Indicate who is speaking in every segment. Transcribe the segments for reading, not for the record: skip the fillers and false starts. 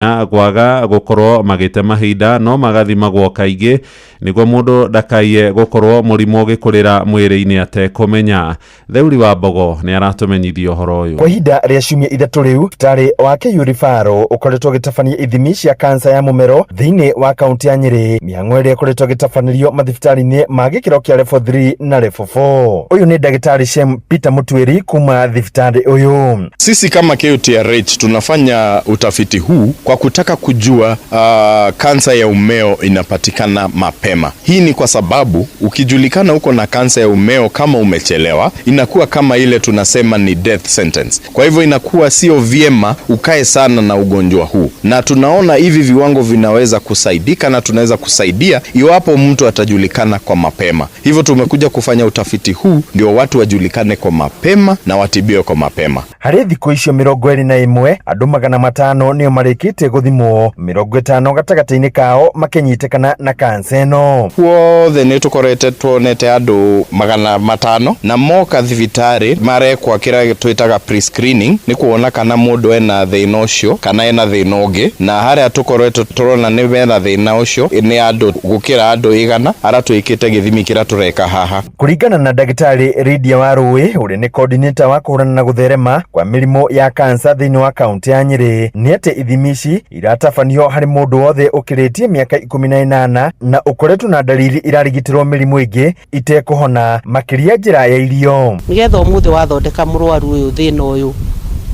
Speaker 1: gwaga gukorwo magite mahinda no magathimagwo kaingi niguo mundu ndakaiye gukorwo murimu gikurira mwiri-ini atekumenya. Theuri wa Mbogo ni aratumenyithia uhoro uyu.
Speaker 2: Kwa ihinda ria ciumia ithatu riu tari wa KU Rifaro ukoretwo gitabania ithimi cia kansa ya mumero thiini wa kaunti ya Nyeri. Miang'o iria ikoretwo gitabanirio mathibitarĩ-inĩ ma gikiro kia level 3 na level 4. Uyu ni Daktari Shem Peter Mutwiri kuma thibitarĩ uyu.
Speaker 3: Sisi kama KUTRH tunafanya utafiti huu kwa kutaka kujua kansa ya umeo inapatikana mapema. Hii ni kwa sababu ukijulikana uko na kansa ya umeo kama umechelewa, inakuwa kama ile tunasema ni death sentence. Kwa hivyo inakuwa sio vyema ukae sana na ugonjwa huu, na tunaona hivi viwango vinaweza kusaidika na tunaweza kusaidia iwapo mtu atajulikana kwa mapema. Hivyo tumekuja kufanya utafiti huu ndio watu wajulikane kwa mapema na watibiwe kwa mapema.
Speaker 2: Hari thikũ icio 21 andũ 500 nĩo marĩkĩte gũthimwo, 50 gatagatĩ-inĩ kao makenyitikana na kansa ĩno.
Speaker 3: Wothe nĩ tũkorete tuonete andũ 500 na moka thibitarĩ marekwa kĩrĩa twĩtaga pre-screening nĩ kuona kana mũndũ ena thĩna ũcio kana ena thĩna ũngĩ, na harĩa tũkorete turona nĩ mena thĩna ũcio nĩ andũ gũkĩra andũ 100 ara twĩkĩte gĩthimi kĩrĩa tũreka haha.
Speaker 2: Kũringana na Daktari Lydia Warũĩ ũrĩa nĩ coordinator wa kũhũrana na gũtherema kwa mĩrimũ ya kansa thĩinĩ wa kaunti ya Nyeri, nĩ atĩ ithimi ici iratabanio harĩ mũndũ wothe ũkĩrĩtie mĩaka 18 na ũkoretwo na dalili irarigitirwo mĩrimũ ĩngĩ itekũhona makĩria njĩra ya irio.
Speaker 4: Nĩgetha ũmũthĩ wathondeka mũrwaru ũyũ thĩna ũyũ,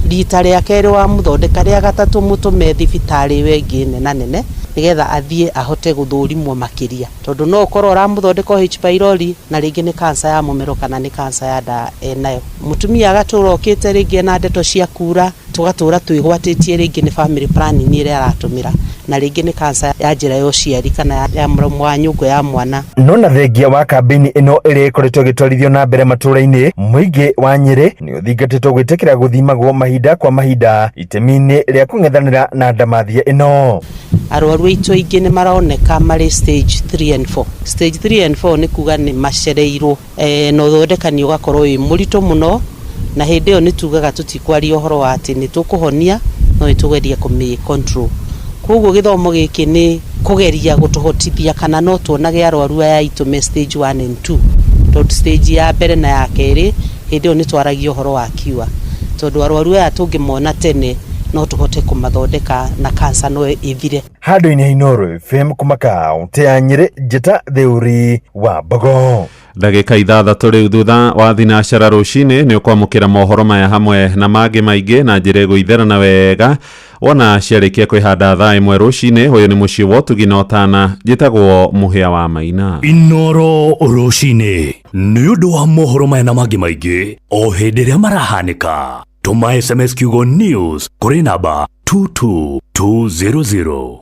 Speaker 4: rita rĩa kerĩ wa mũthondeka rĩa gatatũ mũtũme thibitarĩ wengĩ nene nigetha athie ahote gũthũrimwo makĩria, tondu no ũkorwo ũramũthondeka H pylori na rĩngĩ nĩ kansa ya mũmero kana nĩ kansa ya nda enayo. Mũtumia agatũra okĩte rĩngĩ na ndeto cia kura, tũgatũra twĩgwatĩtie rĩngĩ nĩ family planning ĩrĩa aratũmĩra, na rĩngĩ nĩ kansa ya njĩra ya ũciari kana ya mũromo wa nyũngũ ya mwana.
Speaker 2: No na thengia wa kambĩini ĩno ĩrĩa ĩkoretwo ĩgĩtwarithio na mbere matũra-inĩ, mũingĩ wa Nyeri nĩ ũthingatĩtwo gwĩtĩkĩra gũthimagwo mahinda kwa mahinda itemi-inĩ rĩa kũng'ethanĩra na ndamathia ĩno.
Speaker 4: Arwaru aitũ aingĩ nĩ maroneka marĩ stage 3 and 4. Stage 3 and 4 nĩ kuga nĩ macereirwo, na ũthondekani ũgakorwo wĩ mũritũ mũno, na hĩndĩ ĩyo nĩ tugaga tũtikwaria ũhoro wa atĩ nĩ tũkũhonia, no nĩ tũgeria kũmĩ control. Koguo gĩthomo gĩkĩ nĩ kũgeria gũtũhotithia kana no tuonage arwaru aya aitũ me stage 1 and 2. Tondũ stage ya mbere na ya kerĩ hĩndĩ ĩyo nĩ twaragia ũhoro wa kiwa, tondũ arwaru aya tũngĩmona tene no tuhote kumathondeka na kansa no ithire.
Speaker 2: Handũ-inĩ Inooro FM kuma kaunti ya Nyeri, njĩta Theuri wa Mbogo.
Speaker 1: Ndagĩka 6 rĩu thutha wa thinacara rũcinĩ nĩ ũkwamũkĩra mohoro maya hamwe na mangĩ maingĩ na njĩra ĩgũitherana wega wona ciarĩkia kwĩhanda thaa 1 rũcinĩ. Ũyũ nĩ mũciĩ wa ũtugi na ũtana, njĩtagwo Mũhĩa wa Maina.
Speaker 5: Inooro rũcinĩ nĩ ũndũ wa mohoro maya na mangĩ maingĩ o hĩndĩ ĩrĩa marahanĩka. Tuma SMS kiugo news kuri namba 22200.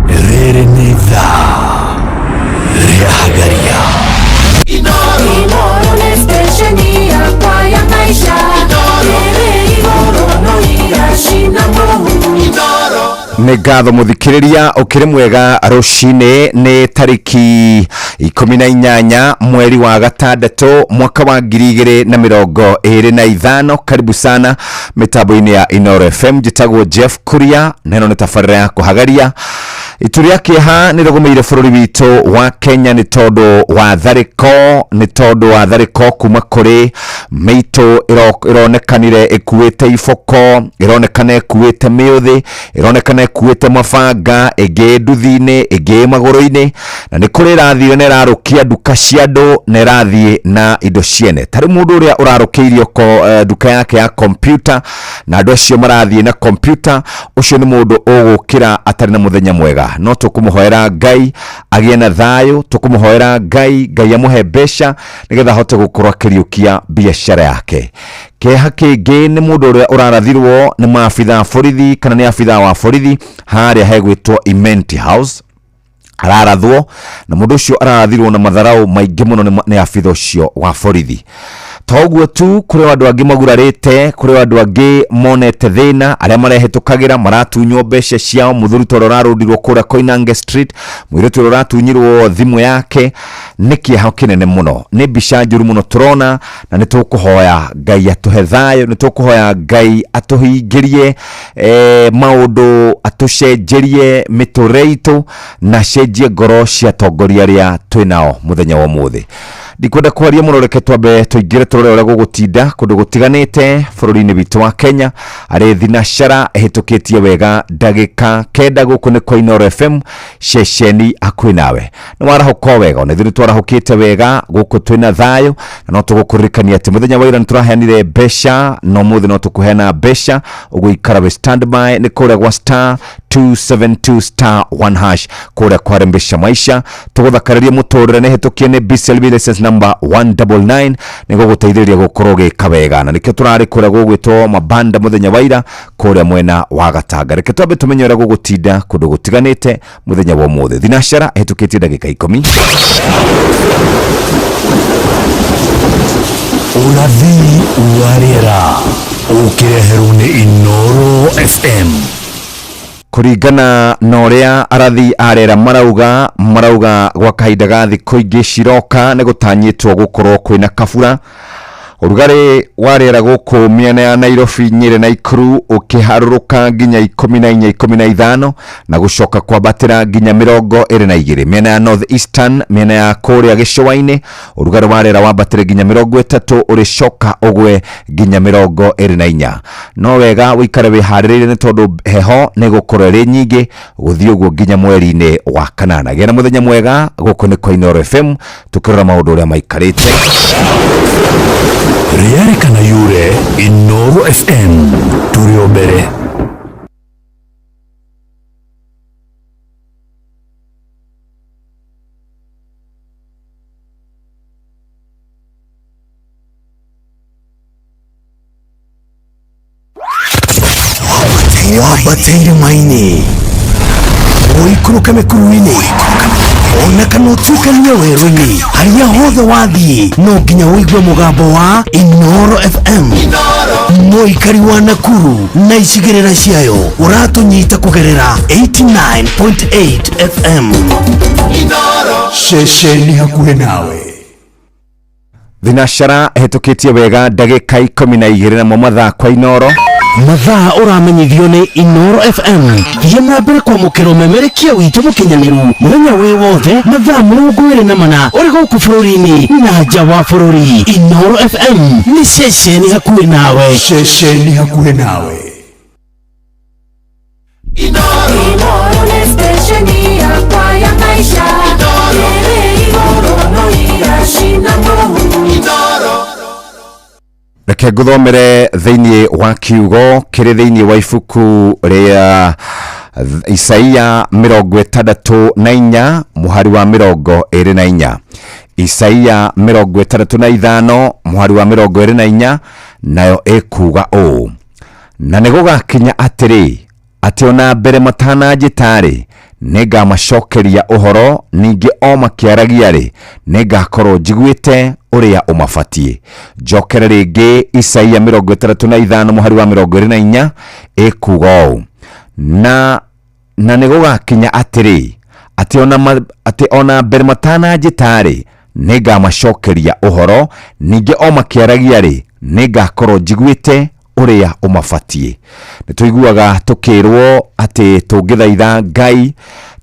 Speaker 5: Rere ni dhaa ria hagaria.
Speaker 6: Inooro ni stesheni ya kwa ya maisha. Inooro no iyashina mohu.
Speaker 7: Nĩ ngatho mũthikĩrĩria ũkĩrĩ mwega rũcinĩ. Nĩ tarĩki 18 mweri wa gatandatũ mwaka wa 2025. Karibu sana mitambo-inĩ ya Inooro FM. Njĩtagwo Jeff Kuria, na ĩno nĩ tabarĩra ya kũhagaria itu rĩa kĩeha nĩ rũgũmĩire bũrũri witũ wa Kenya nĩ tondũ wa tharĩko kuma kũrĩ mĩitũ ĩronekanire ĩkuĩte iboko, ĩronekana ĩkuĩte mĩũthĩ, ĩronekana ĩkuĩte mabanga, ĩngĩ nduthi-inĩ, ĩngĩ magũrũ-inĩ, na nĩ kũrĩ ĩrathiĩ na ĩrarũkia nduka cia andũ na ĩrathiĩ na indo ciene. Tarĩ mũndũ ũrĩa ũrarũkĩirio nduka yake ya kompyuta na andũ acio marathiĩ na kompyuta, ũcio nĩ mũndũ ũgũkĩra atarĩ na mũthenya mwega. No tukumuhoera Ngai agĩe na thayũ, tukumuhoera Ngai amũhe mbeca nĩgetha ahote gũkorwo akĩriũkia biacara yake. Kĩeha kĩngĩ nĩ mũndũ ũrĩa ũrarathirwo nĩ maabitha borithi kana nĩ abitha wa borithi harĩa hegwĩtwo Imenti House. Ararathwo na mũndũ ũcio ararathirwo na matharau maingĩ mũno nĩ abitha ũcio wa borithi. toguo tu kuri andu angi magurarite kuri andu angi monete thina aria marehetukagira maratunywo mbeca ciao muthuri toro rarundirwo kura Koinange Street mwire toro ratunyirwo thimu yake nikia kinene muno ni bica njuru muno turona na nitukuhoya Ngai atuhe thayo nitukuhoya Ngai atuhingirie maundu atucenjerie mitureitu na cenjie ngoro cia tongoria ria twinao muthenya wa muthi ndikwenda kwaria muno reke twambe tuingire turore uria gugutinda kundu gutiganite bururi-ini witu wa Kenya ari thinacara ehitukitie wega ndagika kenda guku ni kwa Inoro FM ceceni akwi nawe ni warahuka wega ni thiri twarahukite wega guku twina thayo na no tugukuririkania ati muthenya wa ira nituraheanire mbeca no muthi no tukuheana mbeca uguikara we standby ni kuria gwa star 272 star 1 hash kuria kwa rembesha maisha tuguthakariria muturire ni hitukie ni BCLB license number 199 nigo guteithiriria gukorwo gika wega na nikio turari kuria gugwitwo mabanda muthenya wa ira kuria mwena wa Gatanga reke twambe tumenye uria gugutinda kundu gutiganite muthenya wa umuthi thinacara hitukitie ndagika 10
Speaker 5: Urathi warira ukireherwo ni Inoro FM
Speaker 7: kuringana na uria arathi arera marauga gwa kahinda ga thikũ ingĩ ciroka nĩ gũtanyĩtwo gũkorwo kwĩna kabura urugari warera gũkũ miena ya Nairobi Nyeri na Ikuru ukiharũrũka nginya 14-15 na gucoka kwambatĩra nginya 22 miena ya North Eastern miena ya kũrĩa gĩcũa-inĩ urugari warera wambatĩre nginya 30 uricoka ũgwe nginya 24 no wega wikare wiharĩrĩire nĩ tondũ heho nĩ gũkorwo ĩrĩ nyingĩ gũthiĩ ũguo nginya mweri-inĩ wa kanana gena mũthenya mwega gũkũ nĩ kwa Inoro FM tukirora maũndũ ũrĩa maikarĩte
Speaker 5: Rĩarĩkana yure Inoro FM turio mbere wabateire maini uikuruka mekuruini ona kana utukania werũ-inĩ haria hothe wathiĩ no nginya ũigue mũgambo wa Inoro FM mũikari wa Nakuru na icigĩrĩra ciayo ũratũnyita kũgerera 89.8 FM Inoro ceceni hakuhĩ nawe
Speaker 7: thinacara hitukitie wega ndagika 12 na mathaa kwa Inoro
Speaker 5: mathaa uramenyithio ni Inoro FM thiĩ na mbere kwamũkĩra ũmemerekia witũ mũkinyanĩru mũthenya wĩ wothe mathaa 24 ũrĩ gũkũ bũrũri-inĩ na nja wa bũrũri Inoro FM nĩ ceceni hakuhĩ nawe
Speaker 6: Inoro nĩ stesheni yakwa ya maisha ĩrĩ igũrũ no igacina Inoro
Speaker 7: reke nguthomere thĩinĩ wa kiugo kĩrĩ thĩinĩ wa ibuku rĩa Isaia 64 mũhari wa 24 Isaia 65 mũhari wa 24 nayo ĩkuga ũũ na nĩ gũgakinya atĩrĩ atĩ ona mbere matananjĩtarĩ nĩngamacokeria ũhoro ningĩ o makĩaragia rĩ nĩngakorwo njiguĩte uria umabatie njokere rĩngĩ Isaia 65 mũhari wa 24 ĩkuga ũũ na nĩgũgakinya atĩrĩ atĩ ona mbere matananjĩtarĩ nĩngamacokeria ũhoro ningĩ o makĩaragia rĩ nĩngakorwo njiguĩte uria umabatie nĩtũiguaga tukĩrwo atĩ tũngĩthaitha Ngai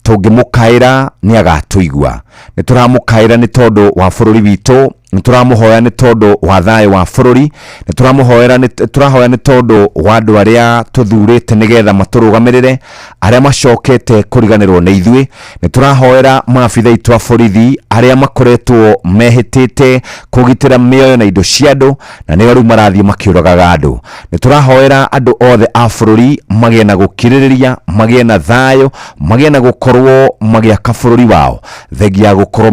Speaker 7: tũngĩmũkaĩra nĩ agatũigua nĩtũramũkaĩra nĩ tondũ wa bũrũri witũ nĩtũramũhoya nĩ tondũ wa thayũ wa bũrũri nĩtũrahoya nĩ tondũ wa andũ arĩa tũthurĩte nĩgetha matũrũgamĩrĩre arĩa macokete kũriganĩrwo nĩ ithuĩ nĩtũrahoera maabitha aitũ a borithi arĩa makoretwo mehĩtĩte kũgitĩra mĩoyo na indo cia andũ na nĩo rĩu marathiĩ makĩũragaga andũ nĩtũrahoera andũ othe a bũrũri magĩe na gũkirĩrĩria magĩe na thayũ magĩe na gũkorwo magĩaka bũrũri wao thengia gũkorwo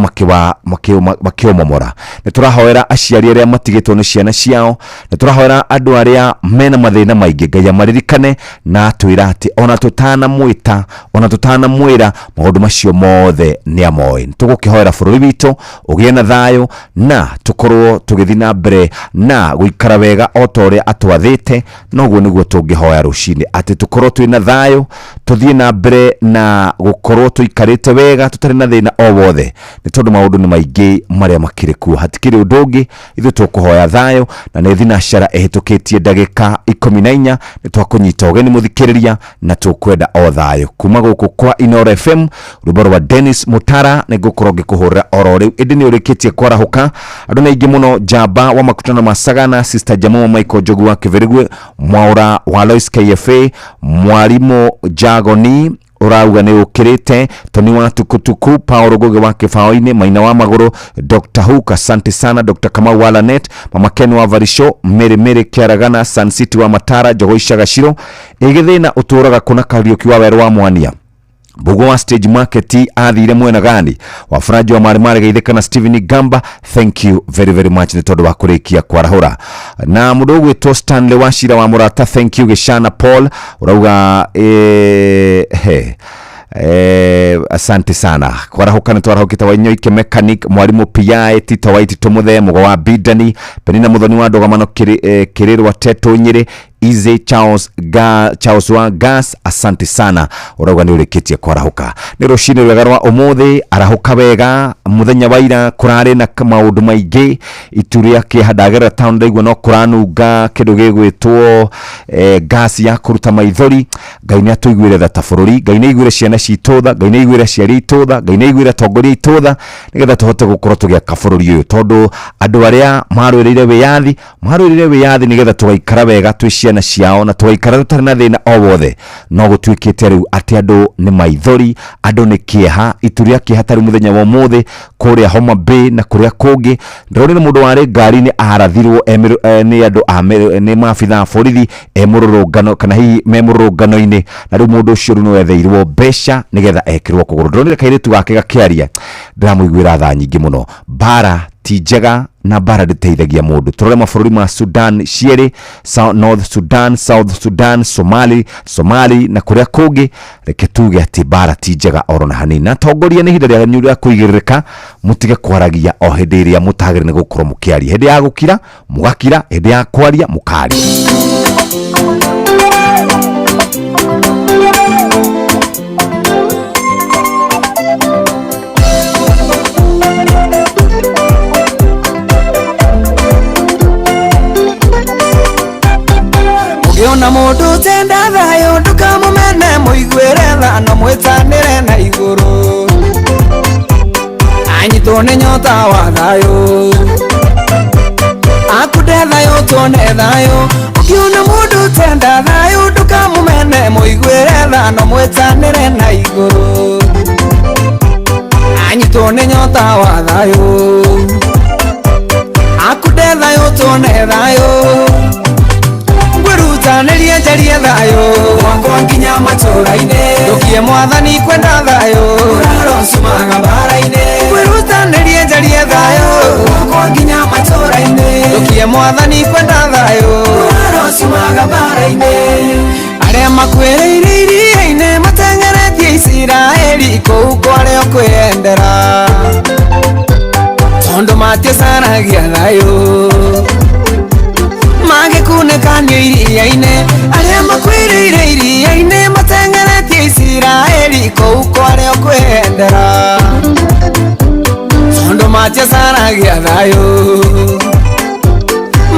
Speaker 7: makĩũmomora niturahoera aciari aria matigitwo ni ciana ciao, niturahoera andu aria mena mathina maingi, Ngai amaririkane na atwira ati ona tutana mwita ona tutana mwira maundu macio mothe ni amoe. Tugukihoera bururi witu ugie na thayo na tukorwo tugithina mbere na guikara wega otoria atwathite, noguo niguo tungihoya rucini ati tukorwo twina thayo, tuthie na mbere na gukorwo tuikarite wega tutari na thina o wothe, ni tondu maundu ni maingi maria makire kuo. Hatikiri undu ungi ithu tukuhoya thayo na ni thinacara ehitukitie ndagika 14 ni twakunyita ugeni muthikiriria na tukwenda o thayo kuma guku kwa Inoro FM. Rubaro wa Dennis Mutara ni gukorwo ngikuhurira oro riu indi ni urikitie kwarahuka andu naingi muno Jamba wa Makutano Masagana, Sister Jamu Michael Jogu wa Kiverigwe, Mwaura wa Lois KFA, Mwalimu Jagoni urauga ni ukirite, Toni wa Tukutuku, Paulo Goge wa Kifaoine, Maina wa Magoro, Dr. Hook, asante sana, Dr. Kamau wa Lanet, Mama Ken wa Varisho, Mere Kiaragana, Sun City wa Matara, Jogoisha Gashiro, Egethina uturaga kuna Kariuki wa Werwa Mwania, Bugo wa Stage Market athire mwena gani wa Faraji wa Marimare Gaitheka na Steven Gamba. Thank you very much ni tondu wa kurikia kwarahura na mudogo wetu Stanley Washira wa Murata. Thank you Geshana Paul urauga asante sana kwarahuka ni twarahukita wa Nyoike Mechanic, Mwalimu PI Tito White Tomuthe, Mugo wa Bidani, Penina Muthoni wa Ndogamano Kiriru wa Teto Nyiri, Ize Charles wa Gas, asante sana urauga ni urikitie kwarahuka ni rucini rwegarwa umuthi arahuka wega muthenya waira kurare na maundu maingi ituria kihadagera town ndaigwa no kuranunga kindu gigwitwo gas ya kuruta maithori. Ngai ni atuigwire thata bururi, Ngai ni igwire ciana citutha, Ngai ni igwire ciari itutha, Ngai ni igwire tongoria itutha, nigetha tuhote gukorwo tugiaka bururi uyu tondu andu aria marwirire wiyathi nigetha tugaikara wega twi ciana ciao na tugaikara tutari na thina o wothe. No gutwikite riu ati andu ni maithori, andu ni kieha, ituria kieha tari muthenya wa muthi kuria Homa Bay na kuria kungi. Ndorire mundu wari ngari ni arathirwo ni andu ni mafitha borithi emururungano kana hi memururungano-ini, na riu mundu ucio no etheirwo besha nigetha ekirwo kuguru. Ndorire kairitu gake gakiaria ndiramuigwira tha nyingi muno. Bara ti njega na bara nditeithagia mundu. Turore mabururi ma Sudan cieri, North Sudan, South Sudan, Somali na kuria kungi, reke tuge ati bara ti njega oro na hanini. Na tongoria ni hinda ria nyura kuigiririka, mutige kwaragia o hindi iria mutagire ni gukorwo mukiaria. Hindi ya gukira mugakira, hindi ya kwaria mukari.
Speaker 6: Yona mundu tenda thayo ndukamumene muigwire tha na mwitanire na iguru, anyitwo ni nyota wa thayo akude thayo tuone thayo. Yona mundu tenda thayo ndukamumene muigwire tha na mwitanire na iguru, anyitwo ni nyota wa thayo akude thayo tuone thayo. Ngwirutanĩrie njarie thayo wakwa nginya matũra-inĩ, ndukie mwathani kwenda thayo ũrarocumaga mbara-inĩ. Ngwirutanĩrie njarie thayo wakwa nginya matũra-inĩ, ndukie mwathani kwenda thayo ũrarocumaga mbara-inĩ. Arĩa makuĩrĩire iria-inĩ mateng'eretie Isiraeli kũu kwarĩo kwĩendera, tondu matiacaragia thayo magikunekanio iria-inĩ. Arĩa makuĩrĩire iria-inĩ mateng'eretie Isiraeli kũu kwarĩo kwĩendera, tondu matiacaragia thayo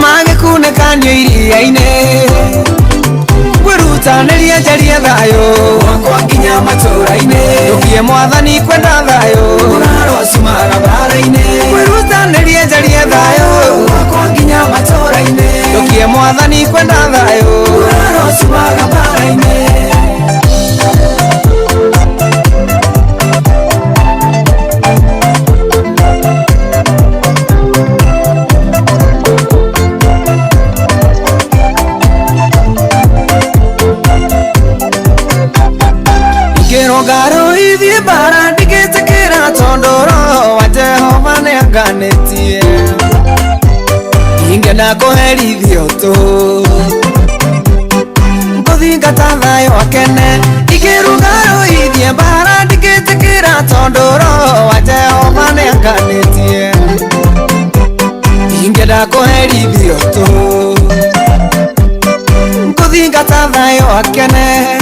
Speaker 6: magikunekanio iria-inĩ. Ngwirutanĩrie njarie thayo wakwa nginya matũra-inĩ, ndukie mwathani kwenda thayo ũrarocumaga mbara-inĩ. Ngwirutanĩrie njarie thayo wakwa nginya matũra-inĩ, ndukie mwathani kwenda thayo ũrarocumaga mbara-inĩ. Ngaro ithie bara ndigitikira tondoro wa Jehova ni anganetie. ingenda kuherithio tu kuthingata thayo akene ikirugaro ithie bara ndigitikira tondoro wa Jehova nĩanganĩtie ingenda kuherithio tu kuthingata thayo akene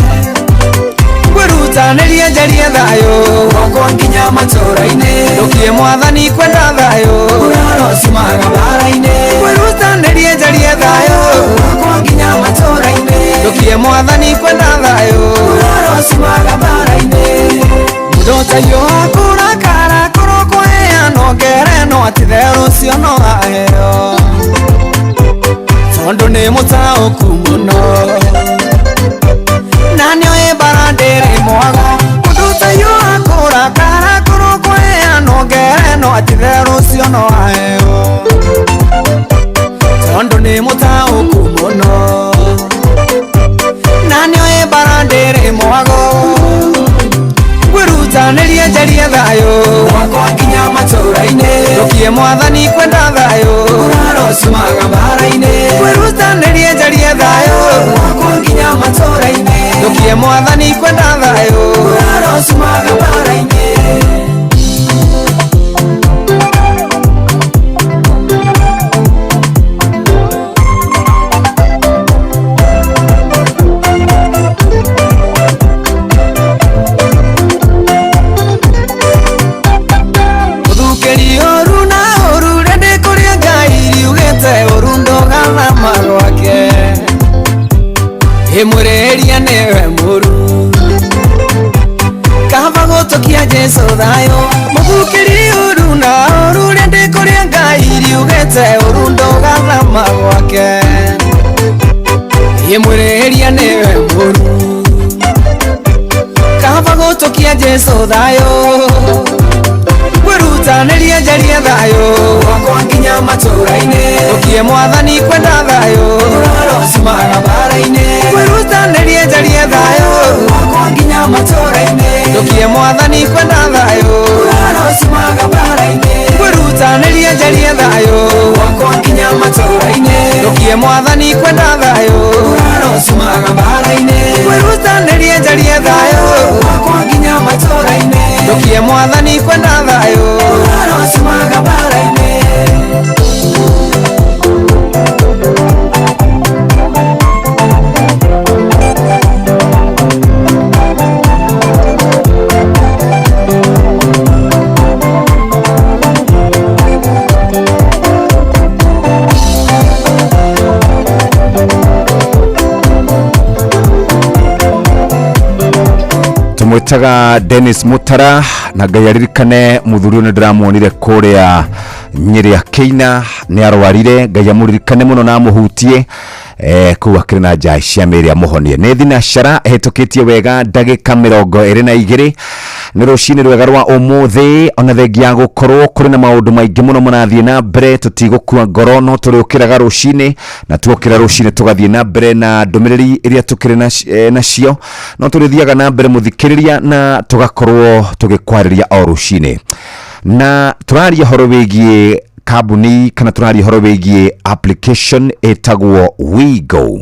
Speaker 6: kwirutanĩria njarie thayo wakwa nginya matũra-inĩ ndukie mwathani kwenda thayo urarocimaga bara-inĩ kwirutanĩria njarie thayo wakwa nginya matũra-inĩ ndukie mwathani kwenda thayo urarocimaga bara-inĩ mũndũ tayo akurakara kũrũkũheanwo ngerenwo ati therũ cio no aheo tondũ nĩ mũtaũku mũno na nĩoĩ bara ndĩrĩ mwago mũndũ tayo akurakara kũrũkũheanwo ngerenwo ati therũ cio no aheo tondũ nĩ mũtaũku mũno na nĩoĩ bara ndĩrĩ mwago kwirutanĩria njarie thayo wakwa nginya matũra-inĩ ndukie mwathani kwenda thayo urarocimaga bara-inĩ kwirutanĩria njarie thayo wakwa nginya matũra-inĩ ndukie mwathani kwenda thayo urarocimaga bara-inĩ Imũrĩria nĩwe mũru kaba gũtũkia Jesu thayo mũthukĩri ũru na ũru rĩa ndĩkũrĩa Ngai riugĩte ũru ndũgathama gwake imũrĩria nĩwe mũru kaba gũtũkia Jesu thayo kwirutanĩria njarie thayo wakwa nginya matũra-inĩ ndukie mwathani kwenda thayo urarocimaga bara-inĩ kwirutanĩria njarie thayo wakwa nginya matũra-inĩ ndukie mwathani kwenda thayo urarocimaga bara-inĩ kwirutanĩria njarie thayo wakwa nginya matũra-inĩ ndukie mwathani kwenda thayo urarocimaga bara-inĩ kwirutanĩria njarie thayo wakwa nginya matũra-inĩ ndukie mwathani kwenda thayo urarocimaga bara-inĩ
Speaker 7: mwitaga Dennis Mutara na Ngai aririkane muthuri ũyũ ndĩramuonire kũrĩa Nyĩrĩ Kĩina nĩ arwarire. Ngai amũririkane mũno na amũhutie kũu akĩrĩ na njaĩ cia mĩĩrĩ amũhonie. Nĩ thinacara ĩhĩtũkĩtie wega ndagĩka 22 nĩ rũcinĩ rwega rwa ũmũthĩ ona thengia ya gũkorwo kũrĩ na maũndũ maingĩ mũno marathiĩ na mbere tũtigũkua ngoro no tũrĩũkĩraga rũcinĩ na tuokĩra rũcinĩ tũgathiĩ na mbere na ndũmĩrĩri iria tũkĩrĩ nacio no tũrĩthiaga na mbere mũthikĩrĩria na tũgakorwo tũgĩkwarĩria o rũcinĩ na tũraria horo wĩgiĩ kambuni kana tũraria horo wĩgiĩ application etagwo WeGo.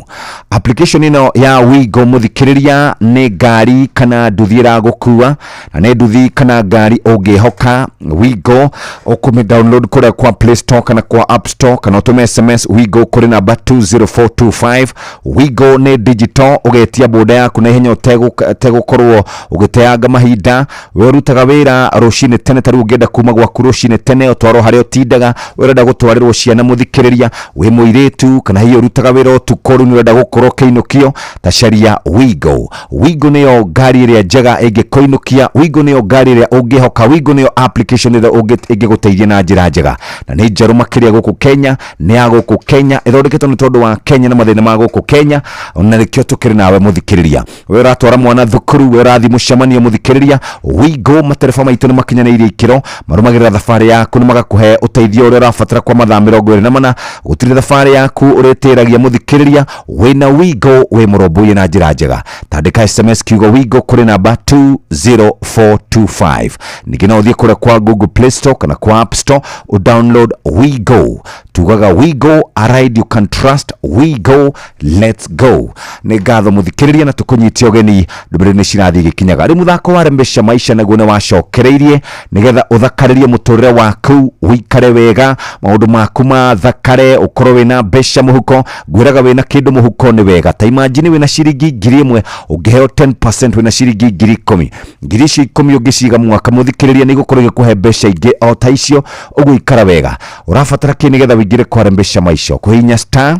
Speaker 7: Application ĩno ya WeGo mũthikĩrĩria nĩ ngari kana nduthi ĩragũkua na nĩ nduthi kana ngari ũngĩhoka. WeGo ũkũmĩ download kũrĩa kwa Play Store kana kwa App Store kana ũtũme SMS WeGo kũrĩ namba 20425. WeGo nĩ digital ũgetia boda yaku na ihenya ũtegũkorwo ũgĩteanga mahinda. Wĩrutaga wĩra rũcinĩ tene tarĩ ũngĩenda kuma gwaku rũcinĩ tene ũtwarwo harĩa ũtindaga wĩrenda gũtwarĩrwo ciana mũthikĩrĩria wĩ mũirĩtu kana hihi ũrutaga wĩra ũtukũ rĩu nĩũrenda gũkorwo kĩinũkio ta caria WeGo. WeGo nĩyo ngari ĩrĩa njega ĩngĩkũinũkia. WeGo nĩyo ngari ĩrĩa ũngĩhoka. WeGo nĩyo application ĩrĩa ĩngĩgũteithia na njĩra njega na nĩ njerũ makĩria gũkũ Kenya. Nĩ ya gũkũ Kenya ĩthondeketwo nĩ tondũ wa Kenya na mathĩna ma gũkũ Kenya na nĩkĩo tũkĩrĩ nawe mũthikĩrĩria. Wĩ ũratwara mwana thukuru wĩ ũrathiĩ mũcemanio mũthikĩrĩria WeGo matereba maitũ nĩ makinyanĩirie ikĩro marũmagĩrĩra thabarĩ yaku nĩ magakũhe ũteithio ũrĩa ũrabatara kwa mathaa 24 gũtirĩ thabarĩ yaku ũrĩtĩragia mũthikĩrĩria wĩna WeGo wĩ mũrũmbũiye na njĩra njega. Tandĩka SMS kiugo WeGo kũrĩ namba 20425. Ningĩ no ũthiĩ kũrĩa kwa Google Play Store kana kwa App Store download WeGo. tugaga we go a ride you can trust, we go, let's go. Nĩ ngatho mũthikĩrĩria na tũkũnyitia ũgeni ndũmĩrĩri cirathiĩ gĩkinyaga rĩ mũthako wa rembesha maisha naguo nĩ wacokereirie nĩgetha ũthakarĩrie mũtũrĩre waku wĩikare wega maũndũ maku mathakare ũkorwo wĩna mbeca mũhuko ngwĩraga wĩna kĩndũ mũhuko nĩ wega ta imagine wĩna ciringi 1,000 ũngĩheo 10% wĩna ciringi 10,000 10,000 ũngĩciga mwaka mũthikĩrĩria nĩ gũkorwo gĩkũhe mbeca ingĩ o ta icio ũgũikara wega ũrabatara kĩ nĩgetha wĩingĩre kwa rembesha maisha kũhihinya star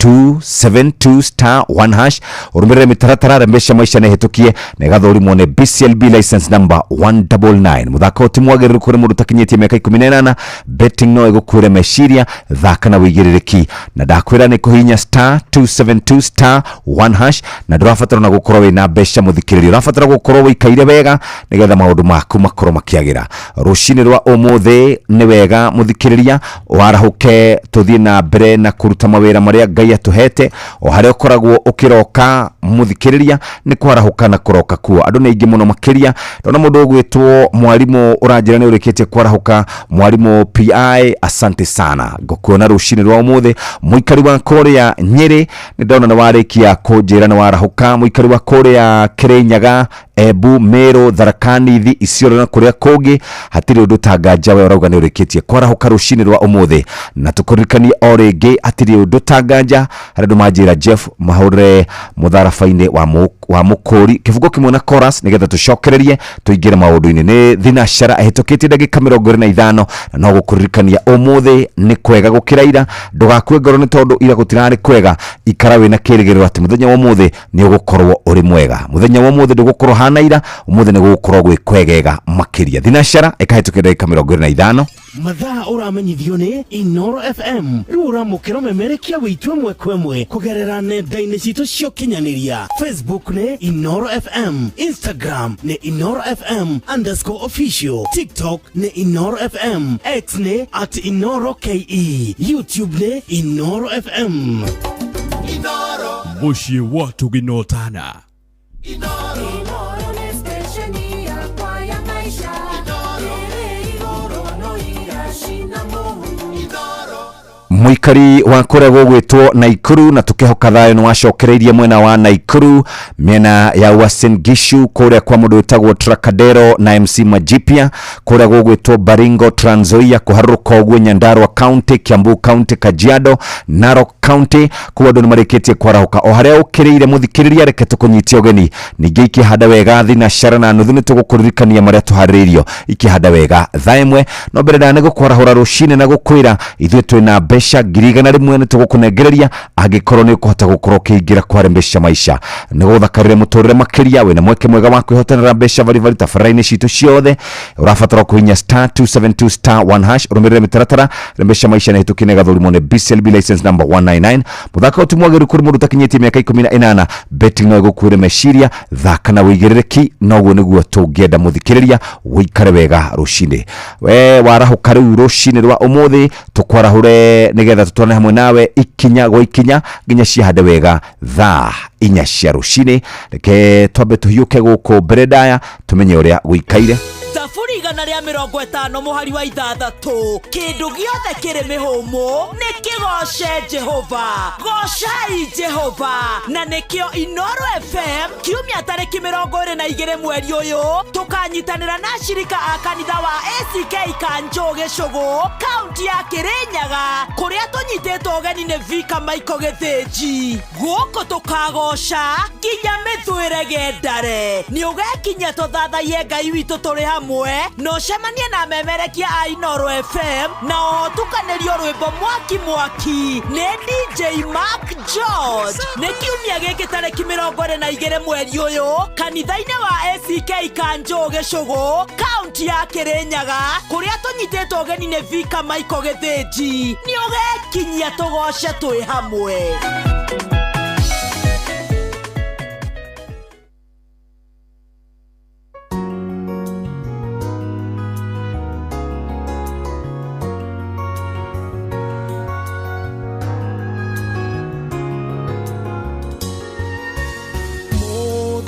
Speaker 7: 272 star 1 hash urumire mitaratara rembesha maisha na hitukie na gathorimo ne BCLB license number 199 muthako timwagiriru kuri mundu takinyetie miaka 18 betting no igukure meshiria thaka na wigiririki na ndakwira ni kuhinya star 272 star 1 hash na ndurafatara na gukorwo wina besha muthikiriri urafatara gukorwo wikaire wega nigetha maundu maku makorwo makiagira rushini rwa umuthi ni wega muthikiriria warahuke tuthie na mbere na kuruta mawira maria Ngai atuhete o harĩa ũkoragwo ũkiroka muthikiriria ni kwarahuka na kuroka kuo andu nĩ ingĩ muno makiria ndona mundu ũgwĩtwo mwarimu uranjira nĩ ũrĩkĩtie kwarahuka mwarimu PI asante sana ngũkuona rushini rwa umuthi muikari wa Korea Nyeri nĩ ndona nĩ warĩkia kũnjĩra nĩ warahuka muikari wa Korea Kirinyaga Ebu Meru Tharakani Nithi Isiolo na kuria kũngĩ hatirĩ ũndũ tanganja we ũrauga nĩ ũrĩkĩtie kwarahuka rushini rwa umuthi na tukurikanie o rĩngĩ hatirĩ ũndũ tanganja harĩ manjira Jeff Mahore mutharafa-inĩ wa mukuri kifungo kimwe na chorus nigetha tucokererie tuingire maundu-inĩ nĩ thinashara ahĩtũkĩtie ndagĩka 25 na no gũkuririkania umuthi nĩ kwega gũkĩra ira ndũgakue ngoro nĩ tondũ ira gũtirarĩ kwega ikara wĩna kĩrĩgĩrĩro atĩ mũthenya wa umuthi nĩ ũgũkorwo ũrĩ mwega mũthenya wa umuthi ndũgũkorwo hana ira umuthi nĩ gũgũkorwo gwĩ kwegega makĩria thinashara ĩkahĩtũkĩtie ndagĩka 25
Speaker 5: mathaa uramenyithio ni Inoro FM rĩu ũramũkĩra memerekia wĩtwe mwekwe kugerera nenda-inĩ citũ cia ũkinyanĩria Facebook ni Inoro FM, Instagram ni Inoro FM_official, TikTok ni Inoro FM, X ni @InoroKE, YouTube ni Inoro FM.
Speaker 8: Inoro mushi watu ginotana
Speaker 6: Inoro ni stesheni ya kwa ya maisha Inoro no irashina muhu Inoro
Speaker 7: muikari wa kuria gũgwĩtwo Naikuru na tukihoka thayo ni wacokereirie mwena wa Naikuru miena ya Uasin Gishu kuria kwa mundu wĩtagwo Tracadero na MC Majipia kuria gũgwĩtwo Baringo Trans Nzoia kuharũka ũguo Nyandarua County Kiambu County Kajiado Narok County kwa andũ nĩmarĩkĩtie kwarahuka o harĩa ũkĩrĩire muthikĩrĩria reke tũkũnyitie ũgeni ningĩ ikĩhanda wega thinashara na nuthu nĩ tũgũkũririkania marĩa tũharĩirio ikĩhanda wega thaa ĩmwe no mbere nĩ gũkwarahũra rũcinĩ na gũkwĩra ithuĩ twĩna mbeca 1,100 nĩ tũgũkũnengereria angĩkorwo nĩ ũkũhota gũkorwo ũkĩingĩra kwa rembesha maisha nĩ gũthakarĩre mũtũrĩre makĩria wĩna mweke mwega wa kwĩhotanĩra mbeca bari tabarĩra-inĩ citũ ciothe ũrabatara kũhinya star 272 star 1 hash ũrũmĩrĩre mĩtaratara rembesha maisha nĩ hĩtũkie gathũrimwo nĩ BCLB license number 199 muthaka ũtimwagĩrĩru kũrĩ mũndũ takinyĩtie mĩaka 18 betting no ĩgũkuĩre meciria thaka na wĩigĩrĩrĩki noguo nĩguo tũngĩenda mũthikĩrĩria wĩikare wega rũcinĩ we warahuka rĩu rũcinĩ rwa ũmũthĩ tũkwarahũre nigetha tutone hamwe nawe ikinya gwa ikinya nginya ciahande wega thaa 4 cia rũcinĩ reke twambe tũhiũke gũkũ mbere ndaya tumenye ũrĩa gũikaire
Speaker 9: thaburi 150 mũhari wa 6 kĩndũ gĩothe kĩrĩ mĩhũmũ nĩ kĩgoce Jehova gocai Jehova na nĩkĩo Inoro FM kiumia tarĩki 22 mweri ũyũ tukanyitanĩra na shirika a kanitha wa ACK Kanjo Gĩcũgũ kaunti ya Kirinyaga kũrĩa tũnyitĩtwo ũgeni nĩ Vika Maiko Gĩthĩnji gũkũ tukagoca nginya mĩthũĩre gendare nĩ ũgekinya tũthathaie Ngai witũ tũrĩ hamwe no cemanie na memerekia a Inoro FM na ohotukanĩrio rwĩmbo mwaki nĩ DJ Mark George nĩ kiumia gĩkĩ tarĩki 22 mweri ũyũ kanitha-inĩ wa ACK Kanjo Gĩcũgũ kaunti ya Kirinyaga kũrĩa tũnyitĩtwo ũgeni nĩ Vika Maiko Gĩthĩnji nĩ ũgekinyia tũgoce twĩ hamwe.
Speaker 10: Oh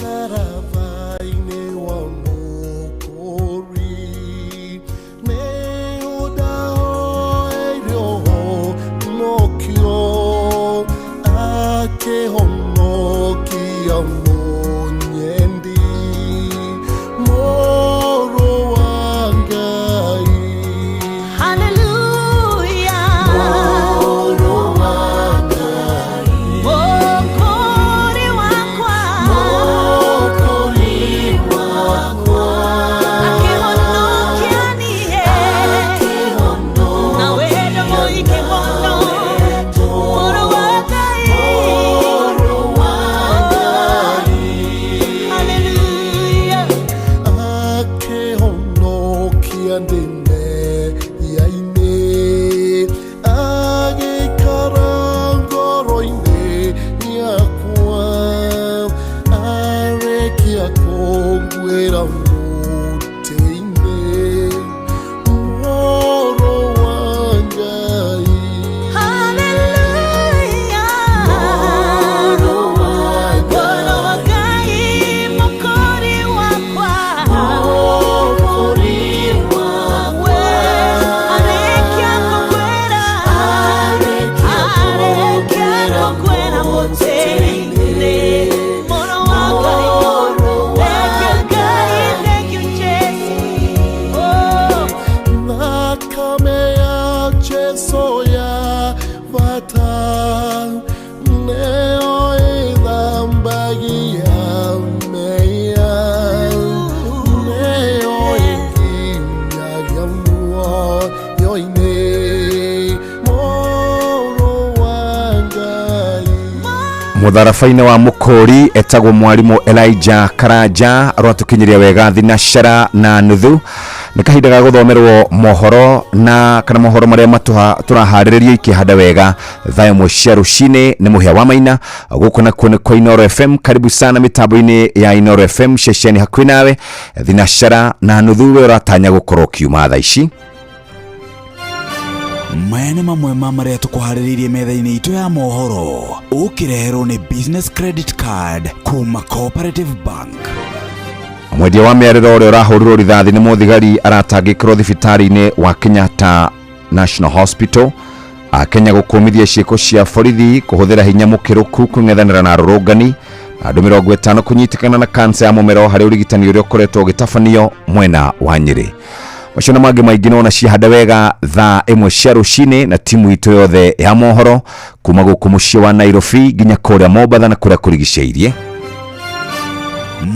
Speaker 10: iria-inĩ agĩikara ngoro-inĩ yakwa arĩkia kũngwĩra mũtĩ-inĩ mũhoro wa Ngai.
Speaker 7: Mutharabaine wa Mukori etagwo mwarimu Elijah Karanja aratukinyiria wega thinacara na nuthu ni kahinda ga guthomerwo mohoro na kana mohoro maria turahaririria ikihanda wega thayo cia rucine ni muhia wa maina guku na kuone kwa Inoro FM. Karibu sana mitambo-ini ya Inoro FM shesheni hakuhi nawe thinacara na nuthu we uratanya gukorwo kiuma thaa ici.
Speaker 8: Maya nĩ mamwe ma marĩa tũkũharĩrĩirie metha-inĩ itũ ya mohoro ũkĩreherwo nĩ business credit card kuma Cooperative Bank.
Speaker 7: Mwendia wa mĩarĩro ũrĩa ũrahũrirwo rithathi nĩ mũthigari aratangĩkĩrwo thibitarĩ-inĩ wa Kenyatta National Hospital akenya gũkũmithia ciĩko cia borithi kũhũthĩra hinya mũkĩrũku kũng'ethanĩra na arũrũngani na andũ 50 kũnyitĩkana na kansa ya mũmero harĩ ũrigitani ũrĩa ũkoretwo ũgĩtabanio mwena wa Nyĩrĩ. Macio na mangĩ maingĩ nona cihanda wega thaa 1 cia rucine na timu itũ yothe ya mohoro kuma gũkũ mũciĩ wa Nairobi nginya kũrĩa Mombasa na kũrĩa kũrigicĩirie.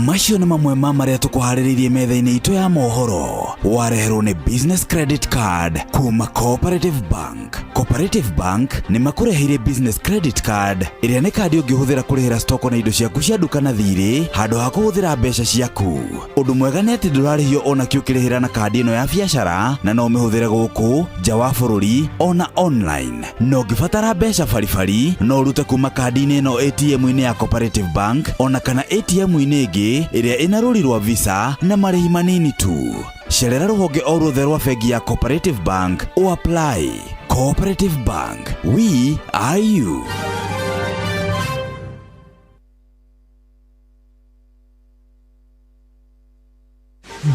Speaker 8: Macio nĩ mamwe ma marĩa tũkũharĩrĩirie metha-inĩ itũ ya mohoro wareherwo nĩ business credit card kuma Cooperative Bank. Cooperative Bank nĩ makũreheire business credit card ĩrĩa nĩ kandi ũngĩhũthĩra kũrĩhĩra stoko na indo ciaku cia duka na thirĩ handũ ha kũhũthĩra mbeca ciaku. Ũndũ mwega nĩ atĩ ndũrarĩhio ona kĩ ũkĩrĩhĩra na kandi ĩno ya biacara na no ũmĩhũthĩre gũkũ nja wa bũrũri ona online. No ũngĩbatara mbeca baribari no ũrute kuma kandi-inĩ ĩno ATM-inĩ ya Cooperative Bank ona kana ATM-inĩ ĩngĩ ĩrĩa ĩna rũri rwa visa na marĩhi manini tu. Cerera rũhonge o ruothe rwa bengi ya Cooperative Bank o apply. Cooperative Bank, we are you.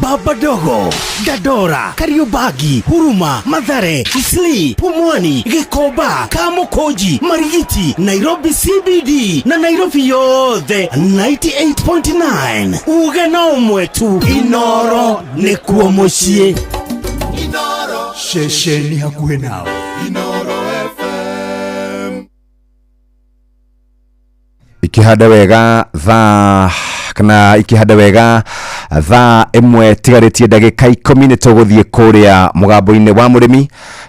Speaker 5: Baba Dogo, Dadora, Kariobangi, Huruma, Mathare, Isli, Pumwani, Gikomba, Kamukoji, Marigiti, Nairobi CBD na Nairobi yothe 98.9. Ugena umwetu Inoro nikuo muciĩ.
Speaker 8: Inoro shesheni hakuhi nawe.
Speaker 10: Inoro FM.
Speaker 7: Ikihanda wega thaa kana ikihanda wega thaa 1 tigarĩtie ndagĩka 10 nĩ tũgũthiĩ kũrĩa mũgambo-inĩ wa mũrĩmi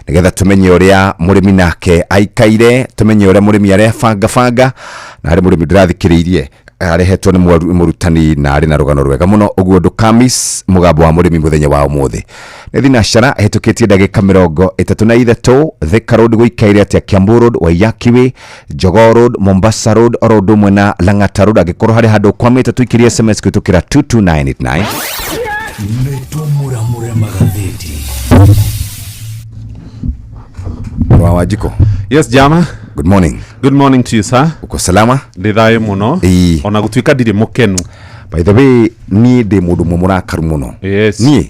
Speaker 7: nĩgetha tumenye ũrĩa mũrĩmi nake aikaire, tumenye ũrĩa mũrĩmi arebanga na harĩ mũrĩmi ndĩrathikĩrĩirie arehetwo nĩ mũrutani na arĩ na rũgano rwega mũno. Ũguo ndũkamis mũgambo wa mũrĩmi mũthenya wa ũmũthĩ nĩ thinacara hetũkĩtie ndagĩka 33 Thika Road gũikaire atĩa Kiambu Road, Waiyaki Way, Jogoo Road, Mombasa Road oro ũndũ ũmwe na Lang'ata Road. Angĩkorwo harĩ handũ kwamĩte tũikĩrie SMS kũhĩtũkĩra 22989.
Speaker 8: Nĩtũmũramũre magathĩti.
Speaker 7: Wa Wanjiko.
Speaker 1: Yes, Jama.
Speaker 7: Good morning.
Speaker 1: Good morning to you, sir.
Speaker 7: Uko salama?
Speaker 1: Ndithayo muno. Ona gũtuĩka ndirĩ mũkenu.
Speaker 7: By the way, niĩ ndĩ mũndũ mũrakaru mũno.
Speaker 1: Yes.
Speaker 7: Niĩ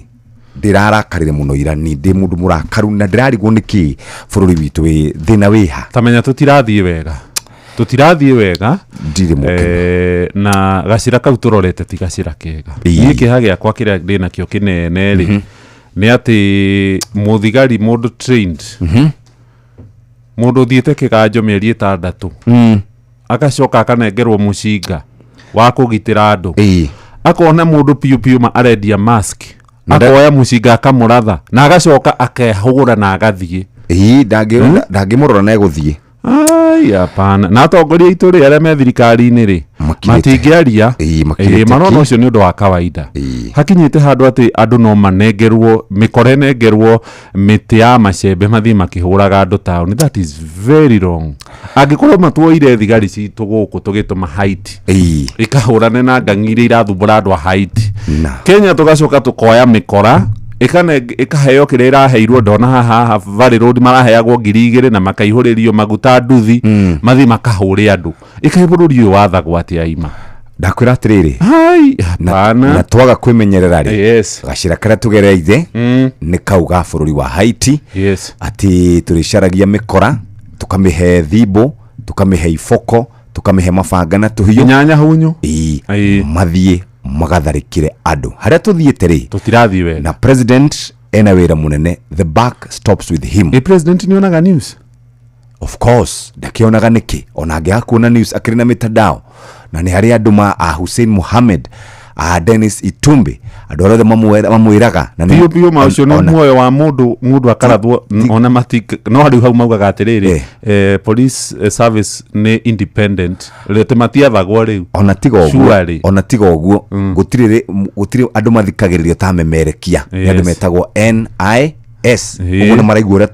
Speaker 7: ndĩrarakarire mũno ira, niĩ ndĩ mũndũ mũrakaru na ndĩrarigwo nĩkĩ bũrũri witũ wĩ thĩna wĩha.
Speaker 1: Tamenya tũtirathiĩ wega.
Speaker 7: Ndirĩ mũkenu.
Speaker 1: Na gacira kau tũrorete ti gacira kega. Niĩ kĩha gĩakwa kĩrĩa ndĩ nakĩo kĩnene rĩ nĩ atĩ mũthigari mũndũ trained. Mũndũ thiĩte kĩganjo mĩeri 6 agacoka akanengerwo mũcinga wa kũgitĩra andũ, akona mũndũ piu ma arendia mask, akoya mũcinga akamũratha na agacoka akehũgũra na agathiĩ.
Speaker 7: Ndangĩmũrora na egũthiĩ.
Speaker 1: ai hapana na atongoria itu ri arĩa me thirikari-inĩ ri matingĩaria marona ũcio nĩ ũndũ wa kawaida hakinyĩte handũ atĩ andũ no manengerwo mĩkora nengerwo mĩtĩ ya macembe mathi makĩhũraga andũ taũni. That is very wrong. Angĩkorwo matuoire thigari citũ gũkũ tũgĩtũma Haiti ikahũrane na ngang'i iria irathumbũra andũ a Haiti, Kenya tũgacoka tũkoya mĩkora ikaheo kĩrĩa iraheirwo. Ndona haha Valley Road maraheagwo 2,000 na makaihũrĩrio maguta nduthi mathi makahũre andũ. Ikaibũrũri ũyũ wathagwo atĩ aima.
Speaker 7: Ndakwĩra atĩrĩrĩ na twaga kwĩmenyerera rĩ gacira karĩa tũgereire nĩ kauga bũrũri wa Haiti atĩ tũrĩcaragia mĩkora tũkamĩhe thimbo tũkamĩhe iboko tũkamĩhe mabanga na tũhiũ
Speaker 1: nyanya hunyu
Speaker 7: mathiĩ magatharĩkire andũ harĩa tũthiĩte rĩ
Speaker 1: tũtirathiĩ wega
Speaker 7: na president ena wĩra mũnene. The buck stops with him.
Speaker 1: President nĩonaga news
Speaker 7: of course ndakĩonaga nĩkĩ ona angĩaga kuona news akĩrĩ na mĩtandao na nĩ harĩ andũ Hussein Mohamed Dennis Itumbi andũ othe mamwĩraga
Speaker 1: na nĩ macio nĩ muoyo wa mũndũ akarathwo ona matik no rĩu hau maugaga atĩrĩrĩ police service nĩ independent rĩte matiathagwo rĩu
Speaker 7: ona tiga ũguo gũtirĩ andũ mathikagĩrĩrio ta memerekia nĩ andũ metagwo NIS uguo nĩ maraigua ũrĩa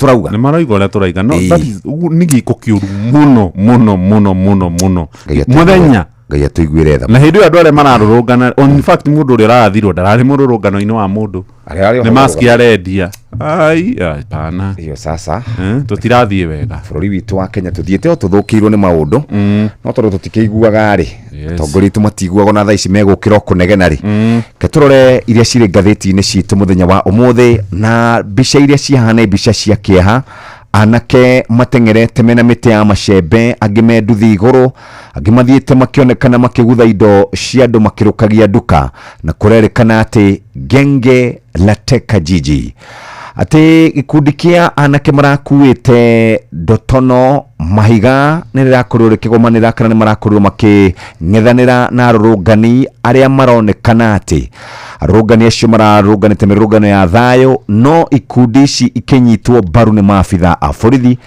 Speaker 7: tũrauga
Speaker 1: no that is nĩ gĩko kĩũru mũno mũthenya
Speaker 7: Ngai atuiguire tha
Speaker 1: na hĩndĩ ĩyo andũ arĩa mararũrũngana in fact mũndũ ũrĩa ũrathirwo ndararĩ mũrũrũngano-inĩ wa mũndũ nĩ maski arendia ai pana
Speaker 7: iyo sasa
Speaker 1: tũtirathiĩ wega
Speaker 7: bũrũri witũ wa Kenya tũthiĩte o tũthũkĩirwo nĩ maũndũ no tondũ tũtikĩiguaga rĩ atongoria aitũ matiguaga na thaa ici megũkĩra kũnegena rĩ ke tũrore iria cirĩ ngathĩti-inĩ citũ mũthenya wa ũmũthĩ na mbica iria cihana mbica cia kĩeha. Anake mateng'erete mena mĩtĩ ya macembe angĩ me nduthi igũrũ angĩ mathiĩte makĩonekana makĩgutha indo cia andũ makĩrũkagia nduka na kũrerĩkana atĩ genge la teka jiji atĩ gĩkundi kĩa anake marakuĩte ndotono mahiga nĩ rĩrakorirwo rĩkĩgomanĩra kana nĩ marakorirwo makĩng'ethanĩra na arũrũngani arĩa maronekana atĩ arũrũngani acio mararũrũnganĩte mĩrũrũngano ya thayũ no ikundi ici ikĩnyitwo mbaru nĩ maabitha a borithi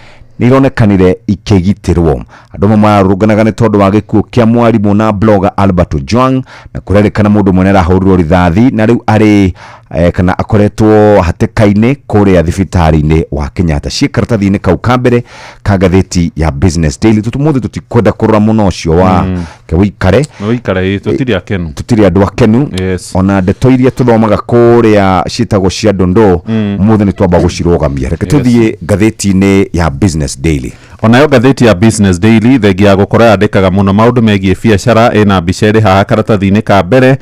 Speaker 7: nĩ ironekanire ikĩgitĩrwo. Andũ mararũrũnganaga nĩ tondũ wa gĩkuũ kĩa mwarimũ na blogger Albert Ojwang na kũrerĩkana mũndũ mwene arahũrirwo rithathi na rĩu arĩ kana akoretwo hatĩka-inĩ kũrĩa thibitarĩ-inĩ wa Kenyatta. Ciĩ karatathi-inĩ kau ka mbere ka ngathĩti ya Business Daily. Tũtũmũthĩ tũtikwenda kũrora mũno ũcio wa wĩikare tũtirĩ andũ akenu ona ndeto iria tũthomaga kũrĩa ciĩtagwo cia ndũndũ mũthĩ nĩ twamba gũcirũgamia. Reke tũthiĩ ngathĩti-inĩ ya Business Daily.
Speaker 1: Onayo ngathĩti ya Business Daily thengia gũkorwo yandĩkaga mũno maũndũ megiĩ biacara ĩna mbica ĩrĩ haha karatathi-inĩ ka mbere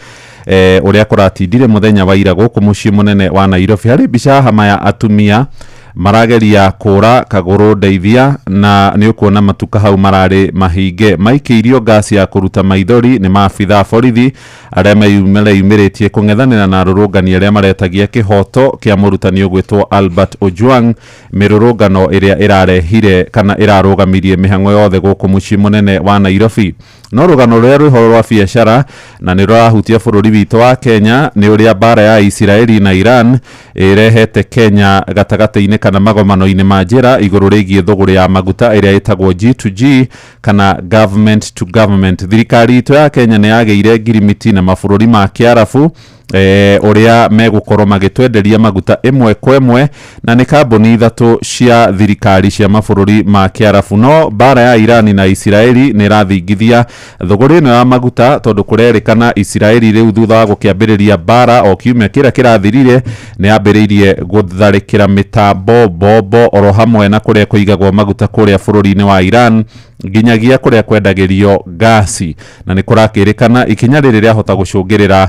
Speaker 1: ũrĩa kũratindire mũthenya wa ira gũkũ mũciĩ mũnene wa Nairobi. Harĩ mbica hama ya atumia marageria kũra kagũrũ ndeithia na nĩ ũkuona matuka hau mararĩ mahinge maikĩirio gasi ya kũruta maithori nĩ maabitha borithi arĩa meyumĩrĩtie kũng'ethanĩra na arũrũngani arĩa maretagia kĩhoto kĩa mũrutani ũgwĩtwo Albert Ojwang mĩrũrũngano ĩrĩa ĩrarehire kana ĩrarũgamirie mĩhang'o yothe gũkũ mũciĩ mũnene wa Nairobi. No rũgano rũrĩa rwĩhoro rwa biacara na nĩ rũrahutia bũrũri witũ wa Kenya nĩ ũrĩa mbara ya Israeli na Iran ĩrehete Kenya gatagatĩ-inĩ kana magomano-inĩ ma njĩra igũrũ rĩgiĩ thũgũrĩ ya maguta ĩrĩa ĩtagwo G2G kana government to government. Thirikari itũ ya Kenya nĩ yagĩire ngirimiti na mabũrũri ma Kiarabu ũrĩa megũkorwo magĩtwenderia maguta ĩmwe kwa ĩmwe na nĩ kambuni ithatũ cia thirikari cia mabũrũri ma Kiarabu. No mbara ya Irani na Israeli nĩ ĩrathingithia thũgũrĩ ĩno ya maguta tondũ kũrerĩkana Israeli rĩu thutha wa gũkĩambĩrĩria mbara o kiumia kĩrĩa kĩrathirire nĩ yambĩrĩirie gũtharĩkĩra mĩtambo bombo oro hamwe na kũrĩa kũigagwo maguta kũrĩa bũrũri-inĩ wa Iran nginyagia kũrĩa kwendagĩrio gasi na nĩ kũrakĩrĩkana ikinya rĩrĩ rĩahota gũcũngĩrĩra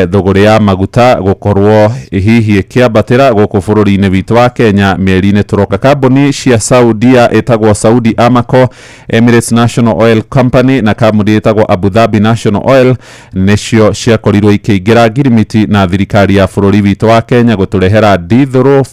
Speaker 1: thũgũrĩ ya maguta gũkorwo hihi ĩkĩambatĩra gũkũ bũrũri-inĩ witũ wa Kenya mĩeri-inĩ tũroka. Kambuni cia Saudia ĩtagwo Saudi Aramco, Emirates National Oil Company na kambuni ĩtagwo Abu Dhabi National Oil nĩcio ciakorirwo ikĩingĩra ngirimiti na thirikari ya bũrũri witũ wa Kenya gũtũrehera dithũrũ,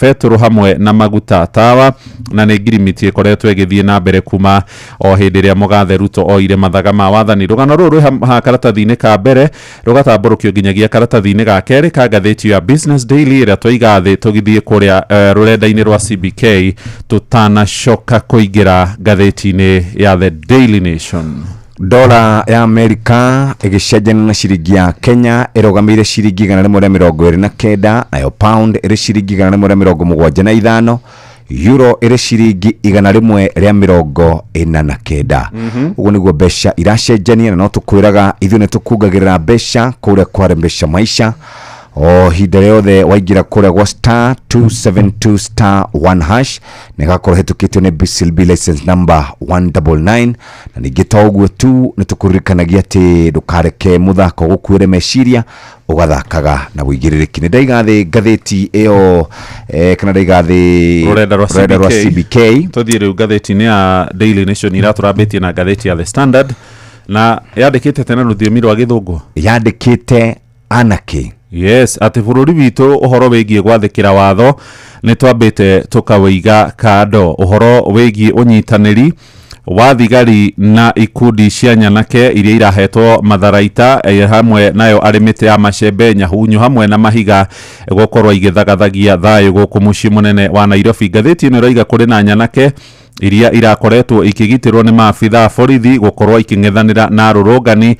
Speaker 1: betũrũ hamwe na maguta tawa na nĩ ngirimiti ĩkoretwo ĩgĩthiĩ na mbere kuma o hindi ria Mugathe Ruto oire mathaga ma wathani. Rugano ruru ha karatathi-ini ka mbere rugatambũrũkio nginyagia karatathi-ini ga keri ka ngathĩti ya Business Daily ĩrĩa tũiga thĩ tũgĩthiĩ kũrĩa rũrenda-inĩ rwa CBK tutanacoka kũingĩra ngathĩti-inĩ ya The Daily Nation.
Speaker 7: Dola ya Amerika igicenjania na ciringi ya Kenya irugamire ciringi 129, nayo pound iri ciringi 175, euro iri ciringi 149. Uguo niguo mbeca iracenjania, na no tukwiraga ithuĩ nĩ tukungagĩrĩra mbeca kũrĩa kware mbeca maisha o hinda yothe waingira kũrĩa gwa star 272 star 1 hash nĩgakorwo hetũkĩtio nĩ BCLB license number 199. na ningĩ to ũguo tu nĩ tũkũririkanagia atĩ ndũkareke mũthako gũkuĩre meciria ũgathakaga na wĩigĩrĩrĩki. Nĩ ndaigathĩ ngathĩti ĩyo kana ndaigathĩ
Speaker 1: rũrenda rwa
Speaker 7: CBK.
Speaker 1: Tũthiĩ rĩu ngathĩti-inĩ ya Daily Nation iratũrambĩtie na ngathĩti ya The Standard, na yandĩkĩte tena rũthiomi rwa gĩthũngũ,
Speaker 7: yandĩkĩte anake.
Speaker 1: Yes, ati bururi witu uhoro wegie gwathikira watho ni twambite tukawiga kando. Uhoro wegie unyitaniri wa thigari na ikundi cia nyanake iria irahetwo matharaita hamwe nayo arimite ya macembe nyahunyu hamwe na mahiga gukorwo igithagathagia thayo guku mucii munene wa Nairobi. Ngathĩti ĩno ĩrauga kũrĩ na nyanake iria irakoretwo ikigitirwo ni maabitha borithi gukorwo iking'ethanira na arũrũngani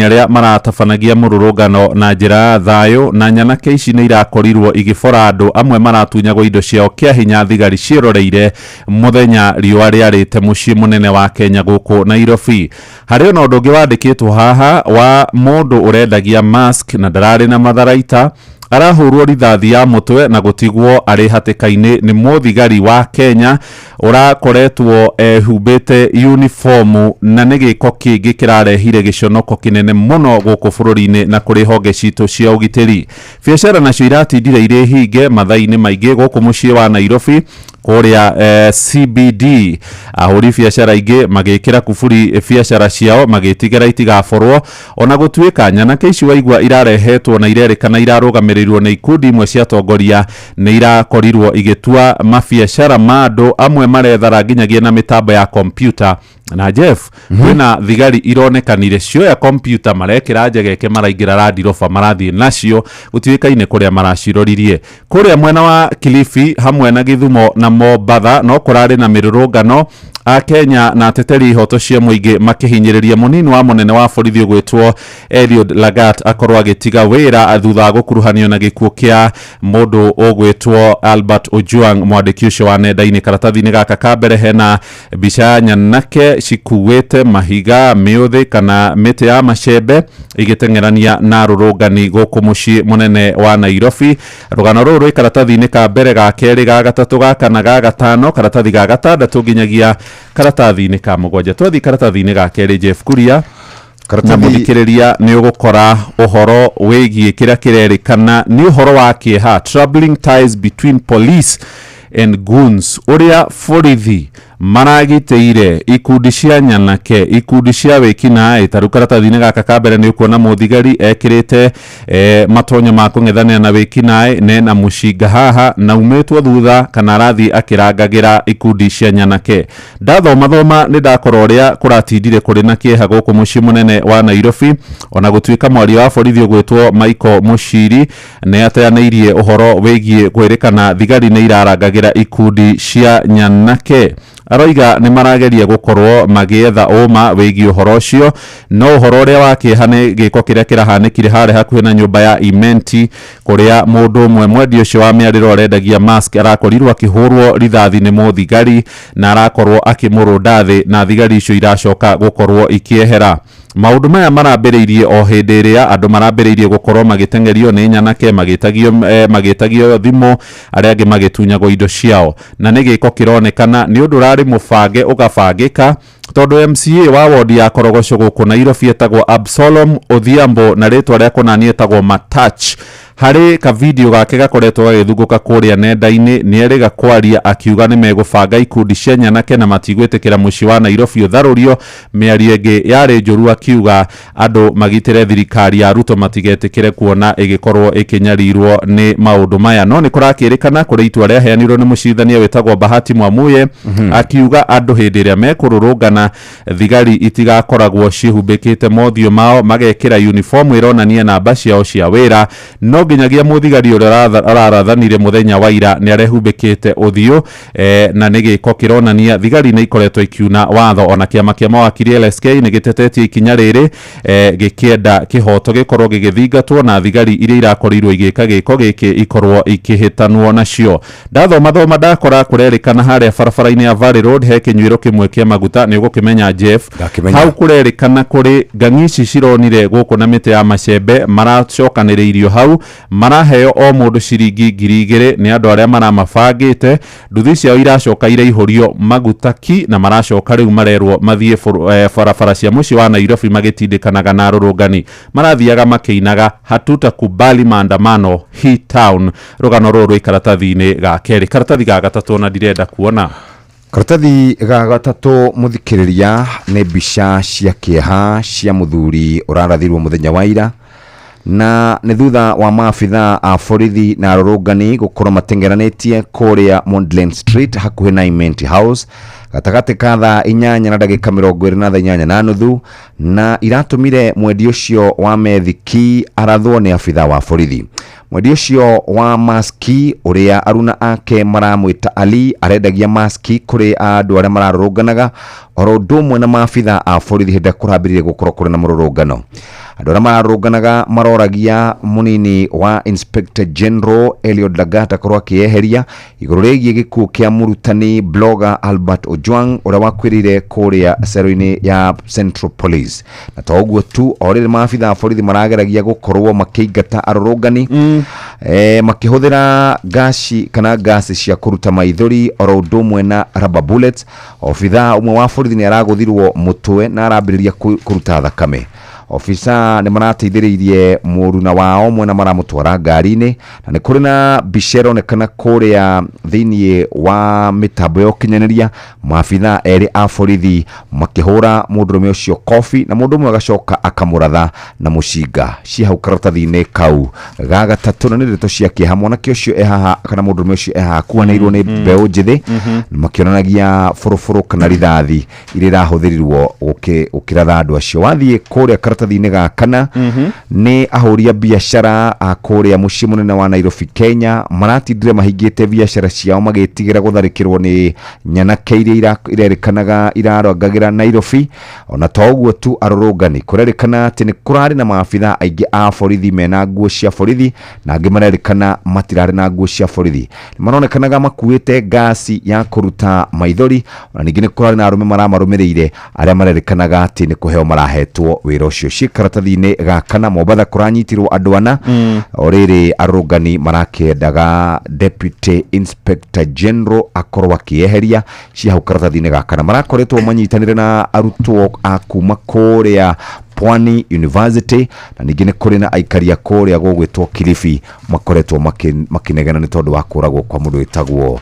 Speaker 1: aria maratabanagia mũrũrũngano na njĩra thayo, na nyanake ici nĩ irakorirwo igibora andũ amwe maratunyagwo indo ciao kia hinya thigari ciroreire muthenya riũa rĩarĩte mucii munene wa Kenya guku Nairobi. Harĩ ona ũndũ ũngĩ wandĩkĩtwo haha wa mũndũ ũrendagia mask na ndararĩ na matharaita arahurwo rithathi ya mutwe na gutigwo ari hatikaini ni muthigari wa Kenya urakoretwo humbite uniform, na nĩ gĩko kĩngĩ kĩrarehire gĩconoko kinene muno gũkũ bũrũri-inĩ na kũrĩ honge citũ cia ũgitĩri. Biacara nacio iratindire irĩ hinge mathaa-inĩ maingĩ gũkũ muciĩ wa Nairobi kũrĩa CBD. Ahũri biacara ingĩ magĩkĩra kuburi biacara ciao magĩtigĩra itigaborwo, ona gũtuĩka nyanake ici waigua irarehetwo na irerĩkana irarũgamĩrĩrwo nĩ ikundi imwe cia tongoria nĩ irakorirwo igĩtua mabiacara ma andũ amwe marethara nginyagia na mĩtambo ya kompyuta. Na Jeff, kwĩna thigari ironekanire cioya kompyuta marekĩra njegeke maraingĩra randiroba marathiĩ nacio gũtuĩkaine kũrĩa maraciroririe. Kũrĩa mwena wa Kilifi hamwe na Githumo na Mombatha no kũrarĩ na mĩrũrũngano a Kenya na ateteri ihoto cia mũingĩ makihinyĩrĩria munini wa munene wa borithi ũgwĩtwo Eliud Lagat akorwo agĩtiga wĩra thutha wa gũkuruhanio na gĩkuũ kĩa mũndũ ũgwĩtwo Albert Ojwang. Mwandĩki ũcio wa nenda-inĩ karatathi-inĩ gaka ka mbere hena mbica nyanake cikuĩte mahiga, mĩũthĩ kana mĩtĩ ya macembe igĩteng'erania na rũrũngani gũkũ muciĩ munene wa Nairobi. Rũgano rũrũ rwĩ karatathi-inĩ ka mbere, ga kerĩ, ga gatatũ, ga kana, ga gatano, karatathi ga gatandatũ nginyagia karatathi-inĩ ka mũgwanja. Twathi karatathi-inĩ ga kerĩ, Jeff Kuria, na mũthikĩrĩria nĩ ũgũkora ũhoro wĩgiĩ kĩrĩa kĩrerĩkana nĩ ũhoro wa kĩeha, troubling ties between police and goons, ũrĩa borithi maragiteire ikundi cia nyanake, ikundi cia wĩkinaĩ. Tarĩu karatathi-inĩ gaka ka mbere nĩ ũkuona mũthigari ekĩrĩte matonyo ma kũng'ethanĩra na wĩkinaĩ nena mũcinga haha na umĩtwo thutha kana arathiĩ akĩrangagĩra ikundi cia nyanake. Ndathoma nĩ ndakora ũrĩa kũratindire kũrĩ na kĩeha gũkũ muciĩ munene wa Nairobi, ona gũtuĩka mwaria wa borithi ũgwĩtwo Michael Muchiri nĩ ateanĩirie ũhoro wĩgiĩ kwĩrĩkana thigari nĩ irarangagĩra ikundi cia nyanake. Aroiga nĩ marageria gũkorwo magĩetha ũma wĩgiĩ ũhoro ũcio, no ũhoro ũrĩa wa kĩeha nĩ gĩko kĩrĩa kĩrahanĩkire harĩa hakuhĩ na nyũmba ya Imenti, kũrĩa mũndũ ũmwe mwendia ũcio wa mĩarĩro arendagia mask arakorirwo akĩhũrwo rithathi nĩ mũthigari na arakorwo akĩmũrũnda thĩ na thigari icio iracoka gũkorwo ikiehera. Maũndũ maya marambĩrĩirie o hĩndĩ ĩrĩa andũ marambĩrĩirie gũkorwo magĩteng'erio nĩ nyanake, magĩtagio thimũ, arĩa angĩ magĩtunyagwo indo ciao, na nĩ gĩko kĩronekana nĩ ũndũ ũrarĩ mũbange ũgabangĩka, tondũ MCA wa wodi ya Korogoco gũkũ Nairobi etagwo Absalom Odhiambo na rĩtwa rĩa kũnani etagwo Matach hari ka video gake gakoretwo gagithunguka kuria nenda-ini nierega kwaria akiuga ni megubanga ikundi cia nyanake na matigwetekera muci wa Nairobi utharurio miario ingi yari njuru akiuga andu magitire thirikari ya Ruto matigetekere kuona igikorwo ikinyarirwo ni maundu maya no ni kurakirikana kuri itua ria heanirwo ni mucirithania wetagwo Bahati Mwamuye akiuga andu hindi iria mekururungana thigari itigakoragwo cihumbikite mothio mao magekira uniform ironania namba ciao cia wira no nginyagia muthigari uria ararathanire muthenya wa ira ni arehumbikite uthio na nigiko kironania thigari ni ikoretwo ikiuna watho ona kiama kia mawakiri LSK ni gitetetie ikinya riri gikienda kihoto gikorwo gigithingatwo na thigari iria irakorirwo igika giko giki ikorwo ikihitanwo nacio ndathoma thoma ndakora kurerikana haria barabara-ini ya Valley Road he kinyuiro kimwe kia maguta ni ugukimenya Jeff hau kurerikana kuri gangici cironire guku na mite ya macembe maracokaniriirio hau maraheo o mundu ciringi 2,000 ni andu aria maramabangite nduthi ciao iracoka iraihurio maguta ki na maracoka riu marerwo mathie barabara cia muci wa Nairobi magitindikanaga na rurungani marathiaga makiinaga hatutakubali maandamano hii town rugano ruru ikaratathi-ini ga keri karatathi ga gatatu na direnda kuona
Speaker 7: karatathi ga gatatu muthikiriria ni mbica cia kieha cia muthuri urarathirwo muthenya wa ira na ni thutha wa maabitha a borithi na arũrũngani gũkorwo matengeranitie kuria Mondlane Street hakuhi na Imenti House gatagati ka thaa 8 na ndagika 28 na nuthu na iratumire mwendi ucio wa methiki arathwo ni abitha wa borithi mwendi ucio wa maski uria aruna ake maramwita Ali arendagia maski kuri andu aria mararũrũnganaga oro ndumwe na maabitha a borithi henda kurambiririe gukorwo kuri na murũrũngano andu aria mararũrũnganaga maroragia munini wa Inspector General Eliud Lagat akorwo akieheria iguru rigie gikuo kia murutani blogger Albert Ojwang uria wakwirire kuria cero-ini ya Central Police na to uguo tu orire maabitha a borithi marageragia gukorwo makĩingata arũrũngani makihuthira gashi kana gasi cia kuruta maithori oro ndumwe na rubber bullets ofitha umwe wa borithi ni araguthirwo mutwe na arambiriria kuruta thakame ofisa ni marateithiririe muruna wao mwena maramutwara ngari-ini na ni kuri na bishero ne kana kuria thiini wa mitambo yo kinyaniria maabitha eri a borithi makihura mundurume ucio kofi na mundu umwe agacoka akamuratha na mushinga cia hau karatathi-ini kau ga gatatu na ndeto cia kieha mwanake ucio ehaha kana mundurume ucio ehaha kuanairwo ni mbeu njithi makionanagia furufuru kana rithathi iria irahuthirirwo ukiratha andu acio wathie kuria karatathi-ini ga kana ni ahuria biashara a kuria mucii munene wa Nairobi Kenya maratindire mahingite biashara ciao magitigira gutharikirwo ni nyanake iria irerikanaga irarwangagira Nairobi ona to uguo tu arũrũngani kurerikana ati ni kurari na maabitha aingi a borithi mena nguo cia borithi na angi marerikana matirari na nguo cia borithi ni maronekanaga makuite gasi ya kuruta maithori ona ningi ni kurari na arume maramarumirire aria marerikanaga ati ni kuheo marahetwo wira ucio karatathi-ini ga kana Mombatha kuranyitirwo andu ana oriri arũrũngani marakiendaga Deputy Inspector General akorwo akieheria cia hau karatathi-ini ga kana marakoretwo manyitanire na arutwo a kuma kuria Pwani University na ningi ni kuri na aikaria kuria gugwitwo Kilifi makoretwo makinegana ni tondu wa kuragwo kwa mundu witagwo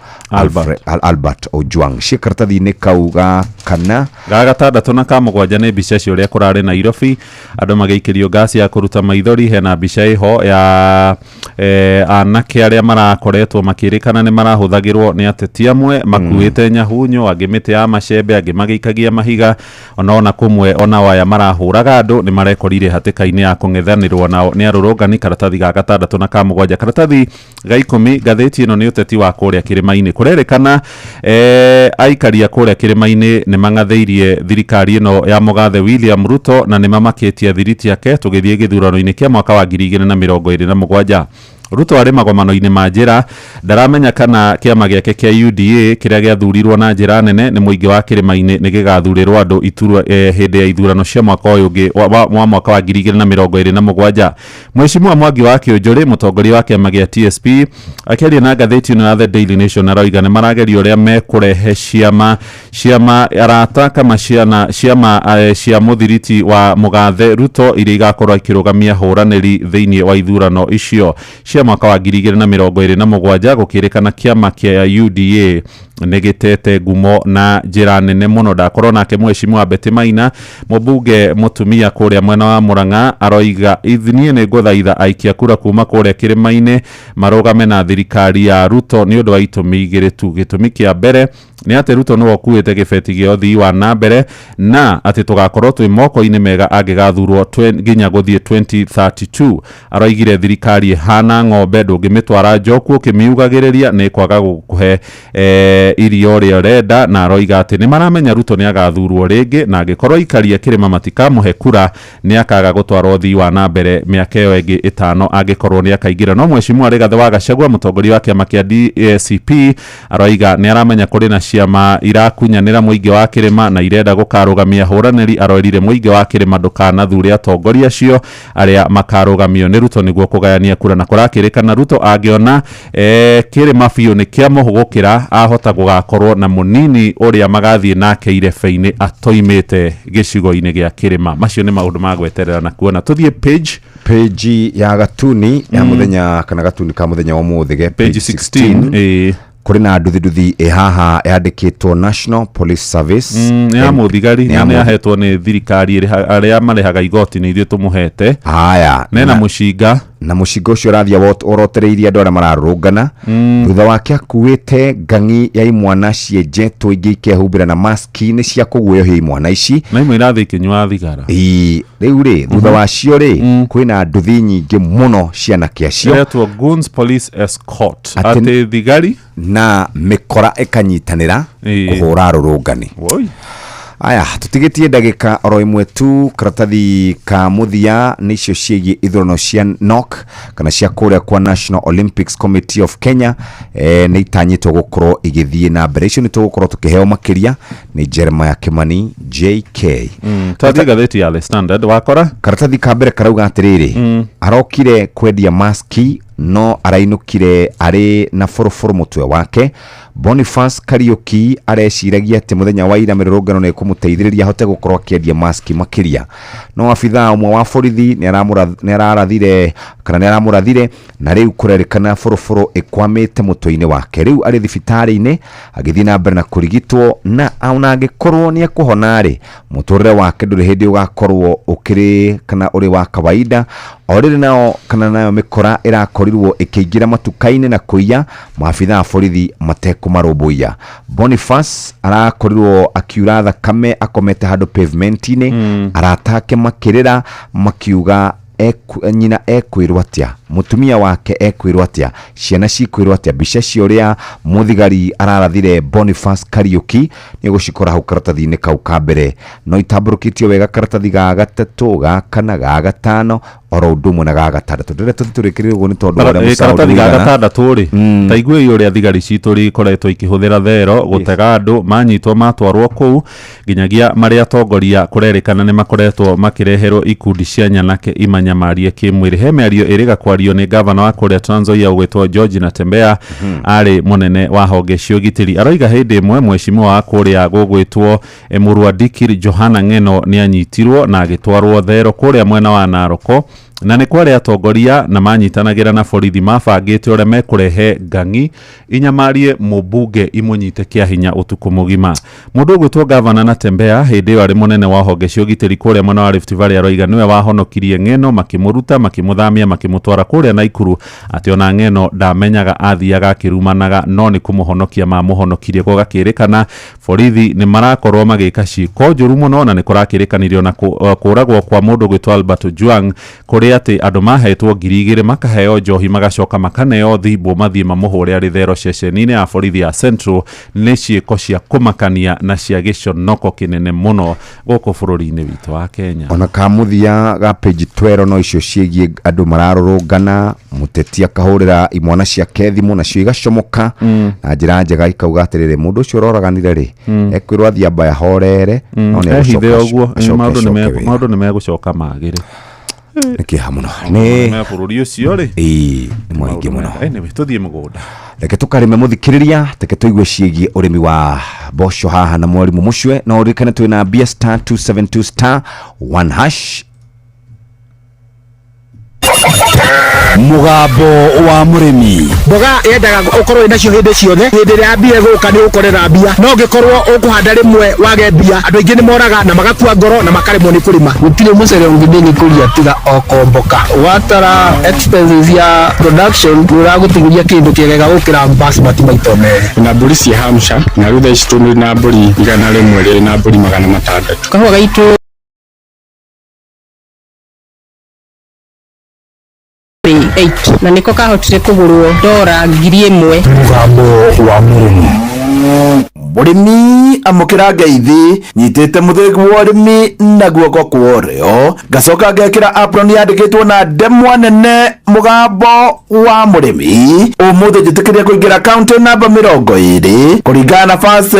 Speaker 7: Albert Ojwang cia karatathi-ini kau ga kana
Speaker 1: ga gatandatu na ka mugwanja ni mbica cio ria kurari Nairobi andu mageikirio gasi ya kuruta maithori hena mbica iho ya anake aria marakoretwo makirikana ni marahuthagirwo ni ateti amwe makuite nyahunyo angi miti ya macembe angi mageikagia mahiga ona kumwe ona waya marahuraga andu ni marekorire hatika-ini ya kung'ethanirwo nao ni arũrũngani karatathi ga gatandatu na ka mugwanja karatathi ga 10 gatheti ino ni uteti wa kuria kirima-ini kurerikana aikaria kuria kirima-ini ni mangatheirie thirikari ino ya Mugathe William Ruto na ni mamakitie thiriti yake tugithie githurano-ini kia mwaka wa 2027 Ruto arĩ magomano-inĩ ma njĩra ndaramenya kana kĩama gĩake kĩa UDA kĩrĩa gĩathurirwo na njĩra nene nĩ mũingĩ wa kĩrĩma-inĩ nĩ gĩgathurĩrwo andũ iturwa hĩndĩ ya ithurano cia mwaka ũyũ ũngĩ wa mwaka wa 2027. Mheshimiwa Mwangi wa Kĩũnjũrĩ mũtongoria wa kĩama gĩa TSP akĩaria na ngathĩti ĩno ya The Daily Nation aroiga nĩ marageria ũrĩa mekũrehe ciama arata kama ciama cia mũthiriti wa mũgathe Ruto iria igakorwo ikĩrũgamia hũranĩri thĩinĩ wa ithurano icio cia mwaka wa 2027 gũkĩrĩkana kĩama kĩa UDA negitete ngumo na njĩra nene mũno. Ndakorwo nake Mheshimiwa Betty Maina mũbunge mũtumia kũrĩa mwena wa Murang'a aroiga ithnie nĩ ngũthaitha aikia kura kuma kũrĩa kĩrĩma-inĩ marũgame na thirikari ya Ruto nĩ ũndũ wa itũmi igĩrĩ tu. Gĩtũmi kĩa mbere nĩ atĩ Ruto nĩwe ũkuĩte gĩbeti gĩa ũthii wa na mbere na atĩ tũgakorwo twĩ moko-inĩ mega angĩgathurwo nginya gũthiĩ 2032. Aroigire thirikari hana ng'ombe ndũngĩmĩtwara njoku ũkĩmiugagĩrĩria nĩ kwaga gũkũhe irio rĩa ũrenda, na aroiga atĩ nĩ maramenya Ruto nĩ agathurwo rĩngĩ na angĩkorwo ikaria kĩrĩma matikamũhe kura nĩ akaga gũtwarwo ũthii wa na mbere mĩaka ĩyo ĩngĩ ĩtano angĩkorwo nĩ akaingĩra. No Mheshimiwa Rigathĩ wa Gachagua mũtongoria wa kĩama kĩa DCP aroiga nĩ aramenya kũrĩ na ciama irakunyanĩra mũingĩ wa kĩrĩma na irenda gũkarũgamia hũranĩri. Arorire mũingĩ wa kĩrĩma ndũkanathure atongoria acio arĩa makarũgamio nĩ Ruto nĩguo kũgayania kura, na kũrakĩrĩkana Ruto angĩona kĩrĩma biũ nĩ kĩamũhũgũkĩra ahota gũgakorwo na mũnini ũrĩa magathiĩ nake irebe-inĩ atoimĩte gĩcigo-inĩ gĩa kĩrĩma. Macio nĩ maũndũ ma gweterera na kuona. Tũthiĩ page
Speaker 7: ya gatuni ya mũthenya kana gatuni ka mũthenya wa mũthige
Speaker 1: page 16
Speaker 7: kuri na nduthi haha yandĩkĩtwo National Police Service
Speaker 1: ya mũthigari nĩ ahetwo nĩ thirikari arĩa marehaga igoti nĩ ithuĩ tũmũhete.
Speaker 7: Haya
Speaker 1: na mũcinga
Speaker 7: na mũcinga ũcio ũrathia orotereirie andũ arĩa mararũrũngana thutha wake akuĩte ngang'i ya imwana cienjetwo ingĩ ikehumbĩra na maski nĩ cia kũguoyohia imwana ici
Speaker 1: na imwe irathi ikinyua thigara.
Speaker 7: Rĩu rĩ thutha wacio rĩ kwĩna nduthi nyingĩ mũno cianake acio
Speaker 1: ciretwo Goons Police Escort atĩ thigari
Speaker 7: na mĩkora ĩkanyitanĩra kũhũra rũrũngani. Aya tutigetie ndagĩka oro imwe tu. Karatathi ka muthia nĩcio ciĩgiĩ ithurano cia NOC kana cia kũrĩa kwa National Olympics Committee of Kenya nĩ itanyĩtwo gũkorwo igĩthiĩ na mbere. Icio nĩ tũgũkorwo tũkĩheo makĩria nĩ Jeremiah Kimani JK.
Speaker 1: Twathi gatheti ya The Standard wakora
Speaker 7: karatathi ka mbere karauga atĩrĩrĩ arokire kwendia maski no arainukire arĩ na foroforo mutwe wake. Boniface Kariuki areciragia atĩ muthenya wa ira mĩrũrũngano nĩ kũmũteithĩrĩria ahote gũkorwo akĩendia maski makĩria. No abithaa ũmwe wa borithi nĩ aramũrathire na rĩu kũrerĩkana foroforo ĩkwamĩte mũtwe-inĩ wake. Rĩu arĩ thibitarĩ-inĩ agĩthiĩ na mbere na kũrigitwo na ona angĩkorwo nĩ ekũhona rĩ mũtũrĩre wake ndũrĩ hĩndĩ ũgakorwo ũkĩrĩ kana ũrĩ wa kawaida. Orĩrĩ nao kana nayo mĩkora ĩrakorirwo ĩkĩingĩra matuka-inĩ na kũiya maabithaa borithi matekũmarũmbũiya. Boniface arakorirwo akiura thakame akomete handũ pavement-inĩ aratake makĩrĩra makiuga nyina ekwĩrwo atĩa, mutumia wake ekwĩrwo atĩa, ciana cikwĩrwo atĩa. Mbica cio ũrĩa mũthigari ararathire Boniface Kariuki nĩ gũcikora hau karatathi-inĩ kau ka mbere. No itambũrũkĩtio wega karatathi ga gatatũ ga kana ga gatano oro ũndũ ũmwe na ga gatandatũ. Ndĩrenda tũtũrĩkĩrĩre ũguo nĩ tondũ ũrĩa mũcara
Speaker 1: karatathi ga gatandatũ rĩ ta igwe ũrĩa thigari citũ rĩkoretwo ikĩhũthĩra thero gũtega andũ manyitwo matwarwo kũu nginyagia marĩa atongoria kũrerĩkana nĩ makoretwo makĩreherwo ikundi cia nyanake imanyamarie kĩmwĩrĩ. He mĩario ĩrĩga kwario nĩ gavana wa kũrĩa Trans Nzoia ũgwĩtwo George Natembeya arĩ mũnene wa honge cia ũgitĩri. Aroiga hĩndĩ ĩmwe mheshimiwa wa kũrĩa gũgwĩtwo Mũrwadikiri Johana Ng'eno nĩ anyitirwo na agĩtwarwo thero kũrĩa mwena wa Naroko na nĩ kware atongoria na manyitanagĩra na borithi mabangĩte ũrĩa mekũrehe ngang'i inyamarie mũmbunge imũnyite kĩa hinya ũtukũ mũgima. Mũndũ ũgwĩtwo gavana Natembeya hĩndĩ ĩyo arĩ mũnene wa honge cia ũgitĩri kũrĩa mwena wa Rift Valley aroiga nĩwe wahonokirie Ng'eno makĩmũruta makĩmũthamia makĩmũtwara kũrĩa Naikuru atĩ ona Ng'eno ndamenyaga athiaga akĩrumanaga no nĩ kũmũhonokia mamũhonokirie. Gũgakĩrĩkana borithi nĩ marakorwo magĩka ciĩko njũru mũno na nĩ kũrakĩrĩkanĩrio na kũragwo kwa mũndũ ũgwĩtwo Albert Ojwang kũrĩa nĩ atĩ andũ mahetwo 2,000 makaheo njohi magacoka makaneo thimbo mathiĩ mamuhũre arĩ thero ceceni-inĩ ya borithi ya Central nĩ ciĩko cia kũmakania na cia gĩconoko kĩnene mũno gũkũ bũrũri-inĩ witũ wa Kenya.
Speaker 7: Ona kamuthia ga page 12 no icio ciĩgiĩ andũ mararũrũngana, mũteti akahũrĩra imwana ciake thimũ nacio igacomoka na njĩra njega ikauga atĩrĩrĩ mũndũ ũcio ũroraganire rĩ ekwĩrwo athiĩ amba yahorere no nĩ
Speaker 1: maũndũ nĩ megũcoka magĩre.
Speaker 7: Nĩ kĩeha mũno nĩ
Speaker 1: bũrũri ũcio rĩ
Speaker 7: nĩ mũingĩ mũno.
Speaker 1: Tũthiĩ mũgũnda
Speaker 7: reke tũkarĩme mũthikĩrĩria teke tũigue ciĩgiĩ ũrĩmi wa mboco haha na mwarimũ Mucwe na ũririkane twĩna mbia *272*1#.
Speaker 5: Mugambo wa murimi
Speaker 11: mboga yendaga ukorwo inacio hindi ciothe hindi ria mbia guka ni ukorera mbia no ngikorwo ukuhanda rimwe wage mbia andu aingi ni moraga na magakua ngoro na makaremwo ni kurima gutire mucere ungithini kuria tiga okomboka watara expenses ya production uragutingiria kindu kiegega gukira basmati maito mere
Speaker 12: na mburi cia Hampshire na rutha ici tumi na mburi igana rimwe riri na mburi 600
Speaker 11: kahua gaitu na niko kahotire kugurwo dora $1,000.
Speaker 5: Mugambo wa murimi
Speaker 2: Murimi amukira ngeithi nyitite muthegu wa urimi na guoko kworio gacoka ngekira apron yandikitwo na ndemwa nene mugambo wa murimi umuthi njitikiria kuingira account namba 20 kuringana na fast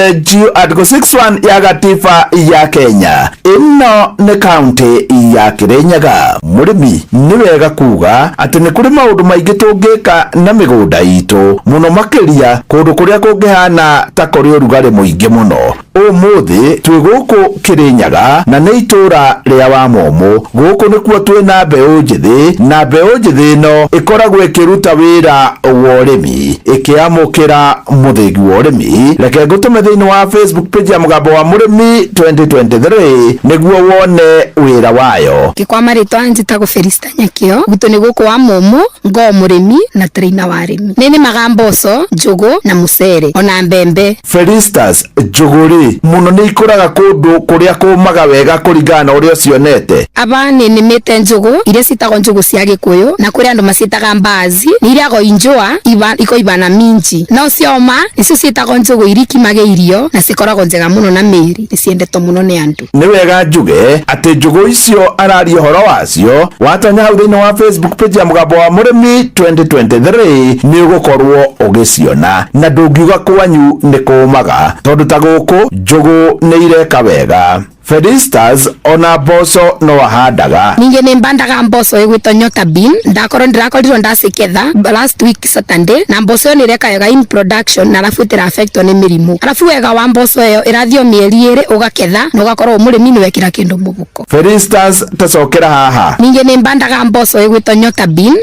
Speaker 2: article 61 ya gatiba ya Kenya. Ino ni county ya Kirinyaga. Murimi ni wega kuga ati ni kuri maundu maingi tungika na migunda itu muno makiria kundu kuria kungihana ta kuri urugari muingi muno. Umuthi twi guku Kirinyaga na ni itura ria wa Momo guku nikuo twina mbeu njithi na mbeu njithi no ikoragwo ikiruta wira wa urimi ikiamukira muthigi wa urimi. Reke ngutume thiini wa Facebook page ya Mugambo wa Murimi 2023 niguo wone wira wayo.
Speaker 13: Kikwama ritwa njitagwo Felista Nyakio gutu ni guku wa Momo ngo murimi na trainer wa arimi nini magamboco njugu na mucere ona mbembe.
Speaker 2: Felistas njuguri muno ni ikuraga kundu kuria kumaga wega kuringana na uria cionete.
Speaker 13: Aba ni nimite njugu iria citagwo njugu cia Gikuyu na kuria andu macitaga mbazi ni iria go injua iko ibana minji no cioma icio citagwo njugu irikimage irio na cikoragwo njega muno na miri ni ciendetwo muno ni andu.
Speaker 2: Ni wega njuge ati njugu icio arari horo wacio watonya hau thiini wa Facebook page ya Mugambo wa Murimi 2023 ni ugukorwo ugiciona na ndungiuga kwanyu ni kumaga tondu ta guku njugu ni ireka wega. Felistas ona mboco no ahandaga
Speaker 13: ninge ni mbandaga mboco igwitwo nyota bean ndirakorirwo ndaciketha last week Saturday na mboco ni reka wega in production na alafu itira affectwo ni mirimu alafu wega wa mboco iyo irathio mieri 2 ugaketha na ugakorwo murimi ni wekira kindu mubuko.
Speaker 2: Felistas tacokera haha
Speaker 13: ninge ni mbandaga mboco igwitwo nyota bean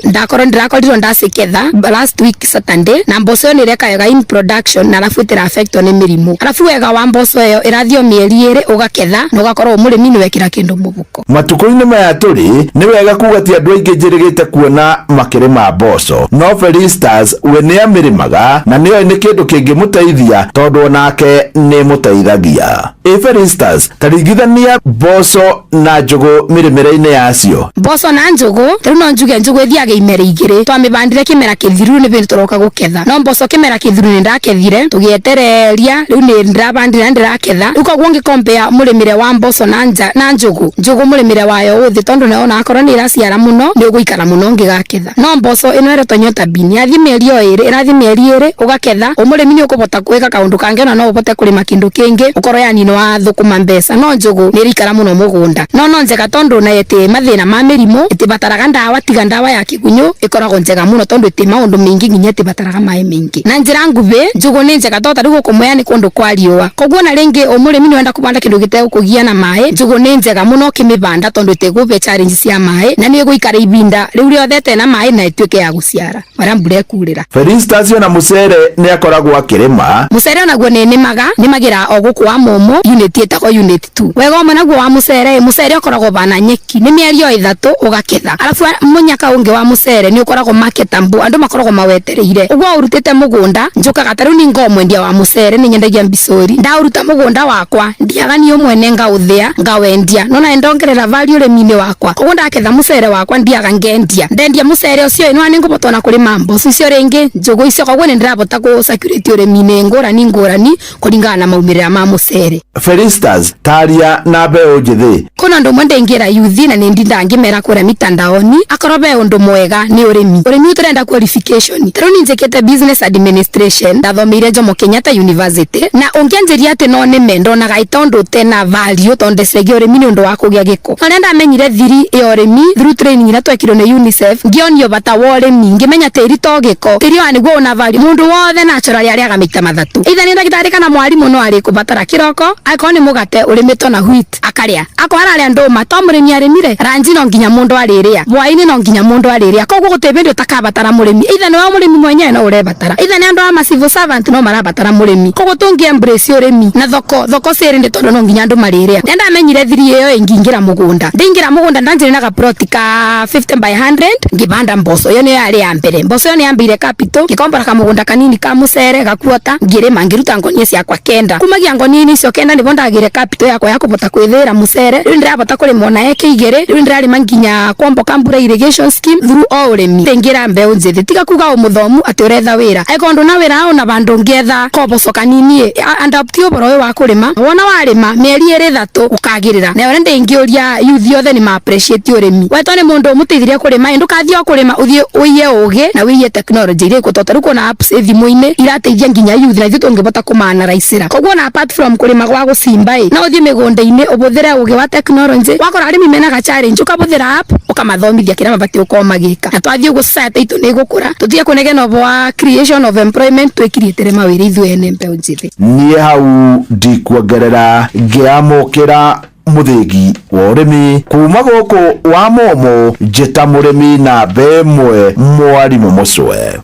Speaker 13: ndirakorirwo ndaciketha last week Saturday na mboco ni reka wega in production na alafu itira affectwo ni mirimu alafu wega wa mboco iyo irathio mieri 2 ugaketha na ugakorwo murimi ni wekira kindu mubuko.
Speaker 2: Matuko-ini maya turi ni wega kuga ti andu aingi njirigite kuona makirima mboco no Felistas we ni amirimaga na niyo ni kindu kingimuteithia tondu nake ni muteithagia. Felistas taringithania mboco na njugu mirimire-ini yacio.
Speaker 13: Mboco na njugu riu no njuge njugu ithiaga imere igiri twamibandire kimera kithiru ni bindu turoka guketha no mboco kimera kithiru ni ndakethire tugietereria riu ni ndirabandira ndiraketha riu koguo ngikompea murimire wa mboco na njugu murimire wayo uthi tondu naona akorwo ni iraciara muno ni uguikara muno ngigaketha no mboco ino eretwo nyota bean yathi mieri o iri irathi mieri 2 ugaketha umurimi ni ukubota gwika kaundu kangiona no ubote kurima kindu kingi ukorwo yani no athukuma mbeca no njugu ni rikara muno mugunda no njega tondu na eti mathina ma mirimu itibataraga ndawa tiga ndawa ya kigunyu ikoragwo njega muno tondu iti maundu mingi nginya itibataraga mai mingi na njira nguvi njugu ni njega tondu riu gukumwea ni kundu kwa riua koguo na ringi umurimi ni wenda kubanda kindu gitekugia na mai njugu ni njega muno kimibanda tondu itiguve challenge cia mai na ni guikara ibinda riu riothete na mai na ituike ya guciara wara mbure kurira.
Speaker 2: Felistas na mucere ni akoragwo akirima
Speaker 13: mucere naguo ni nimagira o guku wa Momo unit etagwo unit 2 wega omwe naguo wa mucere ukoragwo bana nyeki ni mieri o 3 ugaketha alafu munyaka ungi wa mucere ni ukoragwo marketambu andu makoragwo mawetereire uguo urutite mugunda njukaga taru ni ngomwendia wa mucere ni nyendagia mbicori ndauruta mugunda wakwa ndiaga ni umwe ngauthia ngawendia nona ndongerera value urimi-ini wakwa koguo ndaketha mucere wakwa ndiaga ngendia ndendia mucere ucio ino ani ngubota na kurima mboco icio ringi njugu icio koguo ni ndirabota ku security urimi-ini ngurani kuringana na maumirira ma mucere.
Speaker 11: Felicitas taria na mbeu njithi
Speaker 13: kuna ndu mwende ngira yuthi na ni ndinda ngimera kura mitandaoni akorobe undu mwega ni urimi turenda qualification tero ni njekete business administration ndathomeire Jomo Kenyatta University na ungianjiria ati no ni mendo na gaita undu tena value tonde sege urimi ni undu wa kugia giko nenda menyire thiri e urimi through training ira twekirwo ni UNICEF ngionio bata wa urimi ngimenya tiri to giko tiri wa niguo una value mundu wothe naturally ari agamita mathatu itha ni ndagitari kana mwarimu no ari kubatara kiroko akoni ni mugate urimito na wheat akaria akwara ari nduma to murimi arimire ranji no nginya mundu ariria bwaini no nginya mundu ariria koguo gutebendio takabatara murimi itha ni wa murimi mwenyewe no urebatara itha ni andu a civil servant no marabatara murimi koguo tungi embrace urimi na thoko ciri ndi tondu no nginya andu mariria nenda menyire thiri iyo ingingira mugunda ndingira mugunda ndanjire na plot ka 50 by 100 ngibanda mboco iyo ni yari ya mbere mboco iyo ni yambire capital ngikombora ka mugunda kanini ka mucere gakuota ngirima ngiruta ngonie ciakwa kenda kumagia ngonie icio kenda ni ndagire capital yakwa ya kubota kwithira mucere riu ndirabota kurima na eke igere riu ndirarima nginya kwombo kambura irrigation scheme through all urimi tingira mbeu njithi tiga kuga umuthomu ati uretha wira ekondu na wira ona bandu ngetha koboco kanini adapt uboro wa kurima wona warima mieri 3 ukagirira na wenda ndingiuria youth yothe ni ma appreciate urimi weto ni mundu umutithirie kurima indu kathio kurima uthie uiye uge na uiye technology ire kutotaru kuna apps thimu-ini irateithia nginya youth na ithu tungibota kumana raisira koguo na apart from kurima gwa gucimba na uthie migunda-ini ubuthire uge wa technology wakora arimi mena ga challenge ukabuthira app ukamathomithia kira mabati uko magika na twathie ugo society itu ni gukura tuthie kunegena wa creation of employment twikirietire mawiri ithu ene mbeu njithi
Speaker 11: nie hau ndikuongerera ngiamukira muthigi wa urimi kuma guku wa momo njita murimi na bemwe mwarimu mucwe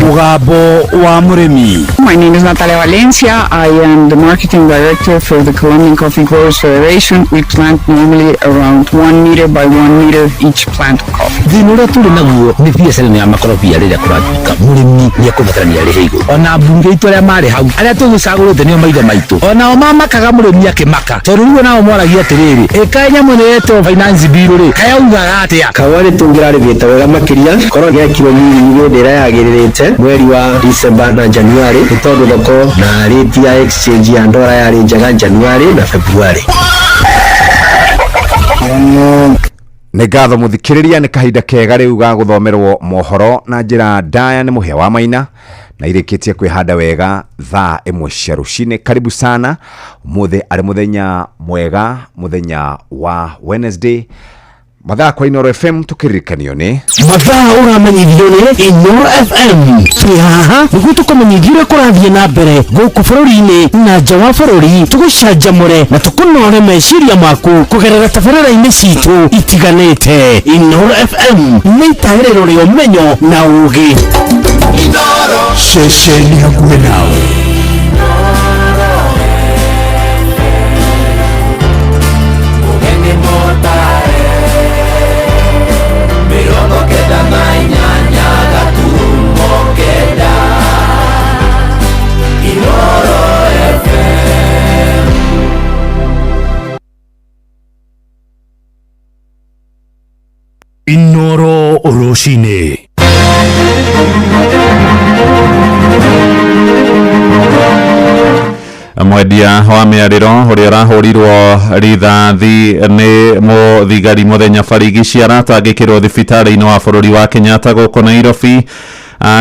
Speaker 5: Mugambo wa murimi.
Speaker 14: My name is Natalia Valencia. I am the marketing director for the Colombian Coffee Growers Federation. We plant normally around 1 meter by 1 meter each plant of coffee.
Speaker 5: Thina uria turi naguo ni biacara ya makorobia riria kuratuika murimi ni akubatarania ri higo ona bunge itu aria mari hau aria tugicagurite nio maithe maitu ona o mamakaga murimi akimaka tondu riu nao moragia atiriri ikanya muneto finance bill ri kayaugaga atia
Speaker 15: kawari tungirarithite wega makiria korwo gia kilo miri ndira yagiririte mweri wa December na January tondu thoko na rate ya exchange ya ndora yari njega January na February.
Speaker 7: Nĩ ngatho mũthikĩrĩria nĩ kahinda kega rĩu ga gũthomerwo mohoro na njĩra ndaya nĩ Mũhĩa wa Maina na irĩkĩtie kwĩhanda wega thaa 1 cia rũcinĩ. Karibu sana mũthĩ arĩ mũthenya mwega, mũthenya wa Wednesday. Mathaa kwa Inoro FM tukirikanio ni
Speaker 5: mathaa uramenyithio ni Inoro FM twihaha niguo tukumenyithio kurathie na mbere guku bururi-ini na nja wa bururi tugucanjamure na tukunore meciria maku kugerera tabarĩra-inĩ citu itiganĩte. Inoro FM nĩ itaĩrĩro rĩa ũmenyo na ũũgĩ. Inoro ceceni hakuhĩ nawe. Inoro Oroshine.
Speaker 1: Mwendia wa mĩarĩro ũrĩa ũrahũrirwo rithathi nĩ mũthigari mũthenya barigi aratangĩkĩrwo thibitarĩ-inĩ wa bũrũri wa Kenyatta gũkũ Nairobi,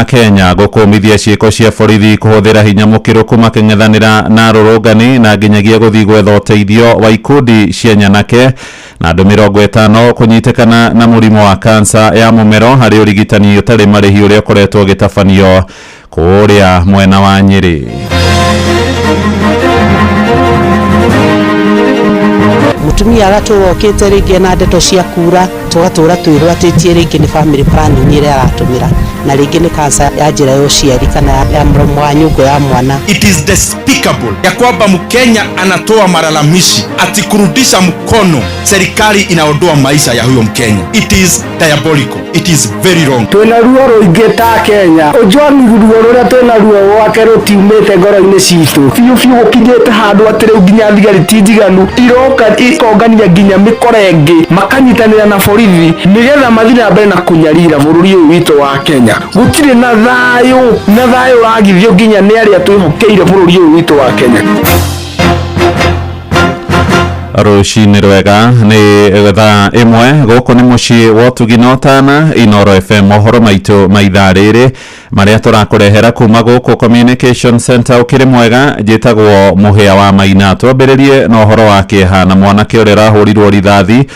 Speaker 1: Kenya gũkũmithia ciĩko cia borithi kũhũthĩra hinya mũkĩrũku makĩng'ethanĩra na arũrũngani na nginyagia gũthiĩ gwetha ũteithio wa ikundi cia nyanake na andũ 50 kũnyitĩkana na mũrimũ wa kansa ya mũmero harĩ ũrigitani ũtarĩ marĩhi ũrĩa ũkoretwo ũgĩtabanio kũrĩa mwena wa Nyĩrĩ.
Speaker 4: mutumia agatura okite ringi na ndeto cia kura tugatura twigwatitie ringi ni family planning ire aratumira na ringi ni kansa ya njira ya uciari kana ya mromo wa nyungu ya mwana.
Speaker 16: It is despicable ya kwamba Mkenya anatoa malalamishi ati kurudisha mkono serikali inaondoa maisha ya huyo Mkenya. It is diabolical. It is very wrong.
Speaker 11: Twina ruo ruingi ta Kenya ujwani ruo ruria twina ruo wake rutiumite ngoro-ini citu fiu gukinyite handu ati riu nginya thigari tinjiganu iroka ikongania nginya mikorengi makanyitanira na borithi nigetha mathire mbere na kunyarira bururi uyu witu wa Kenya. Gutire na thayu ragithio nginya ni aria twihokeire bururi uyu witu wa Kenya.
Speaker 1: Rucini rwega ni thaa imwe guku ni mucii wa Tuginotana Inoro FM mohoro maitu maithaa riri maria turakurehera kuma guku Communication Center ukiri mwega jitagwo muhia wa Maina. Twambiririe na uhoro wa kieha na mwanake uria rahurirwo rithathi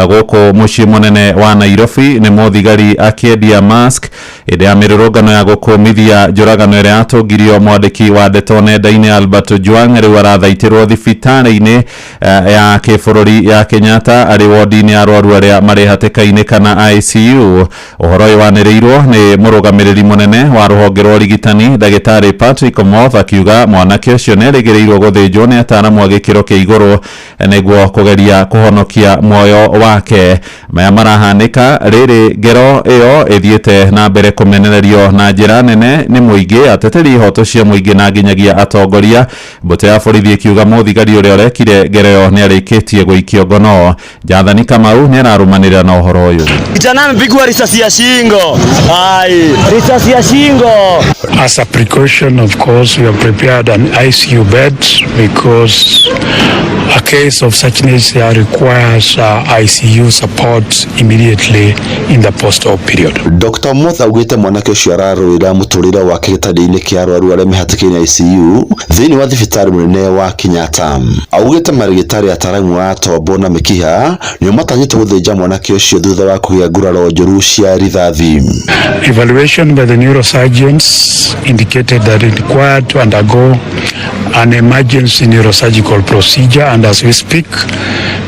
Speaker 1: guku mucii munene wa Nairobi ni muthigari akiendia mask indi ya mirurungano ya gukumithia njuragano iria atungirio mwandiki wa ndeto nenda-ini Albert Ojwang riu arathaitirwo thibitari-ini ya kibururi ya Kenyatta ari wodi-ini ya arwaru aria mari hatikaini kana ICU. Uhoro uyu waniriirwo ni murugamiriri munene wa ruhonge rwa urigitani Dagitari Patrick Omoth akiuga mwanake ucio nerigirirwo guthinjwo ni ataramu a gikiro kia iguru niguo kugeria kuhonokia muoyo wake. Maya marahanika riri ngero iyo ithiete na mbere kumenererio na njira nene ni muingi ateteri ihoto cia muingi na nginyagia atongoria. Mbũtũ ya borithi ikiuga muthigari uria urekire ngero iyo ni arikitie guikio ngono. Jathani Kamau ni ararumanira na uhoro uyu.
Speaker 17: Kijana amepigwa risasi ya shingo. Risasi ya shingo.
Speaker 12: As a precaution, of course, we have prepared an ICU bed because a case of such nature requires ICU support immediately in the post-op period.
Speaker 18: Dr. Omoth augite mwanake ucio ararũĩra mũtũrĩre wake gĩtanda-inĩ kĩa arwaru arĩa mehatĩkĩire ICU thĩinĩ wa thibitarĩ mũnene wa Kenyatta. Augite marigitari ataramu a tombo na mĩkiha nĩo matanyĩte gũthĩnja mwanake ucio thutha wa kũgĩa nguraro njũru cia rithathi.
Speaker 12: Evaluation by the neurosurgeons indicated that it required to undergo an emergency neurosurgical procedure, and as we speak,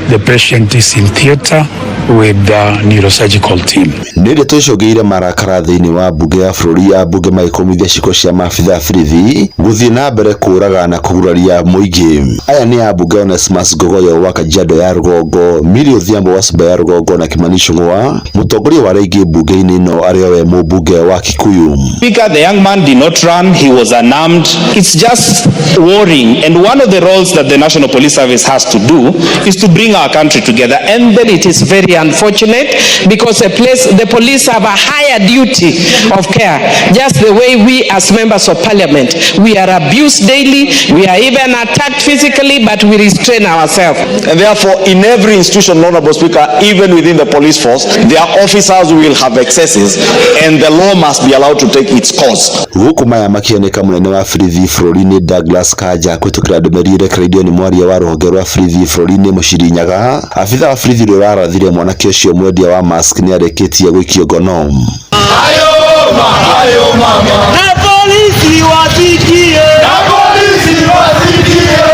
Speaker 12: the patient is in theater with the neurosurgical team.
Speaker 18: Nĩrĩ tũcũngĩire marakara thĩinĩ wa mbunge ya bũrũri ya mbunge magĩkũmithia ciĩko cia maabitha borithi gũthiĩ na mbere kũũraga na kũguraria mũingĩ. Aya nĩ ambunge Onesmus Gogoyo wa Kajiado ya Rũgongo, Millie Odhiambo wa Suba ya Rũgongo na Kimani Ichung'wa, mũtongoria wa Raigi mbunge-inĩ ĩno arĩ we mũmbunge wa Kikuyu.
Speaker 19: Speaker, the young man did not run, he was unarmed. It's just worrying, and one of the roles that the National Police Service has to do is to bring our country together, and then it is very unfortunate because the police have a higher duty of care, just the way we as members of parliament, we are abused daily, we are even attacked physically, but we restrain ourselves.
Speaker 20: And therefore, in every institution, Honorable Speaker, even within the police force, their officers will have excesses, and the law must be allowed to take its course.
Speaker 18: Huku maya makioneka munene wa borithi bũrũri-inĩ Douglas Kanja kwĩtũkĩra ndũmĩrĩri irekereirio nĩ mwaria wa rũhonge rwa borithi bũrũri-inĩ Mũciri Nyaga, abitha wa borithi ũrĩa ũrarathire mwanake ũcio mwendia wa mask nĩ arĩkĩtie gũikio ngono.
Speaker 6: Hayo mama. Na polisi wasikie. Na polisi wasikie.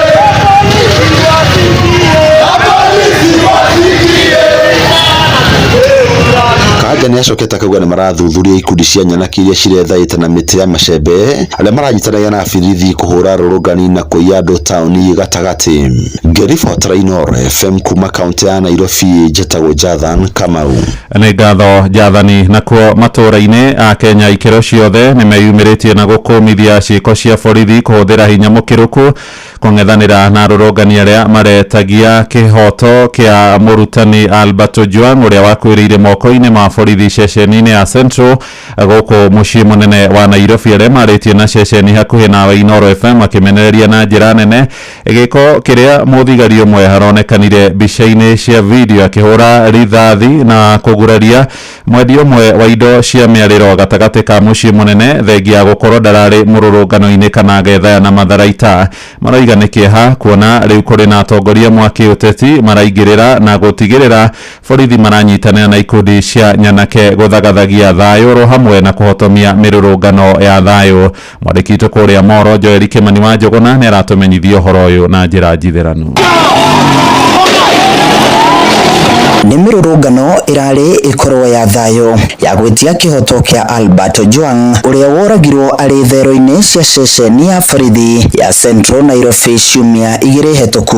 Speaker 18: Kanja nĩ acokete akauga nĩ marathuthuria ikundi cia nyanake iria cirethaĩte na mĩtĩ ya macembe arĩa maranyitanagia na borithi kũhũra rũrũngani na kũiya andũ taũni gatagatĩ. Ngĩribotera Inoro FM kuma kaunti ya Nairobi, njĩtagwo Jathan Kamau.
Speaker 1: Nĩ ngatho Jathani. Nakuo matũũra-inĩ a Kenya ikĩro ciothe nĩ meyumĩrĩtie na gũkũmithia ciĩko cia borithi kũhũthĩra hinya mũkĩrũku kũng'ethanĩra na arũrũngani arĩa maretagia kĩhoto kĩa mũrutani Albert Ojwang ũrĩa wakuĩrĩire moko-inĩ ma borithi ceceni-inĩ ya Central gũkũ mũciĩ mũnene wa Nairobi. Arĩa marĩtie na ceceni hakuhĩ na Inoro FM akĩmenereria na njĩra nene gĩko kĩrĩa mũthigari ũmwe haronekanire mbica-inĩ cia video akĩhũra rithathi na kũguraria mwendia ũmwe wa indo cia mĩarĩro gatagatĩ ka mũciĩ mũnene thengia ya gũkorwo ndararĩ mũrũrũngano-inĩ kana gethaya na matharaita. Maraiga nĩ kĩeha kuona rĩu kũrĩ na atongoria mwa kĩũteti maraingĩrĩra na gũtigĩrĩra borithi maranyitanĩra na ikundi cia nyanake gũthagathagia thayũ ro hamwe na kũhotomia mĩrũrũngano ya thayũ. Mwandĩki witũ kũrĩa Moro Joel Kimani wa Njũgũna nĩ aratũmenyithia ũhoro ũyũ na njĩra njithĩranu.
Speaker 21: nĩ mĩrũrũngano ĩrarĩ ĩkorwo ya thayũ ya gwĩtia kĩhoto kĩa Albert Ojwang ũrĩa woragirwo arĩ thero-inĩ cia ceceni ya borithi ya Central Nairobi ciumia 2 hetũku.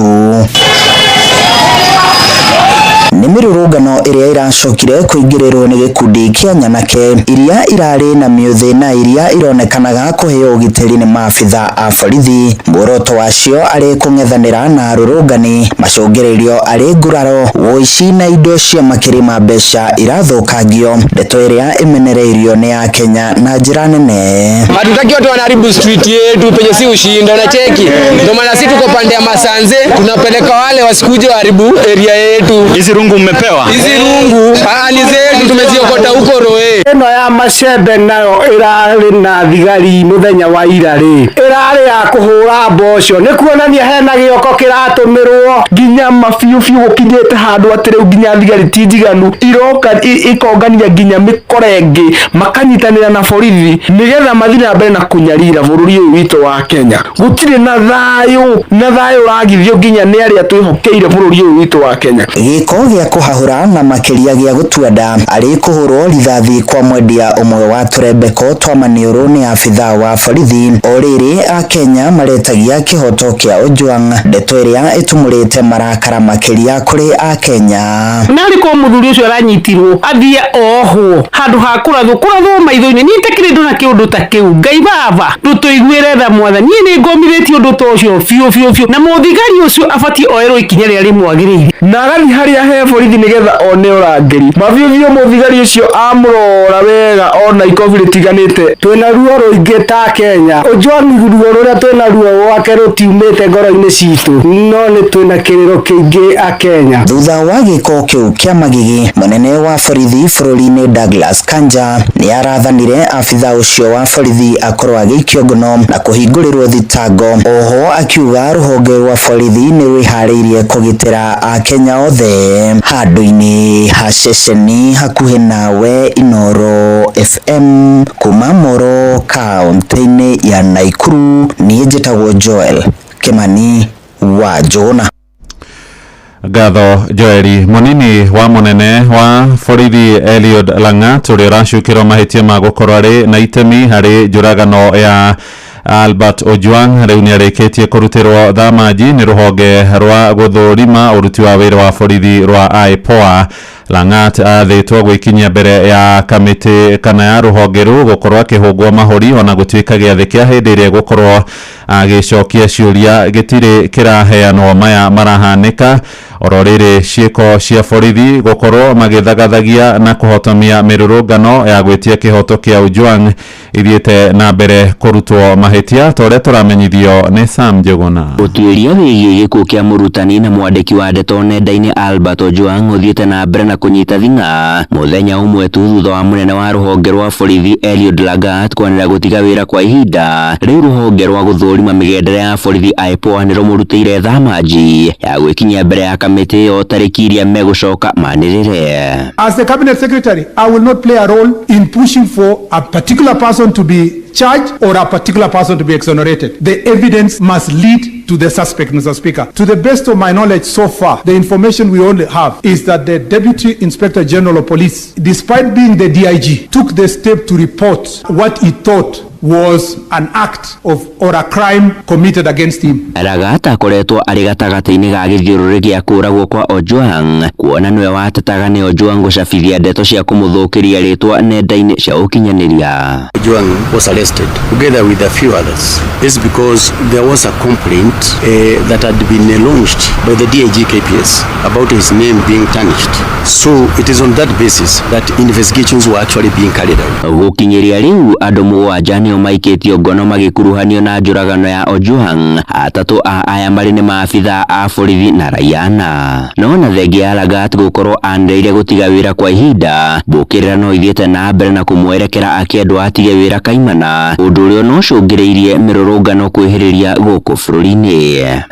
Speaker 21: Nĩ mĩrũrũngano ĩrĩa iracokire kũingĩrĩrwo nĩ gĩkundi kĩa nyanake iria irarĩ na mĩũthĩ na iria ironekanaga kũheo ũgitĩri nĩ maabitha a borithi. Muoroto wacio arĩ kũng'ethanĩra na arũrũngani, macũngĩrĩrio arĩ nguraro, ũici na indo cia makiri ma mbeca irathũkangio, ndeto ĩrĩa imenereirio ni ya Kenya na njĩra nene.
Speaker 11: Hatutaki watu wanaharibu street yetu penye si ushinda na cheki. Ndio maana sisi tuko pande ya Masanze, tunapeleka wale wasikuje waharibu area yetu.
Speaker 17: Hizi rungu mmepewa?
Speaker 11: Hizi rungu ni zetu tumeziokota huko Roe.
Speaker 22: Eno ya Mashebe nayo irarĩ na thigari muthenya wa ira rĩ. Irarĩ ya kuhura mboco. Nĩ kuonania hena gĩoko kĩratũmĩrwo nginya mabiũ gũkinyĩte handũ atĩ rĩu nginya thigari ti njiganu iroka ikongania nginya mĩkorenge makanyitanĩra na borithi nĩgetha mathiĩ na mbere na kũnyarira bũrũri ũyũ witũ wa Kenya. Gũtirĩ na thayũ ũragithio nginya nĩ arĩa twĩhokeire bũrũri ũyũ witũ wa Kenya.
Speaker 21: Gĩko gĩa kũhahũra na makĩria gĩa gũtuanda arĩ kũhũrwo rithathi kwa mwendia ũmwe wa tũrembeko twa maniũrũ nĩ abitha wa borithi. O rĩrĩ a Kenya maretagia kĩhoto kĩa Ojwang, ndeto ĩrĩa ĩtumũrĩte marakara makĩria kũrĩ a Kenya.
Speaker 22: Nari kwa mũthuri ũcio aranyitirwo athiĩ ohwo handũ ha kũrathwo maitho-inĩ. Niĩ itakĩrĩ ndona kĩũndũ ta kĩu. Ngai baba ndũtũiguĩre tha mwathani. Niĩ nĩ ngomithĩtie ũndũ ta ũcio biũ na mũthigari ũcio abatie oerwo ikinya rĩrĩa rĩmwagĩrĩire na agathi harĩa he borithi nĩgetha one ũrangĩri. Mabiũ mũthigari ũcio amũrora wega ona ikobi rĩtiganĩte. Twĩna ruo rũingĩ ta Kenya. Ojwang ruo rũrĩa twĩna ruo wake rũtiumĩte ngoro-inĩ citũ, no nĩ twĩna kĩrĩro kĩingĩ a Kenya.
Speaker 21: Thutha wa gĩko kĩu kĩa magigi, mũnene wa borithi bũrũri-inĩ Douglas Kanja nĩ arathanire abitha ũcio wa borithi akorwo agĩikio ngono na kũhingũrĩrwo thitango. Oho akiuga rũhonge rwa borithi nĩ rwĩharĩirie kũgitĩra a Kenya othe. Handũ-inĩ ha ceceni hakuhĩ nawe Inooro FM kuma Moro kaunti-inĩ ya Naikuru, niĩ njĩtagwo Joel Kimani wa Jona.
Speaker 1: Gatho Joeli. Munini wa munene wa borithi Eliud Langat ũrĩa ũracukĩrwo mahĩtia ma gũkorwo arĩ na itemi harĩ njũragano ya Albert Ojwang rĩu nĩ arĩkĩtie kũrutĩrwo thamaji nĩ rũhonge rwa gũthũrima ũruti wa wĩra wa borithi rwa IPOA. Langat athĩtwo gwĩkinyia mbere ya kamĩtĩ kana ya rũhonge rũu gũkorwo akĩhũngwo mahũri ona gũtuĩka gĩathĩ kĩa hĩndĩ ĩrĩa gũkorwo agĩcokia ciũria gĩtirĩ kĩraheanwo maya marahanĩka. Oro rĩrĩ ciĩko cia borithi gũkorwo magĩthagathagia na kũhotomia mĩrũrũngano ya gwĩtia kĩhoto kĩa Ojwang ithiĩte na mbere kũrutwo mahĩtia ta ũrĩa tũramenyithio nĩ Sam Njuguna.
Speaker 23: Ũtuĩria wĩgiĩ gĩkuũ kĩa mũrutani na mwandĩki wa ndeto nenda-inĩ Albert Ojwang ũthiĩte na mbere na kũnyita thing'a mũthenya ũmwe tu thutha wa mũnene wa rũhonge rwa borithi Eliud Lagat kwanĩra gũtiga wĩra kwa ihinda. Rĩu rũhonge rwa gũthũrima mĩgendere ya borithi IPOA nĩ rũmũrutĩire thamaji ya gwĩkinyia mbere ya kamĩtĩ ĩyo tarĩki iria megũcoka manĩrĩre.
Speaker 24: As the cabinet secretary, I will not play a role in pushing for a particular person to be charged or a particular person to be exonerated. The evidence must lead to the suspect, Mr. Speaker. To the best of my knowledge so far, the information we only have is that the Deputy Inspector General of Police, despite being the DIG, took the step to report what he thought was an act of or a crime committed against him.
Speaker 23: Lagat akoretwo arĩ gatagatĩ-inĩ ga gĩthiũrũrĩ gĩa kũragwo kwa Ojwang, kuona nĩwe watetaga nĩ Ojwang gũcabithia ndeto cia kũmũthũkĩria rĩtwa nenda-inĩ cia ũkinyanĩria.
Speaker 15: Ojwang was arrested together with a few others. This is because there was a complaint that had been launched by the DIG KPS about his name being tarnished. So it is on that basis that investigations were actually being carried out.
Speaker 23: Gũkinyĩria rĩu andũ mũgwanja nĩo maikĩtio ngono magĩkuruhanio na njũragano ya Ojwang. Atatũ a aya marĩ nĩ maabitha a borithi na raiana. No na thengia ya Lagat gũkorwo anĩrĩire gũtiga wĩra kwa ihinda, mbũkĩrĩra no ithiĩte na mbere na kũmwerekera akĩendwo atige wĩra kaimana, ũndũ ũrĩa no cũngĩrĩirie mĩrũrũngano kwĩhĩrĩria gũkũ bũrũri-inĩ.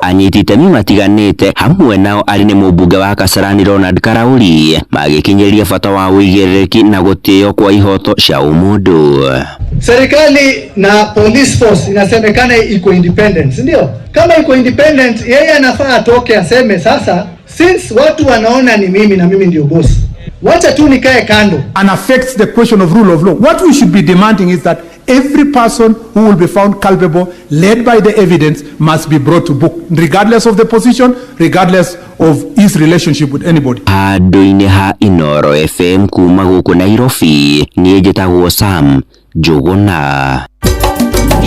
Speaker 23: Anyiti itemi matiganĩte hamwe nao arĩ nĩ mũmbunge wa Kasarani Ronald Bernard Karauri magikinyeria bata wa uigiriki na gutio kwa ihoto cia umundu.
Speaker 3: Serikali na police force inasemekana iko independent, ndio? Kama iko independent, yeye anafaa atoke aseme sasa, since watu wanaona ni mimi na mimi ndio boss, wacha tu nikae kando.
Speaker 24: And affects the question of rule of law. What we should be demanding is that every person who will be found culpable, led by the evidence, must be brought to book, regardless of the position, regardless of his relationship with anybody.
Speaker 23: Handu-inĩ ha Inoro FM kuma gũkũ Nairobi, niĩ njĩtagwo Sam Njuguna.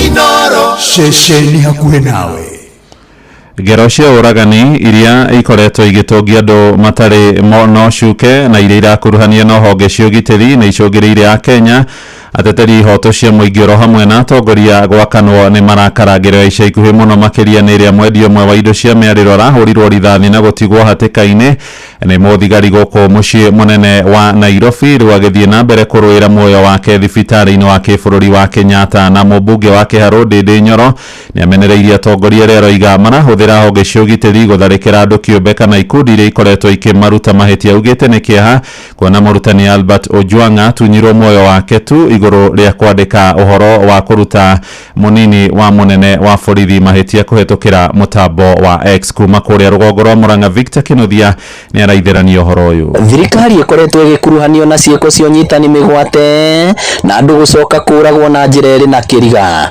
Speaker 5: Inoro shesheni hakuhĩ nawe.
Speaker 1: Ngero cia ũragani iria ikoretwo igĩtongia andũ matarĩ no cuke na iria irakuruhania na honge cia ũgitĩri na icũngĩrĩire a Kenya. Ateteri ihoto cia mũingĩ oro hamwe na atongoria gwakanwo nĩ marakarangĩrwo ica ikuhĩ mũno makĩria nĩ ĩrĩa mwendia ũmwe wa indo cia mĩarĩro arahũrirwo rithathi na gũtigwo hatĩka-inĩ nĩ mũthigari gũkũ mũciĩ mũnene wa Nairobi, rĩu agĩthiĩ na mbere kũrũĩra muoyo wake thibitarĩ-inĩ wa kĩbũrũri wa Kenyatta. Na mũmbunge wa Kĩharũ Ndĩndĩ Nyoro nĩ amenereirie atongoria rĩrĩa oiga marahũthĩra honge cia ũgitĩri gũtharĩkĩra andũ kĩũmbe kana ikundi iria ikoretwo ikĩmaruta mahĩtia. Augĩte nĩ kĩeha kuona mũrutani Albert Ojwang atunyirwo muoyo wake tu igũrũ rĩa kwandĩka ũhoro wa kũruta mũnini wa mũnene wa borithi mahĩtia kũhetũkĩra mũtambo wa X. Kuma kũrĩa rũgongo rwa Murang'a, Victor Kĩnuthia nĩ araithĩrania ũhoro ũyũ.
Speaker 21: Thirikari ĩkoretwo ĩgĩkuruhanio na ciĩko cia ũnyitani mĩgwate na andũ gũcoka kũragwo na njĩra ĩrĩ na kĩriga.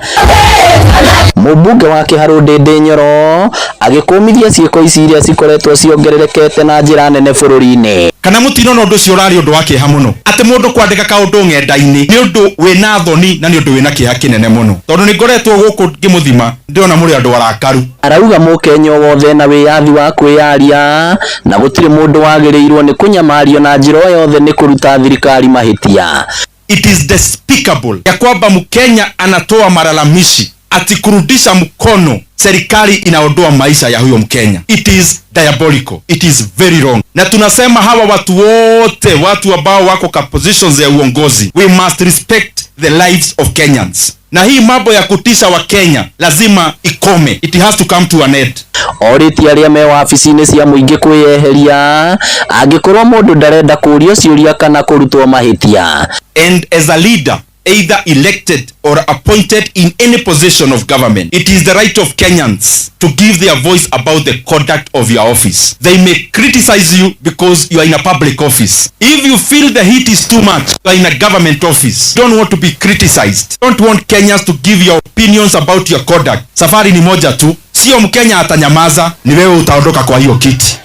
Speaker 21: Mũmbunge wa Kĩharũ Ndĩndĩ Nyoro agĩkũmithia ciĩko ici iria cikoretwo ciongererekete na njĩra nene bũrũri-inĩ.
Speaker 16: Kana mũtino na ũndũ ũcio ũrarĩ ũndũ wa kĩeha mũno, atĩ mũndũ kwandĩka kaũndũ ng'enda-inĩ nĩ ũndũ wĩna thoni na nĩ ũndũ wĩna kĩeha kĩnene mũno, tondũ nĩ ngoretwo gũkũ ngĩmũthima ndĩrona mũrĩ andũ arakaru.
Speaker 21: Arauga Mũkenya wothe na wĩyathi wa kwĩyaria na gũtirĩ mũndũ wagĩrĩirwo nĩ kũnyamario na njĩra o yothe nĩ kũruta thirikari mahĩtia.
Speaker 16: It is despicable ya kwamba Mkenya anatoa malalamishi ati kurudisha mkono serikali inaondoa maisha ya huyo Mkenya. It is diabolical. It is very wrong. Na tunasema hawa watu wote, watu ambao wako kwa positions ya uongozi, we must respect the lives of Kenyans. Na hii mambo ya kutisha wa Kenya lazima ikome. It has to come to an end.
Speaker 21: Orĩtie arĩa me wabici-inĩ cia mũingĩ kwĩyeheria angĩkorwo mũndũ ndarenda kũũrio ciũria kana kũrutwo mahĩtia.
Speaker 16: And as a leader, either elected or appointed in any position of government, it is the right of Kenyans to give their voice about the conduct of your office. They may criticize you because you are in a public office. If you feel the heat is too much, you are in a government office, don't want to be criticized, don't want Kenyans to give your opinions about your conduct. Safari ni moja tu, sio Mkenya atanyamaza, ni wewe utaondoka kwa hiyo kiti.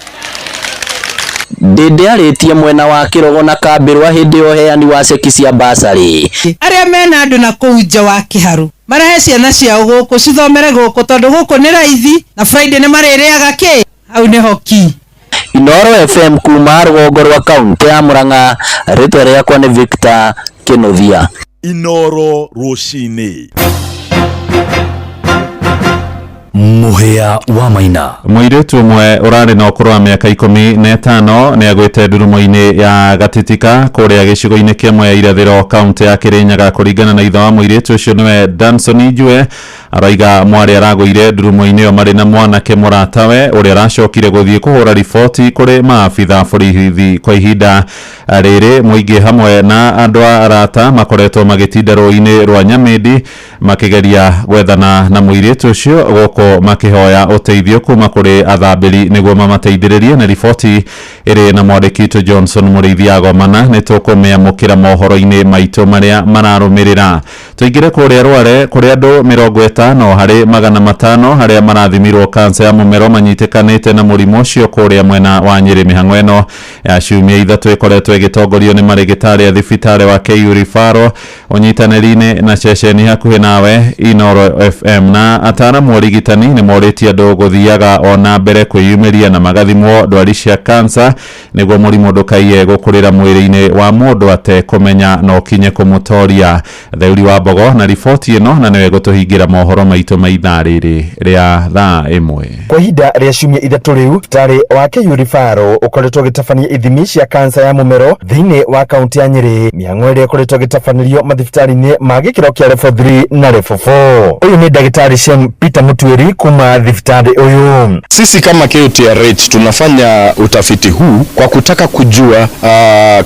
Speaker 21: Ndĩndĩ arĩtie mwena wa Kĩrogo na Kambĩrwa hĩndĩ ya ũheani wa ceki cia basarĩ.
Speaker 8: Arĩa mena andũ na kũu nja wa Kĩharũ marehe ciana ciao gũkũ cithomere gũkũ tondũ gũkũ nĩ raithi na Friday nĩ marĩrĩaga kĩ hau nĩ hoki.
Speaker 21: Inoro FM kuma rũgongo rwa kaunti ya Murang'a, rĩtwa rĩakwa nĩ Victor Kĩnuthia.
Speaker 5: Inoro rũcinĩ. Muhia wa Maina.
Speaker 1: Mũirĩtu ũmwe ũrarĩ na ũkũrũ wa mĩaka 15 nĩ agwĩte ndurumo-inĩ ya Gatitika kũrĩa gĩcigo-inĩ kĩmwe ya irathĩro kaunti ya Kĩrĩnyaga. Kũringana na ithe wa mũirĩtu ũcio nĩwe Danson Njue, arauga mwarĩ aragũire ndurumo-inĩ ĩyo marĩ na mwanake mũratawe ũrĩa aracokire gũthiĩ kũhũra riboti kũrĩ maabitha borithi. Kwa ihinda rĩrĩ mũingĩ hamwe na andũ a arata makoretwo magĩtinda rũĩ-inĩ rwa Nyamĩndi makĩgeria gwethana na mũirĩtu ũcio gũkũ makihoya uteithio kuma kuri athambĩri nĩguo mamateithĩrĩrie. Na riboti ĩrĩ na mwandĩki Johnson Mũrĩithia Gomana nĩ tũkũmĩamũkĩra mohoro-inĩ maitũ marĩa mararũmĩrĩra. Tũingĩre kũrĩa Rware kũrĩa andũ 50 harĩ 500 harĩa marathimirwo kansa ya mũmero manyitĩkanĩte na mũrimũ ũcio kũrĩa mwena wa Nyĩrĩ. Mĩhang'o ĩno ya ciumia ithatũ ĩkoretwo ĩgĩtongorio nĩ marĩgĩtarĩ a thibitarĩ wa KU Rifaro ũnyitanĩri-inĩ na ceceni hakuhĩ nawe Inoro FM. Na ataaramu origitani nĩ morĩtie andũ gũthiaga ona mbere kwĩyumĩria na magathimwo ndwari cia kansa nĩguo mũrimũ ndũkaiye gũkũrĩra mwĩrĩ-inĩ wa mũndũ atekũmenya no kinye kũmũtoria. Theuri wa Mbogo na riboti ĩno na nĩwe gũtũhingĩra mohoro maitũ ma ithaa rĩrĩ rĩa thaa 1.
Speaker 2: Kwa ihinda rĩa ciumia ithatũ rĩu tarĩ wa KU Rifaro ũkoretwo ũgĩtabania ithimi cia kansa ya mũmero ciikaro thiini wa kaunti ya Nyeri. Miang'o iria ikoretwo gitabanĩrio mathibitarĩ-inĩ ma gĩkĩro kĩa level 3 na level 4. Ũyũ nĩ Daktari Shem Peter Mutuiri kuma thibitarĩ ũyũ.
Speaker 9: Sisi kama KOTRH tunafanya utafiti huu kwa kutaka kujua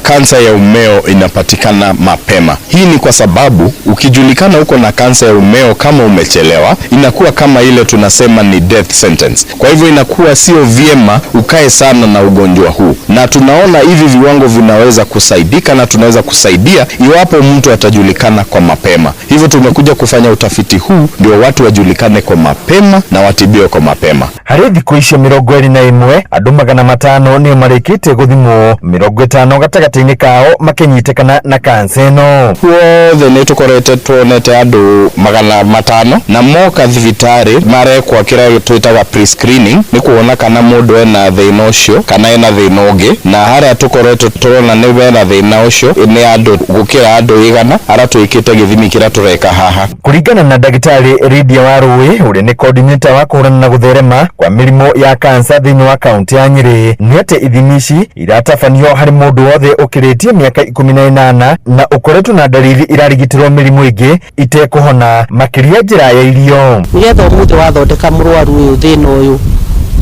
Speaker 9: kansa ya umeo inapatikana mapema. Hii ni kwa sababu ukijulikana uko na kansa ya umeo kama umechelewa, inakuwa kama ile tunasema ni death sentence. Kwa hivyo inakuwa sio vyema ukae sana na ugonjwa huu, na tunaona hivi viwango vinaweza kusaidika na tunaweza kusaidia iwapo mtu atajulikana kwa mapema. Hivyo tumekuja kufanya utafiti huu ndio watu wajulikane kwa mapema na watibiwe kwa mapema.
Speaker 2: Harĩ thikũ icio 21 andũ 500 nĩo marĩkĩte gũthimwo, 50 gatagatĩ-inĩ kao makĩnyitĩkana na kansa ĩno.
Speaker 9: Wothe nĩ tũkorete tuonete andũ 500 na moka thibitarĩ marekwa kĩrĩa twĩtaga pre-screening, nĩ kuona kana mũndũ ena thĩna ũcio kana ena thĩna ũngĩ, na harĩa tũkoretwo tũrona nĩ wena thĩna ũcio nĩ andũ gũkĩra andũ 100 arĩa twĩkĩte gĩthimi kĩrĩa tũreka haha.
Speaker 2: Kũringana na Daktari Lydia Warũĩ ũrĩa nĩ coordinator wa kũhũrana na gũtherema kwa mĩrimũ ya kansa thĩinĩ wa kaunti ya Nyeri, nĩ atĩ ithimi ici iratabanio harĩ mũndũ wothe ũkĩrĩtie mĩaka 18 na ũkoretwo na ndariri irarigitirwo mĩrimũ ĩngĩ itekũhona makĩria njĩra ya irio.
Speaker 4: Nĩgetha ũmũthĩ wathondeka mũrwaru ũyũ thĩna ũyũ,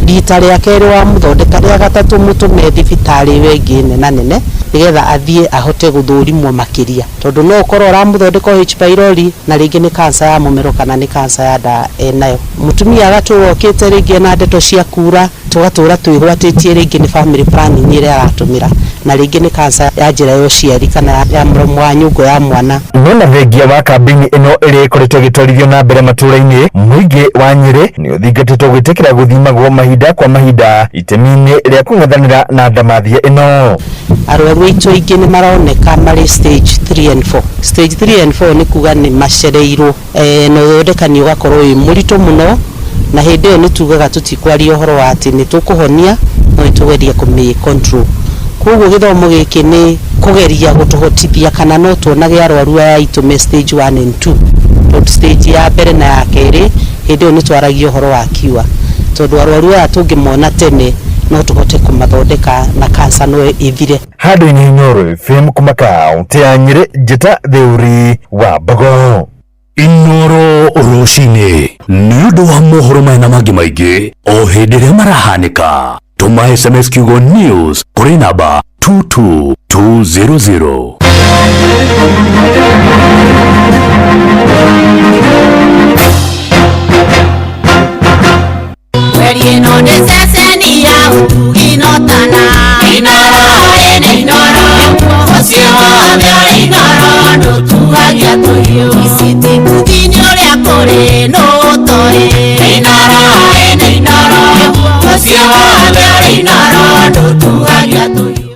Speaker 4: rita rĩa kerĩ wa mũthondeka rĩa gatatũ mũtũme thibitarĩ wengĩ nene nĩgetha athiĩ ahote gũthũrimwo makĩria, tondũ no ũkorwo ũramũthondeka H pylori na rĩngĩ nĩ kansa ya mũmero kana nĩ kansa ya nda enayo. Mũtumia agatũra okĩte rĩngĩ na ndeto cia kura, tũgatũra twĩgwatĩtie rĩngĩ nĩ family planning ĩrĩa aratũmĩra, na rĩngĩ nĩ kansa ya njĩra ya ũciari kana ya mũromo wa nyũngũ ya mwana.
Speaker 2: No na thengia wa kambĩini ĩno ĩrĩa ĩkoretwo ĩgĩtwarithio na mbere matũũra-inĩ, mũingĩ wa Nyeri nĩ ũthingatĩtwo gwĩtĩkĩra gũthimagwo mahinda kwa mahinda itemi-inĩ rĩa kũng'ethanĩra na ndamathia ĩno.
Speaker 4: Arwaru aitũ aingĩ nĩ maroneka marĩ stage 3 and 4. Stage 3 and 4 nĩ kuga nĩ macereirwo, na ũthondekani ũgakorwo wĩ mũritũ mũno, na hĩndĩ ĩyo nĩ tugaga tũtikwaria ũhoro wa atĩ nĩ tũkũhonia, no nĩ tũgeria kũmĩ control. Koguo gĩthomo gĩkĩ nĩ kũgeria gũtũhotithia kana no tuonage arwaru aya aitũ me stage 1 and 2. Tondũ stage ya mbere na ya kerĩ hĩndĩ ĩyo nĩ twaragia ũhoro wa kiwa, tondũ arwaru aya tũngĩmona tene no tũhote kũmathondeka na kansa no ĩthire.
Speaker 2: Handũ-inĩ Inooro FM kuma kaunti ya Nyeri, Njĩta Thĩũri wa Mbogo.
Speaker 5: Inooro rũcinĩ nĩ ũndũ wa mohoro maya na mangĩ maingĩ o hĩndĩ ĩrĩa marahanĩka. Tũma SMS kiugo news kũrĩ namba 22200.
Speaker 6: Ino nĩ ceceni ya ũtugi notana Inooro ũcio wothe ũrĩ Inooro ndũtugagia tũhiũ icitikuthi nĩ ũrĩa kũrĩ n'ũtũĩ Inooro ũcio wothe ũrĩ Inooro ndũtugagia tũhiũ.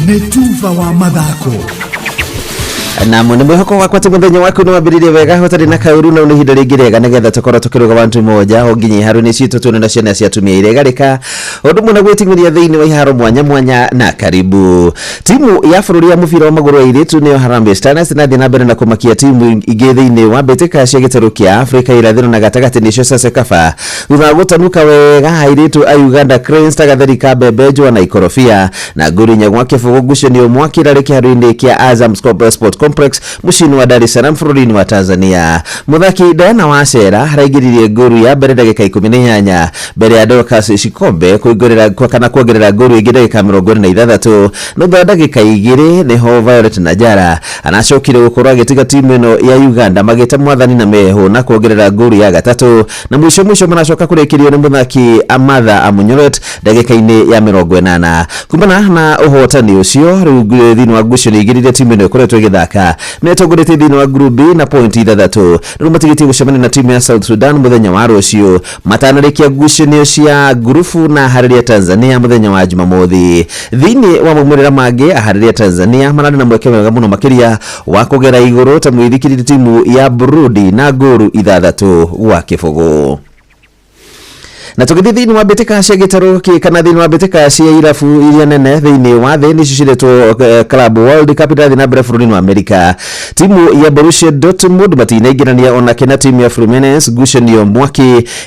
Speaker 5: Netuva wa mathako
Speaker 10: na mwene mwihoko wakwa ti muthenya waku ni wambiririe wega hotari na kauru na ihinda ringi rega nigetha tukorwo tukiruga bantu moja ho nginya haru-ini citu tuone ciana cia atumia iregarika undu muna gwitingiria thiini wa iharo mwanya mwanya na karibu. Timu ya bururi ya mubira wa maguru airitu niyo Harambee Stars na thina mbere na kumakia timu ingi thiini wa mbĩtĩka cia gĩtarũ kia Afrika irathĩro na gatagatĩ nicio CECAFA thutha gũtanuka wega airitu a Uganda Cranes Tagatheri Kabebe na Ikorofia na ngũri nyagwa kĩbũgũ ngucanio mwakĩra rĩ kĩharo-inĩ kia Azam Sport Complex mushini wa Dar es Salaam bũrũri-inĩ wa Tanzania. Muthaki Diana Wacera haraingĩririe ngũru ya mbere ndagĩka 18 mbere ya Dorcas Shikombe kuongerera ngũru ĩngĩ ndagĩka 26 no ndagĩka 2 niho Violet Najara anacokire gũkorwo agĩtiga timu ĩno ya Uganda magĩta mwathani na meho na kuongerera ngũru ya gatatũ na mwisho maracoka kũrĩkĩrio nĩ muthaki Amatha Amunyoret ndagĩka-inĩ ya 80 kumana na ũhotani ũcio rĩu thĩinĩ wa ngucanio igĩrĩ timu ĩno ĩkoretwo ĩgĩthaka metongorete thĩinĩ wa group B na point 3 rĩu matigĩtie gũcemania na timu ya South Sudan mũthenya wa rũciũ matanarĩkia ngucanio cia ngurubu na Harĩria Tanzania mũthenya wa Jumamothi. Thĩinĩ wa maumĩrĩra mangĩ Harĩria Tanzania mararĩ na mweke mwega mũno makĩria wa kũgera igũrũ ta mwĩthikĩrĩrie timu ya Burundi na ngũru 6 gwa kĩbũgũ. na tugithi thini wa betika cia gitaro kana thini wa betika cia irabu iria nene thini wa thĩ nĩ ciretwo Club World Cup thĩ na mbere bũrũri wa Amerika. Timu ya Borussia Dortmund matinaingĩrania ona kena timu ya Fluminense ngucanio mwaki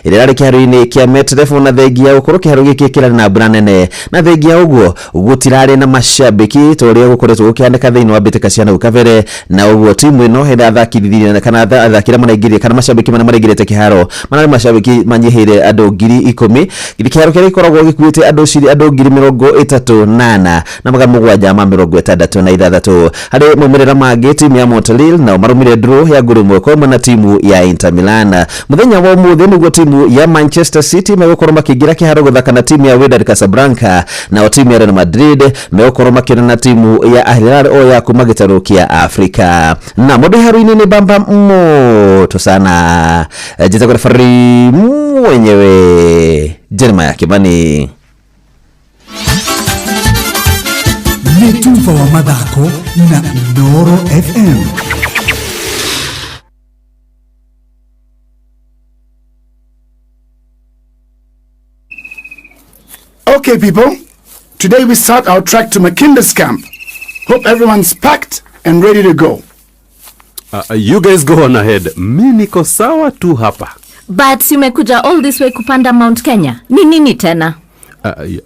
Speaker 10: ĩrĩa yarĩ kĩharo-inĩ kĩa MetLife na thengia gũkorwo kĩharo gĩkĩ kĩrarĩ na mbura nene, na thengia ũguo gũtirarĩ na mashabiki torĩa gũkoretwo gũkĩandĩka thĩinĩ wa betika cia nau kabere, na ũguo timu ĩno hĩndĩ athakithia kana athakĩra maraingĩrĩte kana mashabiki mana maraingĩrĩte kĩharo mararĩ mashabiki manyihĩire andũ 10,000. Kĩharo kĩrĩa gĩkoragwo gĩkuĩte andũ 38 na magana 766 harĩ maumĩrĩra mangĩ. Timu ya Montreal nao marumire draw ya ngũrũ ĩmwe na timu ya Inter Milan. Mũthenya wa ũmũthĩ nĩguo timu ya Manchester City megũkorwo makĩingĩra kĩharo gũthaka na timu ya Wydad Casablanca, na timu ya Real Madrid megũkorwo makĩona na timu ya Al Hilal o ya kuma gĩtarũ kĩa Afrika. Na mũndũ haru-inĩ nĩ bamba moto sana jitagwo referee mwenyewe Jeremiah Kimani.
Speaker 7: Netumva wa mathako na Inooro FM.
Speaker 12: Okay, people. Today we start our trek to Makinda's camp. Hope everyone's packed and ready to go.
Speaker 13: You guys go on ahead. Mi niko sawa tu hapa.
Speaker 14: But si umekuja all this way kupanda Mount Kenya. Ni nini tena?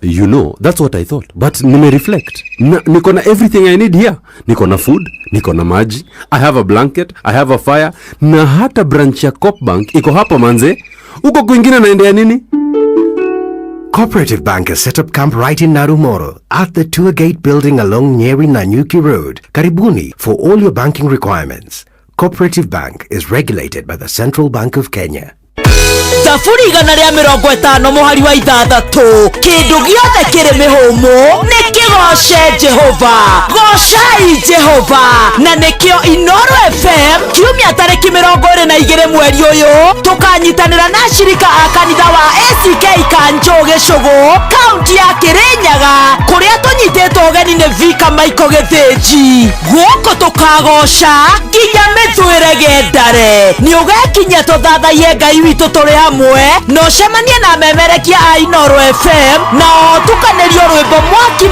Speaker 13: You know, that's what I thought. But nime reflect. Niko na everything I need here. Niko na food, niko na maji, I have a blanket, I have a fire, na hata branch ya Copbank iko hapa manze. Uko kwingine naendea nini?
Speaker 25: Cooperative Bank has set up camp right in Narumoro at the tour gate building along Nyeri Nanyuki Road, Karibuni, for all your banking requirements. Cooperative Bank is regulated by the Central Bank of Kenya.
Speaker 26: Tafuri igana rĩa 50 mũhari wa 6 kĩndũ gĩothe kĩrĩ mĩhũmũ nĩ kĩgoce Jehova, gocai Jehova, na nĩkĩo Inooro FM kiumia tarĩki 22 mweri ũyũ tũkanyitanĩra na shirika a kanitha wa ACK Kanjo Gĩcũgũ kaunti ya Kĩrĩnyaga kũrĩa tũnyitĩtwo ũgeni nĩ Vika Michael Gĩthĩnji. Gũkũ tũkagoca nginya mĩthũĩre gendare, nĩ ũgekinya tũthathaie Ngai witũ tũrĩ hamwe no cemania na memerekia a Inooro FM na tukanĩrio rwĩmbo mwaki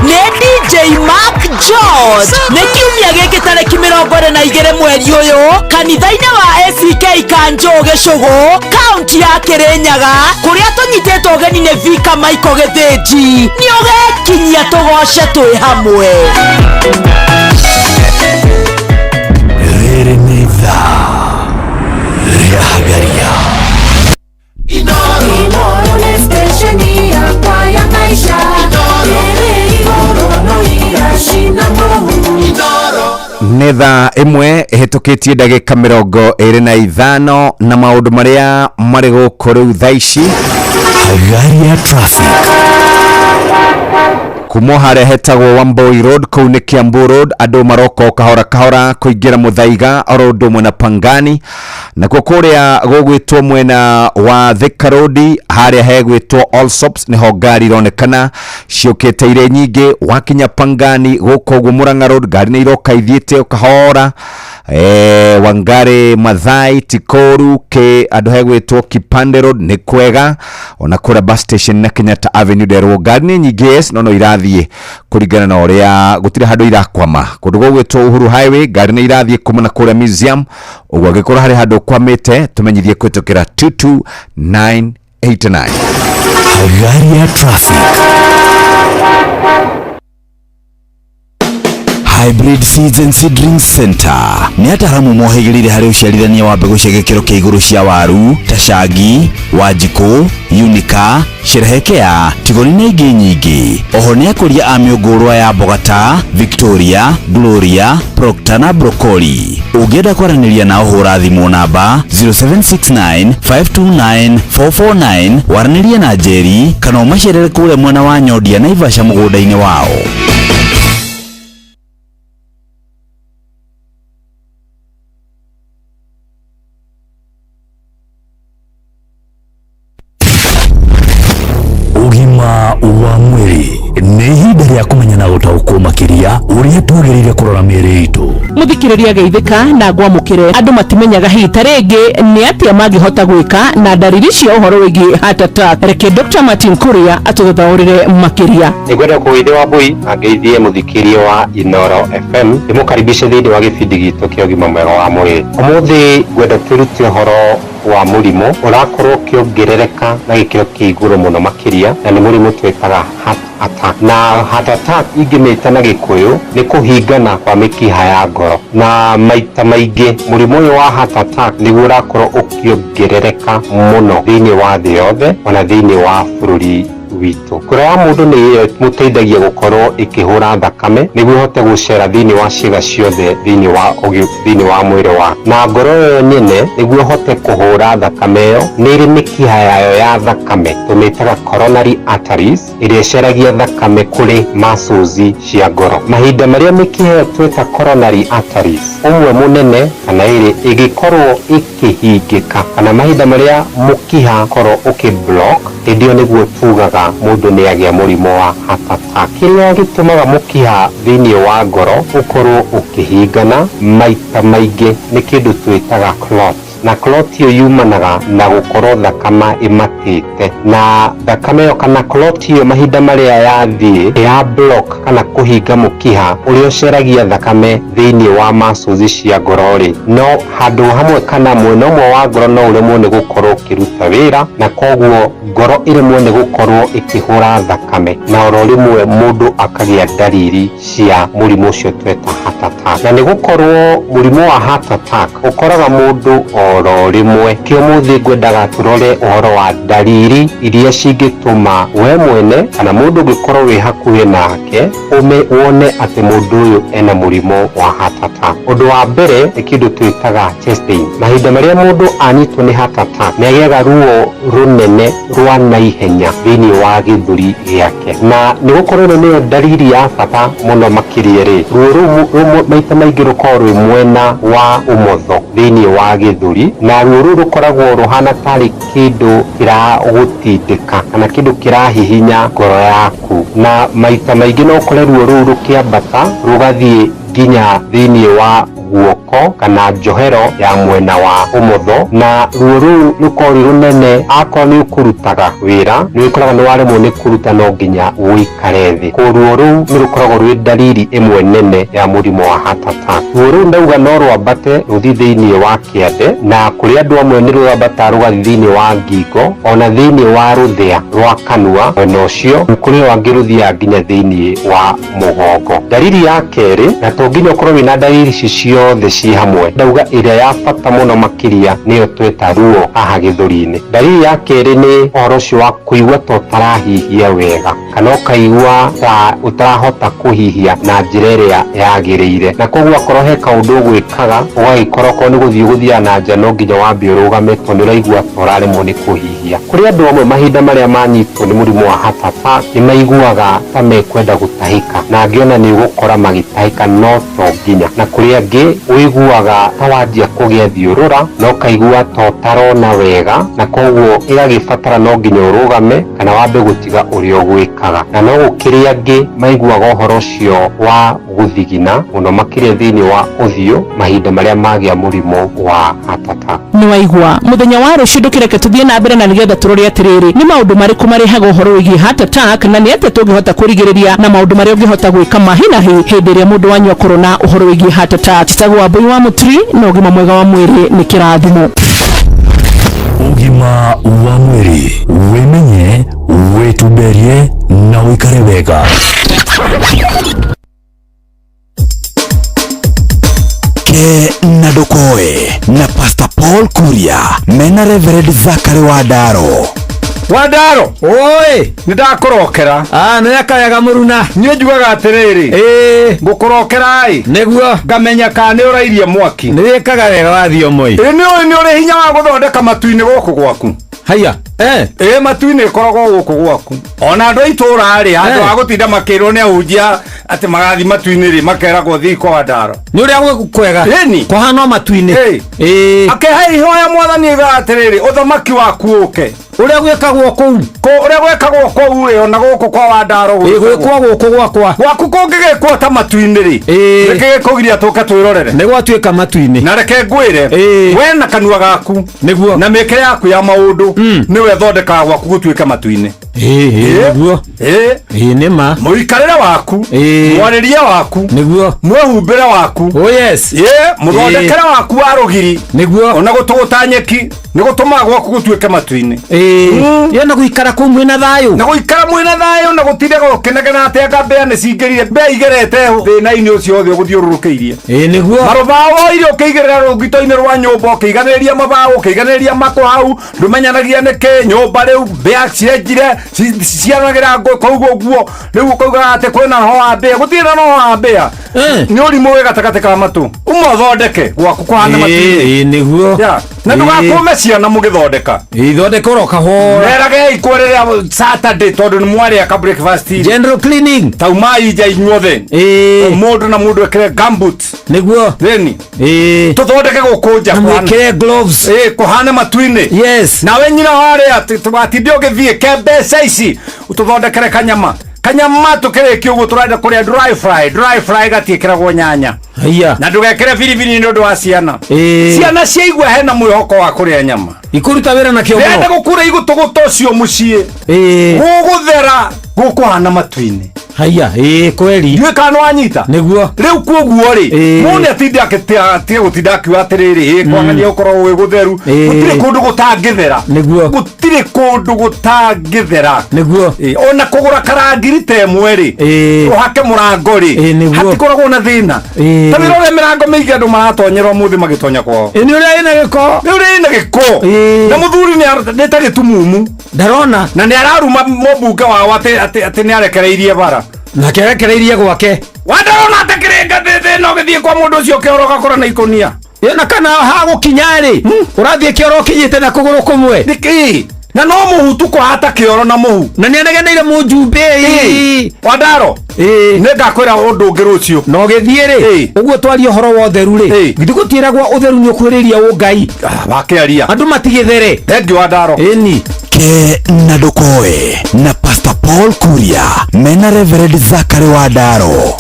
Speaker 26: nĩ DJ Mark George. Nĩ kiumia gĩkĩ tarĩki 22 mweri ũyũ kanitha-inĩ wa ACK Kanjo Gĩcũgũ kaunti ya Kĩrĩnyaga kũrĩa tũnyitĩtwo ũgeni nĩ Vika Michael Gĩthĩnji. Nĩ ũgekinyia tũgoce twĩ hamwe.
Speaker 7: Rĩrĩ nĩ thaa rĩa Hagaria.
Speaker 6: Inooro nĩ station yakwa ya maisha.
Speaker 2: Nĩ thaa ĩmwe ĩhĩtũkĩtie ndagĩka 25 na maũndũ marĩa marĩ gũkũ rĩu thaa ici.
Speaker 7: Hagaria traffic.
Speaker 2: Kumo harĩa hetagwo Wamboi Road kũu nĩ Kiambu Road, andũ maroko kahora kũingĩra Muthaiga oro ũndũ ũmwe na Pangani, nakuo kũrĩa gũgwĩtwo mwena wa Thika Road harĩa hegwĩtwo Allsops nĩho ngari ironekana ciũkĩte irĩ nyingĩ. Wakinya Pangani gũkũ ũguo Murang'a Road ngari nĩ iroka ithiĩte kahora. Wangari Mathai Tikoru ke andũ hegwĩtwo Kipande Road nĩ kwega, ona kũrĩa bus station na Kenyatta Avenue nderwo ngari nĩ nyingĩ no irathiĩ kũringana na ũrĩa gũtirĩ handũ irakwama. Kũndũ gũgwĩtwo Uhuru Highway ngari nĩ irathiĩ kuma na kũrĩa museum, ũguo angĩkorwo harĩ handũ kwamĩte tũmenyithie kũhĩtũkĩra 22989.
Speaker 7: Hagaria traffic. Hybrid Seeds and Seedling Center nĩ ataramu mohĩgĩrĩire harĩ ũciarithania wa mbegũ cia gĩkĩro kĩa igũrũ cia waru ta Shagi, Wanjikũ, Unica, Sherehekea, Tigoni na ingĩ nyingĩ. Oho nĩ akũria a mĩũngũrwa ya mboga ta Victoria, Gloria, Proctor na Broccoli. Ũngĩenda kwaranĩria na ũhũra thimũ namba 0769 529 449 waranĩrie na Njeri kana ũmacerere kũrĩa mwena wa Nyondia Naivasha mũgũnda-inĩ wao. Ugima wa mwĩrĩ nĩ ihinda rĩa kũmenya na gũtaũkwo
Speaker 5: iguru makiria uria twagirire kurora mĩĩrĩ itu.
Speaker 11: Muthikiriria geithika na gwamukire andu matimenyaga hita ringi ni atia mangihota gwika na ndariri cia uhoro wigi heart attack. Reke Dr. Martin Kuria atuthaurire makiria.
Speaker 17: Nigwenda kuithia wa bui angeithie muthikiria wa Inoro FM imukaribishe thiini wa gibindi gitu kia ugima mwega wa mwiri. Umuthi gwenda turute uhoro wa murimu urakorwo ukiongerereka na gikiro kia iguru muno makiria na ni murimu twetaga heart attack. Na heart attack ingimita na gikuyu ni kuhingana kwa mikiha ya ngoro, na maita maingi murimu uyu wa heart attack niguo urakorwo ukiongerereka muno thiini wa thi yothe ona thiini wa bururi witu. Kura ya mundu ni muteithagia gukorwo ikihura thakame niguo hote gucera thiini wa ciĩga ciothe thiini wa mwiri wa na ngoro yo nyene niguo hote kuhura thakame yo ni iri mikiha yayo ya thakame tumitaga coronary arteries iria iceragia thakame kuri muscles cia ngoro. Mahinda maria mikiha tweta coronary arteries umwe munene kana iri igikorwo ikihingika kana mahinda maria mukiha korwo ukiblock ndio niguo tugaga mundu ni agia murimu wa heart attack. Kiria gitumaga mukiha thiini wa ngoro ukorwo ukihingana maita maingi ni kindu twitaga clot, na clot iyo yumanaga na gukorwo thakama imatite na thakame yo kana clot iyo mahinda maria yathie ya block kana kuhinga mukiha uria uceragia thakame thiini wa muscles cia ngoro ri no handu hamwe kana mwena umwe wa ngoro no uremwo ni gukorwo ukiruta wira na koguo ngoro iremwo ni gukorwo ikihura thakame na oro rimwe mundu akagia dalili cia murimu ucio tweta heart attack. Na ni gukorwo murimu wa heart attack ukoraga mundu oro rimwe kio muthi ngwendaga turore uhoro wa dalili iria cingituma we mwene kana mundu ngikorwo wi hakuhi nake wone ati mundu uyu ena murimu wa heart attack. Undu wa mbere ni kindu twitaga chest pain. Mahinda maria mundu anyitwo ni heart attack ni agiaga ruo runene rwa naihenya thiini wa githuri giake, na ni gukorwo niyo dalili ya bata muno makiria ri ruo rumu maita maingi rukorwo rwi mwena wa umotho thiini wa githuri na ruo ru rukoragwo ruhana tari kindu kiragutindika kana kindu kirahihinya ngoro yaku, na maita maingi no kore ruo ru rukiambata rugathie nginya thiini wa guoko kana njohero ya mwena wa umotho, na ruo ru rukori runene akoro ni ukurutaga wira ni wikoraga ni waremwo ni kuruta no nginya uikare thi. Ruo ru ni rukoragwo rwi dalili imwe nene ya murimu wa heart attack. Ruo ru ndauga no rwambate ruthi thiini wa kiande na kuri andu amwe ni rwambata rugathi thiini wa ngingo ona thiini wa ruthia rwa kanua mwena ucio kuri wangi ruthia nginya thiini wa mugongo. Dalili ya keri na to nginya ukorwo wina dalili cicio yothe ci hamwe ndauga iria ya bata muno makiria niyo tweta ruo haha githuri-ini. Dalili ya keri ni uhoro ucio wa kuigua to tarahihia wega kana ukaigua ta utarahota kuhihia na njira iria yagiriire, na koguo akorwo he kaundu gwikaga ugagikorwo ko ni guthia na nja no nginya wambe urugame to ni uraigua to uraremwo ni kuhihia. Kuri andu amwe mahinda maria manyitwo ni murimu wa heart attack ni maiguaga ta mekwenda gutahika na ngiona ni gukora magitahika no to nginya, na kuri angi wiguaga ta wanjia kugia thiurura no kaigua to tarona wega na koguo igagibatara no nginya urugame kana wambe gutiga uria ugwikaga, na no gukiri angi maiguaga uhoro ucio wa guthigina muno makiria thiini wa uthio mahinda maria magia murimu wa heart attack.
Speaker 11: Ni waigua muthenya wa rucio ndukireke tuthie na mbere na nigetha turori atiriri ni maundu mariku marehaga uhoro wigi heart attack na ni ate tungihota kurigiriria na maundu maria ungihota gwika mahina hindi ria mundu wanyua korona uhoro wigi heart attack. Titagwa Mbui wa Muturi na ugima mwega wa mwiri ni kirathimo.
Speaker 5: Ugima wa mwiri wimenye wituberie na wikare wega. Ke na dokoe na Pastor Paul Kuria mena Reverend Zachary Wadaro.
Speaker 18: Wadaro oi ndakurokera niyakayaga muruna niyo njugaga atiriri ngukurokera ai niguo ngamenya kana ni urairie mwaki niyekaga wega wathio moi ni uri hinya wa guthondeka matu-ini guku gwaku haya matu-inĩ ĩkoragwo gũkũ gwaku ona andũ aitura rĩ andũ agũtinda makĩrwo nĩ ahunjia atĩ magathi matu-inĩ rĩ makeragwo thiĩ kwa Ndaro
Speaker 3: nĩ ũrĩa kwega kũhana matu-inĩ
Speaker 18: akehe ihoya mwathani atĩrĩrĩ ũthamaki waku ũke
Speaker 3: ũrĩa gwĩkagwo
Speaker 18: kũu rĩ ona gũkũ kwa Ndaro
Speaker 3: gwĩkwo gũkũ gwakwa
Speaker 18: gwaku kũngĩgĩkwo ta matu-inĩ rĩ reke gĩkũgiria tũka twĩrorere
Speaker 3: nĩ gwatuĩka matu-inĩ
Speaker 18: na reke ngwĩre we na kanua gaku
Speaker 3: nĩguo
Speaker 18: na mĩeke yaku ya maũndũ nĩwe thondekaga gwaku gũtuĩka matu-inĩ
Speaker 3: nĩguo nĩma
Speaker 18: mũikarĩre waku mwarĩria waku
Speaker 3: nĩguo
Speaker 18: mwĩhumbĩre waku mũthondekere waku wa rũgiri
Speaker 3: nĩguo
Speaker 18: ona gũtũgũta nyeki nĩ gũtũmaga gwaku gũtuĩke matu-inĩ
Speaker 3: na gũikara kũu mwĩna thayũ
Speaker 18: na gũtinde gũkenegena atĩ anga mbĩa nĩ cingĩrire mbĩa igerete thĩna-inĩ ũcio othe ũgũthiũrũrũkĩirie
Speaker 3: nĩguo
Speaker 18: marũbaũ oire ũkĩigĩrĩra rũngito-inĩ rwa nyũmba ũkĩiganĩrĩria mabaũ ũkĩiganĩrĩria makũ hau ndũmenyanagia nĩkĩ nyũmba rĩu mbĩa cienjire cianagĩra koguo ũguo rĩu ũkauga atĩ kwĩna ho wa mbĩa gũtirĩ na ho wa mbĩa nĩ ũrimũ wĩ gatagatĩ ka matũ ũthondeke gwaku kũhana matu-inĩ
Speaker 3: nĩguo
Speaker 18: na ndũgakũme ciana mũgĩthondeka
Speaker 3: ithondeka oro kahora
Speaker 18: merage ikwerere Saturday tondũ nĩ mwarĩa ka breakfast
Speaker 3: general cleaning
Speaker 18: taumai nja inyuothe mũndũ na mũndũ ekĩre gumboot
Speaker 3: nĩguo
Speaker 18: theni tũthondeke gũkũ nja
Speaker 3: mwĩkĩre gloves
Speaker 18: kũhana matu-inĩ nawe nyina harĩa tũgatinde ũgĩthiĩ ke mbeca ici ũtũthondekere kanyama tukĩrĩkia ũguo tũrenda kũrĩa dry fry gatiĩkĩragwo nyanya na ndũgekĩre biribiri nĩ ũndũ wa ciana ciaigua hena mwĩhoko wa kũrĩa nyama
Speaker 3: ikũruta wĩra na kĩo mũno
Speaker 18: ndenda gũkura igũtũgũta ũcio mũciĩ gũgũthera gũkũhana matu-inĩ
Speaker 3: kweli
Speaker 18: ndiũĩ kana wanyita
Speaker 3: nĩguo
Speaker 18: rĩu kuoguo rĩ mũndũ atinde atige gũtinda akiuga atĩrĩrĩ kwang'ania ũkorwo wĩ gũtheru gũtirĩ kũndũ gũtangĩthera gũtirĩ kũndũ gũtangĩthera ona kũgũra karangiri ta ĩmwe rĩ ũhake mũrango rĩ hatikoragwo na thĩna ta wĩra ũrĩa mĩrango mĩingĩ andũ maratonyera ũmũthĩ magĩtonya kwao
Speaker 3: nĩ ũrĩa ĩna gĩko
Speaker 18: na mũthuri nĩ ta gĩtumumu
Speaker 3: ndarona
Speaker 18: na nĩ araruma mũmbunge wao atĩ nĩ arekereirie bara
Speaker 3: nake arekereirie gwake
Speaker 18: wandarona atakĩrĩnga thĩna ũgĩthiĩ kwa mũndũ ũcio kĩoro gakora na ikonia
Speaker 3: na kana hagũkinya rĩ ũrathiĩ kĩoro ũkinyĩte na kũgũrũ kũmwe
Speaker 18: nĩkĩ na no mũhu kũhata kĩoro na mũhu
Speaker 3: na nĩ anegeneire mũnjumbe
Speaker 18: Wandaro nĩ ngakwĩra ũndũ ũngĩ rũciũ
Speaker 3: na ũgĩthiĩ rĩ ũguo twaria ũhoro wa ũtheru rĩ githĩ gũtiĩragwo ũtheru nĩ ũkwĩrĩria ũngai
Speaker 18: wakĩaria
Speaker 3: andũ matigĩthere
Speaker 18: thengi Wandaro
Speaker 7: ke na ndukoe na Pastor Paul Kuria mena Reverend Zachary Wandaro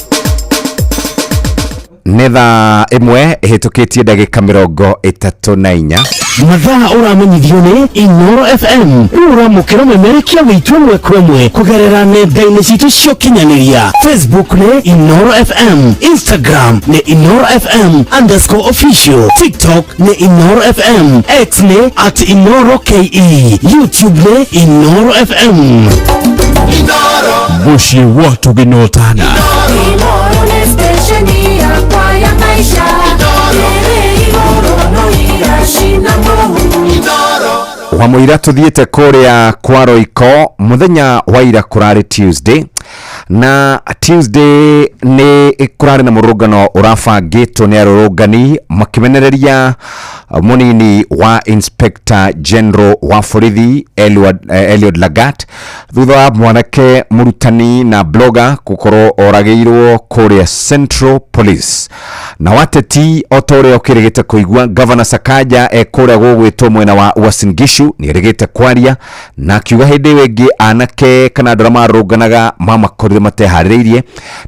Speaker 7: nĩ thaa ĩmwe ĩhĩtũkĩtie ndagĩka 34
Speaker 5: mathaa ũramenyithio nĩ Inoro FM rĩu ũramũkĩra ũmemerekia wĩtũ ĩmwe kwa ĩmwe kũgerera nenda-inĩ citũ cia ũkinyanĩria Facebook nĩ Inoro FM, Instagram nĩ Inoro FM_official, TikTok nĩ Inoro FM, X nĩ @InoroKE, YouTube nĩ Inoro FM. Mushi watu ginotana Inoro ni station ya kwa ya maisha
Speaker 7: wamũira tuthiĩte kũrĩa kwa Royco mũthenya wa ira kũrarĩ Tuesday na Tuesday nĩ kũrarĩ na mũrũngano ũrabangĩtwo nĩ arũrũngani makĩmenereria mũnini wa Inspector General wa borithi Eliud Lagat thutha wa mwanake mũrutani na blogger gũkorwo oragĩirwo kũrĩa Central Police na wateti otorĩa ũkĩrĩgĩte kũigua Governor Sakaja kũrĩa gũgwĩtwo mwena wa Uasin Gishu nĩ erĩgĩte kwaria na akiuga hĩndĩ ĩyo ĩngĩ anake kana andũ arĩa marũrũnganaga mamakorire mateharĩrĩirie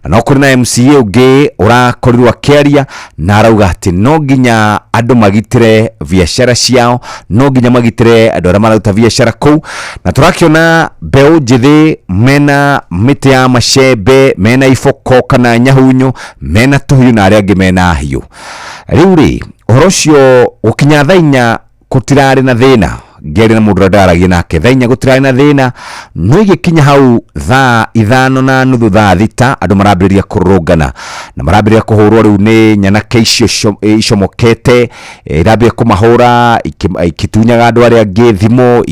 Speaker 7: na no kũrĩ na MCA ũngĩ ũrakorirwo akĩaria na arauga atĩ no nginya andũ magitĩre biacara ciao no nginya magitĩre andũ arĩa mararuta biacara kũu na tũrakĩona mbeũ njĩthĩ mena mĩtĩ ya macembe mena iboko kana nyahunyo mena tũhiũ na arĩa angĩ mena hiũ rĩu rĩ ũhoro ũcio gũkinya thaa 4 gũtirarĩ na thĩna ngeri na mũndũ ndaragia nake thaa 4 gũtirarĩ na thĩna no igĩkinya hau thaa 5:30 thaa 6 andũ marambĩrĩria kũrũngana na marambĩrĩria kũhũrwo rĩu nĩ nyanake icio icomokete irambĩrĩria kũmahũra ikitunyaga andũ arĩa angĩ thimo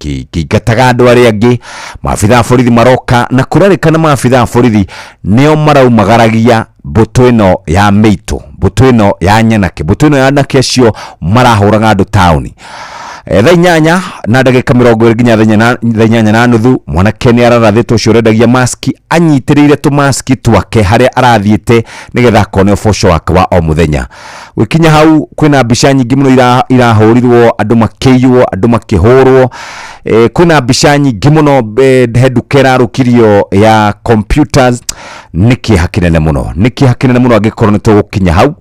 Speaker 7: ikĩingataga andũ arĩa angĩ maabithaa borithi maroka na kũrarĩkana maabithaa borithi nĩo maraumagaragia mbũtũ ĩno ya Meitũ mbũtũ ĩno ya nyanake mbũtũ ĩno ya nyanake acio marahũraga andũ taũni
Speaker 2: thaa 8 na ndagika 20 nginya thaa 8 na nuthu mwanake ni ararathitwo cio rendagia maski anyitiriire tu maski twake haria arathiite nigetha akone ũboco wake wa o muthenya. Wikinya hau kwina mbica nyingi muno irahurirwo andu makiywo andu makihurwo kwina mbica nyingi muno hedukera rukirio ya computers niki hakinene muno agikorwo nitugukinya hau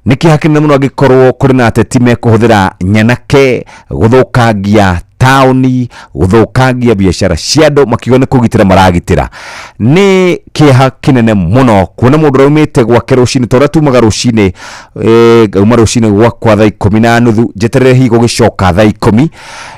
Speaker 2: niki hakinene muno agikorwo kuri na ateti mekuhuthira nyanake guthukangia tauni guthukangia biashara ciado makione kugitira maragitira ni kiha kinene muno kuona mundu raumite gwake rucini tora tumaga rucini gauma rucini gwakwa thaa 10:30 jeterere higo gicoka thaa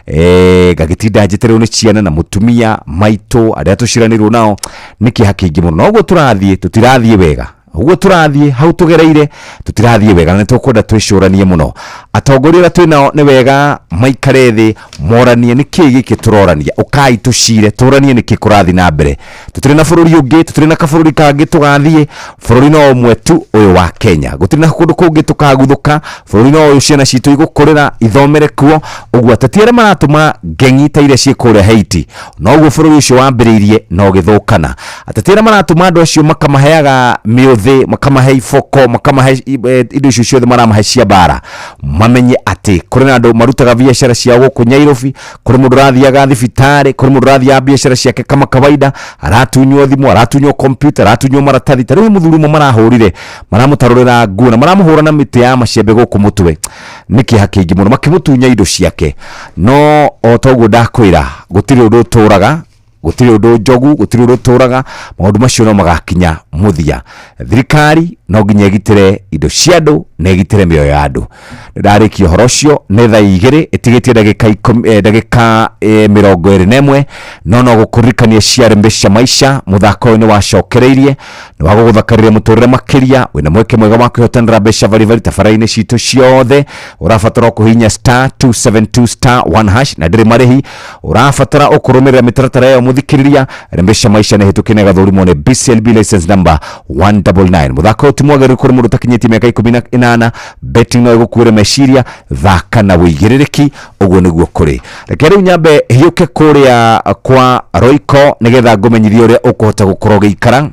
Speaker 2: 10 gagitinda jeterere ni ciana na mutumia maito aria tuciranirwo nao ni kiha kingi muno noguo turathie tutirathie wega uguo turathie hau tugereire tutirathie wega na tukwenda twicuranie muno atongoria twinao ni wega maikare thi moranie niki giki turorania ukai tucire turanie niki kurathi na mbere tutire na bururi ungi tutire na kabururi kangi tugathie bururi no umwe tu uyu wa Kenya gutire na kundu kungi tukaguthuka bururi no uyu ciana citu igukurira ithomere kuo uguo tatiere maratuma ngengi ta iria ciikuria Haiti no uguo bururi ucio wambiriirie no githukana atatiere maratuma andu acio makamaheaga miuthi makamahe ifoko makamahe indo icio ciothe maramahe cia bara mamenye ati kuri na andu marutaga biashara cia guku Nyairobi kuri mundu rathiaga thibitari kuri mundu rathia biashara ciake kama kawaida aratunywo thimu aratunywo computer aratunywo maratathi tari muthurumo marahurire maramutarurira nguo na maramuhura na miti ya macembe guku mutwe niki hakingi muno makimutunya indo ciake no otoguo ndakwira gutiri undu turaga gutiri undu njogu gutiri undu turaga maundu macio no magakinya muthia thirikari no nginya gitire indo cia andu na gitire mioyo ya andu ndariki horo cio ne thaa 2 itigitie ndagika 21 no gukurikania ciare mbesha maisha muthako ni wacokereirie ni waguguthakarira muturire makiria wina mweke mwega wa kwihotanira mbesha vari tafaraine citu ciothe urafatara kuhinya *272*1# na ndiri marihi urafatara ukurumirira mitaratara ya muthikiriria mbesha maisha ne hitukine gathurimo ne BCLB license number 199 muthako timwageri kuri mundu takinyiti miaka 18 betting no gukure meshiria thaka na wigiririki uguo niguo kuri reke riu nyambe hiuke kuria kwa Royco nigetha ngumenyithia uria ukuhota gukorwo giikara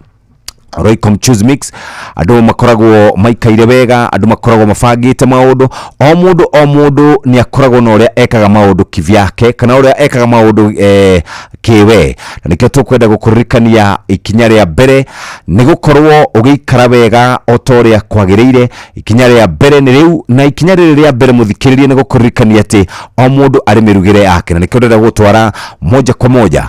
Speaker 2: Royco Choose Mix andu makoragwo maikaire wega andu makoragwo mabangite maundu o mundu ni akoragwo na uria ekaga maundu kivyake kana uria ekaga maundu kiwe na nikio tukwenda gukuririkania ikinya ria mbere ni gukorwo ugiikara wega otoria kwagiriire ikinya ria mbere ni riu na ikinya ria mbere muthikiririe ni gukuririkania ati o mundu ari mirugire yake na nikio ndenda gutwara moja kwa moja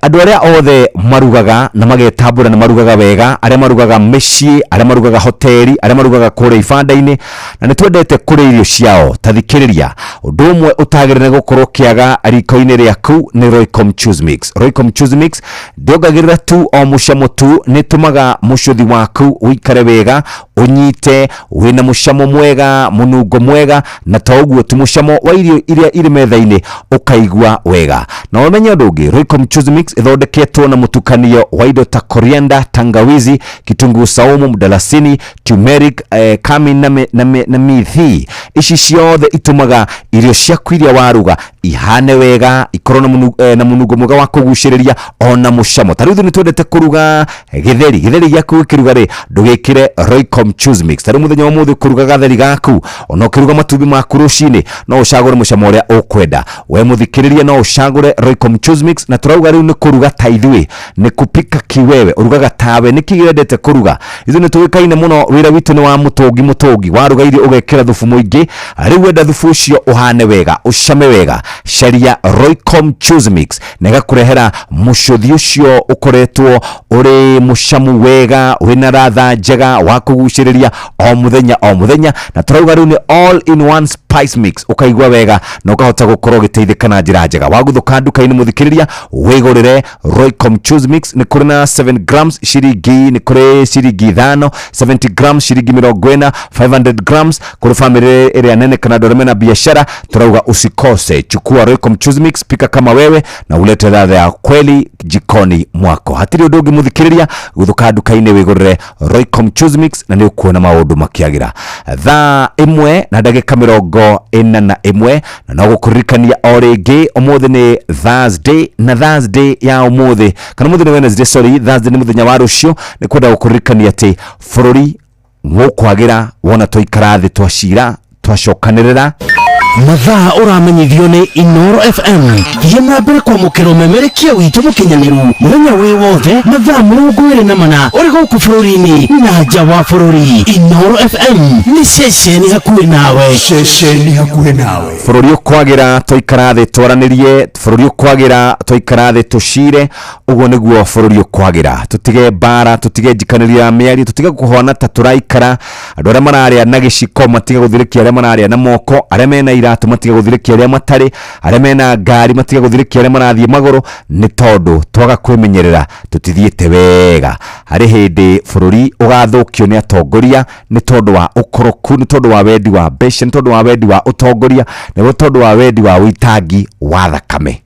Speaker 2: andu aria othe marugaga na magetambura na marugaga wega aria marugaga meci aria marugaga hoteli aria marugaga kure ibanda-ini na nitwendete kure irio ciao tathikiriria undu umwe utagirire gukorwo kiaga riko-ini riaku ni Royco Choose Mix. Royco Choose Mix ndiongagirira tu o mucamo tu nitumaga mucuthi waku uikare wega unyite wina mucamo mwega munungo mwega na toguo tu mucamo wa irio iria iri metha-ini ukaigua wega na umenye undu ungi Royco Choose Mix ithondeketwo na mutukanio wa indo ta coriander tangawizi kitunguu saumu mdalasini turmeric cumin na mithi ici ciothe itumaga irio ciaku iria waruga ihane wega ikorwo na munungo mwega wa kuguciriria ona mucamo tariu ni twendete kuruga githeri giaku kiruga ri ndugikire Royco Choose Mix tariu muthenya wa muthu kuruga gatheri gaku ona ukiruga matumbi maku rucini no ucagure mucamo uria ukwenda we muthikiriria no ucagure Royco Choose Mix na turauga riu ni kuruga taithwi ni kupika kiwewe urugaga tawe niki giendete kuruga izo ni tuwikaine muno wira witu ni wa mutungi waruga irio ugekira thufu muingi riu wenda thufu ucio uhane wega ucame wega sharia Royco Choose Mix nega kurehera mucuthi ucio ukoretwo uri mucamu wega wina ratha njega wa kuguciriria o muthenya na turauga riu ni all in one spice mix ukaigwa wega na ukahota gukorwo giteithika na njira njega waguthuka nduka-ini muthikiriria wigurire Royco Choose Mix ni kuri na 7 grams
Speaker 7: ciringi, ni kuri ciringi 5, 70 grams ciringi 40, 500 grams kuri family area nene kana doreme na biashara. Turauga usikose, chukua Royco Mchuzi Mix, pika kama wewe na ulete ladha ya kweli jikoni mwako. Hatiri udogi muthikiriria guthuka duka-ini wigurire Royco Mchuzi Mix na ni ukuona maundu makiagira. Thaa 1 na ndagika 41 na no gukuririkania o ringi umuthi ni Thursday, na Thursday ya umuthi kana muthi ni Wednesday, sorry, Thursday ni muthenya wa rucio. ni kwenda gukuririkania ati bururi gukwagira wona toikara thi twacira twacokanirira
Speaker 5: mathaa uramenyithio ni Inoro FM. Yena mbere kwa mukiro memerekia witu mukinyaniru muthenya wi wothe mathaa 24 uri guku bururi-ini na nja wa bururi. Inoro FM ni ceceni hakuhi nawe, ceceni hakuhi nawe.
Speaker 7: Bururi ukwagira toikara thi twaranirie, bururi ukwagira toikara thi tucire. Uguo niguo bururi ukwagira, tutige bara, tutige njikaniria miari, tutige kuhona ta turaikara. Andu aria mararia na giciko matige guthirikia, aria mararia na moko, aria mena iratu matige guthirikia, aria matari, aria mena ngari matige guthirikia, aria marathie maguru. Ni tondu twaga kwimenyerera tutithiete wega. Hari hindi bururi ugathukio ni atongoria ni tondu wa ukoroku, ni tondu wa wendi wa mbeca, ni tondu wa wendi wa utongoria, ni tondu wa wendi wa witangi wa thakame.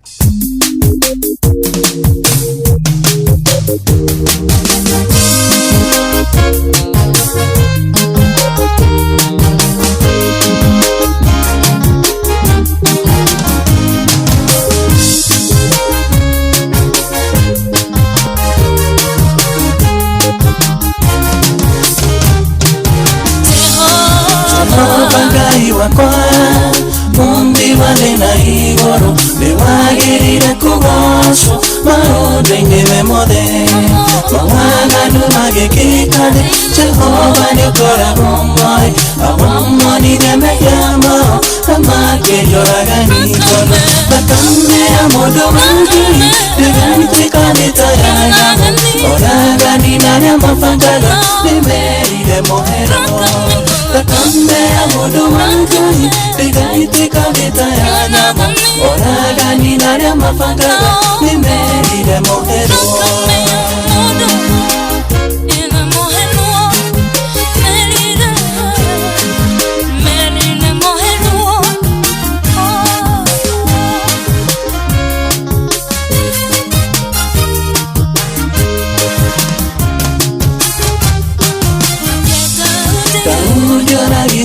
Speaker 6: Ngai wakwa mundi wale na igoro niwagirire kugocwo maundu-ini we mothe mawaganu magikikane Jehova niukoragwo moe awamonire mehia mao na makĩnjũraga nitono thakame ya mũndũ wa Ngai ndĩgaitĩkanĩte ya nyamũ oragani na arĩa mabangaga nĩmerire mũhero thakame ya mũndũ wa Ngai ndĩgaitĩkanĩte ya nyamũ oragani na arĩa mabangaga nĩmerire mũhero.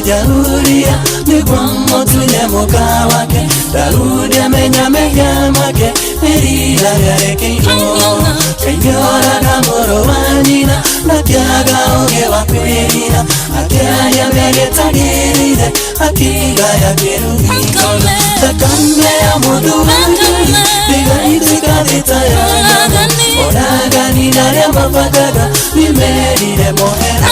Speaker 6: Darudia niguo motunye muka wake Daudi amenya mehia make merira yarekeirwo kenyoraga mũrũ wa nyina na kĩaga ũgĩ wa kwĩrira akĩaria megĩtagĩrĩire akigaya kĩrugiko thakame ya mũndũ wa Ngai ndĩgaitĩkanĩte ya nyamũ oragani na arĩa mabangaga nĩmerire mũhero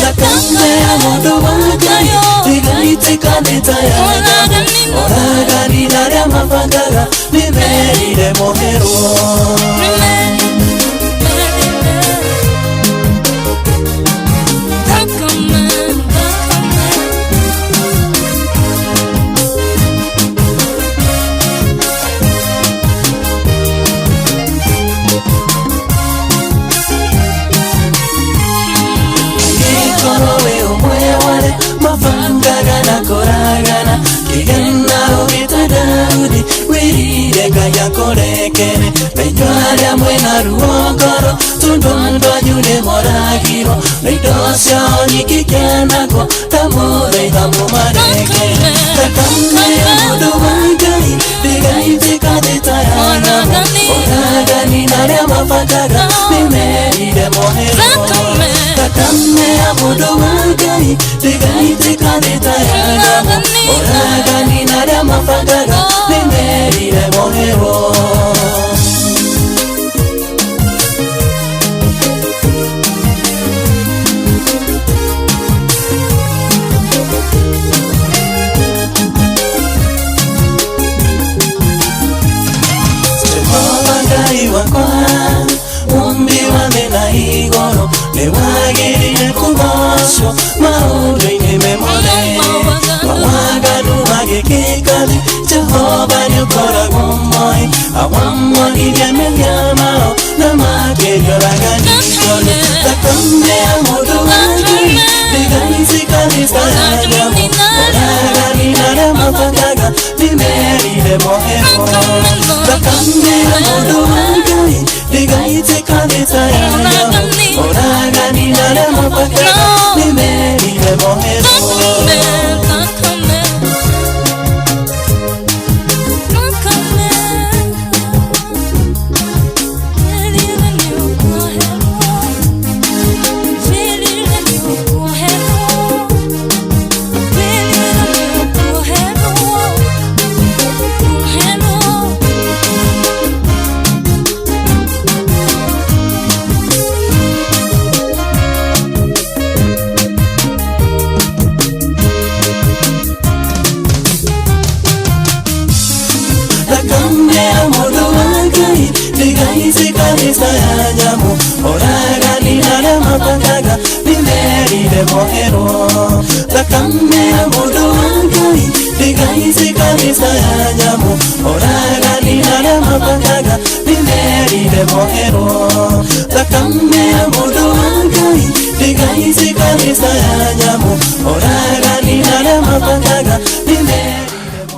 Speaker 6: thakame ya mũndũ wa Ngai ndĩgaitĩkanĩte ya nyamũ oragani na arĩa mabangaga nĩmerire mũhero. Mabangaga na koragana kigana ugita Daudi wirire Ngai akorekere meindo aria mwena ruo ngoro tundondo anyune moragiro meindo ciao nyingĩ kĩanagwo ta mũthaiga mũmarekere thakame ya mũndũ wa Ngai ndĩgaitĩkanĩte ya nyamũ oragani na arĩa mabangaga nĩmerire mũhero thakame ya mũndũ wa Ngai ndĩgaitĩkanĩte ya nyamũ oragani na arĩa mabangaga nĩmerire mũhero. Jehova Ngai wakwa umbi wa thĩ na igũrũ nĩwagĩrĩire kũgocwo maũndũ-inĩ me mothe mawaganu magĩkĩka thĩ Jehova nĩũkoragwo moe awamonirie mehia mao na makĩnjũraga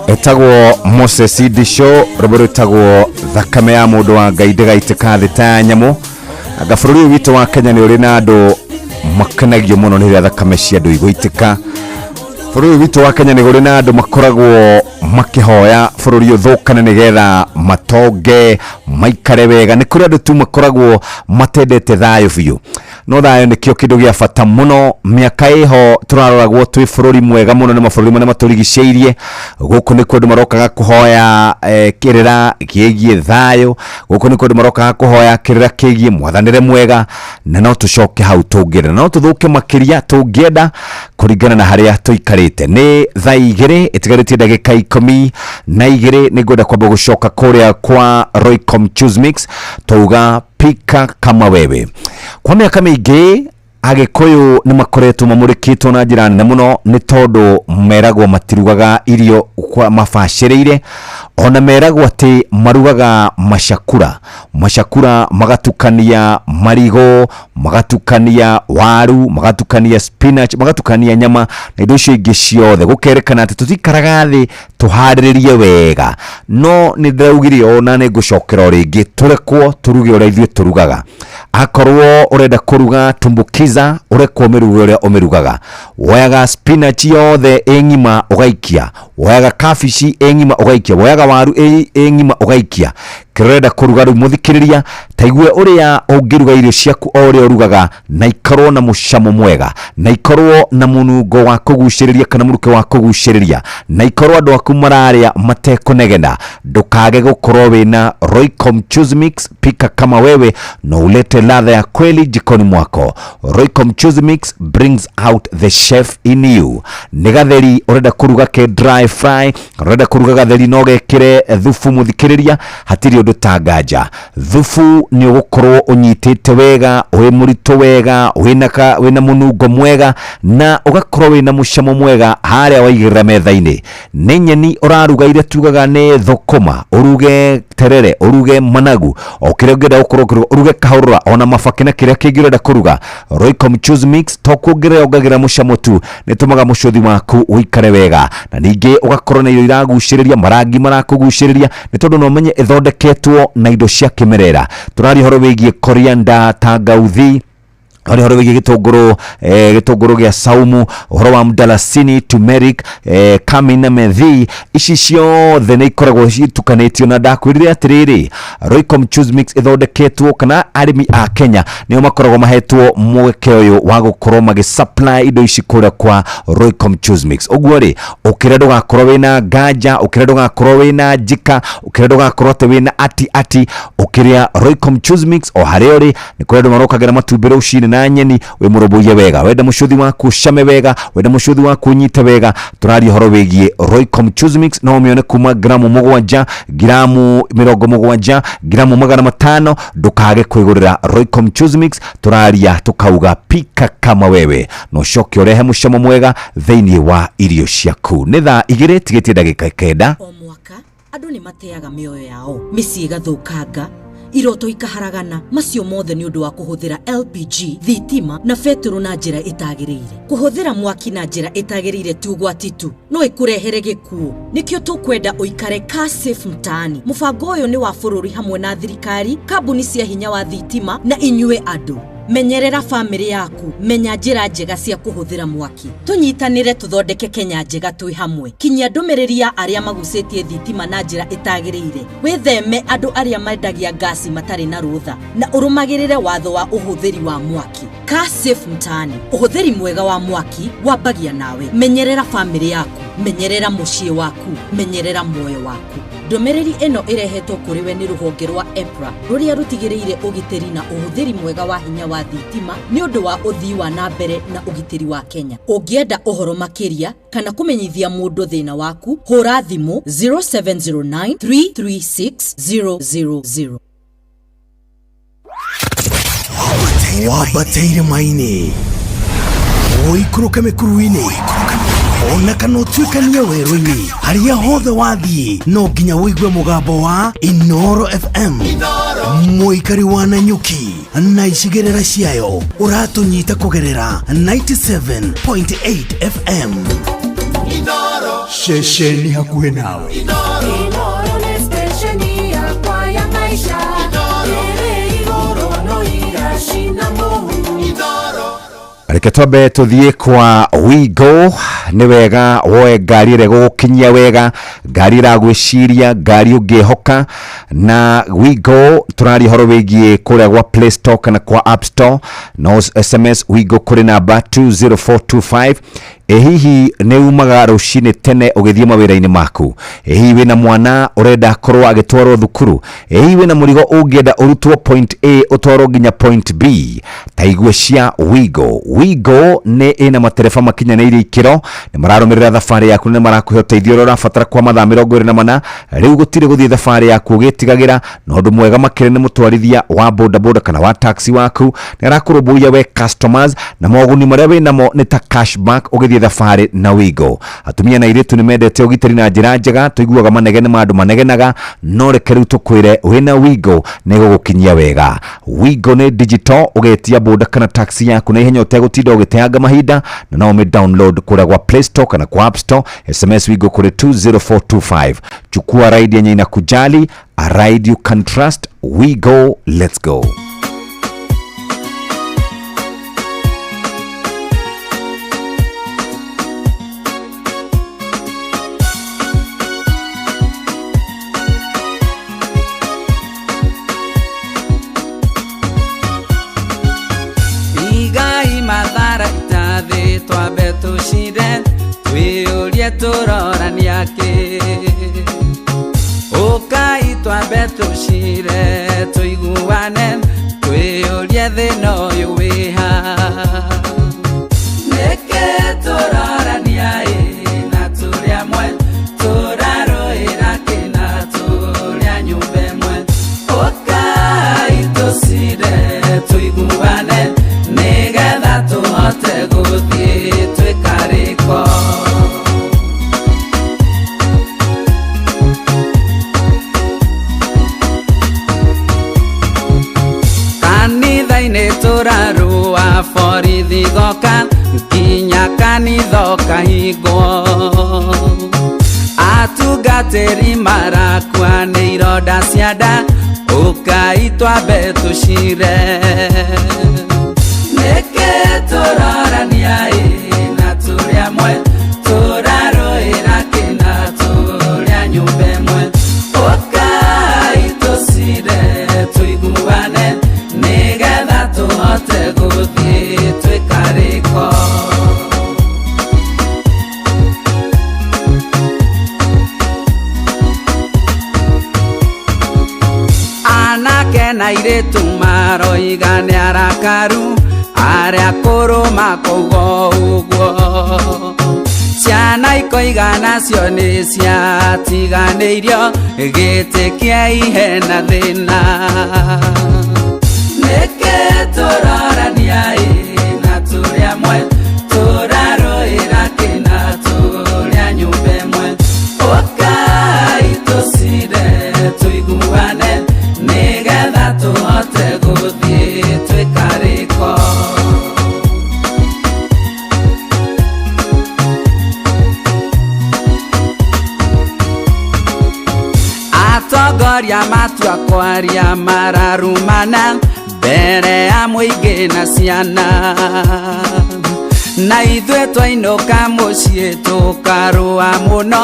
Speaker 2: etagwo Moses Idisho rubero etagwo thakame ya mundu wa Ngai ndigaitĩka thĩ ta nyamũ. Anga bũrũri witũ wa Kenya nĩ ũrĩ na andũ makenagio mũno nĩ rĩrĩa thakame cia andũ igũitĩka. Bũrũri witũ wa Kenya nĩ ũrĩ na andũ makoragwo makihoya bũrũri ũthũkane nĩgetha matonge maikare wega. Nĩ kũrĩ andũ tu makoragwo matendete thayũ biũ, no thayũ nĩkĩo kĩndũ gĩa bata mũno. Mĩaka ĩho tũraroragwo twĩ bũrũri mwega mũno nĩ mabũrũri marĩa matũrigicĩirie. Gũkũ nĩ kũndũ marokaga kũhoya kĩrĩra kĩgiĩ thayũ. Gũkũ nĩ kũndũ marokaga kũhoya kĩrĩra kĩgiĩ mwathanĩre mwega, na no tũcoke hau tũngĩenda, no tũthũke makĩria tũngĩenda kũringana na harĩa tũikarĩte. Nĩ thaa 2 ĩtigarĩtie ndagĩka 12 nĩngwenda kwamba gũcoka kũrĩa kwa Roycom Choose Mix tauga pika kama wewe. Kwa mĩaka mĩingĩ Agĩkũyũ nĩ makoretwo mamũrĩkĩtwo na njĩra nene mũno nĩ tondũ meragwo matirugaga irio kwa mabacĩrĩire, ona meragwo atĩ marugaga macakura magatukania marigo, magatukania waru, magatukania spinach, magatukania nyama na indo icio ingĩ ciothe, gũkerekana atĩ tũtikaraga thĩ tũharĩrĩrie wega. No nĩ ndĩraugire ona nĩ ngũcokera rĩngĩ tũrekwo turuge ũrĩa ithuĩ tũrugaga. Akorwo ũrenda kũruga tumbukiza ũrekwo ũmĩruge ũrĩa ũmĩrugaga. Woyaga spinach yothe ng'ima ũgaikia, woyaga kabici ng'ima ũgaikia, woyaga waru ng'ima ũgaikia. Kĩrenda kũruga rĩu mũthikĩrĩria taigue ũrĩa ũngĩruga irio ciaku o ũrĩa ũrugaga na ikorwo na mũcamo mwega, na ikorwo na mũnungo wa kũgucĩrĩria kana mũruke wa kũgucĩrĩria, na ikorwo andũ aku mararĩa matekũnegena. Ndũkage gũkorwo wĩna Roycom Choose Mix, pika kama wewe na ulete ladha ya kweli jikoni mwako. Roycom Choose Mix brings out the chef in you. Nĩ gatheri ũrenda kũruga ke dry fry, ũrenda kũruga gatheri no gekĩre thufu mũthikĩrĩria, hatirĩ ũndũ tagaja. Thufu nĩ ũgũkorwo ũnyitĩte wega, wĩ mũritũ wega, wĩna mũnungo mwega, na ũgakorwo wĩna mũcamo mwega harĩa waigĩrĩra metha-inĩ. Nĩ nyeni ũraruga iria tugaga nĩ thũkũma, ũruge terere, ũruge managu, o kĩrĩa ũngĩenda gũkorwo ũruge kahũrũra, ona mabakĩ na kĩrĩa kĩngĩ ũrenda kũruga. Roycom Choose Mix to kuongerera ongagĩra mũcamo tu, nĩ tũmaga mũcothi waku ũikare wega, na ningĩ ũgakorwo na irio iragucĩrĩria, marangi marakũgucĩrĩria, nĩ tondũ no menye ĩthondeketwo na indo cia kĩmerera. Tũrari horo wĩgiĩ coriander, tangauthi, horo wĩgiĩ gĩtũngũrũ gĩa saumu, horo wa mdalasini, turmeric, cumin na methi. Ici ciothe nĩ ikoragwo citukanĩtio, na ndakwĩrire atĩrĩrĩ Roycom Choose Mix ĩthondeketwo kana arĩmi a Kenya nĩo makoragwo mahetwo mweke ũyũ wa gũkorwo magĩsupply indo ici kũrĩa kwa Roycom Choose Mix. Ũguo rĩ, ũkĩrĩa ndũgakorwo wĩna nganja, ũkĩrĩa ndũgakorwo wĩna njika, ũkĩrĩa ndũgakorwo atĩ wĩna ati, ũkĩrĩa Roycom Choose Mix o harĩa ũrĩ. Nĩ kũrĩ andũ marokagĩra matumbĩ rũcinĩ na nyeni, wĩ mũrũmbũiye wega, wenda mũcothi waku came wega, wenda mũcothi waku nyite wega. Tũraria horo wĩgiĩ Roycom Choose Mix, no ũmĩone kuma gramu 7, gramu 70, gramu 500. Ndũkage kwĩgũrĩra Roycom Choose Mix. Tũraria tũkauga pika kama wewe, no coke ũrehe mũcamo mwega thĩinĩ wa irio ciaku. Nĩ thaa 2 tigĩtie ndagĩka 9.
Speaker 15: O mwaka andũ nĩ mateaga mĩoyo yao, mĩciĩ ĩgathũkanga, iroto ikaharagana macio mothe ni undu wa kuhuthira LPG thitima na beturu na njira itagirire. Kuhuthira mwaki na njira itagirire tu gwatitu no ikurehere gikuo. Nikio tukwenda uikare car safe mtaani. Mubango uyu ni wa bururi hamwe na thirikari, kambuni cia hinya wa thitima na inyue andu. Menyerera family yaku, menya njira njega cia kuhuthira mwaki. Tunyitanire tuthondeke Kenya njega twi hamwe. Kinyia ndumiriri ya aria magucetie thitima na njira itagirire. Witheme andu aria mendagia gasi matari na rutha na urumagirire watho wa uhuthiri wa mwaki. Car safe mtaani. Uhuthiri mwega wa mwaki wambagia nawe. Menyerera family yaku, menyerera mucii waku, menyerera moyo waku. Ndumiriri eno irehetwo kuri we ni ruhonge rwa EPRA ruria rutigiriire ugitiri na uhuthiri mwega wa hinya wa thitima ni undu wa uthii wa na mbere na ugitiri wa Kenya. Ungienda uhoro makiria kana kumenyithia mundu thina waku, hura thimu 0709 336 000.
Speaker 25: Wabateire maini oikuruka mikuruini ona kana utuikania werũ-inĩ haria hothe wathiĩ no nginya wĩigue mũgambo wa Inoro FM. Mũikari wa Nanyuki na icigĩrĩra ciayo ũratũnyita kũgerera 97.8 FM. Inoro ceceni hakuhĩ nawe.
Speaker 6: Inoro nĩ stesheni yakwa ya maisha. Inoro no igacina mũhu.
Speaker 3: Reke twambe tuthie kwa Wigo. Ni wega woe ngari ire gukinyia wega, ngari iragwiciria, ngari ungihoka na Wigo. Turari horo wigie kuria gwa Play Store kana kwa App Store, no SMS Wigo kuri namba 20425. Hihi ne umaga rucini tene ugithie mawira-ini maku. Hihi wina mwana urenda korwo agitwarwo thukuru. Hihi wina murigo ungienda urutwo point A utwarwo nginya point B. Taigwe cia Wigo. Wigo ne ina matereba makinyanĩire ikiro, ni mararumirira thabari yaku, ni marakuhe uteithio uria urabatara kwa mathaa 24. Riu gutire guthie thabari yaku ugitigagira no undu mwega makire ni mutwarithia wa boda boda kana wa taxi waku ni arakurumburia we customers na moguni maria winamo ni ta cashback ugithie thabari na Wigo. Atumia na iritu ni mendete ugitiri na njira njega, tuiguaga manegene mandu manegenaga, no reke riu tukwire wina Wigo ni gugukinyia wega. Wigo ni digital, ugetia boda kana taxi yaku na ihenya utegutinda ugiteanga mahinda, na no me download kura gwa Play Store kana kwa App Store. SMS Wigo kuri 20425. Chukua ride yenye inakujali, a ride you can trust. Wigo, let's go.
Speaker 6: Twabe tushire twiurie turorania ki ukai twabe tushire tuiguane twiurie thina uyu wiha neke turorania na turi amwe turaroira kina turia nyumba imwe ukai tushire tuiguane nigetha tuhote guthie twikariko. Kanitha-inĩ tũrarũa borithi thoka nginya kanitha ũkahingwo. Atungatĩri marakua nĩ ironda cia nda ũkai twambe tũcire. Neke turorania na turi amwe turaroira kina turia nyumba imwe ukai tucire tuiguane nigetha tuhote guthie twikariko. Anake na iritu maroiga ni arakaru aria kuruma kugo uguo. Ciana ikoiga nacio ni ciatiganĩirio gĩtĩkia ihena thĩna. Nĩkĩ tũrorania na tũrĩ amwe tũrarũĩra kĩna tũrĩa nyũmba ĩmwe ũkai tũcire tũiguane nĩgetha
Speaker 16: moria matua kwaria mararumana mbere ya muingi na ciana na ithuĩ twainũka mũciĩ tũkarũa mũno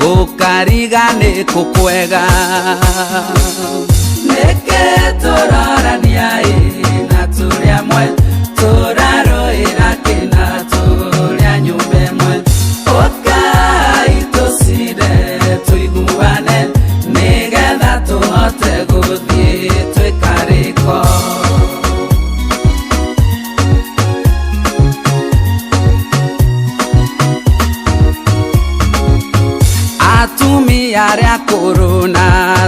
Speaker 16: gũkariga nĩ kũkwega nĩkĩ tũrorania na tũrĩ amwe tũrarũĩra kĩna tũrĩa nyũmba ĩmwe ũkai tũcire tũiguane nĩgetha tũhote gũthiĩ twĩkarĩko atumia arĩa akũrũ na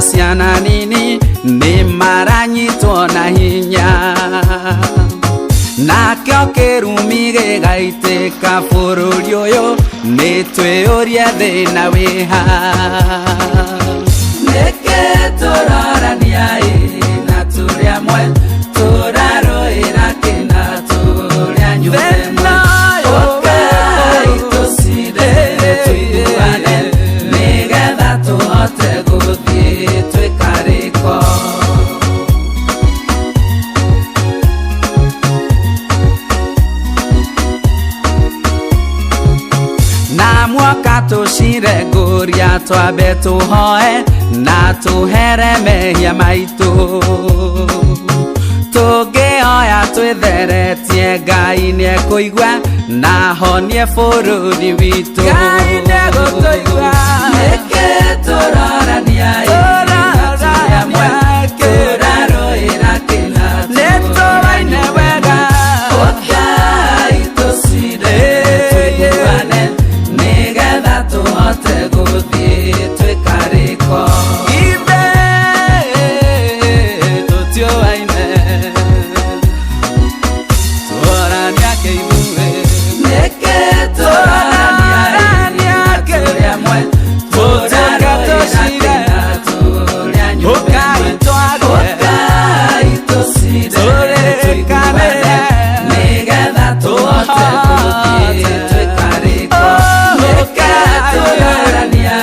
Speaker 16: ciana nini nĩ maranyitwo na hinya nakĩo kĩrumi gĩgaitĩka bũrũri ũyũ nĩ twĩyũrie thĩna wĩha nĩkĩ tũrorania na tũrĩ amwe tũrarũĩra kĩna tũrĩa nyũmba ĩmwe ũkai tũcire tũiguane nĩgetha tũhote gũthiĩ twĩkarĩko na mwaka tũcire ngũria twambe tũhoe na tũhere mehia maitũ tũngĩoya twĩtheretie Ngai nĩekũigua na honie bũrũri witũ Ngai nĩegũtũigua nĩkĩ tũrorania tũrĩ amwe tũrarũĩra kĩna nĩtũraine wega ũkai tũcire tũiguane nĩgetha tũhote gũthiĩ twĩkarĩko ithe tũtioaine tũrorania kĩithuĩ nĩkĩ tũrorania tũrĩ amwe tũrarũĩra kĩna tũrĩa nyũmba ĩmwe ũkai tũcire tũiguane nĩgetha tũhote gũthiĩ twĩkarĩko nĩkĩ tũrorania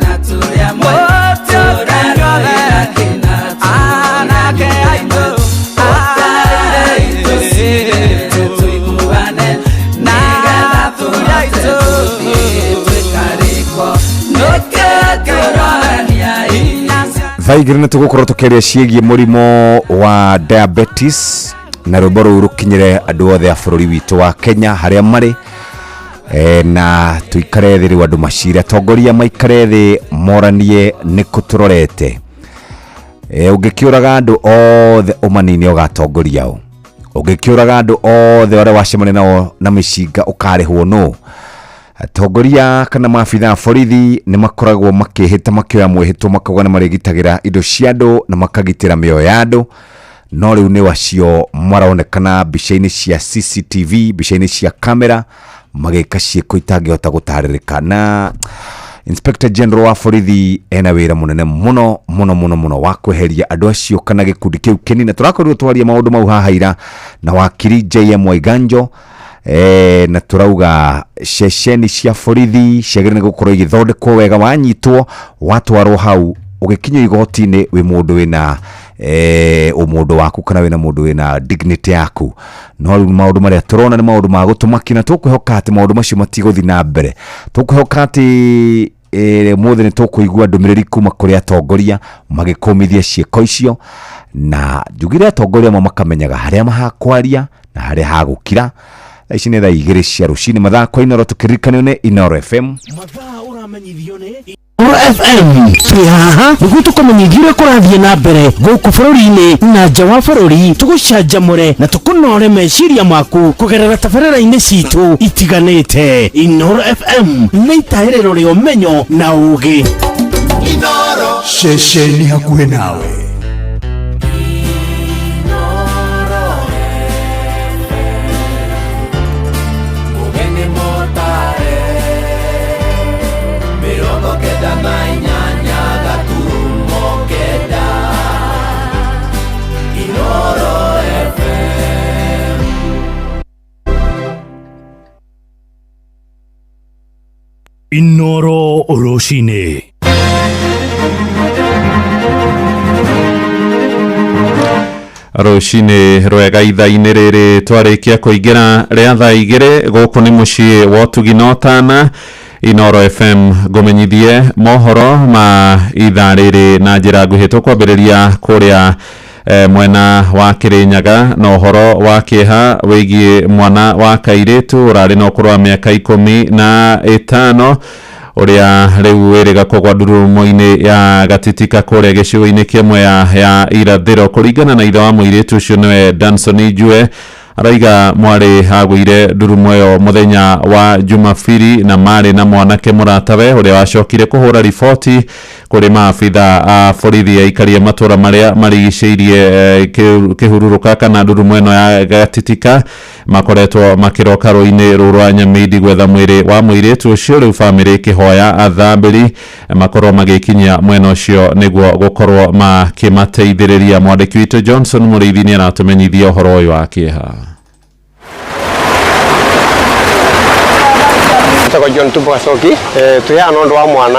Speaker 16: na tũrĩ amwe tũrarũĩra kĩna tũrĩa nyũmba ĩmwe ũkai tũcire tũiguane nĩgetha tũhote gũthiĩ twĩkarĩko nĩkĩ tũrorania
Speaker 3: thaigĩrĩ nĩ tũgũkorwo tũkĩaria ciĩgiĩ mũrimũ wa diabetes na rwĩmbo rũu rũkinyĩre andũ othe a bũrũri witũ wa Kenya harĩa marĩ na tũikare thĩ rĩu andũ macire atongoria maikare thĩ moranie nĩ kũtũrorete ũngĩkĩũraga andũ othe ũmanini ũgatongoria ũ ũngĩkĩũraga andũ othe arĩa wacemania nao na mĩcinga ũkarĩhwo nũ atongoria kana maabitha a borithi nĩ makoragwo makĩhĩta makĩoya mwĩhĩtwo makauga nĩ marĩgitagĩra indo cia andũ na makagitĩra mĩoyo ya andũ no rĩu nĩ wacio maronekana mbica-inĩ cia CCTV mbica-inĩ cia kamera magĩka ciĩko itangĩhota gũtarĩrĩka na Inspector General wa borithi ena wĩra mũnene mũno mũno mũno mũno wa kweheria andũ acio kana gĩkundi kĩu kĩnini tũrakorirwo twaria maũndũ mau haha ira na wakiri JM Waiganjo na turauga ceceni cia borithi ciagĩrĩire gũkorwo igĩthondekwo wega wanyitwo watwarwo hau ũgĩkinyio igoti-inĩ wĩ mũndũ wĩna ũmũndũ waku kana wĩna mũndũ wĩna dignity yaku no rĩu maũndũ marĩa tũrona nĩ maũndũ ma gũtũmakina tũkwĩhoka atĩ maũndũ macio matigũthiĩ na mbere tũkwĩhoka atĩ mũthĩ nĩ tũkũigua ndũmĩrĩri kuma kũrĩ atongoria magĩkũmithia ciĩko icio na njugire atongoria amwe makamenyaga harĩa mahakwaria na harĩa hagũkira ici nĩ thaa 2 cia rũcinĩ mathako Inoro tũkĩririkanio nĩ Inoro FM
Speaker 5: mathaa ũramenyithio nĩ Inoro FM tũrĩ haha nĩguo tũkũmenyithia ũrĩa kũrathiĩ na mbere gũkũ bũrũri-inĩ na nja wa bũrũri tũgũcanjamũre na tũkũnore meciria maku kũgerera tabarĩra-inĩ citũ itiganĩte Inoro FM nĩ itaĩrĩro rĩa ũmenyo na ũũgĩ
Speaker 19: Inoro ceceni hakuhĩ nawe
Speaker 5: Inoro Oroshine.
Speaker 1: Rucini rwega ithaa-inĩ rĩrĩ twarĩkia kũingĩra rĩa thaa igĩrĩ gũkũ nĩ mũciĩ wa ũtugi na ũtana Inoro FM ngũmenyithie mohoro ma ithaa rĩrĩ na njĩra nguhĩ tũkwambĩrĩria kũrĩa mwena wa Kĩrĩnyaga na ũhoro wa kĩeha wĩgiĩ mwana wa kairĩtu ũrarĩ na ũkũrũ wa mĩaka 15 ũrĩa rĩu wĩrĩga kũgwa ndurumo-inĩ ya Gatitika kũrĩa gĩcigo-inĩ kĩmwe ya irathĩro. Kũringana na ithe wa mũirĩtu ũcio nĩwe Danson Njue, araiga mwarĩ agũire ndurumo ĩyo mũthenya wa Jumapili na marĩ na mwanake mũratawe ũrĩa wacokire kũhũra riboti kũrĩ maabitha a borithi aikaria matũra marĩa marigicĩirie kĩhurũrũka kana ndurumo ĩno ya Gatitika makoretwo makĩroka rũĩ-inĩ rũrũ rwa Nyamindi gwetha mwĩrĩ wa mũirĩtu ũcio. Rĩu bamĩrĩ ĩkĩhoya athambĩri makorwo magĩkinyia mwena ũcio nĩguo gũkorwo makĩmateithĩrĩria. Mwandĩki witũ Johnson Mũrĩithi nĩ aratũmenyithia ũhoro ũyũ wa kĩeha.
Speaker 8: Kwa John Tupasoki tuyana ndo wa mwana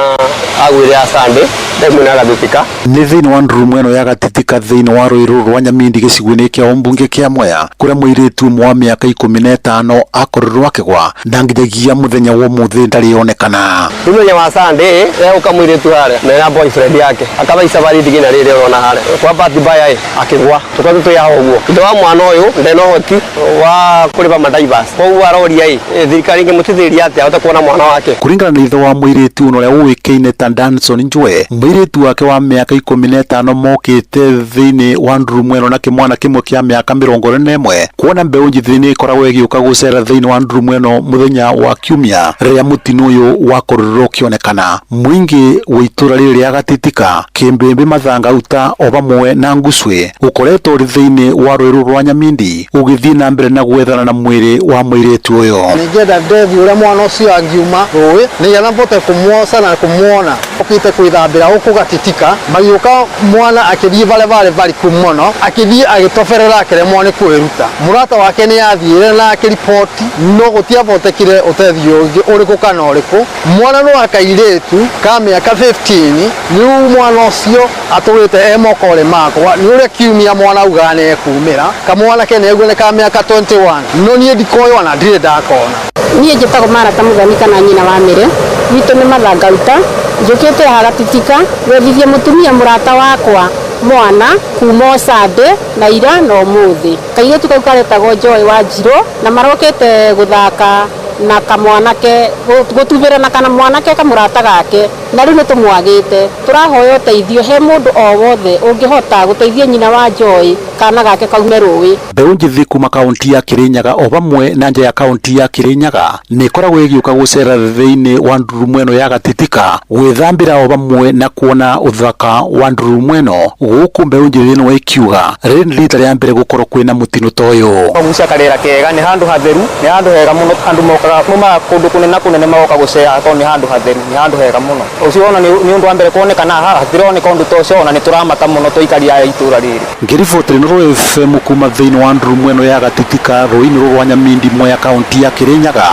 Speaker 8: agwire asande ndemuna Gatitika
Speaker 20: nĩ thĩinĩ wa ndurumo ĩno ya Gatitika thĩinĩ wa rũĩ rũrũ rwa Nyamindi gĩcigo-inĩ kĩa ũmbunge kĩa Mwea kũrĩa mũirĩtu ũmwe wa mĩaka 15 akorirwo akĩgwa na nginyagia mũthenya wa ũmũthĩ ndarĩ onekana.
Speaker 8: Mũthenya wa Sunday ũka mũirĩtu harĩa na boyfriend yake akabaica bari ndigina rĩrĩ ũrona harĩa kwa bahati mbaya akĩgwa tukatũ tuyaho ũguo ithe wa mwana ũyũ ndena ũhoti wa kũrĩba madivers koguo aroria thirikari ĩngĩmũteithĩrĩria atĩa kuona mwana wake.
Speaker 20: Kũringana na ithe wa mũirĩtu ũrĩa ũĩkaine ta Danson Njue, mũirĩtu wake wa mĩaka 15 mokĩte thĩinĩ wa ndurumo ĩno na kĩmwana kĩmwe kĩa mĩaka 21 kuona mbeũ njĩthĩ nĩ ĩkoragwo ĩgĩũka gũcera thĩinĩ wa ndurumo ĩno mũthenya wa Kiumia rĩrĩa mũtino ũyũ wakorirwo ũkĩonekana. Mũingĩ wa itũra rĩrĩ rĩa Gatitika, Kĩmbĩmbĩ, Mathangauta o vamwe na Nguswe ũkoretwo ũrĩ thĩinĩ wa rũĩ rũrũ rwa Nyamindi ũgĩthiĩ na mbere na gwethana na mwĩrĩ wa mũirĩtu ũyũ.
Speaker 21: Nĩngenda ndethi ũrĩa mwana ũcio angiuma rũĩ nĩgetha mbote kũmuoca na kũmuona ũkĩte kwĩthambĩra gũkũ Gatitika magĩũka mwana akĩthiĩ barĩ kũmono akĩthiĩ agĩtoberera akĩremwo nĩ kwĩruta. Mũrata wake nĩ athiĩre na akĩripoti no gũtiabotekire ũteithio ũngĩ ũrĩkũ kana ũrĩkũ. Mwana no akairĩtu ka mĩaka 15 rĩu mwana ũcio atũrĩte mokore makwa nĩ ũrĩa Kiumia mwana auga nĩ ekumĩra kamwana ke nĩguo nĩ ka mĩaka 21 no niĩ ndikoywo na ndirĩ ndakona.
Speaker 22: Niĩ njĩtagwo Marata Mũthoni kana nyina wa Mĩrĩ, witũ nĩ Mathangauta, njũkĩte haha Gatitika gwethithia mũtumia mũrata wakwa mwana kuma Sunday na ira na ũmũthĩ. Kairĩtu kau karetagwo Joy Wanjirũ na marokĩte gũthaka na kamwanake gũtubĩra na kana mwanake kamũrata gake na rĩu nĩtũmwagĩte. Tũrahoya ũteithio he mũndũ o wothe ũngĩhota gũteithia nyina wa Joy kana gake kaume rũĩ.
Speaker 20: Mbeũ njĩthĩ kuma kaunti ya Kĩrĩnyaga o vamwe na nja ya kaunti ya Kĩrĩnyaga nĩ ĩkoragwo ĩgĩũka gũcera thĩinĩ wa ndurumo ĩno ya Gatitika gwĩthambĩra o vamwe na kuona ũthaka wa ndurumo ĩno gũkũ mbeũ njĩthĩ ĩno ĩkiuga rĩrĩ nĩ rita rĩa mbere gũkorwo kwĩna mũtino ta ũyũ.
Speaker 8: Gucia karĩra kega nĩ handũ hatheru, nĩ handũ hega mũno, handũ mokaga kuma kũndũ kũnene magoka gũcera tondũ nĩ handũ hatheru, nĩ handũ hega mũno. Ũcio ona nĩ ũndũ wa mbere kuonekana haha hatironeka ũndũ ta ũcio ona nĩ tũramaka mũno tũikari a itũra rĩrĩ.
Speaker 20: Ngĩribotera Inoro FM kuma thĩinĩ wa ndurumo ĩno ya Gatitika rũĩ-inĩ rũrũ rwa Nyamindi Mwea kaunti ya Kĩrĩnyaga,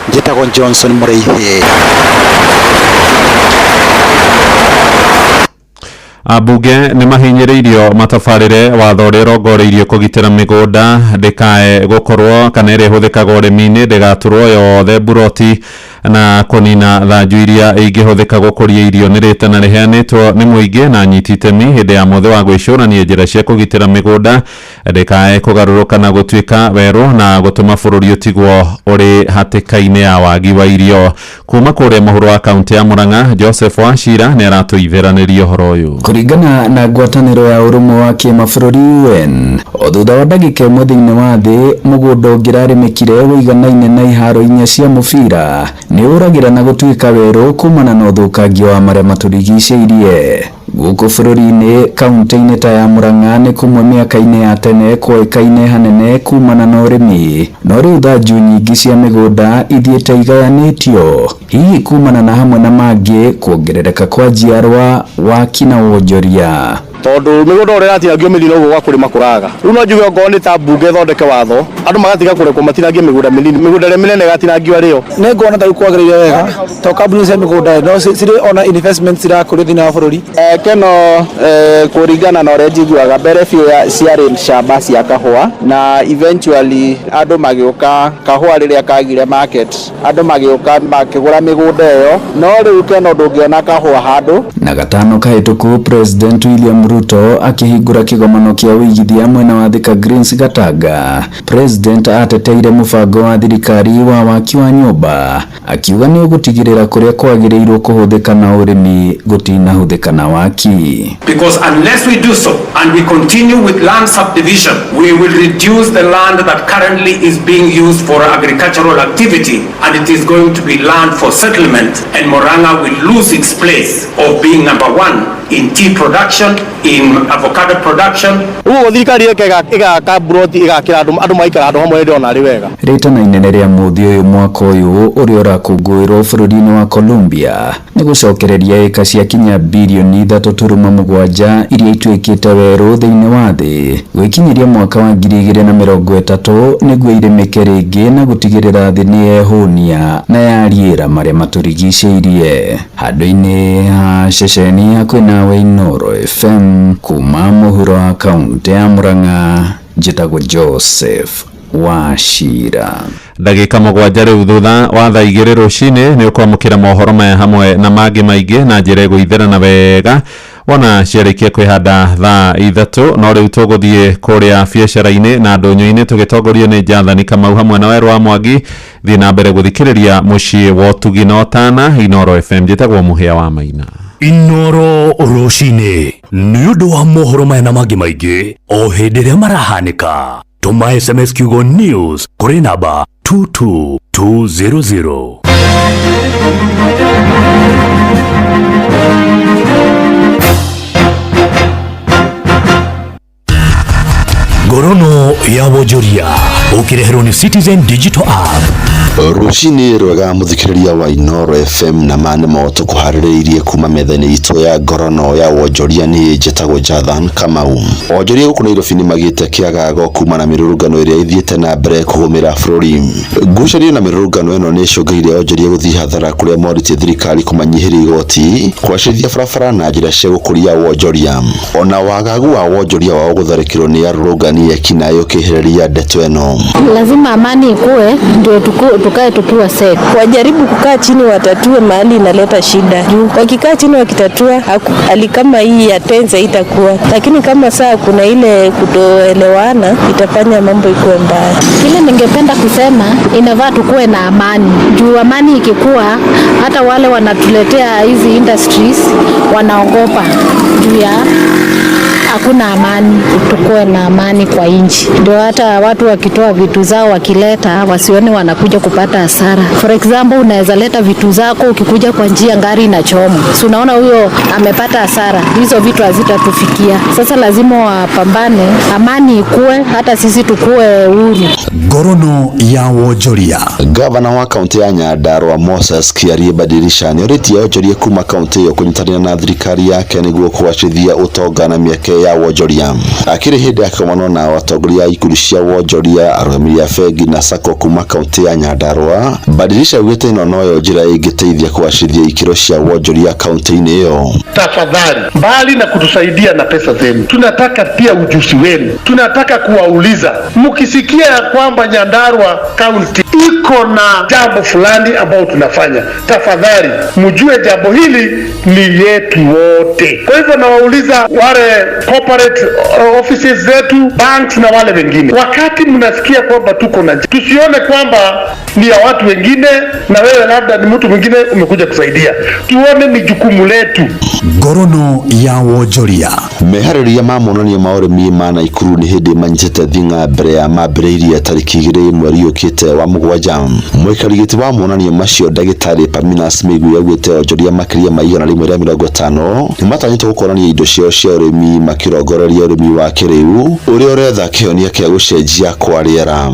Speaker 20: njĩtagwo Johnson Mũrĩithi.
Speaker 1: Ambunge nĩ mahinyĩrĩirio matabarĩre watho ũrĩa ũrongoreirio kũgitĩra mĩgũnda ndĩkae gũkorwo kana ĩrĩa ĩhũthĩkaga ũrĩmi-inĩ ndĩgaturwo yothe buroti na kũnina thanju iria ingĩhũthĩka gũkũria irio nĩ rĩtana rĩheanĩtwo nĩ mũingĩ na anyiti itemi hĩndĩ ya mũthĩ wa gwĩcũrania njĩra cia kũgitĩra mĩgũnda ndĩkae kũgarũrũka na gũtuĩka werũ na gũtũma bũrũri ũtigwo ũrĩ hatĩka-inĩ ya wagi wa irio. Kuma kũrĩa mũhuro wa kaunti ya Murang'a, Joseph Wachira nĩ aratũithĩranĩria ũhoro ũyũ.
Speaker 23: Kũringana na ngwatanĩro ya ũrũmwe wa kĩmabũrũri UN, o thutha wa ndagĩka ĩmwe thĩinĩ wa thĩ mũgũnda ũngĩrarĩmĩkire wĩiganaine na iharo 4 cia mũbira nĩ ũragĩra na gũtuĩka werũ kumana na ũthũkangia wa marĩa matũrigicĩirie. Gũkũ bũrũri-inĩ kaunti-inĩ ta ya Murang'a nĩ kumwe mĩaka-inĩ ya tene kwoĩkaine hanene kumana na ũrĩmi, no rĩu thanju nyingĩ cia mĩgũnda ithiĩte igayanĩtio hihi kumana na hamwe na mangĩ kuongerereka kwa njiarwa waki na wonjoria.
Speaker 4: tondu migunda ore ratinagio mithino guo gwa kurima kuraga riu no njuge ngo ni ta bunge thondeke watho andu magatiga kurekwo matinangie migunda minini migunda ire minene gatinangio ario
Speaker 9: ne ngona ta kwagiririo wega to kambuni cia migunda no ciri ona investments ira kuri thina wa bururi
Speaker 4: keno kuringana na ore njiguaga mbere biu ciarĩ shamba cia kahũa na eventually andu magĩũka kahũa rĩrĩa kagire market andu magĩũka makĩgũra mĩgũnda ĩyo no rĩu keno ndũngĩona kahũa handũ.
Speaker 23: Na gatano kahĩtũku President William Ruto akĩhingũra kĩgomano kĩa ũigithia mwena wa Thika Greens Gatanga. President ateteire mũbango wa thirikari wa waki wa nyũmba akiuga nĩ ũgũtigĩrĩra kũrĩa kwagĩrĩirwo kũhũthĩka na ũrĩmi gũtinahũthĩka na waki.
Speaker 10: Because unless we do so and we continue with land subdivision, we will reduce the land that currently is being used for agricultural activity, and it is going to be land for settlement, and Murang'a will lose its place of being number one in tea production, in avocado production.
Speaker 4: Thirikari igaka broti igakira andu maikara andu hamwe ndio na riwega.
Speaker 23: Ritana inene rĩa muthi ũyũ mwaka ũyũ ũrĩa ũrakũngũĩrwo bũrũri-inĩ wa Colombia nĩ gũcokereria eka cia kinya bilioni 3.7 iria ituĩkĩte werũ thĩinĩ wa thĩ gwĩkinyĩria mwaka wa 2030 nĩguo irĩmĩke rĩngĩ na gũtigĩrĩra thĩ nĩ yehũnia na yariĩra marĩa matũrigicĩirie. Handũ-inĩ ha ceceni hakuhĩ nawe Inoro FM kuma mũhuro wa kaunti ya Murang'a, njĩtagwo Joseph Wachira.
Speaker 1: Ndagĩka mũgwanja rĩu thutha wa thaa 2 rũcinĩ nĩ ũkwamũkĩra mohoro maya hamwe na mangĩ maingĩ na njĩra ĩgũitherana wega wona ciarĩkia kwĩhanda thaa 3 no rĩu tũgũthiĩ kũrĩa biacara-inĩ na ndũnyũ-inĩ tũgĩtongorio nĩ Jathani Kamau hamwe na Werũ wa Mwangi. Thiĩ na mbere gũthikĩrĩria mũciĩ wa ũtugi na ũtana Inoro FM, njĩtagwo Mũhĩa wa Maina.
Speaker 12: Inoro rũcinĩ nĩ ũndũ wa mohoro maya na mangĩ maingĩ o hĩndĩ ĩrĩa marahanĩka. Tuma SMS kiugo news kuri namba 22200. Ngorono ya wonjoria ukireherwo ni Citizen Digital App.
Speaker 14: Rucini rwega muthikiriria wa Inoro FM na mane moto kuharĩrĩirie kuma metha-inĩ itũ ya ngorono ya wonjoria ni njĩtagwo Jathan Kamau. Wonjoria gũkũ Nairobi nĩ magĩte kĩagago kuma na mĩrũrũngano ĩrĩa ithiĩte na mbere kũgũmĩra bũrũri. Ngucanio na mĩrũrũngano ĩno nĩ ĩcũngĩrĩirie wonjoria gũthiĩ hathara kũrĩa morĩtie thirikari kũmanyihĩria igoti, kwacĩrithia barabara na njĩra cia gũkũria wonjoria. Ona wagagu wa wonjoria wao gũtharĩkĩrwo nĩ arũrũngani ekinaĩ ũkĩehereria ndeto ĩno.
Speaker 22: Lazima amani ikuwe ndio tukae tukiwa safe. Wajaribu kukaa chini watatue mahali inaleta shida. Wakikaa chini wakitatua hali kama hii ya tense itakuwa. Lakini kama saa kuna ile kutoelewana itafanya mambo ikuwe mbaya. Kile ningependa kusema inafaa tukuwe na amani. Juu amani ikikuwa hata wale wanatuletea hizi industries wanaogopa. Juu ya hakuna amani, tukuwe na amani kwa nchi. Ndio hata watu wakitoa vitu zao wakileta wasione wanakuja kupata hasara. For example, unaweza leta vitu zako ukikuja kwa njia ngari inachoma. Si unaona huyo amepata hasara. Hizo vitu hazitatufikia. Sasa lazima wapambane, amani ikuwe, hata sisi tukuwe huru.
Speaker 12: Ngorono ya wonjoria.
Speaker 14: Gavana wa kaunti ya Nyandarua Moses Kiarie Badirisha nĩ orĩtie wonjoria kuma kaunti ĩyo kũnyitanĩra na thirikari yake nĩguo kũgacĩrithia ũtonga na mĩeke ya wonjoria. Akĩrĩ hĩndĩ ya kĩgomano na atongoria a ikundi cia wonjoria, arũgamĩrĩri a bengi na sacco kuma kaunti ya Nyandarua, Badirisha augĩte ĩno noyo njĩra ĩngĩteithia kũgacĩrithia ikĩro cia wonjoria kaunti-inĩ ĩyo.
Speaker 24: Tafadhali, mbali na kutusaidia na pesa zenu, tunataka pia ujuzi wenu. Tunataka kuwauliza, mkisikia ya kwamba Nyandarua kaunti iko na jambo fulani ambao tunafanya, tafadhali mjue jambo hili ni yetu wote. Kwa hivyo nawauliza wale corporate offices zetu, banks na wale wengine, wakati mnasikia kwamba tuko na, tusione kwamba ni ya watu wengine na wewe labda ni mtu mwingine umekuja kusaidia. Tuone ni jukumu letu.
Speaker 12: Ngorono ya wonjoria.
Speaker 14: Meharĩria ma monanio ma ũrĩmi ma Naikuru nĩ hĩndĩ manyitĩte thing'a mbere ya mambĩrĩirie tarĩki 2 mweri ũkĩte wa mũgwanja. Kenya. Mwikari giti wa monanio macio ndagitari Paminas Migwi yaugite onjoria makiria ma 150 ni matanyitwo gukorania indo ciao cia urimi makirongoreria urimi wa kiriu uria uretha kionia kia gucenjia kwa riera.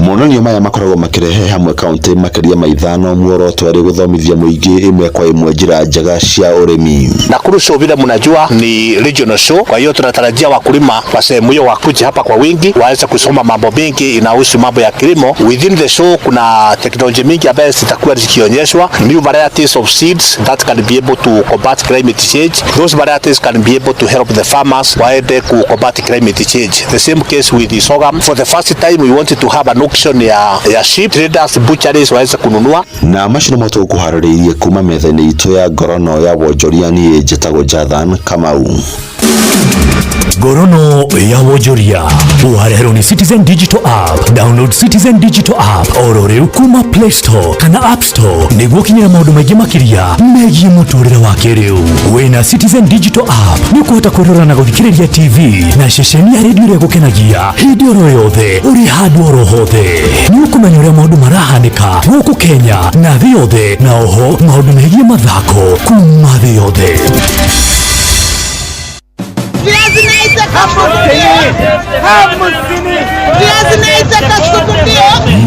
Speaker 14: Monanio maya makoragwo makirehe hamwe kaunti makiria ma 5 muoroto ari guthomithia muingi imwe kwa imwe njira njega cia urimi.
Speaker 7: Nakuru show vile mnajua ni regional show, kwa hiyo tunatarajia wakulima wa sehemu hiyo wakuja hapa kwa wingi waweze kusoma mambo mengi inahusu mambo ya kilimo. Within the show kuna teknolojia mingi ambayo zitakuwa zikionyeshwa, new varieties of seeds that can be able to combat climate change. Those varieties can be able to help the farmers waende ku combat climate change. The same case with the sorghum. For the first time we wanted to have an auction ya sheep traders, butcheries waweze kununua.
Speaker 14: Na mashino moto kuharĩrĩirie kuma methene itu ya ngorono ya wonjoria ni njĩtagwo Jathan Kamau.
Speaker 12: Ngorono ya wonjoria uharehero ni Citizen Digital App. Download Citizen Digital App ororeu kuma Play Store kana App Store niguo kinyira maundu maingi makiria megie muturire wa kiriu. Wina Citizen Digital App ni kuhota kwirora na guthikiriria TV na ceceni ya radio ria gukenagia hindi oro yothe uri handu oro hothe. Ni ukumenya uria maundu marahanika guku Kenya na thi yothe, na oho maundu megie mathako kuma thi yothe.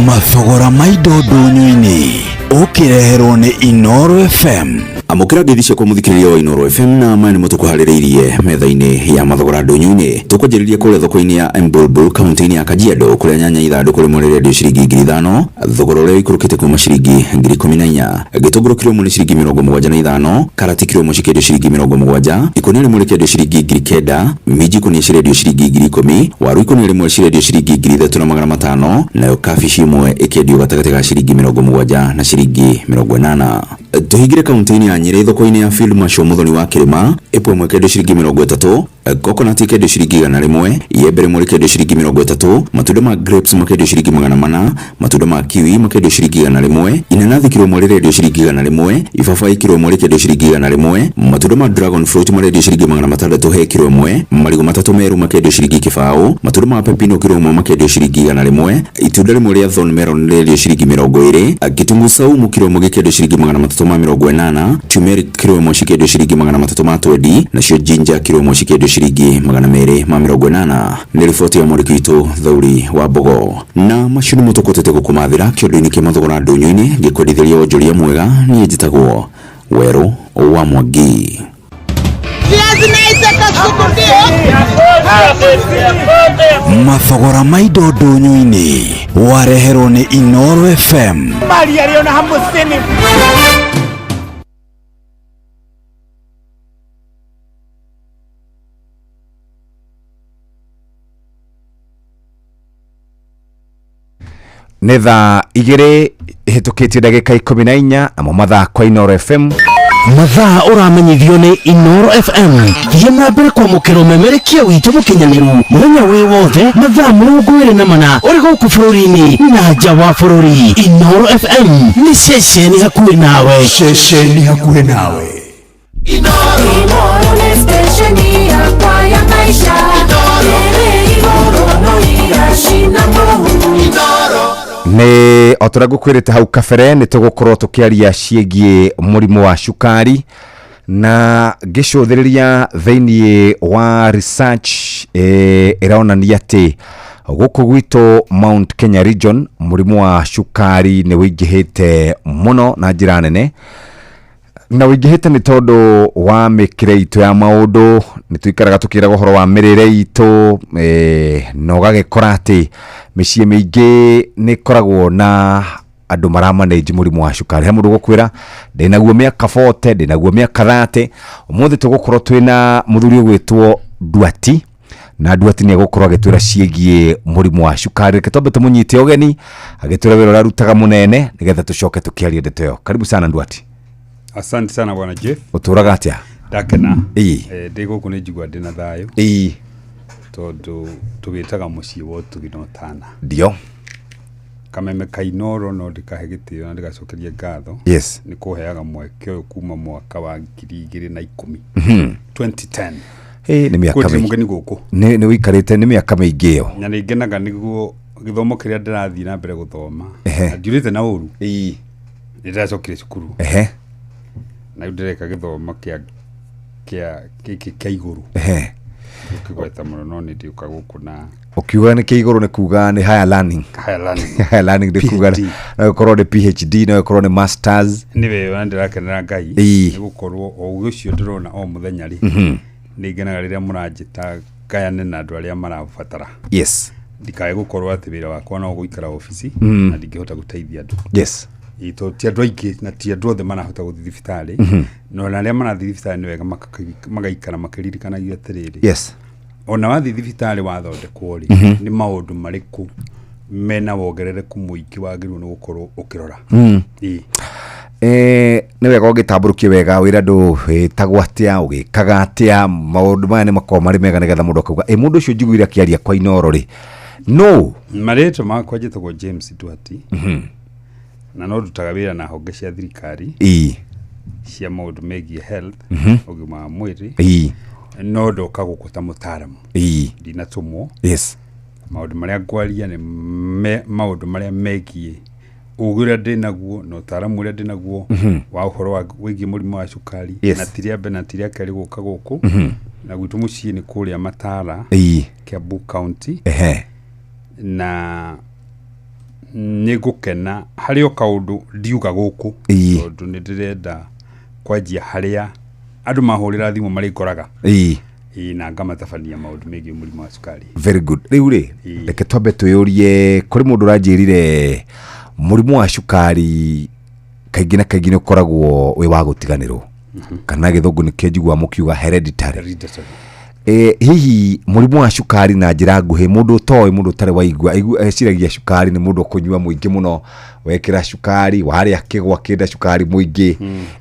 Speaker 23: Mathogora maido ndunyu-ini ukireherwo ni Inoro FM.
Speaker 11: Amukira ngithicia kwa muthikiriria wa Inoro FM na mani mutukuhaririirie metha-ini ya mathogora ndunyu-ini. Tukujiriria kuria thoko-ini ya Mbulbul kaunti-ini ya Kajiado kuria nyanya ithanduku rimwe ri redio ciringi 5,000, thogora uria ikurukite kuma ciringi 14,000, gitunguru kilo mwe ciringi 75, karati kilo mwe cikendio ciringi 70, ikonia rimwe rikendio ciringi 9,000, miji ikonia cirendio ciringi 10,000, waru ikonia rimwe cirendio ciringi 3,500, nayo kafi cimwe ikendio gatagati ga ciringi 70 na ciringi 80. Tuhigire kaunti-ini ya Nyeri thoko-ini ya Field Marshal muthoni wa Kirima epwe mwe kendio ciringi 30, coconut kendio ciringi 100, yembe rimwe kendio ciringi 30, matunda ma grapes makendio ciringi 400, matunda ma kiwi makendio ciringi 100, inanathi kilo mwe rendio ciringi 100, ibabai kilo mwe kendio ciringi 100, matunda ma dragon fruit marendio ciringi 600 he kilo mwe, marigo matatu meru makendio ciringi 1,000, matunda ma pepino kilo mwe makendio ciringi 100, itunda rimwe ria thorn melon rendio ciringi 20, gitungu saumu kilo mwe kendio ciringi 380, turmeric kilo mwe cikendio ciringi 320, nacio ginger kilo mwe cikendio ciringi 280. Ni riboti ya mwandiki witu Thauri wa Mbogo. Na macini mutukotete gukumathira kiondo-ini kia mathogora ndunyu-ini gikwendithiria wonjoria mwega ni njitagwo Weru wa Mwangi.
Speaker 23: Mathogora maido ndunyu-ini wareherwo ni Inoro FM.
Speaker 13: Mali aliona hamsini.
Speaker 3: Nĩ thaa 2 hĩtũkĩtie ndagĩka 14 amo mathaa kwa Inoro FM.
Speaker 5: Mathaa uramenyithio ni Inoro FM. Thiĩ na mbere kwamũkĩra ũmemerekia witũ mũkinyanĩru mũthenya wĩ wothe mathaa 24 ũrĩ gũkũ bũrũri-inĩ na nja wa bũrũri. Inoro FM nĩ ceceni hakuhĩ nawe.
Speaker 19: Ceceni hakuhĩ nawe.
Speaker 6: Inoro nĩ stesheni yakwa ya maisha. Inoro no irashina mũhu. Inoro
Speaker 3: Nĩ otora ngũkwĩrĩte hau kabere nĩ tũgũkorwo tũkĩaria ciĩgiĩ mũrimũ wa cukari na ngĩcũthĩrĩria thĩinĩ wa research ĩronania atĩ gũkũ gwitũ Mount Kenya region mũrimũ wa cukari nĩ wĩingĩhĩte mũno na njĩra nene, na wĩingĩhĩte nĩ tondũ wa mĩkĩre itũ ya maũndũ. Nĩ tũikaraga tũkĩraga ũhoro wa mĩrĩre itũ na ũgagĩkora atĩ mĩciĩ mĩingĩ nĩ koragwo na andũ maramanage mũrimũ wa cukari. He mũndũ gũkwĩra ndĩnaguo mĩaka 40, ndĩnaguo mĩaka 30. Ũmũthĩ tũgũkorwo twĩna mũthuri ũgwĩtwo Duati, na Duati nĩ egũkorwo agĩtwĩra ciĩgiĩ mũrimũ wa cukari. Reke twambe tũmũnyite ũgeni agĩtwĩra wĩra ũrĩa arutaga mũnene nĩgetha tũcoke tũkĩarie ndeto ĩyo. Karibu sana Duati.
Speaker 17: Asante sana bwana Jeff.
Speaker 3: Uturaga atia?
Speaker 17: Ndakena. Ndi guku ni njigua ndina thayo. Tondu tugitaga mucii wo tuginotana.
Speaker 3: Ndio.
Speaker 17: Kameme kainoro no ndikahe gitio na ndigacokeria ngatho.
Speaker 3: Yes.
Speaker 17: Ni kuheaga mweke uyu kuma mwaka wa 2010. 2010.
Speaker 3: Nĩ mĩaka mĩingĩ.
Speaker 17: Kũti guku.
Speaker 3: Nĩ wikarĩte nĩ mĩaka mĩingĩ yo.
Speaker 17: Na nĩ ngenaga niguo githomo kiria ndirathi na mbere guthoma ndirite na uru ndiracokire cukuru na ndireka githomo kia iguru ukigweta muno no ndiuka guku na
Speaker 3: ukiuga ni kia iguru ni kuga ni higher learning de kuga na ukorwo ni PhD na ukorwo ni masters
Speaker 17: niwe ndirakenera ngai ni gukorwo o ucio ndirona o muthenya ri ni ngenaga riria muranjita gayane na andu aria marabatara
Speaker 3: yes
Speaker 17: ndikae gukorwo ati wira wakwa no guikara ofisi na ndingihota guteithia andu
Speaker 3: yes
Speaker 17: ito ti andu aingi na ti andu othe marahota guthi thibitari no na aria marathi thibitari ni wega magaikara makiririkanagia atiriri
Speaker 3: yes ona
Speaker 17: wathi thibitari wathondekwo ri ni maundu mariku mena wongerereku muingi wagirwo ni gukorwo ukirora
Speaker 3: ni wega ugitamburukie wega wira ndu tagwatia ugikaga atia maundu maya ni makoma mari mega nigetha mundu akauga mundu ucio njiguire akiaria kwa Inoro ri no
Speaker 17: mareto makwa njitagwo James Duati na no ndutaga wira na honge cia thirikari cia maundu megie health ugima wa mwiri no ndoka gukuta mutaaramu ndinatumwo
Speaker 3: yes
Speaker 17: maundu maria ngwaria ni maundu maria megie uguria ndinaguo no taaramu uria ndinaguo wa uhoro wa wigie murimu wa cukari na tiria mbere na tiria keri guka guku na gwitu mucii ni kuria Matara Kiambu County na nigukena hario kaundu ndiuga guku tondu ni ndirenda kwanjia haria andu mahurira thimu mari koraga na ngamatabania maundu megie murimu wa cukari.
Speaker 3: Very good. Riu ri reke twambe tuyurie kuri mundu uranjirire murimu wa cukari kaingĩ na kaingĩ ni ukoragwo wi wa gutiganirwo kana githungu ni kenjigwa mukiuga hereditary. Hihi murimu wa cukari na njira nguhi mundu toy mundu tare waigua eciragia cukari ni mundu kunyua muingi muno wekira cukari wari akigwa kenda cukari muingi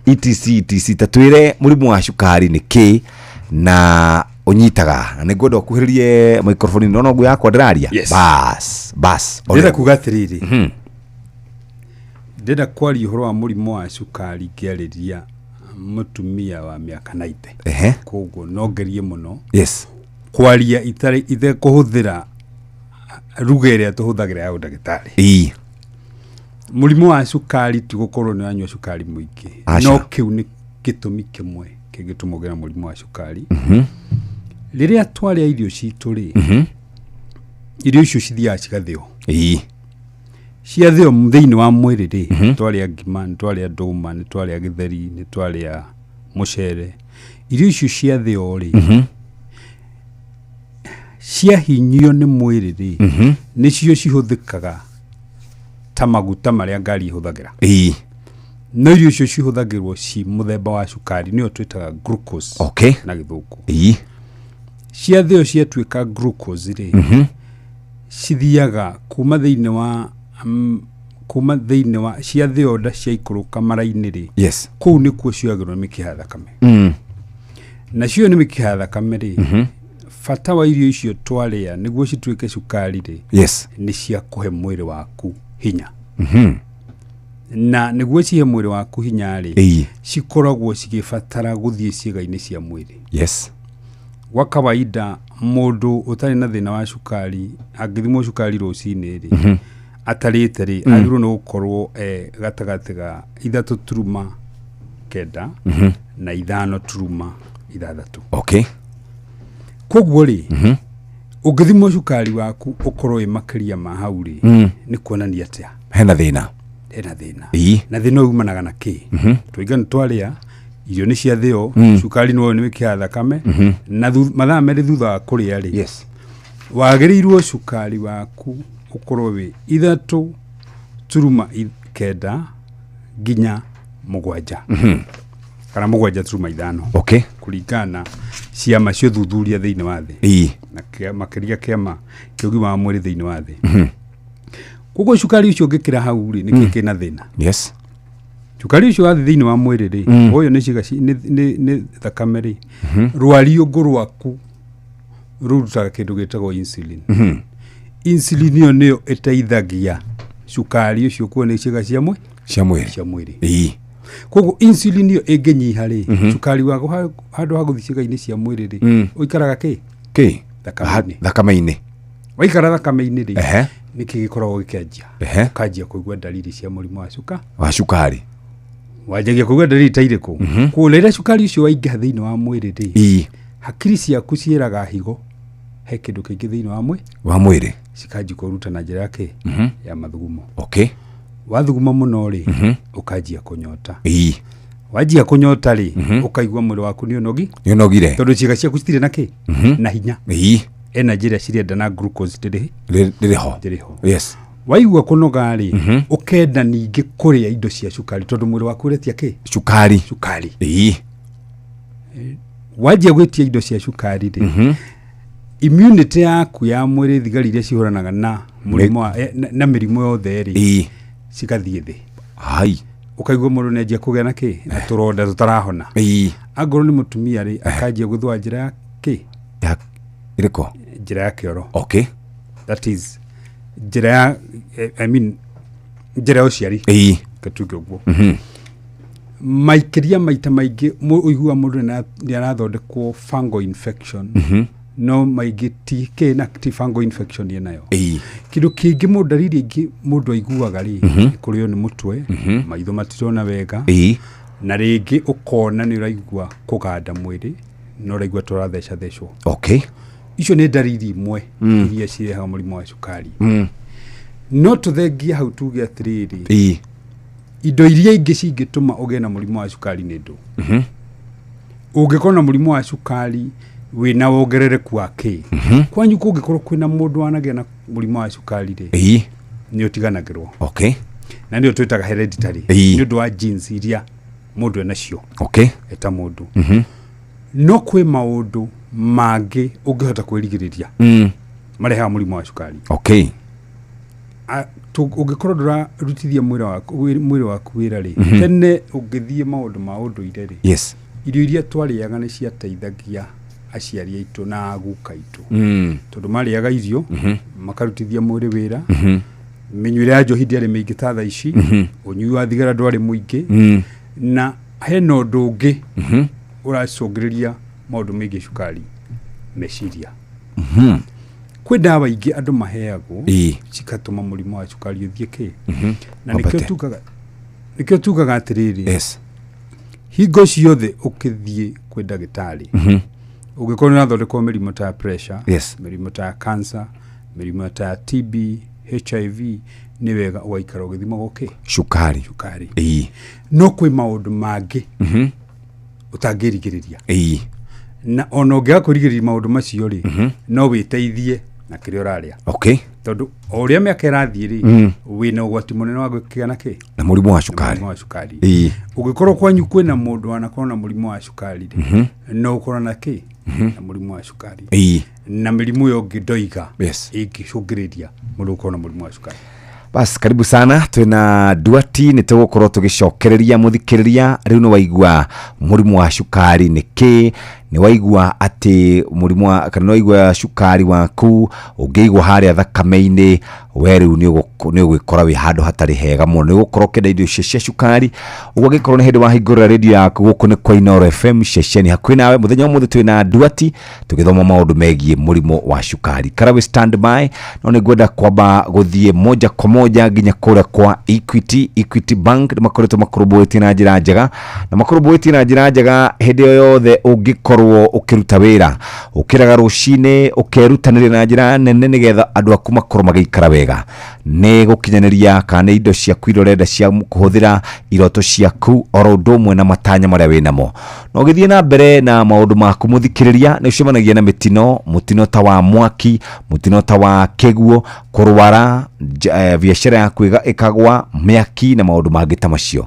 Speaker 3: etc tatwire murimu wa cukari ni ki na unyitaga na niguo ndokuhiririe microphone no no yakwa ndiraria bas
Speaker 17: ndira kuga atiriri ndira kwari uhoro wa murimu wa cukari ngiariria mutumia wa miaka 90 koguo no ngerie muno
Speaker 3: yes
Speaker 17: kwaria ithe kuhuthira ruga iria tuhuthagira ya ndagitari murimu wa cukari ti gukorwo ni anywa cukari muingi no kiu ni gitumi kimwe kigitumogira murimu wa cukari riria twaria irio citu ri irio icio cithia cigathio ciathio thiini wa mwiri ri twaria ngima twaria nduma ni twaria githeri ni twaria mucere irio icio ciathio ri ciahinyio ni mwiri ri nicio cihuthikaga ta maguta maria ngari ihuthagira no irio icio cihuthagirwo ci muthemba wa cukari nio twitaga glucose na githungu ciathio ciatuika glucose ri cithiaga kuma thiini wa ciathio nda ciaikuruka mara-ini ri kuu nikuo ciagirwo ni mikiha thakame na cio ni mikiha thakame ri fata wa irio icio twaria niguo cituike cukari ri ni cia kuhe mwiri waku hinya na niguo cihe mwiri waku hinya ri cikoragwo cigifatara guthie ciega-ini cia mwiri gwa kawaida mundu utari na thina wa cukari angithimwo cukari rucini ri atarite ri agirwo ni gukorwo gatagati ga 3.9 na 5.6 koguo ri ungithimwo cukari waku ukorwo wi makiria ma hau ri ni kuonania atia
Speaker 3: hena thina
Speaker 17: na thina umanaga na ki tuigana twaria irio ni ciathio cukari no ni mikiha thakame na mathaa meri thutha wa kuria ri wagirirwo cukari waku ukorwo wi 3.9 nginya 7 kana 7.5 kuringana ciama cio thuthuria thiini wa thi na makiria kiama kiugima wa mwiri thiini wa thi koguo cukari ucio ngikira hau ri nikikina thina cukari ucio wathi thiini wa mwiri ri uyu ni thakame ri rwario ngurwaku rutaga kindu gitagwo insulin insulin yo niyo iteithagia cukari ucio kuone ciega cia mwiri koguo insulin yo inginyiha ri cukari wako handu ha guthi ciega-ini cia mwiri ri uikaraga thakame-ini waikara thakame-ini ri niki gikoragwo gikenjia ukajia kuigua dalili cia murimu wa cukari wajagia kuigua dalili ta iriku kuurira cukari ucio waingĩha thĩinĩ wa mwĩrĩ ri hakiri ciaku ciĩraga higo he kĩndũ kĩngĩ thĩinĩ wa mwĩrĩ cikanjia kũruta na njĩra yake ya mathugumo wathuguma muno ri ukajia kunyota wajia kunyota ri ukaigua mwĩrĩ waku ni unogire tondu ciĩga ciaku citirĩ na kĩ na hinya energy ĩrĩa cirenda na glucose ndĩrĩho yes waigua kunoga ri ukenda ningĩ kũrĩa indo cia cukari tondu mwĩrĩ waku ũretia kĩ cukari wajia gwetia indo cia cukari ri immunity yaku ya mwĩrĩ thigari iria cihũranaga na mũrimũ na mĩrimũ yothe ri cigathiĩ thĩ ukaigua mũndũ nĩanjia kũgĩa na kĩ na tũronda tũtarahona angorwo nĩ mũtumia ri akanjia gũthũa njĩra ya kĩ iriko njĩra ya kĩoro that is njĩra ya njĩra ya ũciari katuge ũguo maikĩria maita maingĩ ũigua mũndũ nĩ arathondekwo fungal infection no maingĩ ti fungal infection yenayo kĩndũ kĩngĩ mũndũ dalili ingĩ mũndũ aiguaga ri kũrĩo nĩ mũtwe maitho matirona wega na rĩngĩ ũkona nĩ ũraigua kũganda mwĩrĩ no ũraigua tũrathecwo icio nĩ dalili imwe iria cirehaga mũrimũ wa cukari no tũthengia hau tuge atĩrĩrĩ indo iria ingĩ cingĩtũma ũgĩe na mũrimũ wa cukari nĩ ndũ ũngĩkorwo na mũrimũ wa cukari wĩna wongerereku wa kĩ kwanyu kũngĩkorwo kwĩna mũndũ wanagĩa na mũrimũ wa cukari rĩ nĩ ũtiganagĩrwo na nĩ twĩtaga hereditary nĩ ũndũ wa genes iria mũndũ enacio eta mũndũ no kwĩ maũndũ mangĩ ũngĩhota kwĩrigĩrĩria marehaga mũrimũ wa cukari ũngĩkorwo ndũrarutithia mwĩrĩ waku wĩra rĩ tene ũngĩthiĩ maũndũ ma ũndũire rĩ irio iria twarĩaga nĩ ciateithagia aciari aitũ na guka aitũ tondũ marĩaga irio makarutithia mwĩrĩ wĩra mĩnyuĩre ya njohi ndĩarĩ mĩingĩ ta thaa ici ũnyui wa thigara ndwarĩ mũingĩ na hena ũndũ ũngĩ ũracũngĩrĩria maũndũ megiĩ cukari meciria kwĩ ndawa ingĩ andũ maheagwo cikatũma mũrimũ wa cukari ũthiĩ kĩ na nĩkĩo tugaga atĩrĩrĩ hingo ciothe ũkĩthiĩ kwĩ ndagĩtarĩ ũngĩkorwo nĩ ũrathondekwo mĩrimũ ta pressure mĩrimũ ta cancer mĩrimũ ta TB HIV nĩ wega ũgaikara ũgĩthimagwo kĩ cukari no kwĩ maũndũ mangĩ ũtangĩrigĩrĩria na ona ũngĩaga kũrigĩrĩria maũndũ macio rĩ no wĩteithie na kĩrĩa ũrarĩa tondũ o ũrĩa mĩaka ĩrathiĩ rĩ wĩna ũgwati mũnene wa gũkĩgĩa na kĩ na mũrimũ wa cukari ũngĩkorwo kwanyu kwĩna mũndũ wanakorwo na mũrimũ wa cukari rĩ no ũkorwo na kĩ na mũrimũ wa cukari na mĩrimũ yongĩ ndoiga ĩngĩcũngĩrĩria mũndũ gũkorwo na mũrimũ wa cukari
Speaker 3: bas karibu sana twina Duati nĩ tũgũkorwo tũgĩcokereria mũthikĩrĩria rĩu nĩ waigua mũrimũ wa cukari nĩkĩ nĩ waigua atĩ mũrimũ wa kana waigua cukari waku ũngĩigua harĩa thakame-inĩ we rĩu nĩ ũgũkora wĩ handũ hatarĩ hega mũno nĩ ũgũkorwo kenda indo cia cukari ũgũgĩkorwo nĩ hĩndĩ wahingũrĩra radio yaku gũkũ nĩ kwa Inooro FM ceceni hakuhĩ nawe mũthenya ũmũthĩ twĩna Duati tũgĩthoma maũndũ megiĩ mũrimũ wa cukari karawe stand by no nĩ ngwenda kwamba gũthiĩ moja kwa moja nginya kũrĩa kwa Equity Bank nĩ makoretwo makũrũmbũĩtie na njĩra njega na makũrũmbũĩtie na njĩra njega hĩndĩ o yothe ũngĩkorwo ũkĩruta wĩra ũkĩraga rũcinĩ ũkerutanĩria na njĩra nene nĩgetha andũ aku makorwo magĩikara wega nĩ gũkinyanĩria kana indo ciaku irorenda cia kũhũthĩra iroto ciaku oro ũndũ ũmwe na matanya marĩa wĩnamo no ũgĩthiĩ na mbere na maũndũ maku mũthikĩrĩria nĩ ũcemanagia na mũtino ta wa mwaki mũtino ta wa kĩguo kũrwara biacara yaku ĩkagwa mĩaki na maũndũ mangĩ ta macio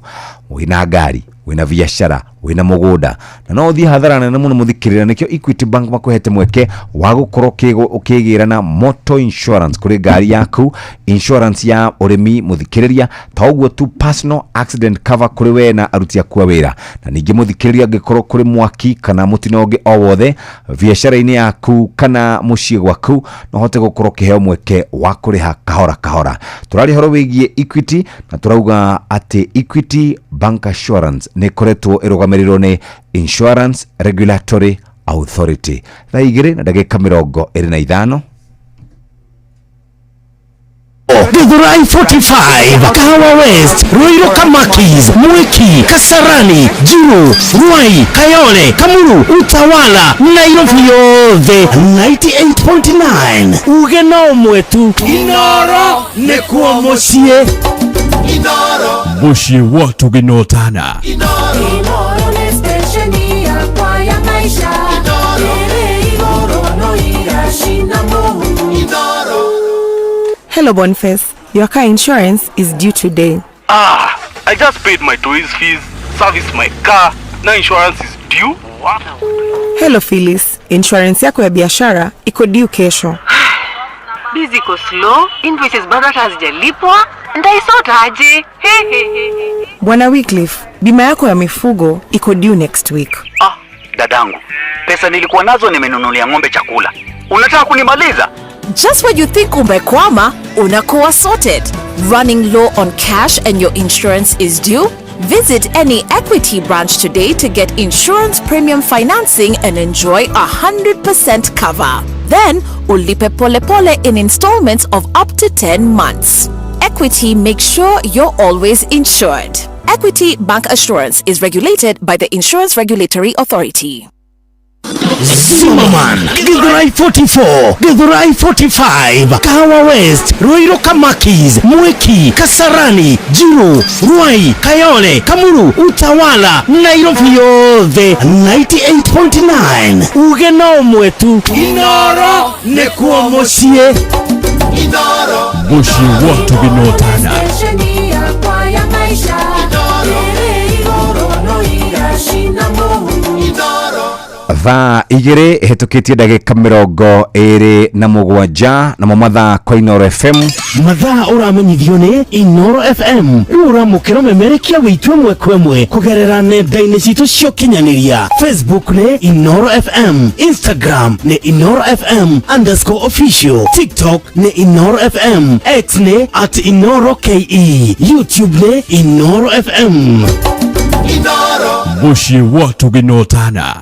Speaker 3: wĩna ngari wĩna biacara wĩna mũgũnda na no ũthiĩ hathara nene mũno mũthikĩrĩria nĩkĩo Equity Bank makũhete mweke wa gũkorwo ũkĩgĩra na motor insurance kũrĩ ngari yaku insurance ya ũrĩmi mũthikĩrĩria ta ũguo tu personal accident cover kũrĩ we na aruti aku a wĩra na ningĩ mũthikĩrĩria angĩkorwo kũrĩ mwaki kana mũtino ũngĩ o wothe biacara-inĩ yaku kana mũciĩ gwaku no hote gũkorwo ũkĩheo mweke wa kũrĩha kahora kahora tũrarĩ horo wĩgiĩ Equity na tũrauga atĩ Equity Bank Assurance nĩ koretwo ĩrũgamĩrĩirwo nĩ Insurance Regulatory Authority thaa 2:25
Speaker 5: Githurai 45, Kahawa West, Ruiru Kamakis, Mwiki, Kasarani, Juru, Ruai, Kayole, Kamuru, Utawala, Nairobi yothe 98.9. Ugeno mwetu Inoro nekuo mucie.
Speaker 12: Inoro mucie watu ginotana.
Speaker 6: Inoro ni stesheni ya kwa ya maisha. Inoro no irashina mo. Inoro.
Speaker 2: Hello Boniface, your car insurance is due today.
Speaker 15: I just paid my toys fees, serviced my car, now insurance is due. What?
Speaker 2: Hello Phyllis, insurance yako ya biashara iko due kesho.
Speaker 16: Busy ko slow, invoices bado hazijalipwa, ndaisota aje.
Speaker 2: Bwana Wycliffe, bima yako ya mifugo iko due next week.
Speaker 18: Dadangu, pesa nilikuwa nazo nimenunulia ng'ombe chakula. Unataka kunimaliza?
Speaker 25: Just when you think umekwama, unakuwa sorted. Running low on cash and your insurance is due? Visit any Equity branch today to get insurance premium financing and enjoy 100% cover. Then, ulipe pole pole in installments of up to 10 months. Equity makes sure you're always insured. Equity Bank Assurance is regulated by the Insurance Regulatory Authority.
Speaker 5: Zimmerman, Githurai 44, Githurai 45, Kahawa West, Ruiru Kamakis, Mwiki, Kasarani, Juru, Ruai, Kayole, Kamuru, Utawala, Nairobi yothe 98.9. Ugeno mwetu Inoro nekuo mucie.
Speaker 6: Inoro
Speaker 12: mucie watu ginotana.
Speaker 6: stesheni ya kwa ya maisha. Inoro no irashina mo. Inoro.
Speaker 3: Thaa igiri hitukitie ndagika 27 na mathaa kwa Inoro FM.
Speaker 5: Mathaa uramenyithio ni Inoro FM. Uramukiro memerekia witu mwe kwemwe kugerera nenda-ini citu cio kinyaniria. Facebook ni Inoro FM, Instagram ni Inoro FM_official, TikTok ni Inoro FM, X ni @InoroKE, YouTube ni Inoro FM.
Speaker 6: Inoro
Speaker 12: mucie watu ginotana.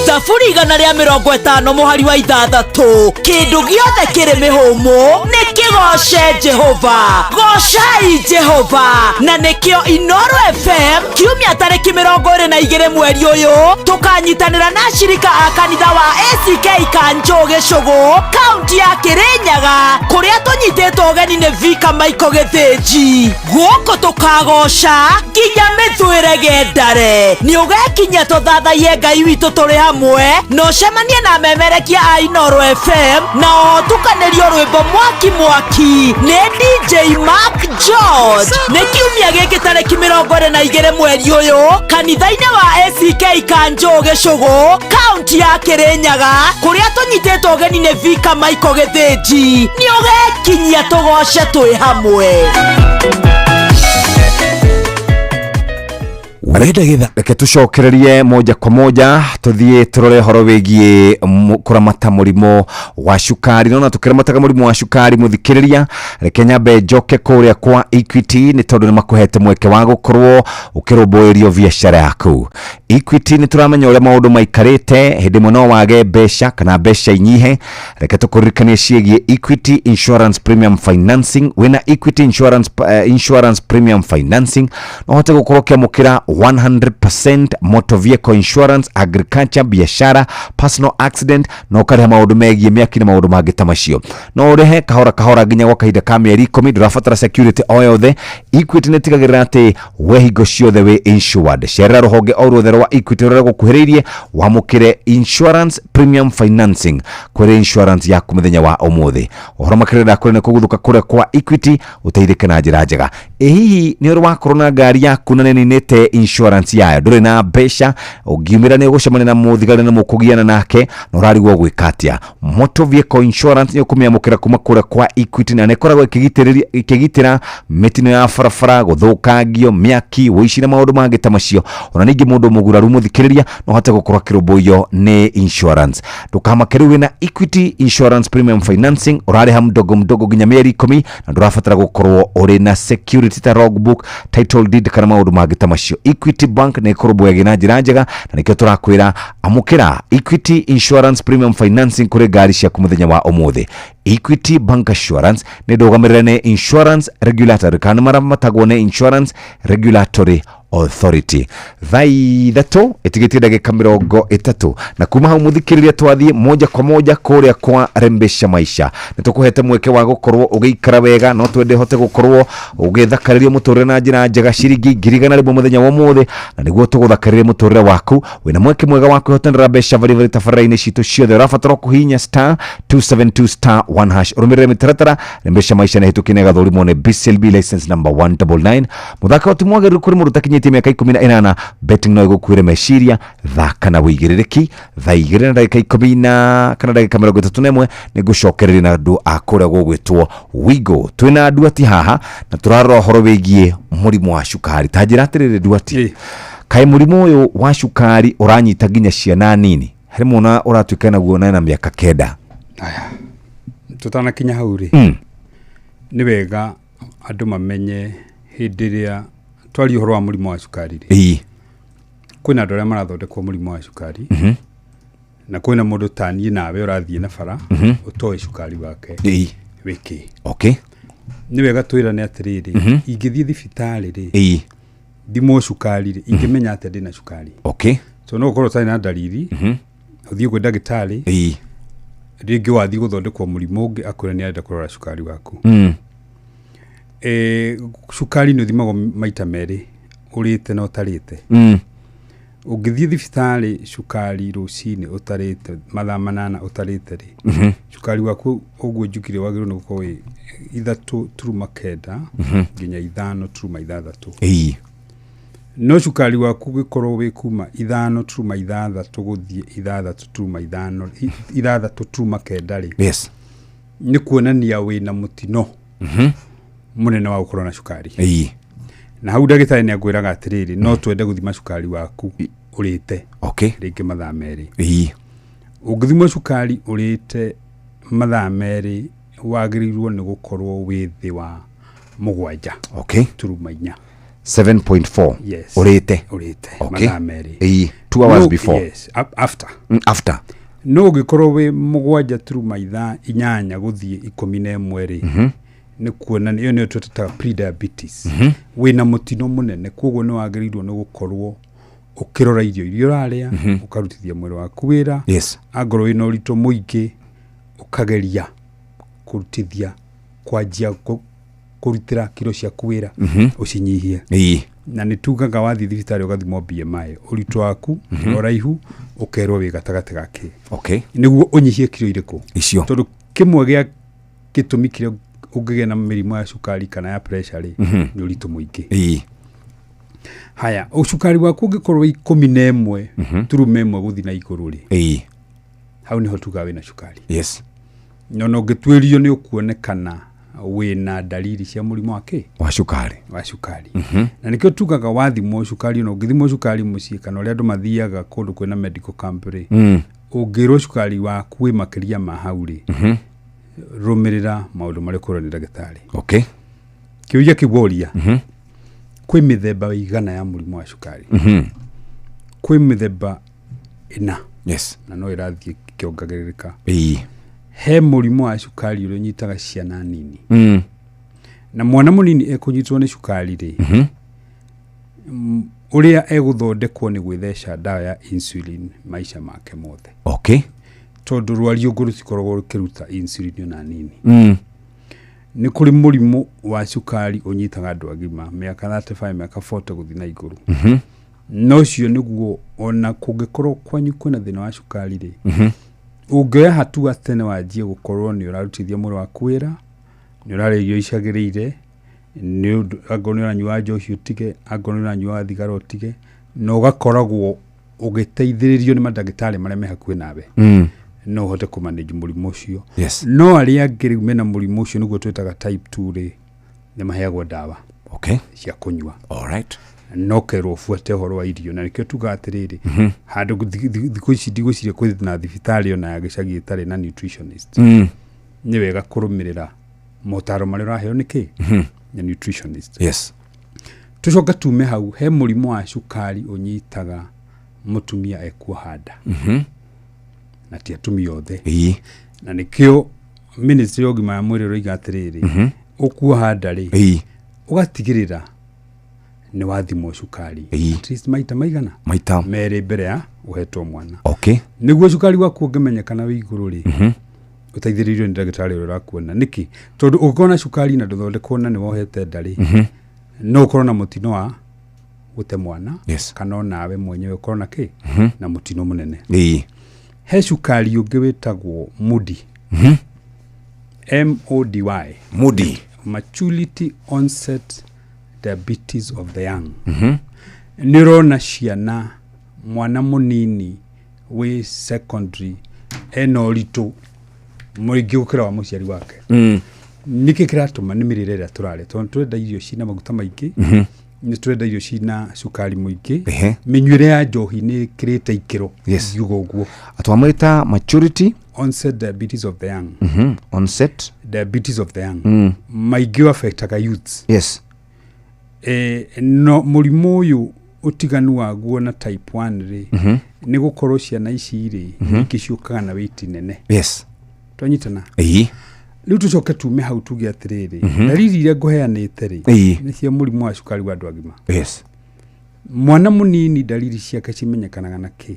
Speaker 26: Thaburi 150 muhari wa 6 kindu giothe kiri mihumu ni kigoce Jehova. Gocai Jehova na nikio Inoro FM kiumia tariki 22 mweri uyu tukanyitanira na shirika a kanitha wa ACK Kanjo Gicugu kaunti ya Kirinyaga kuria tunyititwo ugeni ni Vika Maiko Githinji. Guko tukagoca nginya mithwire gendare ni ugekinya tuthathaie Ngai witu turi hamwe no cemanie na memerekia a Inoro FM na tukanirio rwimbo mwaki ni DJ Mark George. Ni kiumia giki tariki 22 mweri uyu kanitha-ini wa ACK Kanjo Gicugu kaunti ya Kirinyaga kuria tunyititwo ugeni ni Vika Maiko Githinji. Ni ugekinyia tugoce twi hamwe.
Speaker 3: Reke tucokererie moja kwa moja tuthie turore horo wigie kuramata murimo wa cukari. Nona tukiramataga murimo wa cukari muthikiriria, reke nyambe njoke kuria kwa Equity ni tondu ni makuhete mweke wa gukorwo ukirumbuirio biashara yaku. Equity ni turamenya uria maundu maikarite hindi muno wage besha kana besha inyihe. Reke tukuririkanie ciegie Equity Insurance Premium Financing. Wina Equity Insurance Premium Financing no hote gukorwo kiamukira 100% motor vehicle insurance, agriculture, biashara, personal accident no kare maundu megie miaki na maundu mangĩ ta macio. No urehe kahora nginya gwa kahinda ka mieri 10 ndurabatara security o yothe. Equity ni tigagirira ati we hingo ciothe we insured. Cerera ruhonge o ruothe rwa Equity rũrĩa gũkuhĩrĩirie wamũkĩre insurance premium financing kwĩrĩ insurance yaku mũthenya wa ũmũthĩ. Ũhoro makĩrĩra kũrĩ na kũguthũka kũrĩa kwa Equity ũteithĩke na njĩra njega. Hihi nĩ ũrĩ wakorwo na ngari yaku na nĩninĩte insurance yayo, ndũrĩ na mbeca, ũngiumĩra nĩ ũgũcemania na mũthigari na mũkũgiana nake na ũrarigwo gwĩka atĩa? Motor vehicle insurance nĩ ũkũmĩamũkĩra kuma kũrĩa kwa Equity na nĩkoragwo ĩkĩgitĩra mĩtino ya barabara, gũthũkangio, mĩaki, ũici na maũndũ mangĩ ta macio. Ona ningĩ mũndũ mũguraru mũthikĩrĩria no hote gũkorwo akĩrũmbũiyo nĩ insurance. Ndũkamake rĩu wĩna Equity Insurance Premium Financing ũrarĩha mdogo nginya mĩeri 10 na ndũrabatara gũkorwo ũrĩ na security ta logbook, title deed kana maũndũ mangĩ ta macio. Equity Bank nä kå rå bwege na njä ra njega, na nä kä o tå rakwä ra amå ra Equity Insurance Premium Financing kå rä ngari ciaku må thenya wa ũmũthĩ. Equity Bank Assurance nä ndågamä nä Insurance Regulatory kana mara matagwo nä Insurance Regulatory Authority. Thai thato itigitie ndagika 30 na kuma hau muthikiriria twathie moja kwa moja kuria kwa Rembesha Maisha. Nitukuhete mweke wa gukorwo ugiikara wega, no twende hote gukorwo ugithakariria muturire na njira njega ciringi 100 muthenya wa muthi, na niguo tuguthakariria muturire waku wina mweke mwega wa kwihotanira mbeca vari tafaraini citu ciothe. Urabatara kuhinya *272*1# urumirire mitaratara. Rembesha Maisha na hitukine gathurimo ne BCLB license number 199. Muthaka utimwageru kuri muruta miaka 18 betting no igukwire meciria thaka na wigiriki thaa 2 na ndagika 10 kana ndagika 31 ni gucokereria na andu akuria gugwitwo Wigo. Twina andu ati haha na turarora horo wigie murimu wa cukari. Tanjira atiriri nduati kai murimu uyu wa cukari uranyita ginya ciana nini, hari muna uratuika naguo na miaka 9.
Speaker 17: Aya tutana kinya hauri ni wega andu mamenye hindiria twari uhoro wa murimu wa cukari ri kwina andu aria marathondekwo murimu wa cukari na kwina mundu tani nawe urathie na bara utoe cukari wake wiki.
Speaker 3: Okay,
Speaker 17: ni wega twirane atiriri ingithie thibitari ri ndimo cukari ri ingimenya ati ndina cukari.
Speaker 3: Okay,
Speaker 17: so no ukorwo tani na dalili uthie kwa ndagitari ringi wathie guthondekwo murimu ungi akwira ni arenda kurora cukari waku. Cukari ni thimagwo maita meri urite na utarite. Ungithie thibitari cukari rucini utarite mathaa 8 utarite ri cukari waku uguo njukire wagirwo no gukorwo 3.9 nginya 5.6. No cukari waku gikorwo wi kuma 5.6 guthie 6.5 ri
Speaker 3: yes
Speaker 17: ni kuonania wina mutino munene wa gukorwo na cukari. Na hau ndagitari ni agwiraga atiriri no twende guthima cukari waku urite.
Speaker 3: Okay,
Speaker 17: ringi mathaa meri. Ungithima cukari urite mathaa meri wagirirwo ni gukorwo wi thi wa 7.
Speaker 3: Okay,
Speaker 17: turuma 4
Speaker 3: 7.4.
Speaker 17: Yes,
Speaker 3: urite
Speaker 17: mathaa meri
Speaker 3: 2 hours before.
Speaker 17: Yes, after
Speaker 3: no
Speaker 17: gikorwo wi 7 turuma 8 guthie 11 ri ni kuona niyo ni tutata pre-diabetes. Wina mutino munene koguo no wagirirwo no gukorwo ukirora irio uraria ukarutithia mwiri waku wira.
Speaker 3: Yes,
Speaker 17: angoro wina urito muingi ukageria kurutithia kwanjia kurutira kilo cia kuwira ucinyihie. Na ni tugaga wathi thibitari ugathimo BMI urito waku uraihu ukerwo wi gatagati gake.
Speaker 3: Okay,
Speaker 17: niguo unyihie kilo iriku
Speaker 3: icio
Speaker 17: tondu kimwe gia gitumi kire ungigena na mirimu ya cukari kana ya pressure ni urito muingi. Haya ucukari waku ungikorwo 11 turuma 1 guthi na iguru ri hau niho tuga wina cukari.
Speaker 3: Yes,
Speaker 17: no ngitwirio ni ukuonekana wina dalili cia murimu wa
Speaker 3: cukari
Speaker 17: na nikio tugaga wathimo cukari no ngithimo cukari mucii kana uri andu mathiaga kundu kwina medical camp ri ungirwo cukari waku wi makiria ma hau ri rumirira maundu mari kurwo ni ndagitari.
Speaker 3: Okay,
Speaker 17: kiuria kiboria kwi mithemba igana ya murimu wa cukari. Kwi mithemba 4.
Speaker 3: Yes,
Speaker 17: na no irathie kiongagiririka. He murimu wa cukari uri nyitaga ciana nini na mwana munini ekunyitwo ni cukari ri uria eguthondekwo ni gwithesha dawa ya insulin maisha make mothe.
Speaker 3: Okay,
Speaker 17: tondu rwari uguru cikoragwo rukiruta insulin na nini. Ni kuri murimu wa cukari unyitaga andu agima miaka 35 miaka 40 guthi na iguru. No cio niguo ona kungikorwo kwanyu kwina thina wa cukari ri ungeya hatua tene wajie gukorwo ni urarutithia mwiri waku wira, ni urarerio icagirire, ni agoni uranywa njohi utige, agoni uranywa thigara utige, no gakoragwo ugiteithiririo ni madagitari maria me hakuhi nawe. No hote kumanage murimu ucio.
Speaker 3: Yes,
Speaker 17: no aria ngiri mena murimu ucio niguo twetaga type 2 ri ni maheagwo dawa.
Speaker 3: Okay,
Speaker 17: cia kunywa.
Speaker 3: All right,
Speaker 17: no kero fuate horo wa irio na nikio tuga atiriri handu thikũ ici ndigwiciria kwithina na thibitari ona ya gicagi itari na nutritionist. Ni wega kurumirira motaro mari raheo niki na nutritionist.
Speaker 3: Yes,
Speaker 17: tucoka tume hau he murimu wa cukari unyitaga mutumia ekuhanda na ti atumia othe na nikio ministry of gima mwiri roiga atiriri ukuhanda ri ugatigirira ni wathimo cukari at least maita mere mbere ya uhetwo mwana niguo cukari waku ungemenyekana wi iguru ri utaithiririo ni ndagitari uri rakuona niki tondu ukona cukari na nduthondekwo na ni wohete ndari no ukorwo na mutino wa gute mwana kana nawe mwenyewe ukorwo na ki na mutino munene he cukari ungi witagwo mudi MODY maturity onset diabetes of the young nirona ciana mwana munini we secondary enoritu muringi gukira wa muciari wake niki kiratuma ni mirire ira turare tondu turenda irio cina maguta maingi ni turenda irio cina cukari muingi minyuire ya njohi ni kirite ikiro yugo guo
Speaker 3: atwamwita maturity
Speaker 17: onset diabetes of the young
Speaker 3: onset
Speaker 17: diabetes of the young maingi affectaga youths no murimu uyu utiganu waguo na type 1 ri ni gukorwo ciana ici ri ikiciukaga na weight nene twanyitana riu tucoke tume hau tuge atiriri dalili iria nguheanite ri ni cia murimu wa cukari wa andu agima mwana munini dalili ciake cimenyekanaga na ki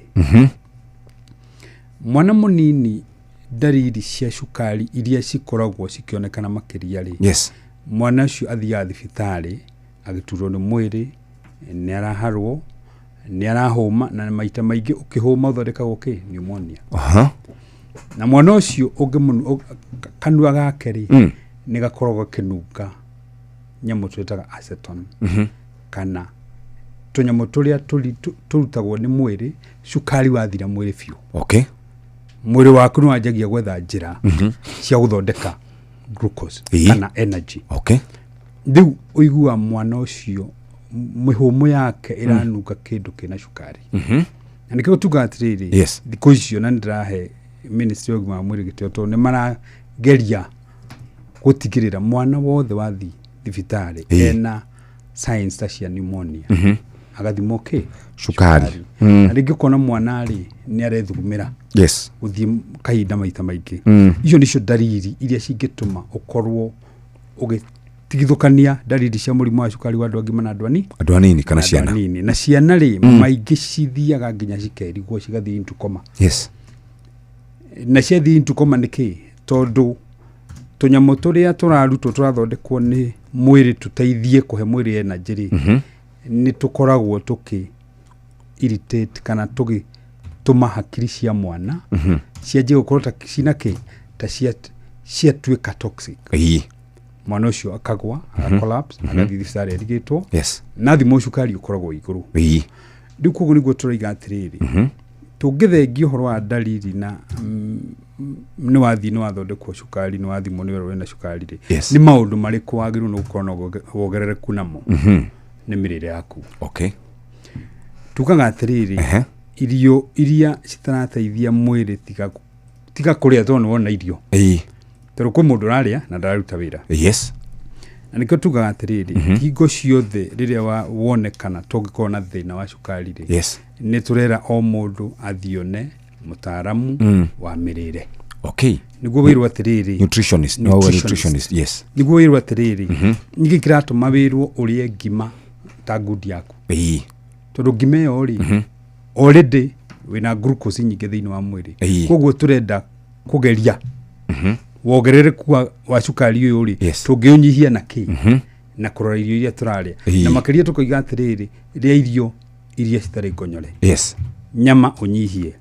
Speaker 17: mwana munini dalili cia cukari iria cikoragwo cikionekana makiria ri mwana ucio athia thibitari agiturwo ni mwiri ni araharwo ni arahoma na maita maingi ukihoma uthondekagwo ki pneumonia na mwana ucio kanua gake ri ni gakoragwo kinunga nyamu twetaga acetone kana tunyamu turia turutagwo ni mwiri cukari wathira mwiri fiu mwiri waku no anjagia gwetha njira cia guthondeka glucose kana energy ndiu uigua mwana ucio mihumu yake iranunga kindu kina cukari na nikio tugatiriri thiko icio na ndirahe ministry of gima mwiri gitioto ni marageria gutigirira mwana wothe wathi thibitari ena signs ta cia pneumonia agathimo ki
Speaker 3: cukari
Speaker 17: na ringi kona mwana ri ni arethugumira uthi kahinda maita maingi icio nicio dalili iria cingituma ukorwo tigithukania dalili cia murimu wa cukari wa andu agima na andu anini
Speaker 3: kana ciana
Speaker 17: na ciana ri maingi cithiaga nginya cikerigwo cigathii into coma na ciathii into coma niki tondu tunyamu turia turarutwo turathondekwo ni mwiri tuteithie kuhe mwiri energy ri ni tukoragwo tuki irritate kana tugi tuma hakiri cia mwana ciaje gukorwo ta cina ki ta cia tuika toxic mwana ucio akagwa collapse agathi thibitari erigitwo na thimo cukari ukoragwo iguru riu koguo niguo turaiga atiriri tungithengio horo wa dalili na ni wathi ni wathondekwo cukari ni wathimo ni wena cukari ri ni maundu mariku wagiru no gukorwo wogerereku namo ni mirire yaku tukaga atiriri irio iria citarateithia mwiri tiga kuria tondu wona irio tero kwa mundu raria na ndaruta wira na nikio tugaga atiriri hingo ciothe riria wonekana tongikona na thina wa cukari ri ni turera o mundu athione mutaaramu wa mirire niguo wirwo atiriri
Speaker 3: nutritionist
Speaker 17: niguo wirwo atiriri niki kiratuma wirwo urie ngima ta good yaku tondu ngima yo ri already wina glucose nyingi thiini wa mwiri koguo turenda kugeria wogerereku wa cukari uyu ri tungiunyihia na ki na kurora irio iria turaria na makiria tukoiga atiriri ria irio iria citari ngonyore nyama unyihie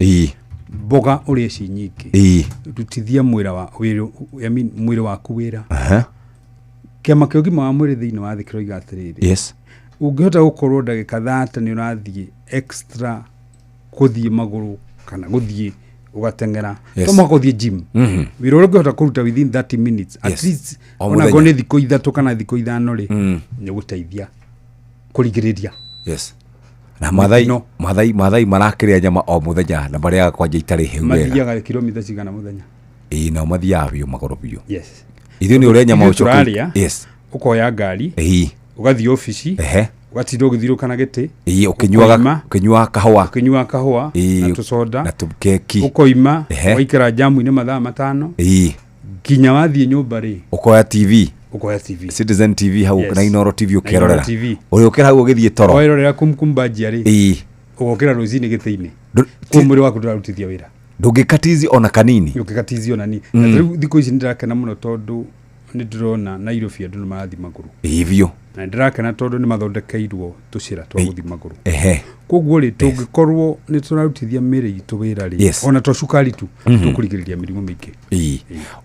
Speaker 17: mboga uria ci nyingi rutithia mwiri waku wira kiama kia ugima wa mwiri thiini wa thikiro iga atiriri ungihota gukorwo ndagika 30 ni urathie extra kuthie maguru kana guthie ugatengera toma kuthie gym wira uri ungihota kuruta within 30 minutes at least ona gone thiko ithatu kana thiko ithano ri ni guteithia kurigiriria
Speaker 3: na mathai marakiria nyama o muthenya na baria kwanja itari heu wega
Speaker 17: mathiaga kilomita cigana muthenya
Speaker 3: na mathiaga biu magoro biu ithu ni uria nyama ucoka
Speaker 17: ukoya ngari ugathie office Watinda ũgĩthirũkana gĩtĩ.
Speaker 3: Ũkĩnyua kahũa.
Speaker 17: Na tũcoda.
Speaker 3: Na tũkeki.
Speaker 17: Ũkoima. Waikara jamu-inĩ mathaa 5. Nginya wathiĩ nyũmba rĩ.
Speaker 3: Ũkoya TV. Citizen TV hau na Inoro TV ũkerorera. Ũyũkĩra hau ũgĩthiĩ toro.
Speaker 17: Wairorera kumkumbajia rĩ. Ũgokĩra rũcinĩ gĩtĩ-inĩ. Kwa mwĩrĩ waku ndũrarutithia wĩra.
Speaker 3: Ndũngĩkatizi ona kanini.
Speaker 17: Ndũngĩkatizi ona nini. Rĩu thikũ ici nĩndĩrakena mũno tondũ nĩndĩrona Nairobi andũ nĩmarathiĩ magũrũ.
Speaker 3: Hivyo.
Speaker 17: Na ndĩrakena tondũ nĩmathondekeirwo tũcĩra twa gũthiĩ magũrũ. Koguo rĩ tũngĩkorwo nĩtũrarutithia mĩĩrĩ itũ wĩra rĩ ona tũcukari tu tũkũrigĩrĩria mĩrimũ mĩingĩ.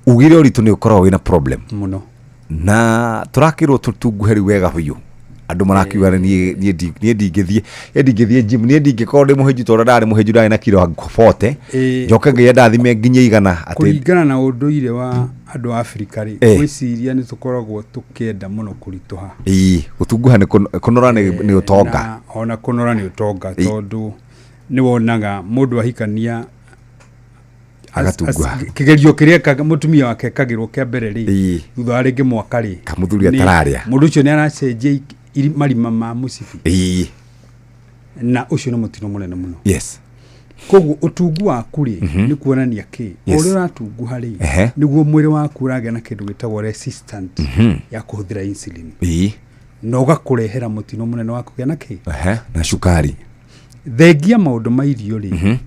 Speaker 3: Ugire ũritũ nĩũkoragwo wĩna problem
Speaker 17: mũno.
Speaker 3: Na tũrakĩrwo tũtunguhe rĩu wega biũ. Andũ marakiuga niĩ ndingĩthiĩ gym niĩ ndingĩkorwo ndĩ mũhĩnju tondũ ndarĩ mũhĩnju ndarĩ na kilo 40 njoke ngĩye ndathime nginya igana atĩ
Speaker 17: kũringana na ũndũire wa andũ a Afrika rĩ gwĩciria nĩ tũkoragwo tũkĩenda mũno kũritũha.
Speaker 3: Gũtunguha kũnora nĩ ũtonga.
Speaker 17: Ona kũnora nĩ ũtonga tondũ nĩ wonaga mũndũ ahikania
Speaker 3: agatunguha
Speaker 17: kĩgerio kĩrĩa mũtumia wake ekagĩrwo kĩa mbere rĩ thutha wa rĩngĩ mwaka rĩ
Speaker 3: kamuthuri atararĩa
Speaker 17: mũndũ ũcio nĩ aracenjia marima ma mũcibi na ũcio nĩ mũtino mũnene mũno. Koguo ũtungu waku rĩ nĩ kuonania kĩ ũrĩa ũratunguha rĩ nĩguo mwĩrĩ waku ũragĩa na kĩndũ gĩtagwo resistant ya kũhũthĩra insulin na ũgakũrehera mũtino mũnene wa kũgĩa na kĩ
Speaker 3: na cukari.
Speaker 17: Thengia maũndũ ma irio rĩ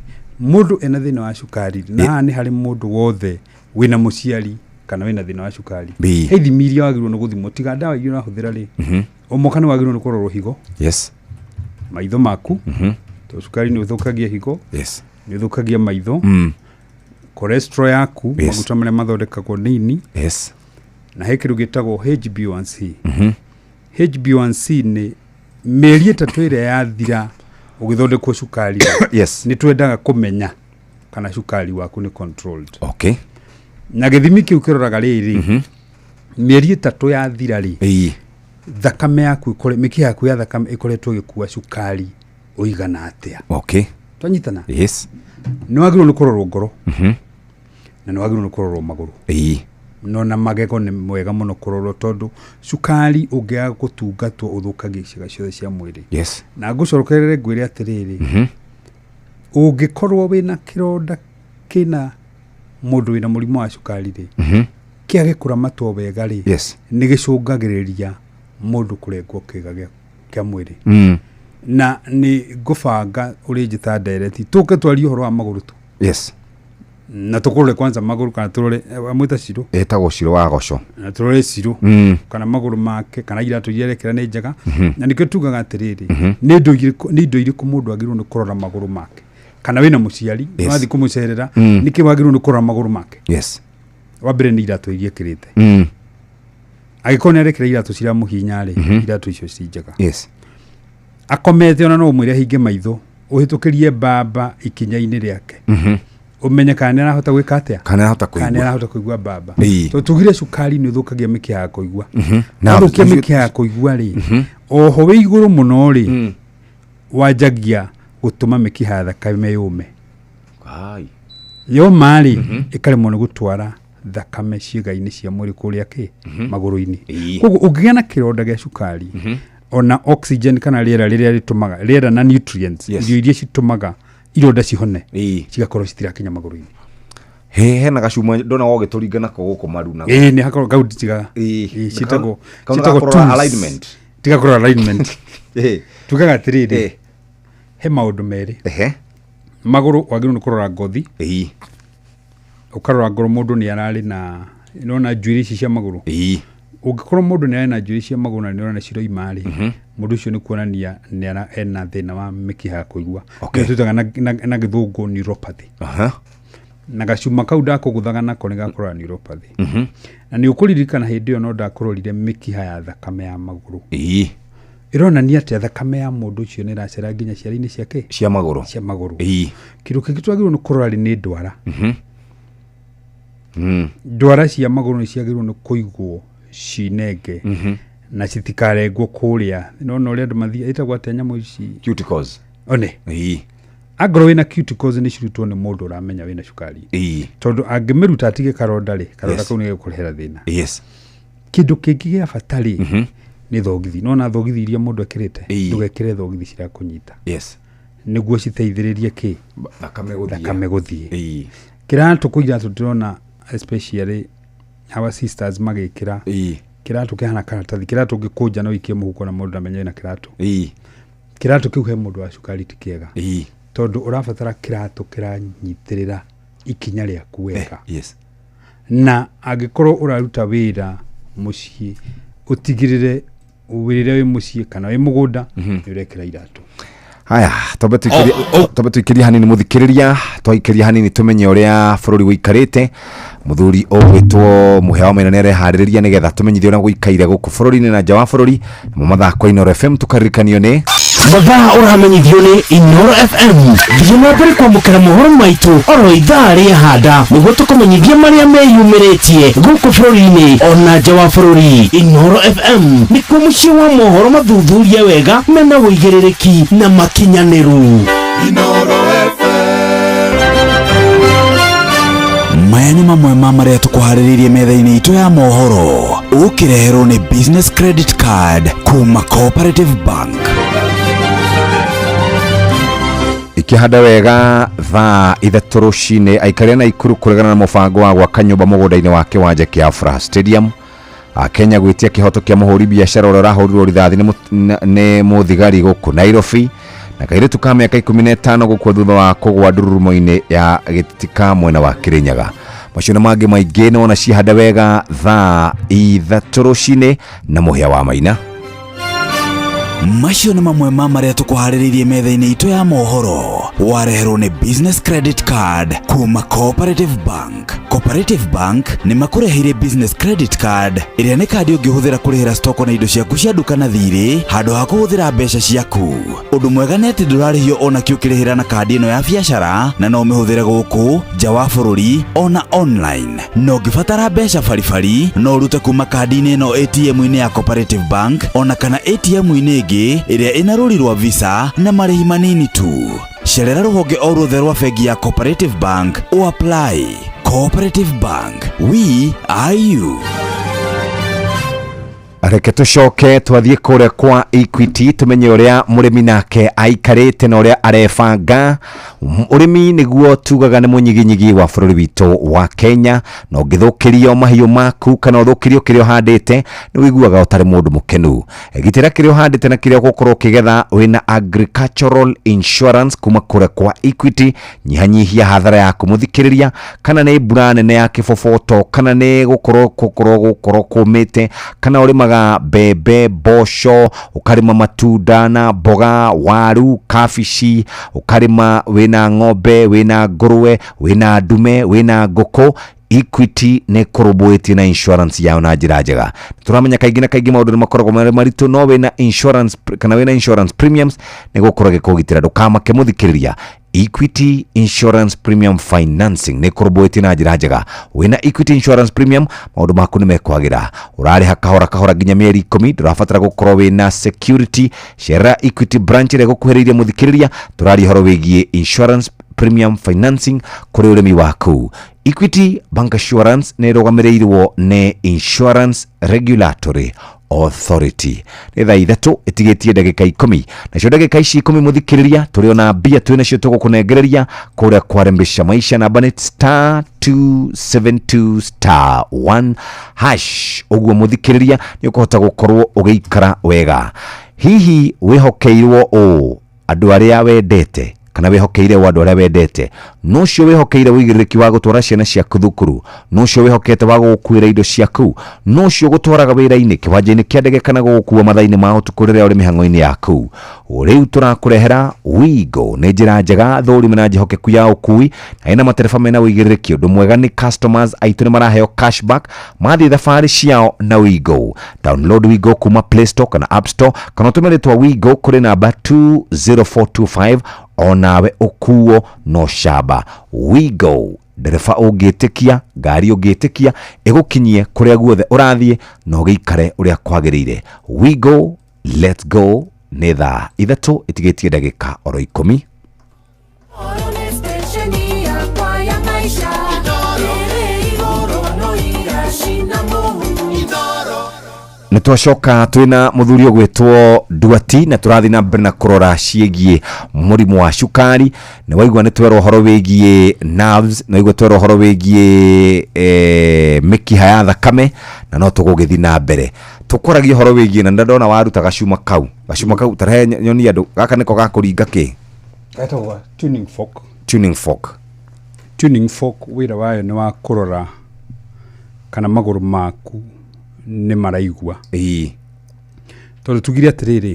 Speaker 17: mũndũ ena thĩna wa cukari na nĩ harĩ mũndũ wothe wĩna mũciari kana wĩna thĩna wa cukari he ithimi iria wagĩrĩirwo nĩ gũthimwo tiga ndawa iria ũrahũthĩra rĩ ũmoka nĩ wagĩrĩirwo nĩ kũrorwo higo maitho maku tondũ cukari nĩ ũthũkagia higo nĩ ũthũkagia maitho cholesterol yaku maguta marĩa mathondekagwo nĩ ini na he kĩndũ gĩtagwo HbA1c. HbA1c nĩ mĩeri 3 ĩrĩa yathira ũgĩthondekwo cukari nĩ twendaga kũmenya kana cukari waku nĩ controlled. Na gĩthimi kĩu kĩroraga rĩrĩ mĩeri 3 yathira rĩ thakame yaku mĩkiha yaku ya thakame ĩkoretwo ĩgĩkua cukari ũigana atĩa. Twanyitana nĩ wagĩrĩirwo nĩ kũrorwo ngoro na nĩ wagĩrĩirwo nĩ kũrorwo magũrũ no na magego nĩ mwega mũno kũrorwo tondũ cukari ũngĩaga gũtungatwo ũthũkagia ciĩga ciothe cia mwĩrĩ. Na ngũcokerere ngwĩre atĩrĩrĩ ũngĩkorwo wĩna kĩronda kĩna mũndũ wĩna mũrimũ wa cukari rĩ kĩage kũramatwo wega rĩ nĩ gĩcũngagĩrĩria mũndũ kũrengwo kĩĩga kĩa mwĩrĩ. Na nĩ ngũbanga ũrĩ njĩta ndereti tũke twarie ũhoro wa magũrũ tu na tũkũrore kwanza magũrũ kana tũrore mwĩta Ciro
Speaker 3: etagwo Ciro wa Goco
Speaker 17: na tũrore Ciro kana magũrũ make kana iratũ iria rekera nĩ njega na nĩkĩo tugaga atĩrĩrĩ nĩ indo irĩkũ mũndũ agĩrĩirwo nĩ kũrora magũrũ make kana wĩna mũciari wathiĩ kũmũcerera nĩkĩ wagĩrĩirwo nĩ kũrora magũrũ make. Wa mbere nĩ iratũ iria ekĩrĩte agĩkorwo nĩ arekĩra iratũ ciramũhinya rĩ iratũ icio ci njega. Akomete ona no mwĩre hinge maitho ũhĩtũkĩrie mbamba ikinya-inĩ rĩake umenye kana nĩ arahota gwĩka atĩa
Speaker 3: kana arahota
Speaker 17: kũigua mbamba to tugire cukari nĩ ũthũkagia mĩkiha ya kũigua na ũthũkia mĩkiha ya kũigua rĩ oho wĩ igũrũ mũno rĩ wanjagia gũtũma mĩkiha ya thakame yũme yoma rĩ ĩkaremwo nĩ gũtwara thakame ciĩga-inĩ cia mwĩrĩ kũrĩa kĩ magũrũ-inĩ. Koguo ũngĩgĩa na kĩronda gĩa cukari ona oxygen kana rĩera rĩrĩa rĩtũmaga rĩera na nutrients irio iria citũmaga ironda cihone cigakorwo citirakinya magũrũ-inĩ.
Speaker 3: Hena gacuma ndona gogĩtũringa nako gũkũ maru na
Speaker 17: nĩ hakorwo kauti tiga citagwo
Speaker 3: alignment
Speaker 17: tigakorwo alignment tugaga atĩrĩrĩ he maũndũ merĩ magũrũ wagĩrĩirwo nĩ kũrora ngothi ũkarora ngoro mũndũ nĩ ararĩ na nona njuĩrĩ ici cia magũrũ ũngĩkorwo mũndũ nĩ arĩ na njuĩrĩ cia magũrũ na nĩ ona ciroima rĩ mũndũ ũcio nĩ kuonania ena thĩna wa mĩkiha ya kũigua twĩtaga na gĩthũngũ neuropathy na gacuma kau ndakũgũthaga nako nĩ gakũrora neuropathy na nĩ ũkũririkana hĩndĩ ĩyo no ndakũrorire mĩkiha ya thakame ya magũrũ ĩronania atĩ thakame ya mũndũ ũcio nĩ ĩracera nginya ciara-inĩ ciake
Speaker 3: cia magũrũ
Speaker 17: kĩndũ kĩngĩ twagĩrĩirwo nĩ kũrora nĩ ndwara ndwara cia magũrũ nĩ ciagĩrĩirwo nĩ kũigwo cinenge na citikarengwo kũrĩa nona ũrĩa andũ mathiĩ ĩtagwo atĩa nyamũ ici
Speaker 3: cuticles
Speaker 17: angorwo wĩna cuticles nĩ cirutwo nĩ mũndũ ũramenya wĩna cukari tondũ angĩmĩruta atige karonda rĩ karonda kau nĩ gĩkũrehera thĩna. Kĩndũ kĩngĩ gĩa bata rĩ nĩ thogithi nona thogithi iria mũndũ ekĩrĩte ndũgekĩre thogithi cira kũnyita nĩguo citeithĩrĩrie kĩ thakame gũthiĩ kiratũ kũiratũ ndĩrona especially our sisters magĩkĩra kiratũ kĩhana karatathi kiratũ ngĩkũnja no ikie mũhuko na mũndũ amenye na kiratũ kiratũ kĩu he mũndũ wa cukari ti kĩega tondũ ũrabatara kiratũ kĩranyitĩrĩra ikinya rĩaku wega na angĩkorwo ũraruta wĩra mũciĩ ũtigĩrĩre wĩrĩre wĩ mũciĩ kana wĩ mũgũnda nĩũrekĩra iratũ.
Speaker 3: Haya, tobe tuikiria hanini muthikiriria twaikĩria hanini tumenye ũrĩa bũrũri wĩikarĩte muthuri ũgwĩtwo Mũhĩa wa Maina nĩ areharĩrĩria nĩgetha tumenyithie ũrĩa gũikaire gũkũ bũrũri-inĩ na nja wa bũrũri mu mathako Inooro FM tukaririkanio nĩ
Speaker 5: mathaa ũramenyithio nĩ Inooro FM thiĩ na mbere kwamũkĩra mohoro maitũ oro ithaa rĩahanda nĩguo tũkũmenyithie marĩa meyumĩrĩtie gũkũ bũrũri-inĩ ona nja wa bũrũri. Inooro FM nĩkuo mũciĩ wa mohoro mathuthurie wega mena wĩigĩrĩrĩki na makinyanĩru.
Speaker 11: Inooro FM maya nĩ mamwe ma marĩa tũkũharĩrĩirie metha-inĩ itũ ya mohoro ũkĩreherwo nĩ business credit card kuma Cooperative Bank.
Speaker 3: Ikihanda wega thaa 3 rũcinĩ aikaria na Ikuru kũregana na mũbango wa gwaka nyũmba mũgũnda-inĩ wa kĩwanja kĩa Afraha Stadium. Kenya gwĩtia kĩhoto kĩa mũhũri biacara ũrĩa ũrahũrirwo rithathi nĩ mũthigari gũkũ Nairobi na kairĩtu ka mĩaka 15 gũkua thutha wa kũgwa ndururumo-inĩ ya gĩtika mwena wa Kirinyaga. Macio na mangĩ maingĩ nĩwona cihanda wega thaa 3 rũcinĩ na Mũhĩa wa Maina.
Speaker 11: Macio nĩ mamwe ma marĩa tũkũharĩrĩirie metha-inĩ itũ ya mohoro wareherwo nĩ business credit card kuma Cooperative Bank. Cooperative Bank nĩ makũreheire business credit card ĩrĩa nĩ kandi ũngĩhũthĩra kũrĩhĩra stoko na indo ciaku cia duka na thirĩ handũ ha kũhũthĩra mbeca ciaku. Ũndũ mwega nĩ atĩ ndũrarĩhio ona kĩ ũkĩrĩhĩra na kandi ĩno ya biacara na no ũmĩhũthĩre gũkũ nja wa bũrũri ona online. No ũngĩbatara mbeca baribari no ũrute kuma kandi-inĩ ĩno ATM-inĩ ya Cooperative Bank ona kana ATM-inĩ ĩngĩ ĩrĩa ĩna rũri rwa Visa na marĩhi manini tu. Cerera rũhonge o ruothe rwa bengi ya Cooperative Bank o apply. Cooperative Bank, we are you.
Speaker 3: Reke tucoke twathiĩ kũrĩa kwa Equity tumenye ũrĩa mũrĩmi nake aikarĩte na ũrĩa arebanga. Ũrĩmi nĩguo tugaga nĩ mũnyiginyigi wa bũrũri witũ wa Kenya na ũngĩthũkĩrio mahiũ maku kana ũthũkĩrio kĩrĩa ũhandĩte nĩ wĩiguaga ũtarĩ mũndũ mũkenu. Gitĩra kĩrĩa ũhandĩte na kĩrĩa ũgũkorwo ũkĩgetha wĩna agricultural insurance kuma kũrĩa kwa Equity. Nyihanyihia hathara yaku mũthikĩrĩria kana nĩ mbura nene ya kĩboboto kana nĩ gũkorwo kũmĩte kana ũrĩmaga bebe, bosho, ukarima matunda na mboga, waru, kabici, ukarima wina ng'ombe, wina nguruwe, wina ndume, wina ngũkũ. Equity nĩ kũrũmbũĩtie na insurance yao na njĩra njega. Turamenya kaingĩ na kaingĩ maũndũ nĩ makoragwo marĩ maritũ no wĩna insurance kana wĩna insurance premiums nĩ gũkorwo gĩkũgitĩra ndũkamake mũthikĩrĩria. Equity Insurance Premium Financing nĩ kũrũmbũĩtie na njĩra njega. Wĩna Equity Insurance Premium maũndũ maku nĩ mekwagĩra. Ũrarĩha kahora kahora nginya mĩeri 10 ndũrabatara gũkorwo wĩna security. Cerera Equity branch ĩrĩa gũkuhĩrĩirie mũthikĩrĩria. Tũraria horo wĩgiĩ insurance premium financing kũrĩ ũrĩmi waku. Equity Bank Assurance nĩ ĩrũgamĩrĩirwo nĩ Insurance Regulatory Authority. Nĩ thaa 3 ĩtigĩtie ndagĩka 10 nacio ndagĩka ici 10 mũthikĩrĩria tũrĩ ona mbia twĩ nacio tũgũkũnengereria kũrĩa kwarembesha maisha namba nĩ *272*1# ũguo mũthikĩrĩria nĩ ũkũhota gũkorwo ũgĩikara wega. Hihi wĩhokeirwo andũ arĩa wendete kana wehokeire wa andũ arĩa wendete no cio wehokeire wĩigĩrĩrĩki wa gũtwara ciana ciaku thukuru no cio wehokete wa gũkuĩra indo ciaku no cio gũtwaraga wĩra-inĩ kĩwanja-inĩ kĩa ndege kana gũkua mathaa-inĩ ma ũtukũ rĩrĩa ũrĩ mĩhang'o-inĩ yaku. Rĩu tũrakũrehera Wigo nĩ njĩra njega thũrime na njĩhokeku ya ũkui na ĩna matereba mena wĩigĩrĩrĩki. Ũndũ mwega nĩ customers aitũ nĩ maraheo cashback mathiĩ thabarĩ ciao na Wigo. Download Wigo kuma Play Store kana App Store kana ũtũme rĩtwa Wigo kũrĩ namba 20425 onawe ukuo no shaba. Wigo ndereba ũngĩtĩkia ngari ũngĩtĩkia ĩgũkinyie kũrĩa guothe ũrathiĩ no gĩikare ũrĩa kwagĩrĩire. Wigo, let's go. Nĩ thaa 3 ĩtigĩtie ndagĩka oro 10. nä twacoka twina muthuri gwitwo Duati na turathi na mbere na kurora ciegie murimu wa cukari na waigua nä twerwo horo wigie nerves na waigua twerwo horo wigie mikiha ya thakame na no tugugithii na mbere tukoragia horo wigie na ndona waruta gacuma kau tarehe nyoni andu gaka niko gakuringa ki
Speaker 17: gatagwa tuning fork wira wayo ni wa kurora kana maguru maku ni maraigua tondu tugire atiriri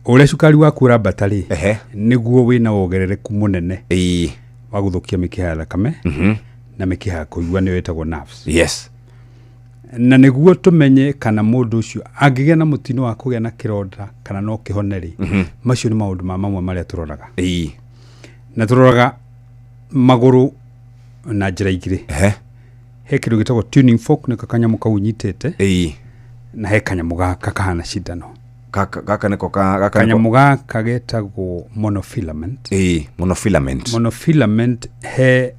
Speaker 17: ule cukari waku urambatari niguo wina wogerereku munene wa guthukia mikiha ya thakame na mikiha ya kuigua ni wetagwo nerves na niguo tumenye kana mundu ucio angigia na mutino wa kugia na kironda kana no kihoneri macio ni maundu mamwe maria turoraga na turoraga maguru na njira igiri he kindu gitagwo tuning fork ni kakanyamu kau nyitete na he kanyamu gaka kahana cindano
Speaker 3: gaka niko
Speaker 17: kanyamu gaka getagwo monofilament he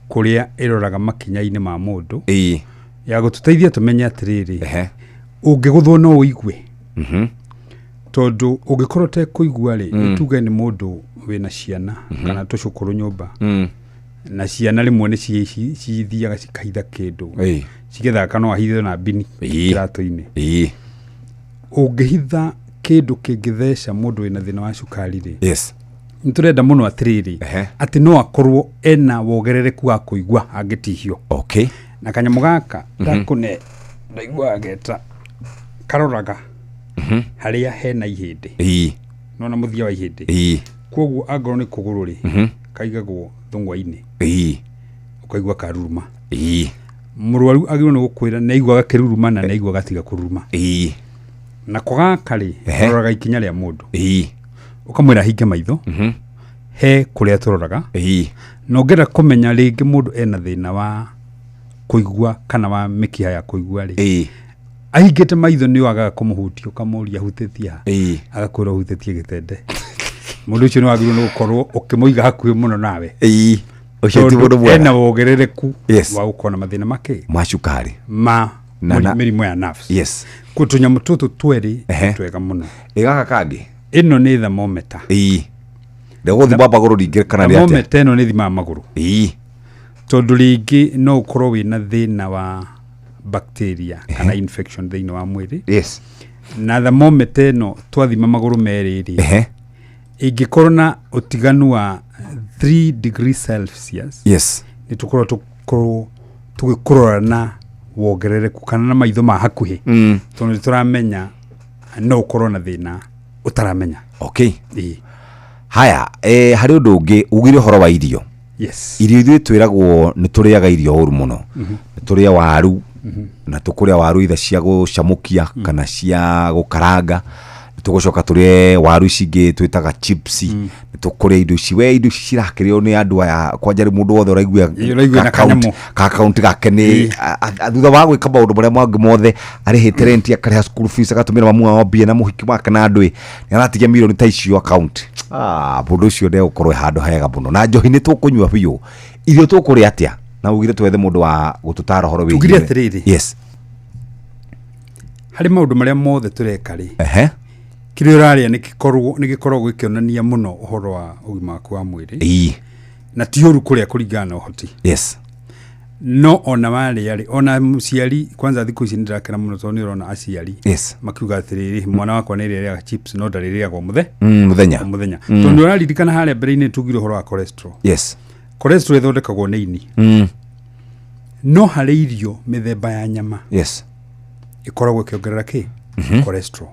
Speaker 17: kuria iroraga makinya-ini ma mundu ya gututeithia tumenye atiriri ungiguthwo no uigue tondu ungikorwo te kuigua ri tuge ni mundu wina ciana kana tucukuru nyumba na ciana rimwe ni cithiaga cikahitha kindu cigethaka no ahithe na bini kiratu-ini ungihitha kindu kingitheca mundu wina thina wa cukari ri niturenda muno atiriri ati no akorwo ena wogerereku wa kuigua angitihio na kanyamu gaka ndakune ndaigua ageta karoraga haria hena ihindi nona muthia wa ihindi koguo angorwo ni kuguru ri kaigagwo thungwa-ini ukaigua karuruma murwaru agirwo ni gukwira na igua gakiruruma na igua gatiga kururuma na kugaka ri roraga ikinya ria mundu ukamwira hinge maitho he kuria turoraga no ngera kumenya ringi mundu ena thina wa kuigua kana wa mikiha ya kuigua ri ahingite maitho ni wagaga kumuhutia ukamuria hutethia agakwira hutetie gitende mundu ucio ni wagirwo ni gukorwo ukimuiga hakuhi muno nawe
Speaker 3: ucio ti mundu mwega
Speaker 17: ena wogerereku wa gukona mathina make
Speaker 3: macukari
Speaker 17: mirimu ya nerves kutunyamu tutu tweri twega muno
Speaker 3: igaka kandi
Speaker 17: ino ni thermometer
Speaker 3: ndego thima maguru ringi kana ri ate
Speaker 17: thermometer ino ni thima maguru tondu ringi no ukorwo wina thina wa bacteria kana infection thina wa mwiri na thermometer ino twathima maguru meriri ingikorwo na utiganu wa 3 degrees Celsius ni tukorwo tugikurorana wogerereku kana na maitho ma hakuhi tondu turamenya no ukorwo na thina utaramenya
Speaker 3: haya hari undu ungi ugire horo wa irio irio ithuĩ twiragwo ni turiaga irio uru muno turia waru na tukuria waru itha cia gucamukia kana cia gukaranga tugucoka turie waru cingi twitaga chips tukuria indo ici we indo ici cirakirio ni andu aya kwanja ri mundu wothe uraigua account gake ni thutha wa gwika maundu maria mangi mothe arihite rent akarĩha school fees agatumira mamu wa mbia na muhiki wake na andũ ni aratigia milioni ta icio account mundu ucio nde ukorwe handu hega muno na njohi ni tukunyua biũ irio tukuria atia na ugire twethe mundu wa gututara horo wi
Speaker 17: tugire atiriri hari maundu maria mothe tureka ri kiri uraria nigikorwo gikionania muno uhoro wa ugima waku wa mwiri na ti uru kuria kuringana uhoti no ona wari ona muciari kwanza thiku ici ndirakena muno tondu urona aciari makiuga atiriri mwana wakwa ni riria chips no ndaririagwo
Speaker 3: muthenya
Speaker 17: tondu uraririkana haria mbere-ini tugire uhoro wa cholesterol cholesterol ithondekagwo ni ini no hari irio mithemba ya nyama ikoragwo ikiongerera ki cholesterol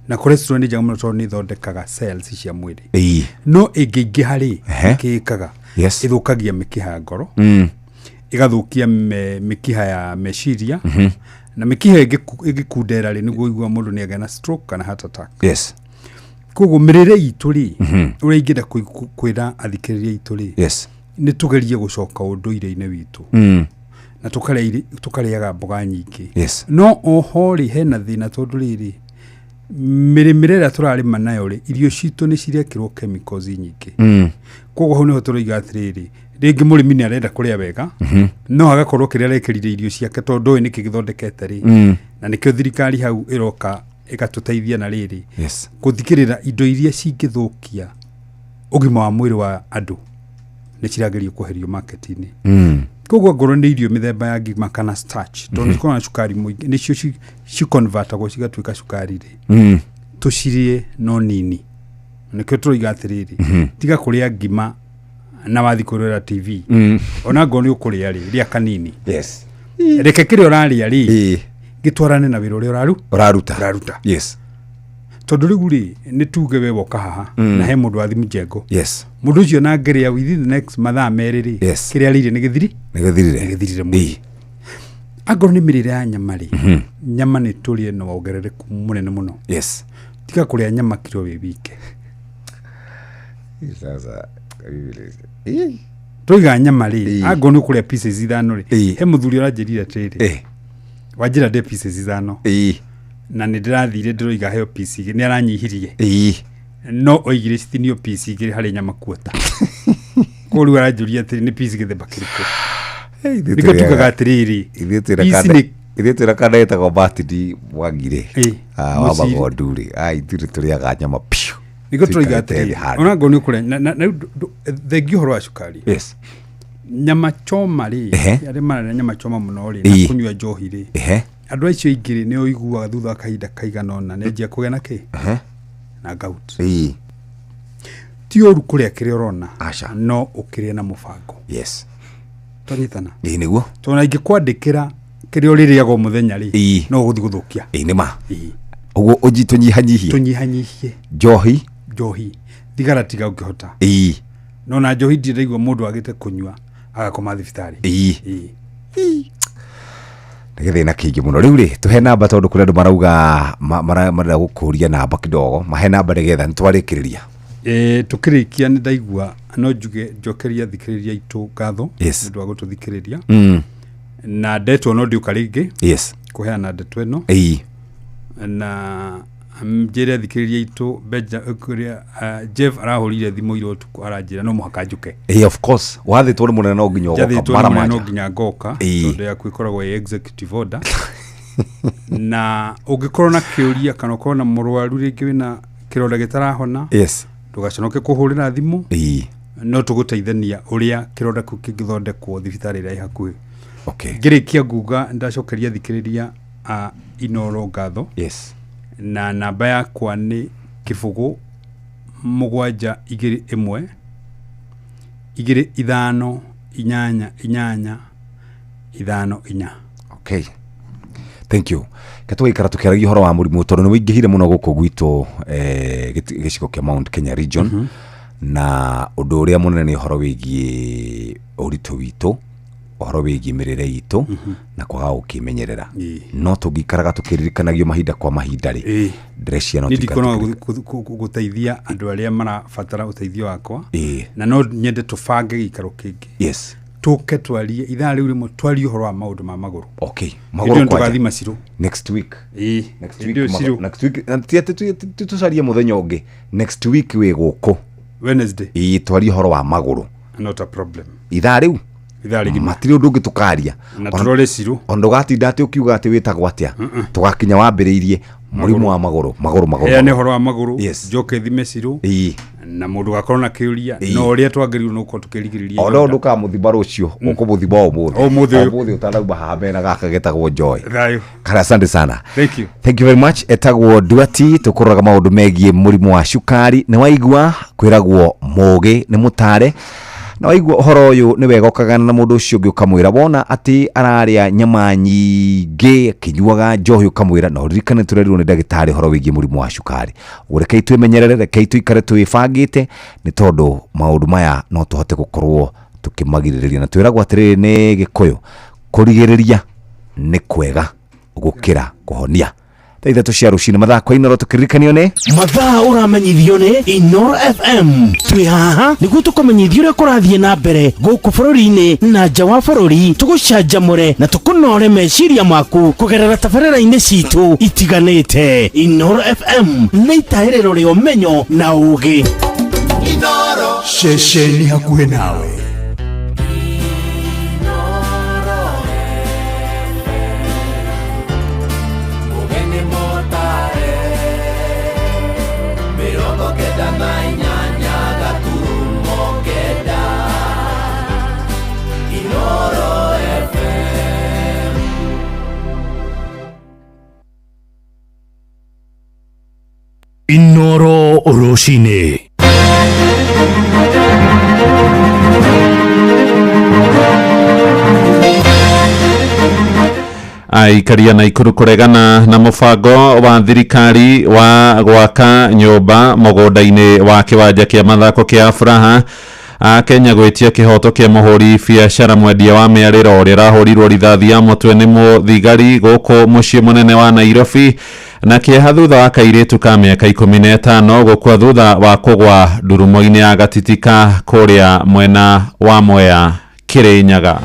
Speaker 17: na cholesterol ni njega muno tondu ni ithondekaga cells cia mwiri no ingiingiha ri kikaga ithukagia mikiha ya ngoro igathukia mikiha ya meciria na mikiha igikundera ri niguo igua mundu ni agena na stroke kana heart attack koguo mirire itu ri uria ingenda kwira athikiriria itu ri ni tugerie gucoka unduire-ini witu na tukariaga mboga nyingi no oho ri hena thina tondu riri mirimire ria turarima nayo ri irio citu ni cirekirwo chemicals nyingi koguo ho niho turiga atiriri Rĩngĩ mũrĩmi nĩ arenda kũrĩa wega no agakorwo kĩrĩa arekĩrire irio ciake tondũ nĩ kĩgĩthondekete rĩ na nĩkĩo thirikari hau ĩroka ĩgatũteithia na rĩrĩ gũthikĩrĩra indo iria cingĩthũkia ũgima wa mwĩrĩ wa andũ nĩ ciragerio kweherio market-inĩ. Koguo ngoro nĩ irio mĩthemba ya ngima kana starch tondũ nĩkorwo na cukari mũingĩ nĩcio ci-convertagwo cigatuĩka cukari rĩ tũcirie no nini. Nĩkĩo tũroiga atĩrĩrĩ tiga kũrĩa ngima na wathi kũrora TV ona ngoro nĩ ũkũrĩa rĩ rĩa kanini. Reke kĩrĩa ũrarĩa rĩ gĩtwarane na wĩra ũrĩa ũraruta. Tondũ rĩu rĩ nĩ tuge we woka haha na he mũndũ wathimu njengo mũndũ ũcio na ngerea within the next mathaa merĩ rĩ kĩrĩa arĩire nĩ gĩthirire mũno. Angorwo nĩ mĩrĩre ya nyama rĩ nyama nĩ tũrĩe na wongerereku mũnene mũno. Tiga kũrĩa nyama kiro wĩ wike. Tũiga nyama rĩ angorwo nĩ ũkũrĩa pieces ithano rĩ he mũthuri ũranjĩrire atĩrĩrĩ wanjĩra ndĩ pieces ithano na nĩ ndĩrathire ndĩroiga heo piece nĩ aranyihirie no oigire citinio piece igĩrĩ harĩ nyama kuota. Koguo rĩu aranjũria atĩrĩ nĩ piece gĩthemba kĩrĩkũ. Nĩkĩo tugaga atĩrĩrĩ
Speaker 3: ithuĩ twĩra kana etagwo Batidi Mwangire wa Magondu rĩ ithuĩ tũrĩaga nyama piũ.
Speaker 17: Nĩkĩo tũroiga atĩrĩrĩ ona ngoro nĩ ũkũrĩa na thengi ũhoro wa cukari nyama choma rĩ arĩa mararĩa nyama choma mũno rĩ na kũnyua njohi rĩ andũ acio ingĩ nĩ ũiguaga thutha wa kahinda kaigana ũna nĩ anjia kũgĩa na kĩ na gout. Ti ũru kũrĩa kĩrĩa ũrona no ũkĩrĩa na mũbango. Tũnyitana
Speaker 3: nĩguo
Speaker 17: tondũ ingĩkwandĩkĩra kĩrĩa ũrĩrĩaga mũthenya rĩ no gũthiĩ gũthũkia.
Speaker 3: Nĩ ma ũguo tũnyihanyihie njohi thigara tiga ũngĩhota no na njohi ndiraigua mũndũ agĩte kũnyua agakoma thibitarĩ. Nĩgethĩna kĩingĩ mũno rĩu rĩ tũhe namba tondũ kũrĩa andũ marauga marenda gũkũria namba kidogo mahe namba nĩgetha nĩtwarĩkĩrĩria.
Speaker 17: Tukĩrĩkia nĩ ndaigua no njuge njokeria thikĩrĩria itũ ngatho nĩũndũ wa gũtũthikĩrĩria na ndeto no ndiũka rĩngĩ kũheana ndeto ĩno na njĩre thikĩrĩria itũ Benja kũrĩa Jeff arahũrire thimũ iro tukũ aranjĩra no mũhaka njuke.
Speaker 3: Of course wathĩtwo nĩ mũnene no nginya ũgoka
Speaker 17: mara maja no nginya ngoka tondũ ya kwĩkoragwo executive order na ũngĩkorwo na kĩũria kana ũkorwo na mũrwaru rĩngĩ wĩna kĩronda gĩtarahona ndũgaconoke kũhũrĩra thimũ no tũgũteithania ũrĩa kĩronda kĩu kĩngĩthondekwo thibitarĩ ĩrĩa ĩ hakuhĩ. Ngĩrĩkia nguga ndacokeria thikĩrĩria Inoro ngatho na namba yakwa nĩ 0721 25 54.
Speaker 3: Thank you. Katũgaikara tũkĩaragia ũhoro wa mũrimũ tondũ nĩ wĩingĩhire mũno gũkũ gwitũ gĩcigo kĩa Mount Kenya region na ũndũ ũrĩa mũnene nĩ ũhoro wĩgiĩ ũritũ witũ ũhoro wĩgiĩ mĩrĩre itũ na kwaga gũkĩmenyerera no tũngĩikaraga tũkĩririkanagio mahinda kwa mahinda rĩ ndĩreciria no
Speaker 17: gũteithia andũ arĩa marabatara ũteithio wakwa na no nyende tũbange gĩikaro kĩngĩ tũke twarie ithaa rĩu rĩmwe twarie ũhoro wa maũndũ ma magũrũ.
Speaker 3: Magũrũ
Speaker 17: tũgathi Macirũ
Speaker 3: next week tũcarie mũthenya ũngĩ next week wĩ gũkũ
Speaker 17: Wednesday
Speaker 3: twarie ũhoro wa magũrũ
Speaker 17: not a problem
Speaker 3: ithaa rĩu matirĩ ũndũ ũngĩ tũkaria
Speaker 17: na tũrore Cirũ
Speaker 3: ona ndũgatinda atĩ ũkiuga atĩ wĩtagwo atĩa tũgakinya wambĩrĩirie mũrimũ wa magũrũ
Speaker 17: nĩ ũhoro wa magũrũ njoke thime Cirũ na mũndũ gakorwo na kĩũria no ũrĩa twagĩrĩirwo no gũkorwo tũkĩrigĩrĩria
Speaker 3: ona ndũkamũthimba rũciũ ũkũmũthimba ũmũthĩ ũtanauga haha mena gaka getagwo Joy. Kana asante sana. Thank you very much. Etagwo Duati tũkũroraga maũndũ megiĩ mũrimũ wa cukari nĩ waigua kwĩragwo mũgĩ nĩ mũtare na waigua ũhoro ũyũ nĩ wega ũkagana na mũndũ ũcio ũngĩ ũkamwĩra wona atĩ ararĩa nyama nyingĩ akĩnyuaga njohi ũkamwĩra na ũririkane tũrerirwo nĩ ndagĩtarĩ ũhoro wĩgiĩ mũrimũ wa cukari. Rekei twĩmenyerere rekei tũikare twĩbangĩte nĩ tondũ maũndũ maya no tũhote gũkorwo tũkĩmagirĩrĩria na twĩragwo atĩrĩrĩ nĩ Gĩkũyũ kũrigĩrĩria nĩ kwega gũkĩra kũhonia. Ithatũ cia rũcinĩ mathaa kwa Inoro tũkĩririkanio nĩ
Speaker 5: mathaa ũramenyithio nĩ Inoro FM. Twĩ haha nĩguo tũkũmenyithia ũrĩa kũrathiĩ na mbere gũkũ bũrũri-inĩ na nja wa bũrũri tũgũcanjamũre na tũkũnore meciria maku kũgerera tabarĩra-inĩ citũ itiganĩte. Inoro FM nĩ itaĩrĩro rĩa ũmenyo na ũũgĩ.
Speaker 19: Inoro ceceni hakuhĩ nawe.
Speaker 12: Inoro Roshine.
Speaker 1: Aikaria Naikuru kuregana na mubango wa thirikari wa gwaka nyumba mugonda-ini wa kiwanja kia mathako kia Furaha. Kenya gwitia kihoto kia muhuri biacara mwendia wa miariro uria rahurirwo rithathi ya mutwe ni muthigari guku mucii munene wa Nairobi na kieha thutha wa kairitu ka miaka 15 gukua thutha wa kugwa ndurumo-ini ya gatitika kuria mwena wa Mwea Kirinyaga.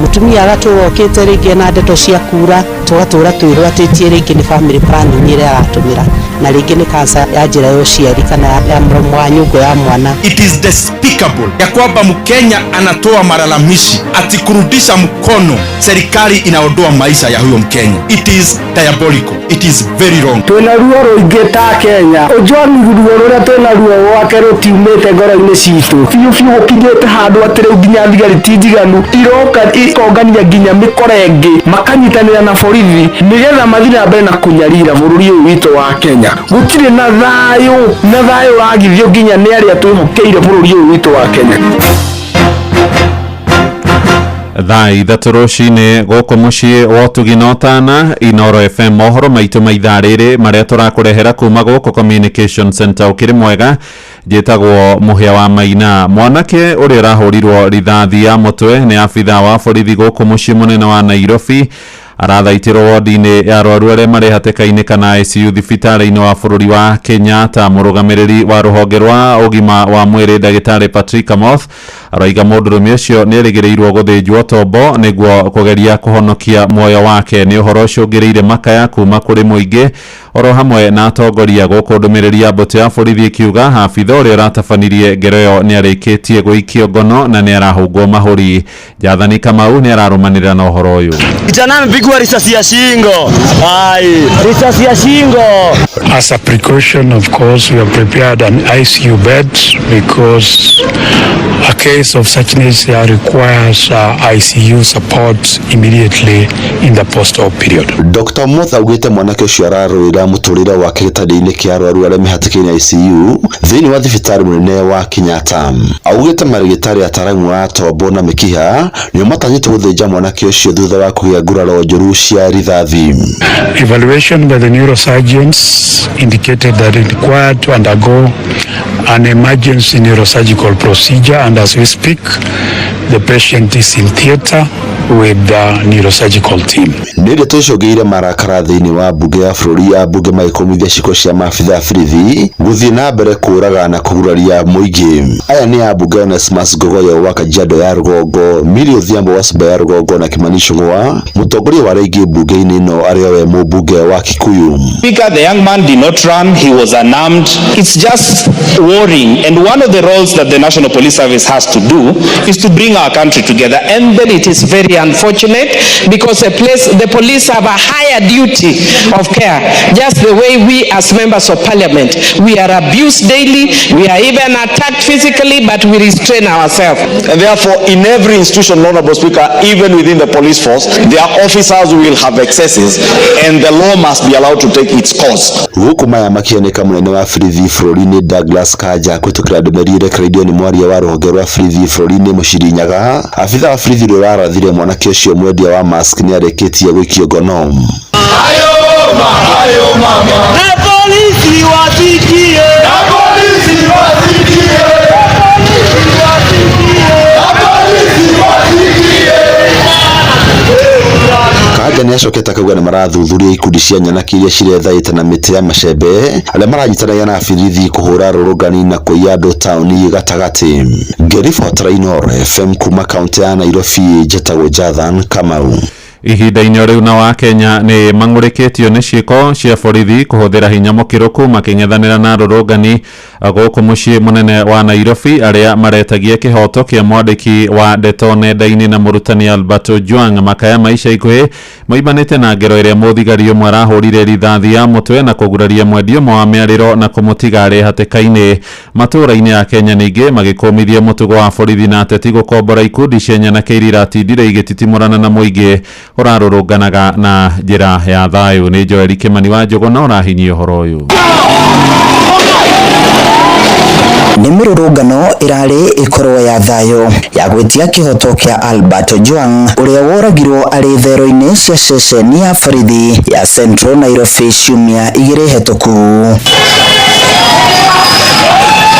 Speaker 4: Mutumia agatugokite ringi na ndeto cia kura tugatura twirwatitie ringi ni family planning ire aratumira na ringi ni kansa ya njira ya uciari kana ya mromo wa nyungu ya mwana.
Speaker 8: It is despicable ya kwamba Mkenya anatoa malalamishi ati kurudisha mkono serikali inaondoa maisha ya huyo Mkenya. It is diabolical. It is very wrong.
Speaker 9: Twina ruo ruingi ta Kenya ujoni ruo ruria twina ruo wake rutiumite ngoro-ini citu biu gukinyite handu atire nginya thigari tinjiganu iroka ikongania nginya mikorengi makanyitanira na borithi nigetha mathina mbere na kunyarira bururi uyu witu wa Kenya. Gutire na thayu wagithio nginya ni aria twihokeire bururi uyu witu wa Kenya.
Speaker 1: Thaa ithatu rucini guku mucii wa Tuginotana Inoro FM mohoro maitu maithaa riri maria turakurehera kuma guku Communication Center ukiri mwega jitagwo Muhia wa Maina. Mwanake uria rahurirwo rithathi ya mutwe ni afitha wa borithi guku mucii munene wa Nairobi arathaitiro wodi-ini ya arwaru aria mari hatikaini kana ICU thibitari-ini wa bururi wa Kenya ta murugamiriri wa ruhonge rwa ugima wa mwiri Dagitari Patrick Amoth araiga mundurume ucio ni erigirirwo guthinjwo tombo niguo kugeria kuhonokia muoyo wake. Ni uhoro ucio ungiriire makaya kuma kuri muingi oro hamwe na atongoria guku ndumiriri ya mbũtũ ya borithi ikiuga afitha uria ratabanirie ngero iyo ni arikitie guikio ngono na ni arahungwo mahuri. Jathani Kamau ni ararumanirira na uhoro uyu.
Speaker 9: Kijana amepigwa risasi ya shingo. Risasi ya shingo.
Speaker 10: As a precaution, of course, we have prepared an ICU bed because a case of such nature requires ICU support immediately in the post-op period.
Speaker 14: Dr. Moth augite mwanake ucio ararwira muturire wake gitandi-ini kia arwaru aria mehatĩkĩire ICU thiini wa thibitari munene wa Kenyatta. Augite marigitari ataramu a tombo na mikiha nio matanyite guthinja mwanake ucio thutha wa kugia nguraro njuru cia rithathi.
Speaker 10: Evaluation by the neurosurgeons indicated that it required to undergo an emergency neurosurgical procedure, and as we speak, the patient is in theater with the neurosurgical team.
Speaker 14: Nende tucogeire marakara thiini wa bunge ya bururi ya bunge maikomithia ciko cia mafitha borithi guthii na mbere kuraga na kuguraria muingi. Aya ni abunge Onesmus Gogoyo wa Kajiado ya Rugongo, Millie Odhiambo wa Suba ya Rugongo na Kimani Ichung'wa mutongoria wa reingi bunge-ini ino aria we mubunge wa Kikuyu.
Speaker 20: Speaker, the young man did not run, he was unarmed. It's just worrying, and one of the roles that the National Police Service has to do is to bring our country together, and then it is very unfortunate because the police have a higher duty of care, just the way we as members of parliament, we are abused daily, we are even attacked physically, but we restrain ourselves.
Speaker 21: And therefore, in every institution, Honorable Speaker, even within the police force, their officers will have excesses, and the law must be allowed to take its course.
Speaker 14: Gukuma makioneka munene wa borithi bururi-ini Douglas Kanja kwitukira ndumerire radio-ini mwaria wa ruhonge rwa borithi bururi-ini Mucirinyaga afitha wa borithi uria arathire mwanake ucio mwendia wa mask ni areketie gwikio ngono.
Speaker 6: Ayo mama na polisi wasikie, na polisi wasikie,
Speaker 14: Kanja ni acokete akauga ni marathuthuria ikundi cia nyanake iria cirethaĩte na mĩtĩ ya macembe aria maranyitanagia na borithi kuhura rũrũngani na kũiya andũ taũni gatagatĩ. Ngĩribotera Inoro FM kuma kaunti ya Nairobi, njĩtagwo Jathan Kamau.
Speaker 1: Ihinda-inĩ riu na wa Kenya ni mang'ũrĩkĩtio nĩ ciĩko cia borithi kũhũthĩra hinya mũkĩrũku makĩng'ethanĩra na rũrũngani gũkũ mũciĩ mũnene wa Nairobi arĩa maretagia kĩhoto kĩa mwandĩki wa ndeto nenda-inĩ na mũrutani Albert Ojwang. Makaya maisha ikuhĩ moimanĩte na ngero ĩrĩa mũthigari ũmwe arahũrire rithathi ya mũtwe na kũguraria mwendia ũmwe wa mĩarĩro na kũmũtiga arĩ hatĩka-inĩ. Matũũra-inĩ ya Kenya ningĩ magĩkũmithia mũtugo wa borithi na ateti gũkombora ikundi cia nyanake iria iratindire igĩtitimũrana na mũingĩ. urarurunganaga na njira ya thayu. Ni Joel Kimani wa Njuguna urahinyia uhoro uyu.
Speaker 7: Nĩ mĩrũrũngano ĩrarĩ ĩkorwo ya thayũ ya gwĩtia kĩhoto kĩa Albert Ojwang ũrĩa woragirwo arĩ thero-inĩ cia ceceni ya borithi ya Central Nairobi ciumia 2 hetũku.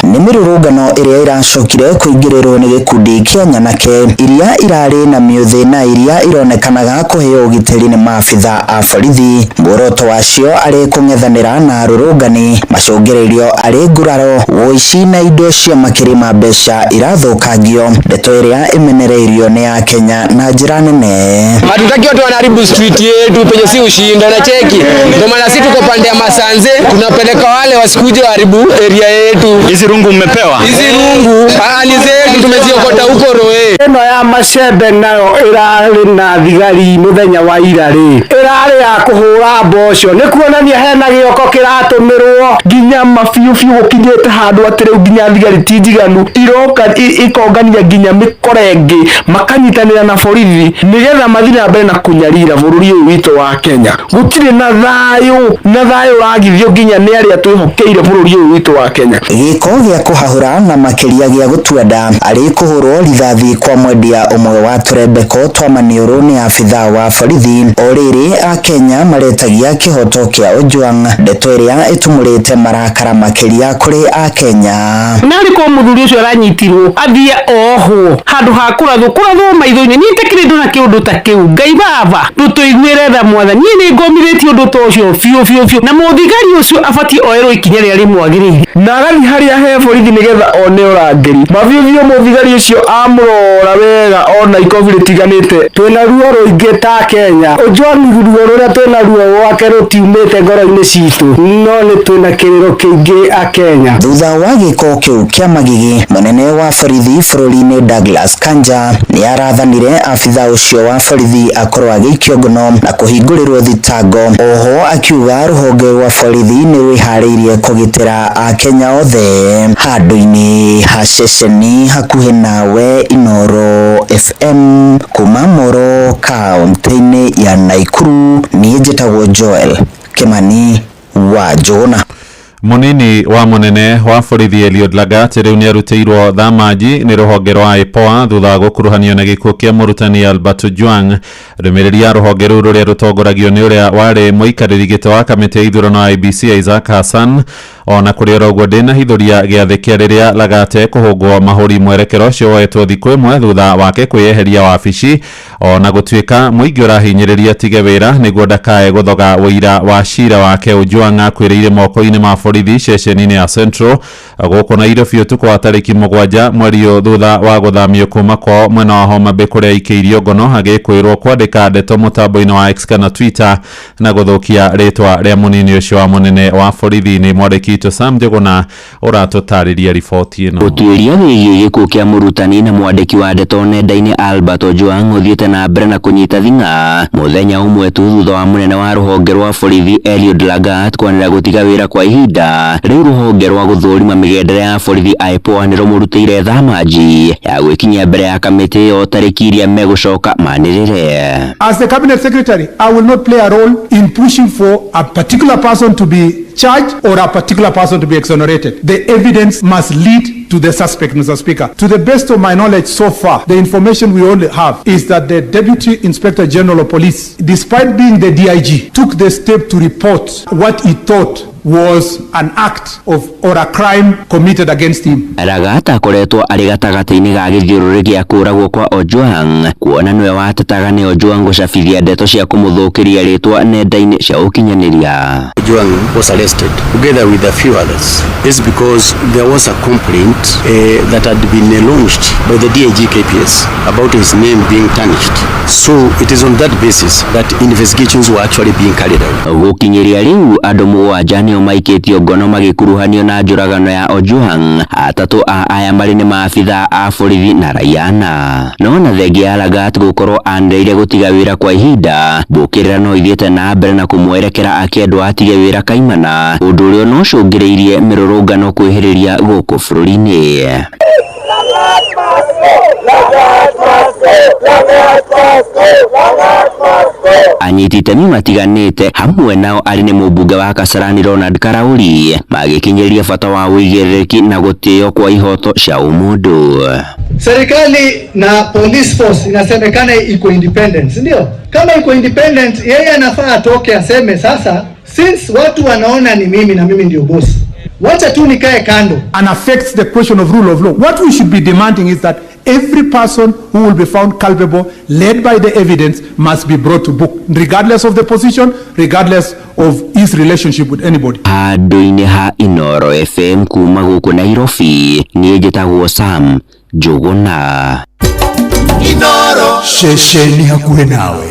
Speaker 7: Nĩ mĩrũrũngano ĩrĩa ĩracokire kũingĩrĩrwo nĩ gĩkundi kĩa Nyanake iria irarĩ na mĩũthĩ na iria ironekanaga kũheo ũgitĩri nĩ maabitha a borithi. Muoroto wacio arĩ kũng'ethanĩra na arũrũngani macũngĩrĩirio arĩ nguraro, ũici na indo cia makĩria ma mbeca irathũkangio, ndeto ĩrĩa ĩmenereirio nĩ ya Kenya na njĩra nene.
Speaker 13: Hatutaki watu wanaharibu street yetu penye si ushinda na cheki. Ndio maana sisi tuko pande ya Masanze, tunapeleka wale wasikuje waharibu area yetu.
Speaker 8: Hizi rungu mmepewa?
Speaker 13: Hizi rungu ni zetu tumeziokota huko Roe.
Speaker 9: Eno ya macembe nayo irarĩ na thigari muthenya wa ira rĩ irarĩ ya kũhũra mboco nĩ kuonania hena gĩoko kĩratũmĩrwo nginya mabiũbiũ gũkinyĩte handũ atĩ rĩu nginya thigari ti njiganu iroka ikongania nginya mĩkorengĩ makanyitanĩra na borithi nĩgetha mathiĩ na mbere na kũnyarira bũrũri ũyũ witũ wa Kenya. Gũtirĩ na thayũ ũragithio nginya nĩ arĩa twĩhokeire bũrũri ũyũ witũ wa Kenya.
Speaker 7: Gĩko gĩa kũhahũra na makĩria gĩa gũtua nda arĩ kũhũrwo rithathi kwa mwendia ũmwe wa tũrembeko twa maniũrũ nĩ abitha wa borithi. O rĩrĩ Akenya maretagia kĩhoto kĩa Ojwang, ndeto ĩrĩa ĩtumũrĩte marakara makĩria kũrĩ Akenya.
Speaker 9: Nari kwa mũthuri ũcio aranyitirwo athiĩ ohwo handũ ha kũrathwo maitho-inĩ niĩ itakĩrĩ ndona kĩũndũ ta kĩu. Ngai baba ndũtũiguĩre tha mwathani niĩ nĩ ngomithĩtie ũndũ ta ũcio biũ na mũthigari ũcio abatiĩ oerwo ikinya rĩrĩa rĩmwagĩrĩire na agathiĩ harĩa he borithi nĩgetha one ũrangĩri. Mabiũbiũ mũthigari ũcio amũrora wega ona ikobi rĩtiganĩte. Twĩna ruo rũingĩ ta Kenya. Ojwang ruo rũrĩa twĩna ruo wake rũtiumĩte ngoro-inĩ citũ no nĩ twĩna kĩrĩro kĩingĩ Akenya.
Speaker 7: Thutha wa gĩko kĩu kĩa magigi, mũnene wa borithi bũrũri-inĩ Douglas Kanja nĩ arathanire abitha ũcio wa borithi akorwo agĩikio ngono na kũhingũrĩrwo thitango. Oho akiuga rũhonge rwa borithi nĩ rwĩharĩirie kũgitĩra Akenya othe. Handũ-inĩ ha ceceni hakuhĩ nawe Inooro FM kuma Moro kaunti-inĩ ya Naikuru, niĩ njĩtagwo Joel Kimani wa Njuguna.
Speaker 1: Munini wa munene wa borithi Eliud Lagat rĩu nĩ arutĩirwo thamaji nĩ rũhonge rwa IPOA thutha wa gũkuruhanio na gĩkuũ kĩa mũrutani Albert Ojwang. Ndũmĩrĩri ya rũhonge rũu rũrĩa rũtongoragio nĩ ũrĩa warĩ mũikarĩri gĩtĩ wa kamĩtĩ ya ithurano IEBC Isaac Hassan. Ona kũrĩ oro ũguo ndĩna hithoria gĩa thĩ rĩrĩa Lagat kũhũngwo mahũri mwerekero ũcio woetwo thikũ ĩmwe thutha wake kwĩyeheria wabici, ona gũtuĩka mũingĩ ũrahinyĩrĩria tige wĩra nĩguo ndakae gũthoga ũira wa cira wake. Ojwang akwĩrĩire moko-inĩ ma borithi ceceni-inĩ ya Central gũkũ Nairobi ũtukũ wa tarĩki 7 mweri ũyũ thutha wa gũthamio kuma kwao mwena wa Homa Bay kũrĩa aikĩirio ngono agĩkwĩrwo kwandĩka ndeto mũtambo-inĩ wa X kana Twitter na gũthũkia rĩtwa rĩa mũnini ũcio wa mũnene wa borithi. Nĩ mwandĩki witũ Sam Njuguna ũratũtarĩria riboti ĩno.
Speaker 15: Ũtuĩria wĩgiĩ gĩkuũ kĩa mũrutani na mwandĩki wa ndeto nenda-inĩ Albert Ojwang ũthiĩte na mbere na kũnyita thing'a mũthenya ũmwe tu thutha wa mũnene wa rũhonge rwa borithi Eliud Lagat kwanĩra gũtiga wĩra kwa ihinda. Rĩu rũhonge rwa gũthũrima mĩgendere ya borithi IPOA nĩ rũmũrutĩire thamaji ya gwĩkinyia mbere ya kamĩtĩ ĩyo tarĩki iria megũcoka manĩrĩre.
Speaker 22: As the cabinet secretary, I will not play a role in pushing for a particular person to be charged or a particular person to be exonerated. The evidence must lead to the suspect, Mr. Speaker. To the best of my knowledge so far, the information we only have is that the Deputy Inspector General of Police, despite being the DIG, took the step to report what he thought was an act of or a crime committed against him.
Speaker 15: Lagat akoretwo arĩ gatagatĩ-inĩ ga gĩthiũrũrĩ gĩa kũragwo kwa Ojwang, kuona nĩwe watetaga nĩ Ojwang gũcabithia ndeto cia kũmũthũkĩria rĩtwa nenda-inĩ cia ũkinyanĩria.
Speaker 23: Ojwang was arrested together with a few others. This is because there was a complaint that had been launched by the DIG KPS about his name being tarnished. So it is on that basis that investigations were actually being carried out.
Speaker 15: Gũkinyĩria rĩu andũ mũgwanja nĩo maikĩtio ngono magĩkuruhanio na njũragano ya Ojwang. Atatũ a aya marĩ nĩ maabitha a borithi na raiana. No na thengia ya Lagat gũkorwo anĩrĩire gũtiga wĩra kwa ihinda, mbũkĩrĩra no ithiĩte na mbere na kũmwerekera akĩendwo atige wĩra kaimana, ũndũ ũrĩa no ũcũngĩrĩirie mĩrũrũngano kwĩhĩrĩria gũkũ bũrũri-inĩ. anyiti itemi matiganĩte hamwe nao arĩ nĩ mũmbunge wa Kasarani Ronald Karauri magĩkinyĩria bata wa ũigĩrĩrĩki na gũtĩo kwa ihoto cia ũmũndũ.
Speaker 2: Serikali na police force inasemekana iko independent, ndio? Kama iko independent, yeye anafaa atoke aseme sasa, since watu wanaona ni mimi na mimi ndio boss, wacha tu nikae kando.
Speaker 22: And affects the question of rule of law. What we should be demanding is that every person who will be found culpable, led by the evidence, must be brought to book, regardless of the position, regardless of his relationship with anybody.
Speaker 15: Handũ-inĩ ha Inoro FM kuma gũkũ Nairobi, niĩ njĩtagwo Sam Njuguna.
Speaker 19: Inoro ceceni hakuhĩ nawe.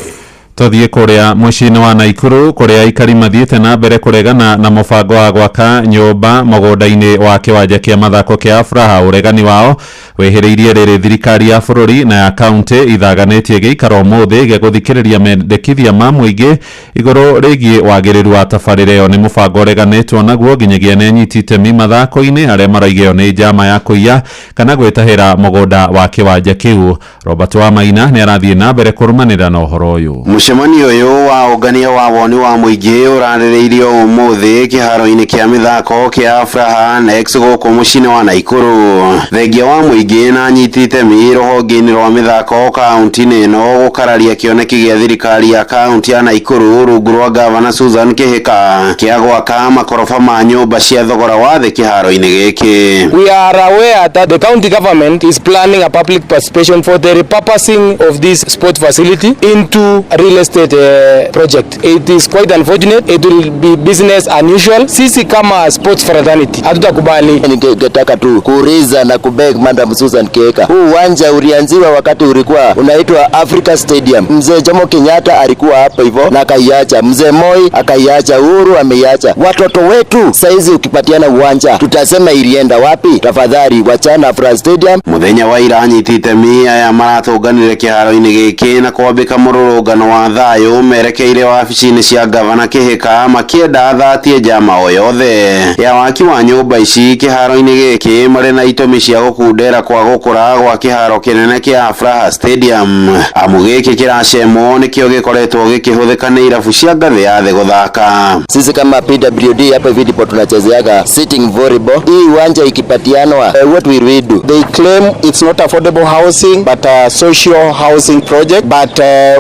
Speaker 1: Tũthiĩ kũrĩa mũciĩ-inĩ wa Naikuru kũrĩa aikari mathiĩte na mbere kũregana na mũbango wa gwaka nyũmba mũgũnda-inĩ wa kĩwanja kĩa mathako kĩa Afraha. Ũregani wao wehĩrĩirie rĩrĩ thirikari ya bũrũri na ya kaunti ithaganĩtie gĩikaro ũmũthĩ gĩa gũthikĩrĩria mendekithia ma mũingĩ igũrũ rĩgiĩ wagĩrĩru wa tabarĩra ĩyo. Nĩ mũbango ũreganĩtwo naguo nginyagia nĩ anyiti itemi mathako-inĩ arĩa maraigĩo nĩ njama ya kũiya kana gwĩtahĩra mũgũnda wa kĩwanja kĩu. Robert Wamaina nĩ arathiĩ na mbere kũrũmanĩra na ũhoro ũyũ.
Speaker 16: Mũcemanio ũyũ wa ũngania wa woni wa mũingĩ ũrarĩrĩirio ũmũthĩ kĩharo-inĩ kĩa mĩthako kĩa Afraha Next gũkũ mũciĩ-inĩ wa Naikuru. Thengia wa mũingĩ na anyiti itemi rũhonge-inĩ rwa mĩthako kaunti-inĩ ĩno gũkararia kĩoneki gĩa thirikari ya kaunti ya Naikuru rungu rwa gavana Susan Kihika kĩa gwaka makoroba ma nyũmba cia thogora wa thĩ kĩharo-inĩ gĩkĩ.
Speaker 13: We are aware that the county government is planning a public participation for the repurposing of this sport facility into real estate project. It is quite unfortunate. It will be business unusual. Sisi kama sports fraternity hatutakubali.
Speaker 18: Ningetaka tu kuuliza na kubeg Madam Susan Kihika, huu uwanja ulianziwa wakati ulikuwa unaitwa Africa Stadium. Mzee Jomo Kenyatta alikuwa hapa hivyo na akaiacha, mzee Moi akaiacha, Uhuru ameiacha. Watoto wetu saizi ukipatiana uwanja tutasema ilienda wapi? Tafadhali wachana Africa Stadium.
Speaker 16: Muthenya wa ira anyiti itemi aya maratũnganire kĩharo-inĩ gĩkĩ na kwambĩka mũrũrũngano wa thayũ merekeire wabici-inĩ cia gavana Kihika makĩenda athatie njama o yothe ya waki wa nyũmba ici kĩharo-inĩ gĩkĩ marĩ na itũmi cia gũkundera kwa gũkũra gwa kĩharo kĩnene kĩa Afraha Stadium. Amu gĩkĩ kĩracemwo nĩkĩo gĩkoretwo gĩkĩhũthĩka nĩ irabu cia ngathĩ ya thĩ gũthaka.
Speaker 18: Sisi kama PWD hapa hivi ndipo tunachezeaga sitting volleyball. Hii uwanja ikipatianwa, what will we do?
Speaker 24: They claim it's not affordable housing but a social housing project, but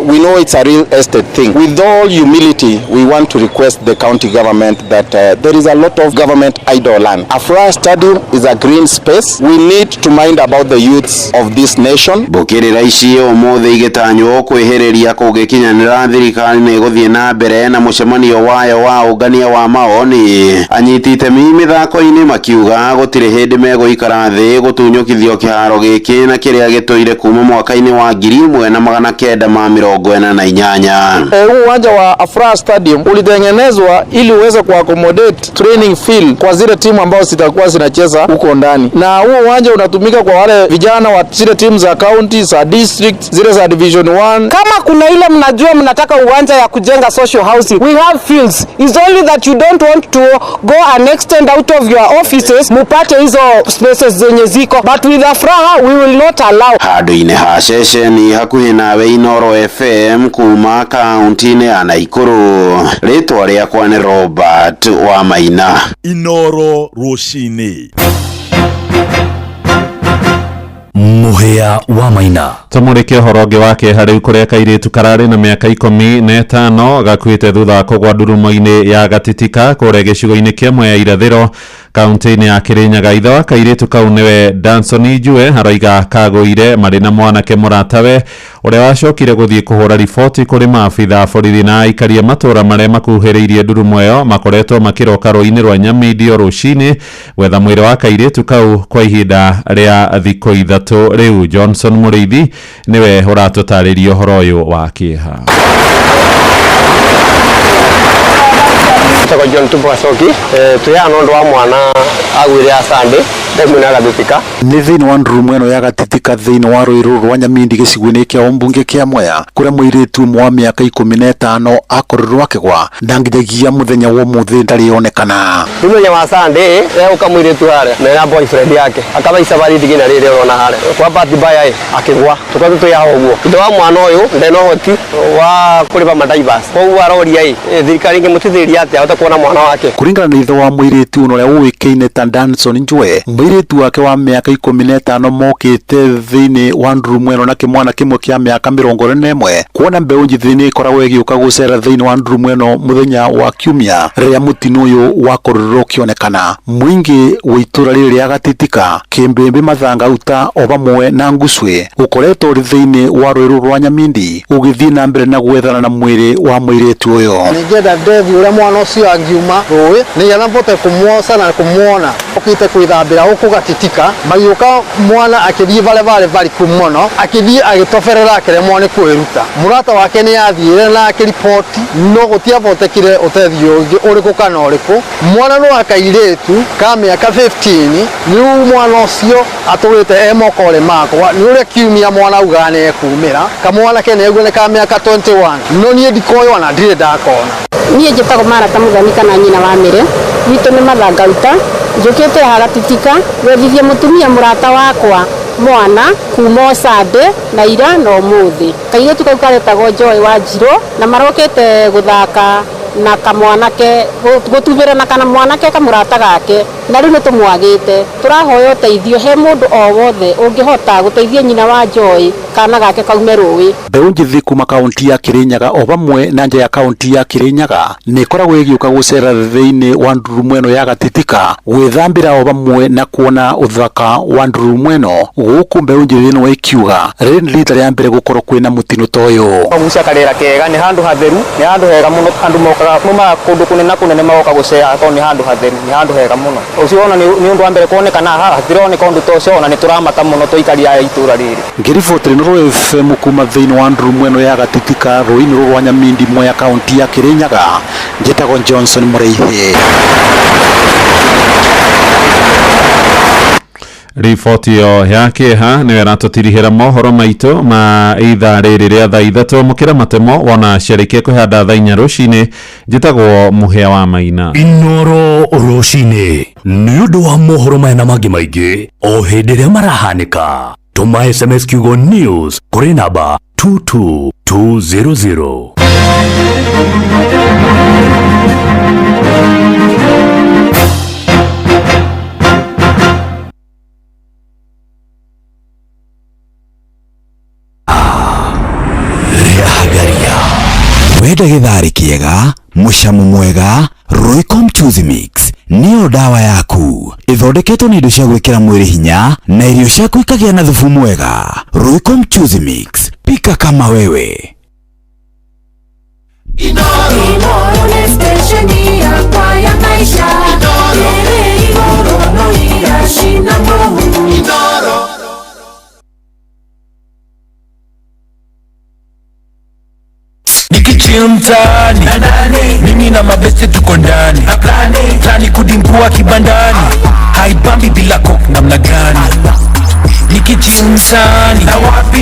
Speaker 24: we know it's a real estate thing. With all humility, we want to request the county government that there is a lot of government idle land. Afraha Stadium is a green space. We need to mind about the youths of this nation.
Speaker 16: Mbũkĩrĩra ici ũmũthĩ igĩtanywo kwĩhĩrĩria kũngĩkinyanĩra thirikari nĩ gũthiĩ na mbere na mũcemanio wayo wa ũngania wa maoni. Anyiti itemi mĩthako-inĩ makiuga gũtirĩ hĩndĩ megũikara thĩ gũtunyũkithio kĩharo gĩkĩ na kĩrĩa gĩtũire kuma mwaka-inĩ wa 1948.
Speaker 24: Uwanja wa Afraha Stadium ulitengenezwa ili uweze kuaccommodate training field kwa zile timu ambazo zitakuwa zinacheza huko ndani, na huo uwanja unatumika kwa wale vijana wa zile timu za county, za district, zile za division 1.
Speaker 25: Kama kuna ile mnajua mnataka uwanja ya kujenga social housing, we have fields. It's only that you don't want to go and extend out of your offices mupate hizo spaces zenye ziko, but with Afraha we will not allow.
Speaker 16: Handũ-inĩ ha ceceni hakuhĩ nawe Inoro FM kuma kaunti-inĩ ya Naikuru, rĩtwa rĩakwa nĩ Robert Wamaina.
Speaker 26: Inoro rũcinĩ.
Speaker 12: Muhia wa Maina.
Speaker 1: Tumũrĩke ũhoro ũngĩ wa kĩeha rĩu kũrĩa kairĩtu kararĩ na mĩaka 15 gakuĩte thutha wa kũgwa ndurumo-inĩ ya Gatitika kũrĩa gĩcigo-inĩ kĩmwe ya irathĩro kaunti-inĩ ya Kirinyaga. Ithe wa kairĩtu kau nĩwe Danson Ijue aroiga kagũire marĩ na mwanake mũratawe ũrĩa wacokire gũthiĩ kũhũra riboti kũrĩ maabitha borithi na aikari a matũũra marĩa makuhĩrĩirie ndurumo ĩyo makoretwo makĩroka rũĩ-inĩ rwa Nyamidio rũcinĩ gwetha mwĩrĩ wa kairĩtu kau kwa ihinda rĩa thikũ ithatũ rĩu. Johnson Mũrĩithi niwe ũratũtarĩria ũhoro ũyũ wa kĩeha.
Speaker 27: Kwa John Tupasoki tuya nondo wa mwana agwire asande
Speaker 13: rimwe na Gatitika
Speaker 3: nĩ thĩinĩ wa nduru mweno ya Gatitika thĩinĩ wa rũĩrũ rwa Nyamindi gĩcigo-inĩ kĩa ũmbunge kĩa Mwea kũrĩa mũirĩtu ũmwe wa mĩaka 15 akorirwo akĩgwa na nginyagia mũthenya wa ũmũthĩ ndarĩ onekana.
Speaker 13: Mũthenya wa Sunday mũirĩtu harĩa na boyfriend yake akabaica bari ndigina rĩrĩ ũrona harĩa kwa bahati mbaya akĩgwa tũkoretwo twĩhaha ũguo ithe wa mwana ũyũ ndena ũhoti wa kũrĩha madivers koguo aroria thirikari ĩngĩmũteithĩrĩria atĩa ahote kuona mwana wake.
Speaker 3: Kũringana na ithe wa mũirĩtu ũrĩa ũĩkaine ta Danson Njue, mũirĩtu wake wa mĩaka 15 mokĩte thĩinĩ wa nduru mweno na kĩmwana kĩmwe kĩa mĩaka 21 kuona mbeũ njĩthĩ nĩ ĩkoragwo ĩgĩũka gũcera thĩinĩ wa nduru mweno mũthenya wa Kiumia rĩrĩa mũtino ũyũ wakorirwo ũkĩonekana. Mũingĩ wa itũra rĩrĩ rĩa Gatitika, Kĩmbĩmbĩ, Mathangauta o vamwe na Nguswe ũkoretwo ũrĩ thĩinĩ wa rũĩrũ rwa Nyamindi ũgĩthiĩ na mbere na gwethana na mwĩrĩ wa mũirĩtu ũyũ.
Speaker 4: Nĩngenda ndethi ũrĩa mwana ũcio angiuma rũĩ nĩgetha mbote kũmuoca na kũmuona okĩte kwĩthambĩra gũkũ Gatitika magĩũka mwana akĩthiĩ barĩ bariku mũno akĩthiĩ agĩtoberera akĩremwo nĩ kwĩruta. Mũrata wake nĩ athiĩre na akĩripoti no gũtiabotekire ũteithio ũngĩ ũrĩkũ kana ũrĩkũ. Mwana no akairĩtu ka mĩaka 15 rĩu mwana ũcio atũrĩte emokore makwa nĩ ũrĩa Kiumia mwana auga nĩ ekumĩra kamwana kene nĩ ka mĩaka 21 no niĩ ndikoywo na ndirĩ ndakona.
Speaker 5: Niĩ njĩtagwo Marata Mũthoni kana nyina wa Mĩrĩ, witũ nĩ Mathangauta, njũkĩte haha Gatitika gwethithia mũtumia mũrata wakwa mwana kuma Sunday na ira na ũmũthĩ. Kairĩtu kau karetagwo Joy Wanjirũ na marokĩte gũthaka na kamwanake gũtubĩra na kana mwanake kamũrata gake na rĩu nĩ tũmwagĩte. Tũrahoya ũteithio he mũndũ o wothe ũngĩhota gũteithia nyina wa Joy kana gake kaume rũĩ.
Speaker 3: Mbeũ njĩthĩ kuma kaunti ya Kĩrĩnyaga o vamwe na nja ya kaunti ya Kĩrĩnyaga nĩ ĩkoragwo ĩgĩũka gũcera thĩinĩ wa nduru mweno ya Gatitika gwĩthambĩra o vamwe na kuona ũthaka wa nduru mweno gũkũ mbeũ njĩthĩ ĩno ĩkiuga rĩrĩ nĩ rita rĩa mbere gũkorwo kwĩna mũtino ta ũyũ.
Speaker 13: Gucia karĩra kega nĩ handũ hatheru, nĩ handũ hega mũno, andũ mokaga kũndũ kũnene magoka gũcera tondũ nĩ handũ hatheru, nĩ handũ hega mũno. Ũcio ona nĩ ũndũ wa mbere kuonekana haha hatironeka ũndũ ta ũcio ona nĩ tũramaka mũno tũikari aya itũra rĩrĩ.
Speaker 3: Ngĩribotera Nuru FM kuma thĩinĩ wa nduru mweno ya Gatitika rũĩ-inĩ rwa Nyamindi Mwea kaunti ya Kĩrĩnyaga, njĩtagwo Johnson Mũrĩithi.
Speaker 1: Riboti yo yake ha nĩwe ratũtirihĩra mohoro maitũ ma ithaa rĩrĩ rĩa thaa ithatũ mũkĩra matemo wona ciarĩkia kwĩhanda thaa 4 rũcinĩ. Njĩtagwo Mũhĩa wa Maina.
Speaker 12: Inoro rũcinĩ nĩ ũndũ wa mohoro maya na mangĩ maingĩ o hĩndĩ ĩrĩa marahanĩka. Tũma SMS kiugo news kũrĩ namba 22200.
Speaker 10: Wenda gĩtharĩ kĩega, mũcamo mwega, Roycom Choose Mix nĩyo dawa yaku. Ĩthondeketwo nĩ indo cia gwĩkĩra mwĩrĩ hinya na irio ciaku ikagĩa na thubu mwega. Roycom Choose Mix, pika kama wewe.
Speaker 6: Inoro ni stesheni yakwa ya maisha. Inoro no irashina mo. Inoro
Speaker 11: Nikichill mtaani mimi na mabeste tuko ndani plani kudimbua kibandani haibambi bila coke namna gani. Nikichill mtaani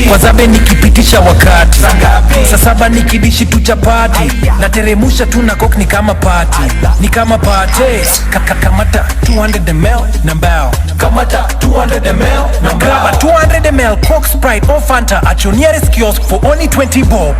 Speaker 11: kwa zabe nikipitisha wakati saa 7 nikidishi tu chapati na teremusha tu na coke ni kama party kamata 200 ml na mbao kamata 200 ml na grab 200 ml Coke, Sprite or Fanta at your nearest kiosk for only 20 bob.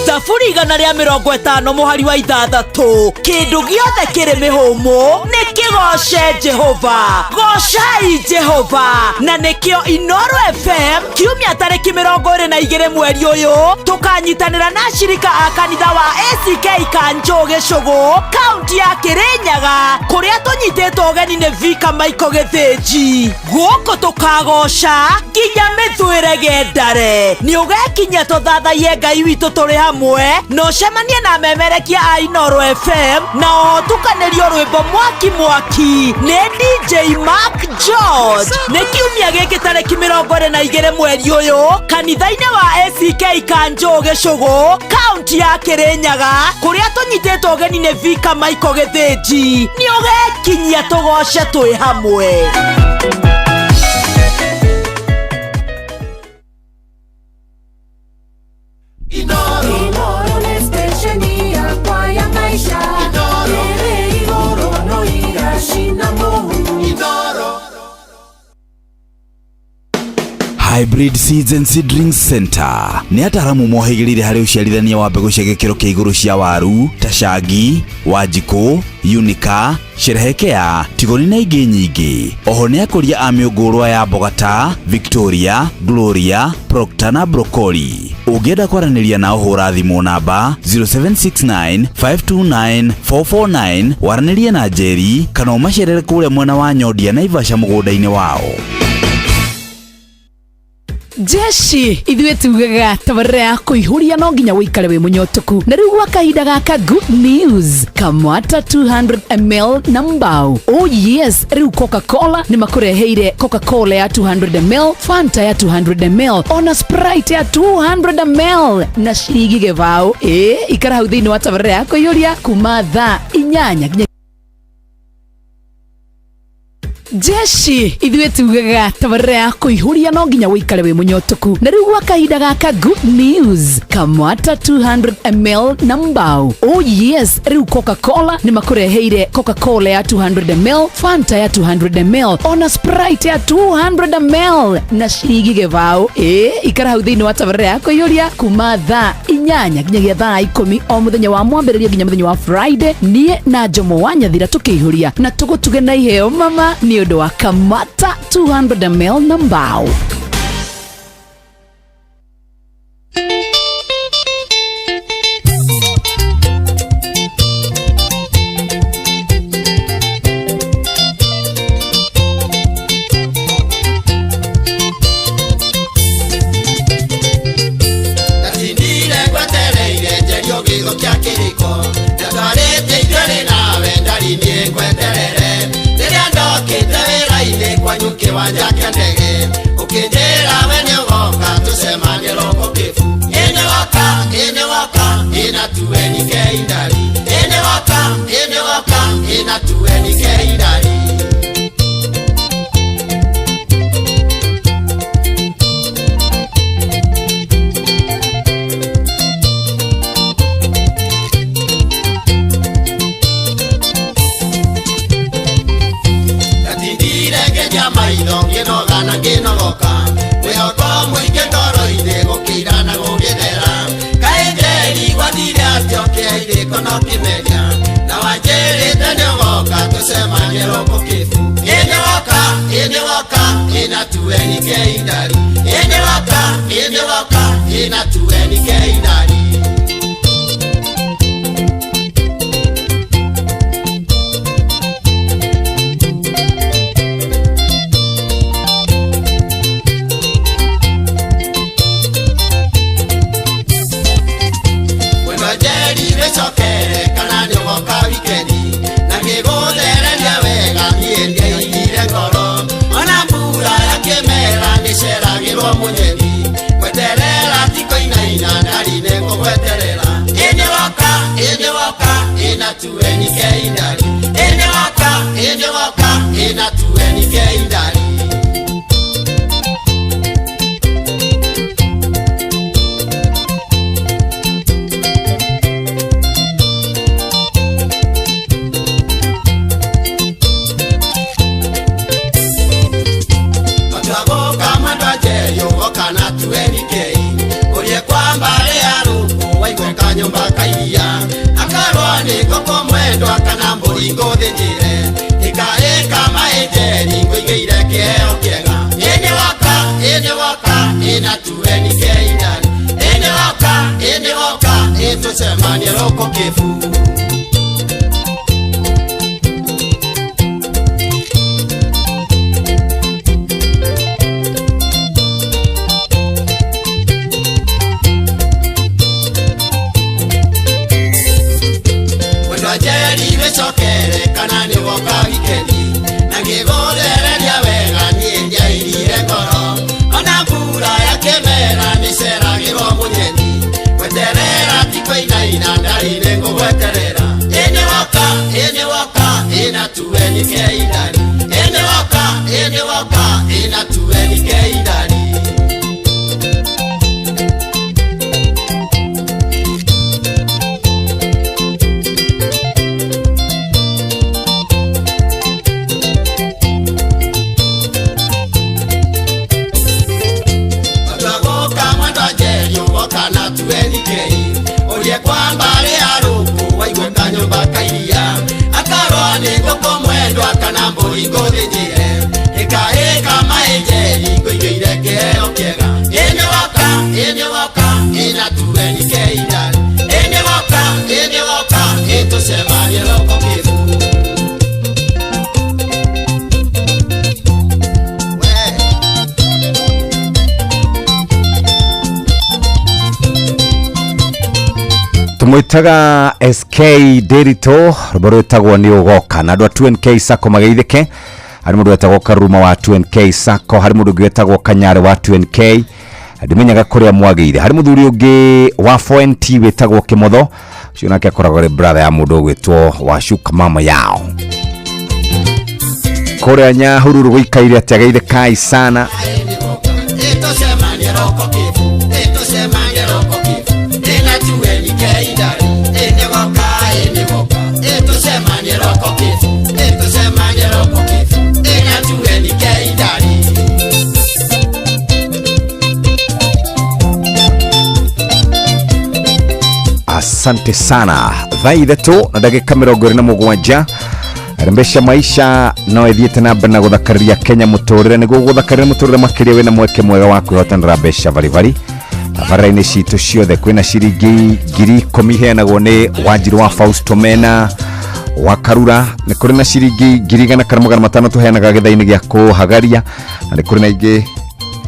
Speaker 17: Thaburi 150 mũhari wa 6 kĩndũ gĩothe kĩrĩ mĩhũmũ nĩ kĩgoce Jehova. Gocai Jehova na nĩkĩo Inoro FM Kiumia tarĩki 22 mweri ũyũ tũkanyitanĩra na shirika a kanitha wa ACK Kanjo Gĩcũgũ kaunti ya Kĩrĩnyaga kũrĩa tũnyitĩtwo ũgeni nĩ Vika Maiko Gĩthĩnji. Gũkũ tũkagoca nginya mĩthũĩre gendare nĩ ũgekinya tũthathaiye Ngai witũ tũrĩ hamwe hamwe no cemanie na memerekia a Inooro FM na ohotukanĩrio rwĩmbo mwaki nĩ DJ Mark George. Nĩ kiumia gĩkĩ tarĩki 22 mweri ũyũ kanitha-inĩ wa ACK Kanjũ Gĩcũgũ kaunti ya Kĩrĩnyaga kũrĩa tũnyitĩtwo ũgeni nĩ Vika Michael Gĩthĩnji. Nĩ ũgekinyia tũgoce twĩ hamwe.
Speaker 6: Inooro ni stesheni yakwa ya maisha. Ere igoro no igashina Mungu. Inooro.
Speaker 10: Hybrid Seeds and Seedlings Center nĩ ataramu mohĩgĩrĩire harĩ ũciarithania wa mbegũ cia gĩkĩro kĩa igũrũ cia waru, Tachangi, Wanjikũ, Unica, Sherehekea, Tigoni na ingĩ nyingĩ. Oho nĩ akũria a mĩũngũrwa ya mboga ta Victoria, Gloria, Proctor na Broccoli. Ũngĩenda kwaranĩria na ũhũra thimũ namba 0769 529 449 waranĩrie na Njeri kana ũmacerere kũrĩa mwena wa Nyondia Naivasha mũgũnda-inĩ wao.
Speaker 7: Jeshi ithuĩ tugaga tabarĩra ya kũihũria no nginya wĩikare wĩ mũnyotoku na rĩu gwa kahinda gaka good news kamata 200ml na mbao. Oh yes, rĩu Coca-Cola nĩ makũreheire Coca-Cola ya 200ml, Fanta ya 200ml, ona Sprite ya 200ml na ciringi gĩbao. Ikara hau thĩinĩ wa tabarĩra ya kũihũria kuma thaa 8 nginya Jeshi ithuĩ tugaga tabarĩra ya kũihũria no nginya wĩikare wĩ mũnyotoku na rĩu gwa kahinda gaka good news kamata 200ml na mbao. Oh yes, rĩu Coca-Cola nĩ makũreheire Coca-Cola ya 200ml, Fanta ya 200ml, ona Sprite ya 200ml na ciringi gĩbao. Ikara hau thĩinĩ wa tabarĩra ya kũihũria kuma thaa 8 nginyagia thaa 10 o mũthenya wa mwambĩrĩrio nginya mũthenya wa Friday. Niĩ na Njomo wa Nyathira tũkĩihũria na tũgũtuge na iheo mama nĩ ũndũ wa kamata 200ml na mbao.
Speaker 6: Kiwanja kia ndege ukijera wenye ugoka tusemanye roko kifu ene waka inatuweni keindari ene waka inatuweni keindari. Inatuweni keindari ene waka inatuweni keindari. Wena jeri resokere kana nĩ woka wikendi na ngĩgũthereria wega niĩ ingire ngoro ona mbura ya kĩmera nĩceragĩrwo mũnyeni gweterera tikoinaina ndarine ngũgweterera ene waka inatuweni keindari ene waka inatuweni keindari. Nyumba kaia akarwa ni koko mwendo akana mburingo thĩnjire ikae kama ejeri ngũigĩire kĩheo kĩega ene waka inatuweni keindari ene waka ĩtũcemanie roko kĩbu.
Speaker 8: Ngĩcokere kana nĩ woka wikendi na ngĩgũthereria wega niĩ ndiairire ngoro ona mbura ya kĩmera nĩceragĩrwo mũnyeni gweterera ti kũinaina ndarĩ ngũgweterera ĩnĩ woka ĩna tuweni kĩindari ĩnĩ woka ĩna tuweni kĩindari kwamba aruku waigwe kanyumba kairia akarwa ni ngoko mwendwa kana mburi ngũthĩnjĩre ĩkaĩka maĩnjeri ngũigĩire kĩheo kĩega ĩnĩ woka ĩna tuweni kĩindari ĩnĩ woka ĩtũcemanie roko kĩbu
Speaker 9: tumuitaga SK Derito rubaro etagwo ni ugoka na andũ a 2NK Sacco mageithĩke hari mũndũ etagwo Karuma wa 2NK Sacco hari mũndũ gwetagwo Kanyare wa 2NK ndimenyaga kũrĩa mwagĩire hari mũthuri ũngĩ wa 4NT wetagwo Kĩmotho ũcio nake akoragwo arĩ brother ya mũndũ gwetwo wa Shuka mama yao kũrĩa Nyahururu gũikaire atĩ ageithĩkai sana
Speaker 8: ĩtũcemanie roko kĩbu ĩtũcemanie roko kĩbu ĩna tuweni kĩindari ĩnĩ woka ĩtũcemanie roko kĩbu ĩtũcemanie roko kĩbu ĩna tuweni kĩindari
Speaker 9: asante sana thaa ithatũ na ndagĩka 27 Rembesha maisha no ethiĩte na mbere na gũthakaria Kenya mũtũrĩre nĩguo gũthakaria mũtũrĩre makĩria wĩna mweke mwega wa kwĩhotanĩra mbeca baribari thabara-inĩ citũ ciothe kwĩna ciringi 10,000 heanagwo nĩ Wanjiru wa Fausto Mena wa Karura nĩ kũrĩ na ciringi 1,500 tũheanaga gĩtha-inĩ gĩa kũhagaria na nĩ kũrĩ na ingĩ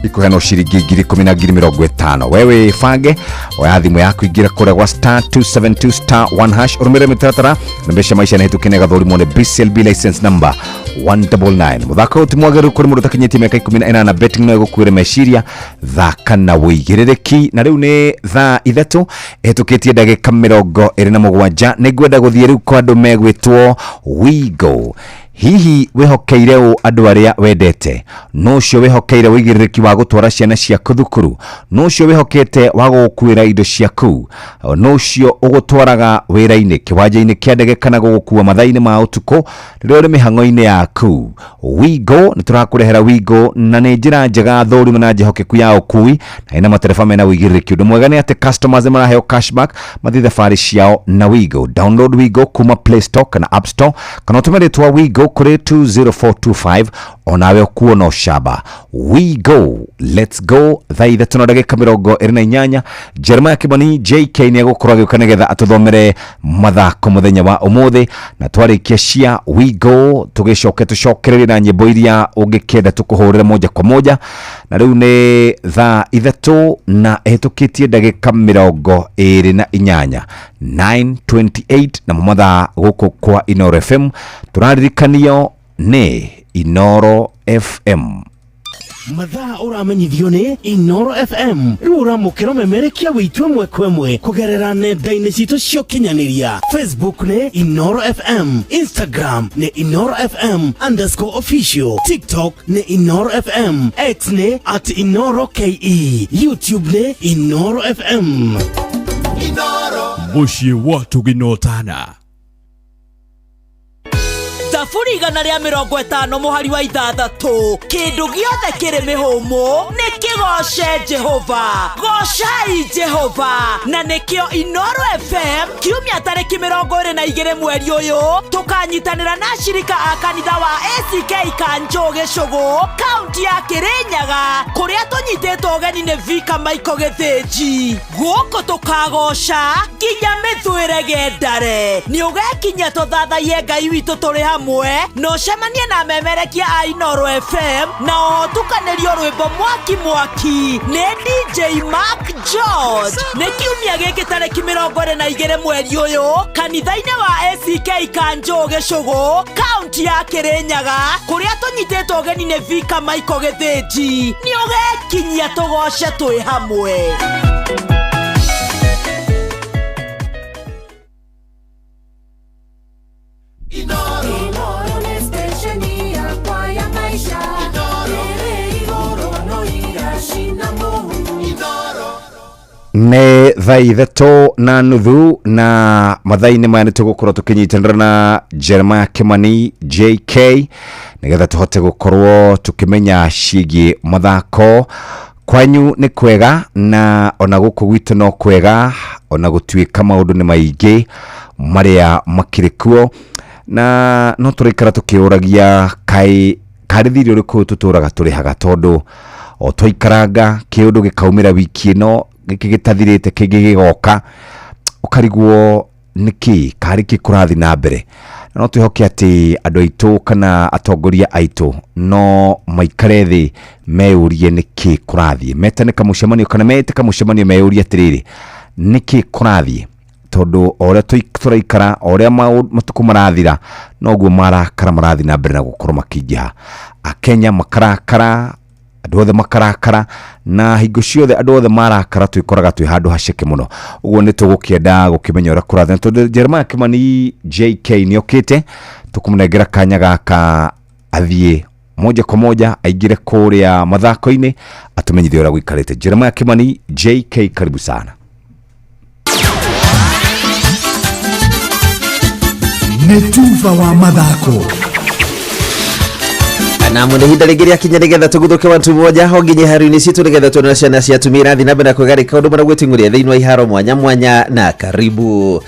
Speaker 9: ikuheanwo ciringi 10,000 na 50,000 wewe fange oya thimũ yaku ingira kũrĩa gwa *272*1# urumĩrĩre mĩtaratara na mbeca maisha nĩhĩtũkie gathũrimwo nĩ BCLB license number 199 mũthako ũyũ ti mwagĩrĩru kũrĩ mũndũ ũtakinyĩtie mĩaka 18 na betting no ĩgũkuĩre meciria thaka na wĩigĩrĩrĩki na rĩu nĩ thaa ithatũ ĩhĩtũkĩtie ndagĩka 27 nĩngwenda gũthiĩ rĩu kwa andũ megwĩtwo Wigo hihi wehokeire u andũ arĩa wendete no cio wehokeire wĩigĩrĩrĩki wa gũtwara ciana ciaku thukuru no cio wehokete wa gũkuĩra indo ciaku no cio ũgũtwaraga wĩra-inĩ kĩwanja-inĩ kĩa ndege kana gũgũkua mathaa-inĩ ma ũtukũ rĩrĩa ũrĩ mĩhang'o-inĩ yaku Wigo nĩ tũrakũrehera Wigo na nĩ njĩra njega thũrima na njĩhokeku ya ũkui na ina matereba mena wĩigĩrĩrĩki ũndũ mwega nĩ atĩ customers maraheo cashback mathiĩ thabarĩ ciao na Wigo download Wigo kuma Play Store kana App Store kana ũtũme rĩtwa Wigo kuri 20425 onawe kuona shaba Wigo let's go thaa ithatũ na ndagĩka 28 Jeremiah Kibani JK nĩ agũkorwo agĩũka nĩgetha atũthomere mathako mũthenya wa ũmũthĩ na twarĩkia cia Wigo tũcokererie na nyĩmbo iria ũngĩkenda tũkũhũrĩre moja kwa moja na rĩu nĩ thaa ithatũ na ĩhĩtũkĩtie ndagĩka 28 9:28 na mathaa gũkũ kwa Inoro FM tũraririkanio nĩ Inoro FM
Speaker 12: mathaa ũramenyithio nĩ Inoro FM rĩu ũramũkĩra ũmemerekia wĩitue mwekwe kũgerera nenda-inĩ citũ cia ũkinyanĩria Facebook nĩ Inoro FM Instagram nĩ Inoro FM_official TikTok nĩ Inoro FM X nĩ @InoroKE YouTube nĩ Inoro FM
Speaker 26: Muciĩ watu ginotana
Speaker 17: thaburi 150 mũhari wa 6 kĩndũ gĩothe kĩrĩ mĩhũmũ nĩ kĩgoce Jehova gocai Jehova na nĩkĩo Inoro FM kiumia tarĩki 22 mweri ũyũ tũkanyitanĩra na shirika a kanitha wa ACK Kanjo Gĩcũgũ kaunti ya Kĩrĩnyaga kũrĩa tũnyitĩtwo ũgeni nĩ Vika Maiko Gĩthĩnji gũkũ tũkagoca nginya mĩthũĩre gendare nĩ ũgekinya tũthathaie Ngai witũ tũrĩ hamwe hamwe no cemanie na memerekia a Inoro FM na otukanĩrio rwĩmbo mwaki nĩ DJ Mark George nĩ kiumia gĩkĩ tarĩki 22 mweri ũyũ kanitha-inĩ wa ACK Kanjũ Gĩcũgũ kaunti ya Kĩrĩnyaga kũrĩa tũnyitĩtwo ũgeni nĩ Vika Michael Gĩthĩnji nĩ ũgekinyia tũgoce twĩ hamwe.
Speaker 9: Nĩ thaa ithatũ na nuthu na mathaa-inĩ maya nĩtũgũkorwo tũkĩnyitanĩra na Jeremiah Kimani JK nĩgetha tũhote gũkorwo tũkĩmenya ciĩgiĩ mathako kwanyu nĩ kwega na ona gũkũ gwitũ no kwega ona gũtuĩka maũndũ nĩ maingĩ marĩa makĩrĩ kuo na no tũraikara tũkĩũragia kaĩ karĩthĩrio ũrĩkũ tũtũraga tũrĩhaga tondũ o twaikaranga kĩũndũ gĩkaumĩra wiki ĩno gĩgĩtathirĩte kĩngĩ gĩgoka ũkarigwo nĩkĩ karĩ kĩkũrathi na mbere no twĩhoke atĩ andũ aitũ kana atongoria aitũ no maikare thĩ meyũrie nĩkĩ kũrathiĩ metane kamũcemanio kana mete kamũcemanio meyũrie atĩrĩrĩ nĩkĩ kũrathiĩ tondũ ũrĩa tũraikara ũrĩa matukũ marathira noguo marakara marathi na mbere na gũkorwo makĩingĩha Akenya makarakara andũ othe makarakara na hingo ciothe andũ othe marakara twĩkoraga twĩ handũ haceke mũno ũguo nĩ tũgũkĩenda gũkĩmenya ũrĩa kũrathiĩ tondũ Jeremiah Kimani JK nĩ okĩte tũkũmũnengera kanya gaka athiĩ moja kwa moja aingĩre kũrĩa mathako-inĩ atũmenyithie ũrĩa gũikarĩte. Jeremiah Kimani JK, karibu sana.
Speaker 19: Netuva wa mathako
Speaker 2: na mwene hinda rĩngĩ rĩakinya nĩgetha tũgũthũke wantu moja honginye haru-inĩ citũ nĩgetha tuone ciana cia atumia thĩ na mbere kũgarĩka ũndũ mũna gwĩtingũria thĩinĩ wa iharo mwanya mwanya na karibu.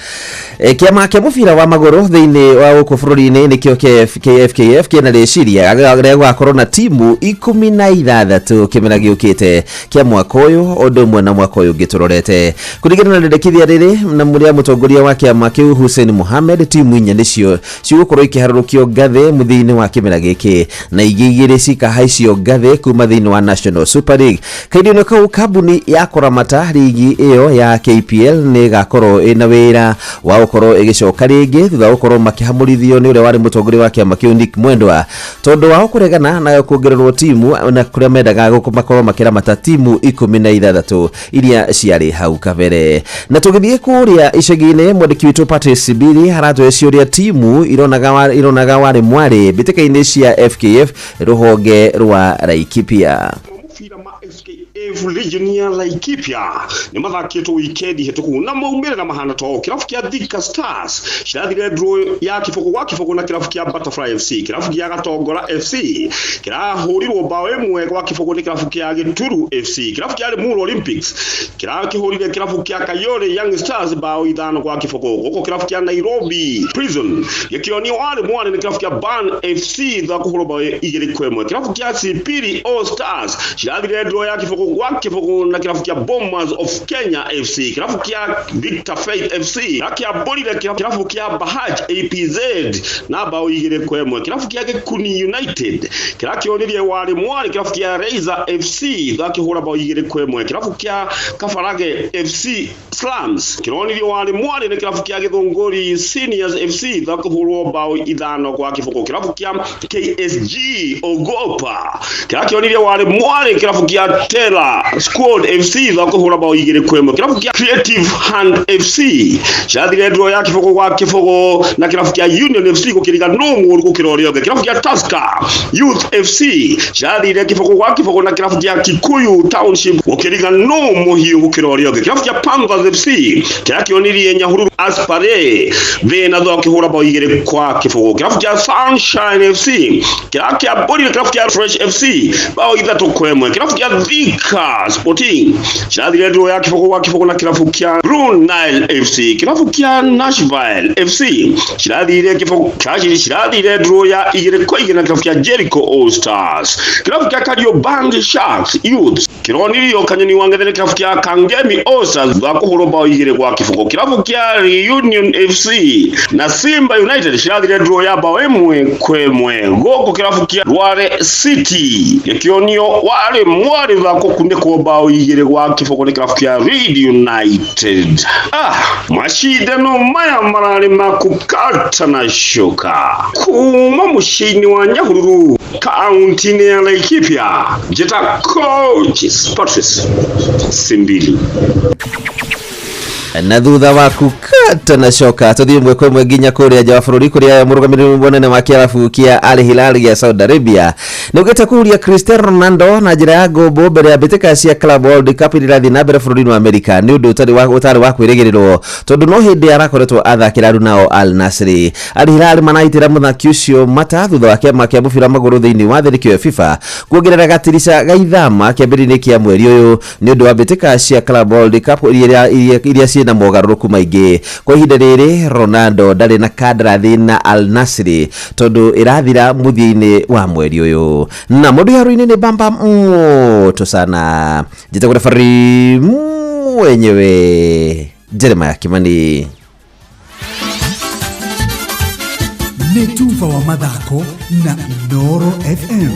Speaker 2: Kĩama kĩa mũbira wa magũrũ thĩinĩ wa gũkũ bũrũri-inĩ nĩkĩo KFKF kĩna rĩciria rĩa gũgakorwo na timu 16 kĩmera gĩũkĩte kĩa mwaka ũyũ ũndũ ũmwe na mwaka ũyũ ũngĩ kũringana na rĩndĩkithia rĩrĩ na mũrĩa mũtongoria wa kĩama kĩu Hussein Mohamed timu 4 nĩcio cigũkorwo ikĩharũrũkio ngathĩ thĩinĩ wa kĩmera gĩkĩ na igĩrĩ cikahaicio ngathĩ kuma thĩinĩ wa National Super League. Kaĩndĩ kau kambuni ya kũramata ligi ĩyo ya KPL nĩ gakorwo ĩna wĩra wa gũkorwo ĩgĩcoka rĩngĩ thutha gũkorwo makĩhamũrithio nĩ ũrĩa warĩ mũtongoria wa kĩama kĩu Nick Mwendwa tondũ wa kũregana na kuongererwo timu na kũrĩa mendaga gũkorwo makĩramata timu 16 iria ciarĩ hau kabere. Na tũgĩthiĩ kũrĩa icagi-inĩ mwandĩki witũ Patrice Bili aratũhe ciũria timu ironaga warĩ mwarĩ mbĩtĩka-inĩ cia FKF ruhonge rwa Laikipia.
Speaker 14: Region ya Laikipia ni mathakĩtwo weekend hetũku na maumĩrĩra mahana to kĩrabu kĩa Thika Stars kĩrathire draw ya kĩbũgũ gwa kĩbũgũ na kĩrabu kĩa Butterfly FC, kĩrabu kĩa Gatongora FC kĩrahũrirwo bao ĩmwe gwa kĩbũgũ nĩ kĩrabu kĩa Gĩturu FC, kĩrabu kĩa Limuru Olympics kĩrakĩhũrire kĩrabu kĩa Kayole Young Stars bao 5 gwa kĩbũgũ, gũkũ kĩrabu kĩa Nairobi Prison gĩkĩonio warĩ mwana nĩ kĩrabu kĩa Ban FC thwa kũhũrwo bao 2-1, kĩrabu kĩa Sipiri All Stars kĩrathire draw ya kĩbũgũ gwa kĩbũgũ na kĩrabu kĩa Bombers of Kenya FC, kĩrabu kĩa Victor Faith FC kĩambũrire kĩrabu kĩa Bahaj APZ na bao 2-1, kĩrabu kĩa Gĩkuni United kĩrakĩonirie warĩ mwarĩ kĩrabu kĩa Razor FC thakĩhũra bao 2-1, kĩrabu kĩa Kafarage FC Slums kĩronirie warĩ mwarĩ nĩ kĩrabu kĩa Gĩthũngũri Seniors FC thakĩhũrwo bao 5 kwa kĩbũgũ, kĩrabu kĩa KSG Ogopa kĩrakĩonirie warĩ mwarĩ kĩrabu kĩa Tela Squad FC thakũhũra bao 2-1, kĩrabu kĩa Creative Hand FC kĩrathire draw ya kĩbũgũ gwa kĩbũgũ na kĩrabu kĩa Union FC gũkĩriga no mũru gũkĩroria ũngĩ, kĩrabu kĩa Tusker Youth FC kĩrathire kĩbũgũ gwa kĩbũgũ na kĩrabu kĩa Kikuyu Township gũkĩriga no mũhiũ gũkĩroria ũngĩ, kĩrabu kĩa Panthers FC kĩrakĩonirie Nyahururu Aspare thĩna thakĩhũra bao 2 kwa kĩbũgũ, kĩrabu kĩa Sunshine FC kĩrakĩambũrire kĩrabu kĩa Fresh FC bao 3-1, kĩrabu kĩa Thika Tusker Sporting kirathire draw ya kiboko na kirabu kia Blue Nile FC. Kirabu kia Nashville FC kirathire draw ya 2-2 na kirabu kia Jericho All Stars. Kirabu kia Kariobangi Sharks Youth kironirio kanyoni wangethene kirabu kia Kangemi All Stars bakuhuro bao 2-2. Kirabu kia Reunion FC na Simba United kirathire draw ya bao 1-1 goko kirabu kia Rware City ekionio wale mwari bakukunde ko bao 2-2 ne kirabu kia Reed United. Mashindano maya marari makukata na shoka kuma mushini wa Nyahururu kaunti ya Laikipia. Jeta coaches Patrice Simbili
Speaker 2: na thutha wa kukata na shoka tuthie mwekwe nginya kuria ja bururi kuria murugamiri munene wa kiarabu kia Al Hilal ya Saudi Arabia nugete kuria Cristiano Ronaldo na njira ya ngombo mbere ya bitika cia Club World Cup irathi na mbere bururi wa America ni undu utari wa kwiregerirwo tondu no hindi arakoretwo athakira nao Al Nassr. Al Hilal manaitira muthaki ucio mata thutha wa kiama kia mubira maguru thiini wa thirikio ya FIFA kuongerera gatirisha gaithama kiambiri-ini kia mweri uyu ni undu wa bitika cia Club World Cup iria na mogaruruku maingi. Kwa ihinda riri Ronaldo ndari na kandarathi na Al Nassr tondu irathira muthia-ini wa mweri uyu. Na mundu haru-ini ni bamba moto sana. Jita kwa fari mwenyewe Jeremiah Kimani.
Speaker 19: Netuva wa mathako na Noro FM.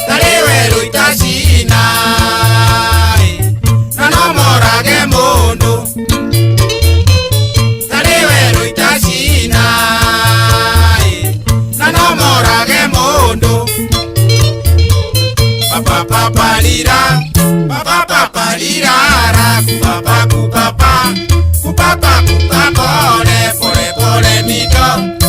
Speaker 8: Dale, güero, y tachina. Papapapalira, papapapalira, kupapa kupapa, kupapa kupapa, pole pole midomo.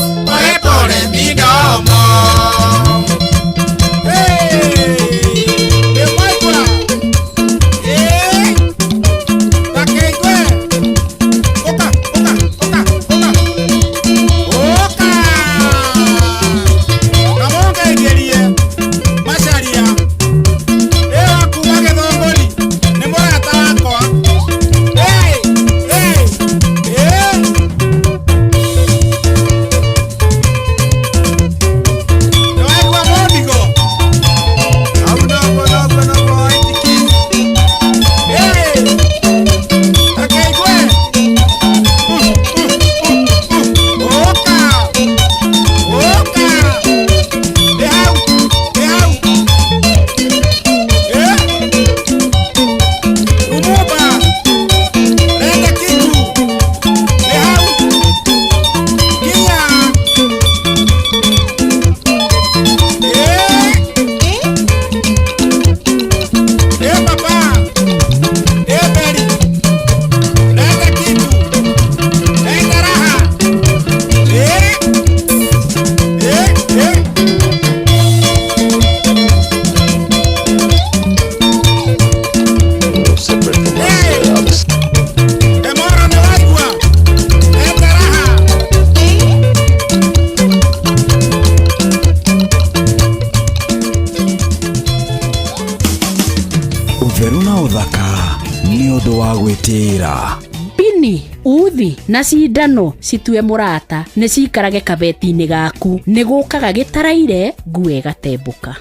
Speaker 15: Bini, uthi na cindano citue murata nĩ cikarage kabeti-inĩ gaku nĩ gũkaga gĩtaraire ngue gatembũka.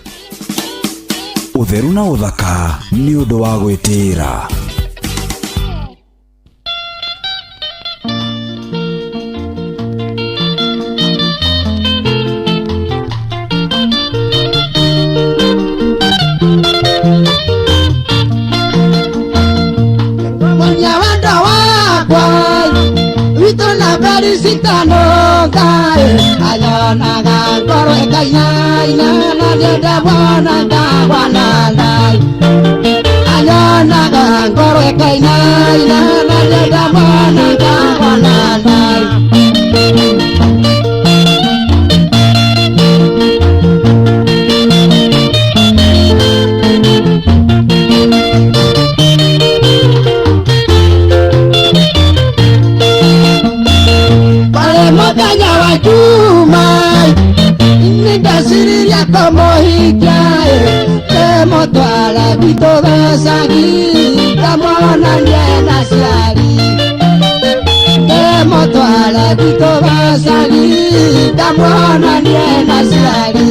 Speaker 10: Ũtheru na ũthaka nĩ ũndũ wa gwĩtĩĩra.
Speaker 6: Sitano gae ayana ga koro kaina ina na de wana da wana dai ayana ga koro kaina ina na de wana da wana dai como hikae temo twala bito besagi tamona nyena siari temo twala bito besagi tamona nyena siari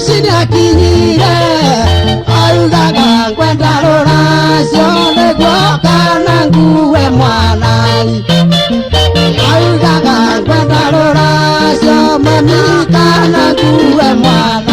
Speaker 6: Sina kinyire ayudaga kwenda rorasio negwo kana nguwe mwanai ayudaga kwenda rorasio mami kana nguwe mwanai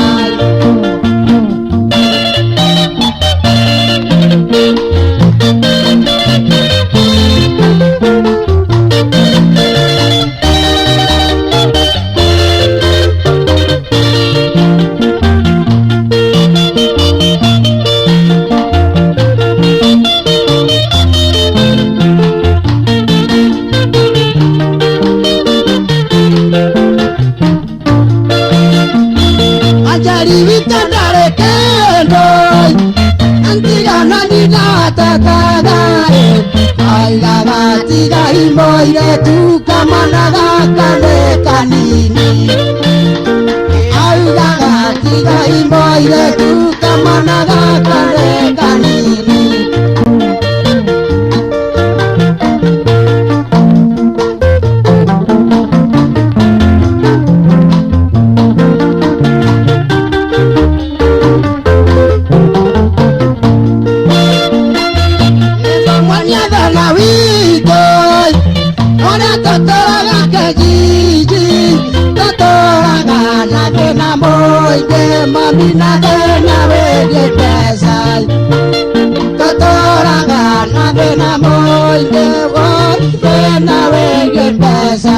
Speaker 6: moire tu kamanaga kane kanini ayudaga tiga moire tu kamanaga kane kanini Totoraga
Speaker 8: mami nade na weje pesa Totoraga nade na moide wo na weje pesa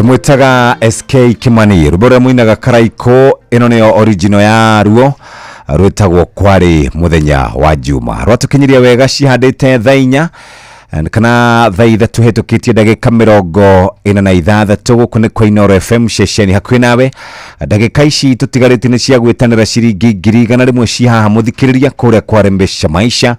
Speaker 9: Mwitaga SK Kimani rubora muinaga karaiko ino neo original ya ruo rwitagwo kwari muthenya wa juma rwatukinyiria wega cihandite thainya kana thaitha tuhitukitie ndagika 46 guku ni kwa Inoro FM shesheni hakuhi nawe ndagika ici tutigarite ni cia gwitanira ciringi 100 cihaha muthikiriria kuria kwa Rembesha Maisha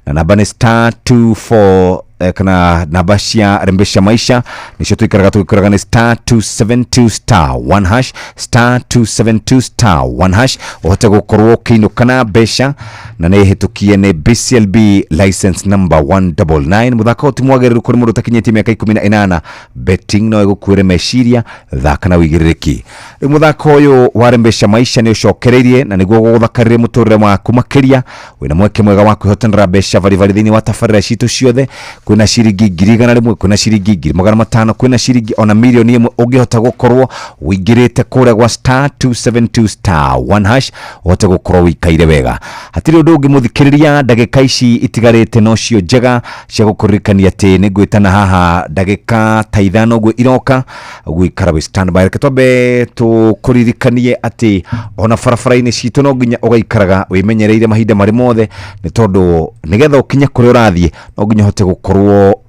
Speaker 9: na namba ni *24 kana namba cia Rembesha Maisha nicio tuikaraga tukiraga ni *272*1# *272*1# uhote gukorwo kinukana besha na ne hitukie ni BCLB license number 199 muthaka utimwagereru kuri mundu takinyeti miaka 18 betting no igukwire meshiria thaka na wigiririki muthaka uyu wa Rembesha Maisha ni ucokereirie na niguo guthakarire muturire waku makiria wina mweke mwega wa kwihotanira besha vari thini wa tafarira citu ciothe kuna shiringi 100 kuna shiringi 500 kuna shiringi ona milioni imwe ungihota gukorwo wingirite kure gwa *272*1# uhote gukorwo wikaire wega hatiri undu ungi muthikiriria ndagika ici itigarite no cio njega cia gukuririkania ati ni gwitana haha ndagika ta 5 gwe iroka gwikara we standby reke twambe tukuririkanie ati ona barabara-ini citu no nginya ugaikaraga wimenyereire mahinda mari mothe ni tondu nigetha ukinya kuri urathie no nginya hote gukorwo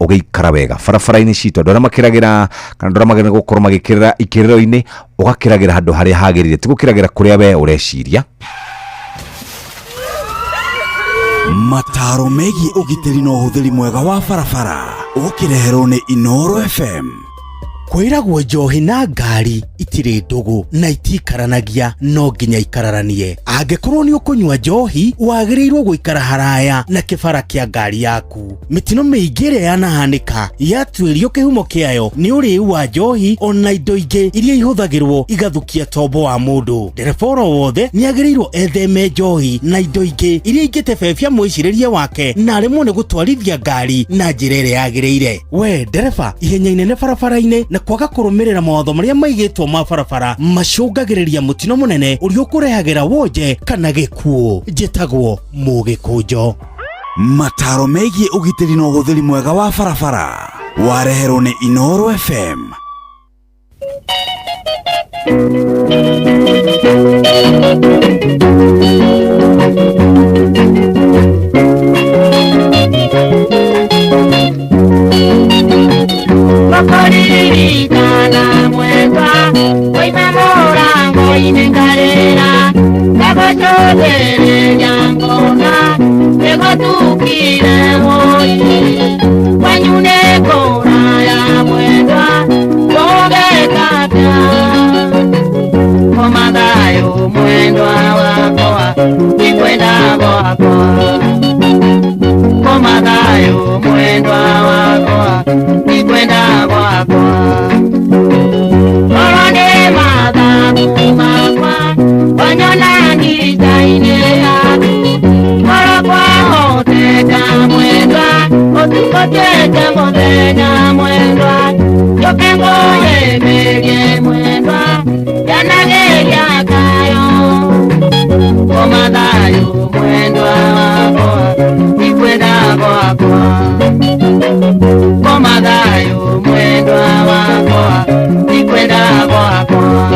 Speaker 9: ugaikara wega barabara-ini citu ndora makiragira kana ndora magene gukorwo magikirira ikiriro-ini ugakiragira handu haria hagirire tigukiragira kuria we ureciria
Speaker 10: mataro megi ugitiri no huthiri mwega wa barabara ukireherwo ni Inoro FM kwiragwo njohi na ngari itire ndugu na itikaranagia no nginya ikararanie angekorwo ni ukunywa njohi wagirirwo guikara haraya na kibara kia ngari yaku mitino meigire yanahanika yatwirio kihumo kiayo ni uriu wa njohi ona indo ingi iria ihuthagirwo igathukia tombo wa mundu ndereforo wothe ni agirirwo etheme njohi na indo ingi iria ingitebebia mwiciririe wake na rimwe ni gutwarithia ngari na njira ire yagirire we nderefa ihenya inene barabara-ini na kwaga kurumirira mawatho maria maigitwo ma barabara macungagiriria mutino munene uria ukurehagira wonje kana gikuo njitagwo mugikunjo mataro megie ugitiri no huthiri mwega wa barabara wareherwo ni Inoro FM
Speaker 8: Makoririkana mwendwa Oimamora ngoine ngarera Nagochotere nyangona Negotukire hoi Wanyune kora ya mwendwa Kogekata Komadayo mwendwa wakoa Nikwenda wakwa Tete modena mwendwa Yokengoye merie mwendwa Yanageria kayo Komadayo mwendwa wakoa Ikweda wakoa Komadayo mwendwa wakoa Ikweda wakoa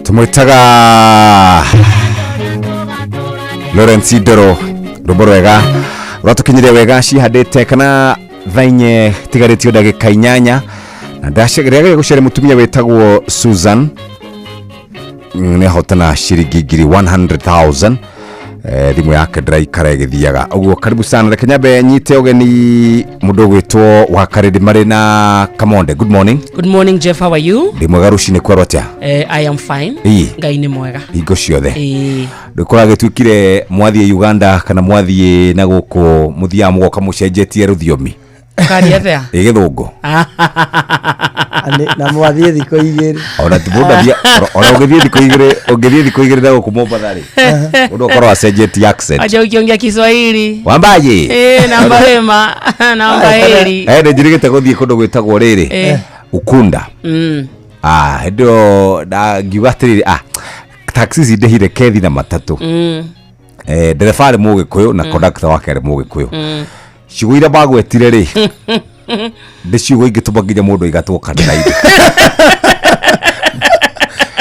Speaker 9: Tumwitaga Lawrence Idoro rwimbo rwega rwatukinyiria wega cihandite kana thainye tigaritio ndagika 8 na ndashegeraga gucere mutumia wetagwo Susan ne hotana shiringi ngiri 100,000 thimu yake ndiraikara igithiaga uguo karibu sana reke nyambe nyite ugeni mundu gwitwo wa Karidi mari na Kamonde. Good morning
Speaker 18: Jeff, how are you?
Speaker 9: Ndi mwega rucini kwa rotia.
Speaker 18: I am fine. Ngai ni mwega
Speaker 9: ingo ciothe ndikora gitwikire mwathie Uganda kana mwathie na guku muthia mugoka mucenjetie ruthiomi
Speaker 18: kari athea
Speaker 9: igithungu
Speaker 20: na mwathie thiko igiri
Speaker 9: ona tibuda bia ona ugithie thiko igiri na guku Mombasa undu korwa acenjetie accent
Speaker 18: aje ukiongea Kiswahili
Speaker 9: wambaje
Speaker 18: namba hema namba heri
Speaker 9: njirigite guthie kundu gwitagwo riri Ukunda ndio da giwatiriri taxi zindehire kethi na matatu ndereba ari mugikuyu na conductor wake ari mugikuyu ciguire bagwetire ri ndiciugo ingituma nginya mundu igatwoka na ide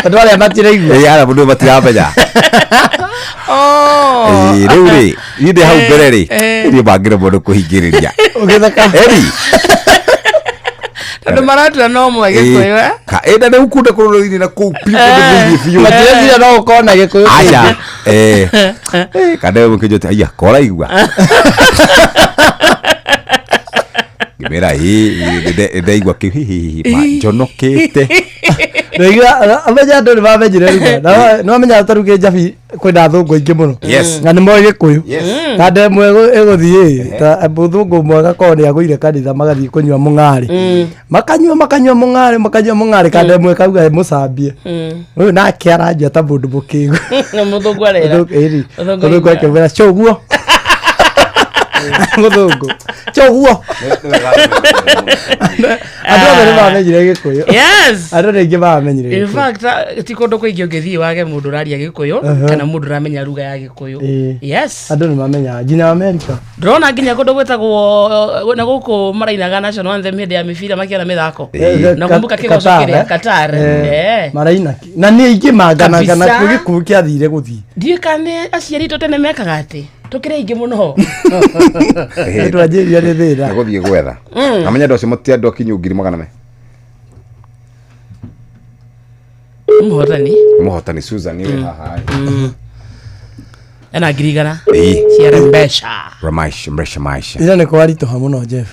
Speaker 20: tondu aria matire igua
Speaker 9: ara mundu matiramenya riu ri inde hau mbere ri ri bangire mundu kuhingiriria
Speaker 20: ugithaka
Speaker 18: tondu maratura no mwege kuyu
Speaker 9: ka enda ne ukunda kuroriri na ku pipo de biu
Speaker 20: matire no ukona gikuyu
Speaker 9: aya kada mukijote aya kora igua gimera ndaigua kihihi majonokete
Speaker 20: Nega amenya ndo bamenyire ruga no amenya taruge jabi kwenda thungu ingi muno na ni moye gikuyu kande mwego eguthie ta thungu mwega kone aguire kanitha magathie kunywa mungari makanywa mungari kande mwe kauga mucambie uyu nake arajia ta mundu mukigu
Speaker 18: muthungu arera
Speaker 20: muthungu akemera coguo muthungu choguo andu bamenyire Gikuyu
Speaker 18: yes
Speaker 20: andu rĩngĩ bamenyire
Speaker 18: in fact ti kundu kuingi ungithi wage mundu raria Gikuyu kana mundu ramenya ruga ya Gikuyu yes
Speaker 20: andu ni mamenya nginya America
Speaker 18: ndrona nginya kundu gwetagwo na guku marainaga national anthem hĩndĩ ya mĩbira makiana mĩthako nakumbuka kigoco kĩrĩa Qatar
Speaker 20: maraina na nĩ ingĩ manganaga na Gikuyu kĩathire guthii
Speaker 18: ndiĩ kana aciari to tene mekaga atĩ tukire ingĩ muno
Speaker 20: twanjĩria nĩ thĩna
Speaker 9: gũthiĩ gwetha amenya andũ acio matiandũ kinyu ngiri magana me muhotani Susan ni haha
Speaker 18: ana girigana ciara mbesha maisha
Speaker 20: ira nĩ kwarituha muno Jeff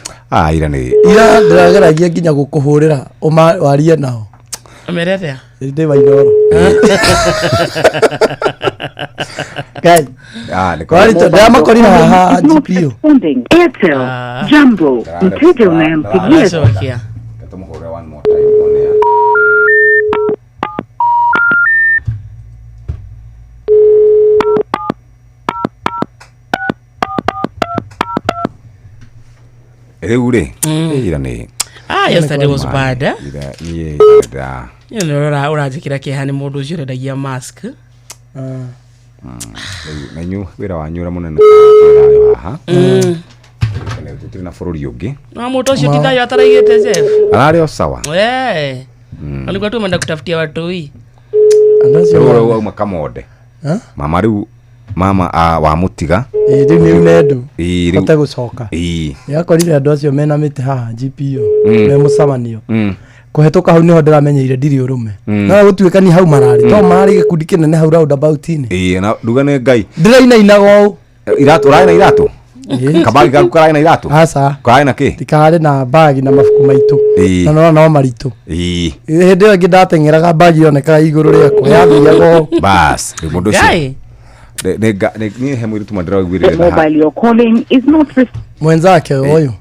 Speaker 9: ira
Speaker 20: ndĩrageragia nginya gũkũhũrĩra warie nao
Speaker 18: amerete
Speaker 20: ndĩ Wainoro Guys, kwarito ndamakorina haha GPO
Speaker 16: Airtel Jumbo mteja unayempigia
Speaker 9: tumuhũrĩra one more time on air Rĩu-rĩ ira nĩ
Speaker 18: yesterday was bad
Speaker 9: ira
Speaker 18: you know ũranjĩkĩra kĩeha nĩ mũndũ ũcio ũrendagia mask
Speaker 9: na nyu wĩra wanyu ũrĩa mũnene haha kana tũtirĩ na bũrũri ũngĩ
Speaker 18: na mũndũ ũcio ti thayo ataraigĩte Jeff
Speaker 9: ararĩ o sawa
Speaker 18: alikuwa tu ameenda kutafutia watoi
Speaker 9: rĩu wauma Kamonde mama rĩu mama wa mutiga
Speaker 20: rĩu nĩ nendo ate gũcoka yakorire andũ acio mena mĩtĩ haha GPO me mũcamanio kuhetũka hau niho ndĩramenyeire ndirĩ ũrũme no gũtuĩkani hau mararĩ to marĩ gĩkundi kĩnene hau roundabout-inĩ
Speaker 9: na nduga nĩ Ngai
Speaker 20: ndĩrainainaga ũũ
Speaker 9: iratũ ũrarĩ na iratũ kabagi gaku kararĩ na iratũ
Speaker 20: aca
Speaker 9: kararĩ na kĩ
Speaker 20: tikarĩ na bagi na mabuku maitũ na no maritũ hĩndĩ ĩyo ĩngĩ ndateng'eraga bagi yonekaga igũrũ rĩakwa yathiaga ũũ
Speaker 9: bas mũndũ ũcio ni he mwiritu mandira wigwirire
Speaker 16: na mobile you're calling is not
Speaker 20: mwenzake huyo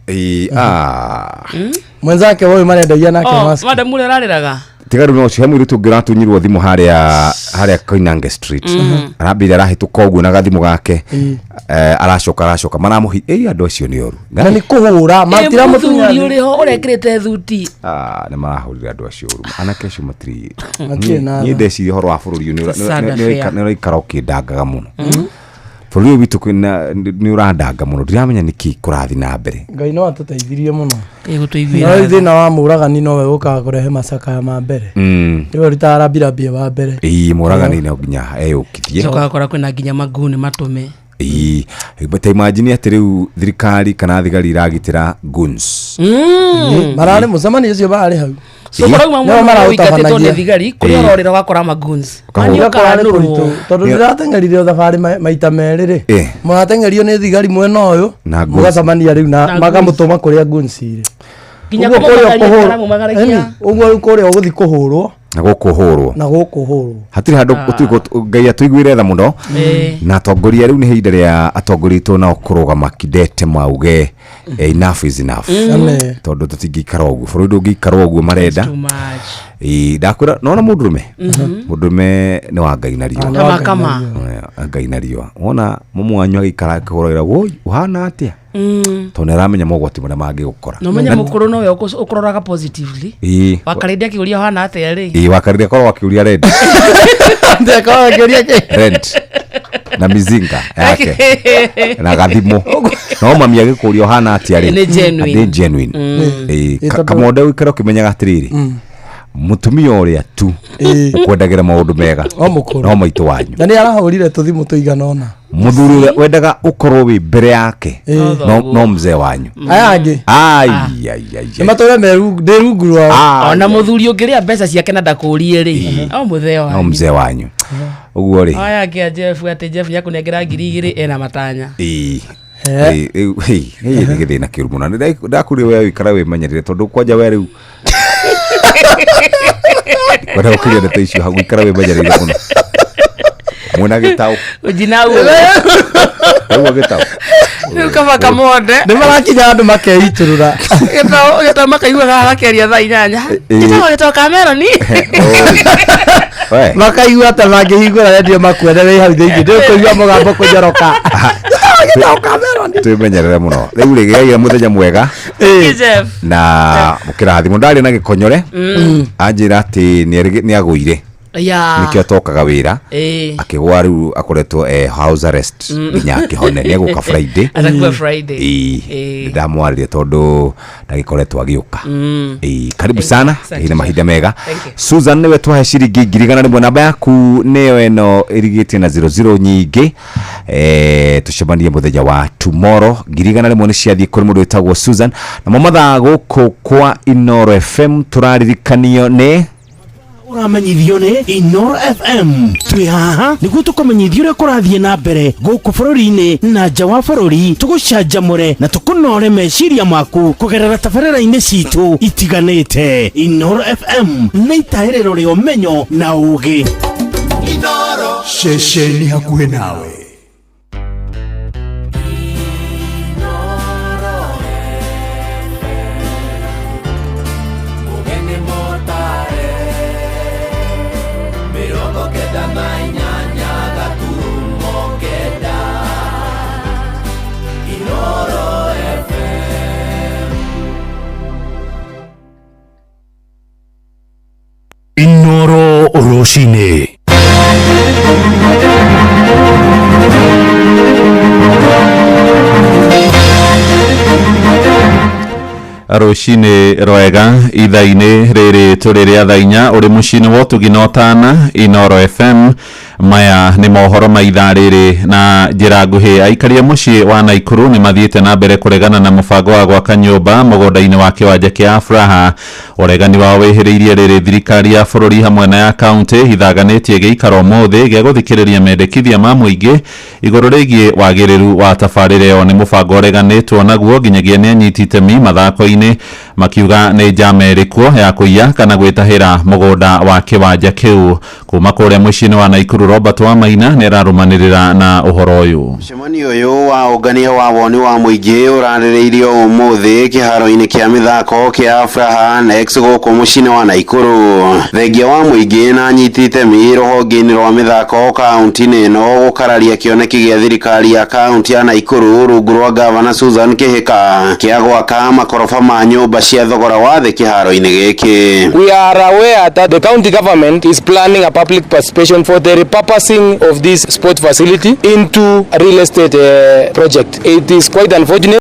Speaker 20: mwenzake huyo marendagia nake mask
Speaker 18: madam mule rariraga
Speaker 9: tigaru no he mwiritu ngiratunyirwo thimu haria Koinange Street arabira rahituka uguo na gathimu gake aracoka maramuhi andu acio ni oru
Speaker 20: na ni kuhura matira
Speaker 18: mutunyari uri ho urekirite thuti
Speaker 9: ni marahurira andu acio oru anake acio matiri ni ndeci horo wa bururi ni ikara ukidangaga muno bururi witu kwina ni urandanga muno ndiramenya niki kurathi na mbere
Speaker 20: Ngai no atuteithirie muno
Speaker 18: gutuiguira
Speaker 20: no thina wa muragani no we gukaga kurehe macaka ma mbere niwe ritarambirambia wa mbere
Speaker 9: muragani no nginya eyukithie
Speaker 18: ukakora kwina nginya maguni matume
Speaker 9: but imagine ati riu thirikari kana thigari iragitira guns
Speaker 20: marare mucemani ucio bari hau
Speaker 18: so marauma mwana wikatetwo ni thigari kuri ororira wakora maguns
Speaker 20: ani ukara nurito tondu ndirateng'erire thabari maita merĩ mwatengerio ni thigari mwena uyu mugacemania riu na magamutuma kuria guns ire
Speaker 18: nginya kumagaragia
Speaker 20: uguo kuria uguthi kuhurwo
Speaker 9: na gukuhurwo hatiri handu Ngai atuiguire tha muno na atongoria riu ni hinda ria atongoritwo na kurugama kidete mauge enough is enough tondu tutingikara uguo bururi ndungikara uguo marenda ndakwira nona mundurume ni wa Ngai na riwa
Speaker 18: kama
Speaker 9: Ngai na riwa wona mumu wanyu agikara kuhorera woi uhana atia tondu aramenya mogwati maria mangigukora
Speaker 18: no menya mukuru no we ukuroraga positively wakarindia kiuria hana atia ri
Speaker 9: wakarindia korwo wakiuria red
Speaker 20: ndeko kiuria
Speaker 9: red na mizinga yake na gathimo no mami agikuria hana atia ri
Speaker 18: ni
Speaker 9: genuine Kamonde wikara ukimenyaga atiriri mutumia uria tu ukwendagira maundu mega no maitu wanyu
Speaker 20: na ni arahurire tuthimu tuigana ona
Speaker 9: muthuri wendaga ukorwo wi mbere yake no mzee wanyu
Speaker 20: ayangi ni matore meru ndirungurwa
Speaker 18: ona muthuri ungiria mbeca ciake na ndakurie ri
Speaker 9: no mzee wanyu uguo ri
Speaker 18: ayangi Jeff ati Jeff yakunengera ngiri 2 ena matanya
Speaker 9: ni githina kiuru muno ndakuri we wikara we menyerere tondu kwanja we riu kwenda ukiria ndeto icio hagu ikara we menyerere muno mwana gitau
Speaker 18: ujina uwe
Speaker 9: uwe gitau
Speaker 18: kama Kamonde
Speaker 20: ni marakinya andu makeiturura
Speaker 18: gitau makaigua gakeria thaa 8 gitau kamera ni
Speaker 20: makaigua ta mangihingura radio makwende we hau thĩinĩ ndikuigua mugambo kunjoroka
Speaker 9: Tumenyerere muno. Riu rigiagira muthenya mwega. Na mukirathimo ndari na gikonyore. Anjira ati ni aguire. Nikio tokaga wira akigwa riu akoretwo house arrest nginya kihone ni guka Friday
Speaker 18: atakuwa Friday
Speaker 9: ndamwarire tondu ndagikoretwo agiuka karibu sana ina mahinda mega. Susan niwe twahe ciringi 1,000 namba yaku niyo eno irigitie na 00 nyingi tucemanie muthenya wa tomorrow 1,000 ni ciathie kuri mundu witagwo Susan na mamatha guku kwa Inoro FM turaririkanio ni
Speaker 12: uramenyithio ni Inoro FM twi haha niguo tukomenyithio ria kurathie na mbere guku bururi-ini na nja wa bururi tugucanjamure na tukunore meciria maku kugerera tabarĩra-inĩ citu itiganĩte. Inoro FM nĩ itaĩrĩro rĩa ũmenyo na ũũgĩ.
Speaker 19: Inoro ceceni hakuhĩ nawe.
Speaker 12: Inoro Roshine.
Speaker 1: Roshine rwega ithaini riri turiria thainya uri mucini wa tuginotana Inoro FM maya ni mohoro maitha riri na njira nguhi aikaria mucii wa Naikuru ni mathiite na mbere kuregana na mubango wa gwaka nyumba mugonda-ini wa kiwanja kia Afraha. Uregani wao wihiriirie riri thirikari ya bururi hamwe na ya county ithaganitie giikaro muthi gia guthikiriria mendekithia ma muingi iguru rigie wagiriru wa tabarire yo ni mubango ureganitwo naguo nginyagia ni anyitite mi mathako-ini makiuga ni njama irikuo ya kuiya kana gwitahira mugonda wa kiwanja kiu. Kuma kuria mucini wa Naikuru Robert Wamaina ni ararumanirira na uhoro uyu.
Speaker 4: Mcemani uyu wa ugania wa woni wa muingi uraririirio umuthi kiharo-ini kia mithako kia Afraha next guku mucini wa Naikuru. Thengia wa muingi na anyitite mi ruhonge-ini rwa mithako kaunti-ini ino gukararia kioneki gia thirikari ya kaunti ya Naikuru rungu rwa gavana Susan Kihika kia gwaka makorofa ma nyumba cia thogora wa thi kiharo-ini giki.
Speaker 13: We are aware that the county government is planning a public participation for the repurposing of this sport facility into a real estate project. It is quite unfortunate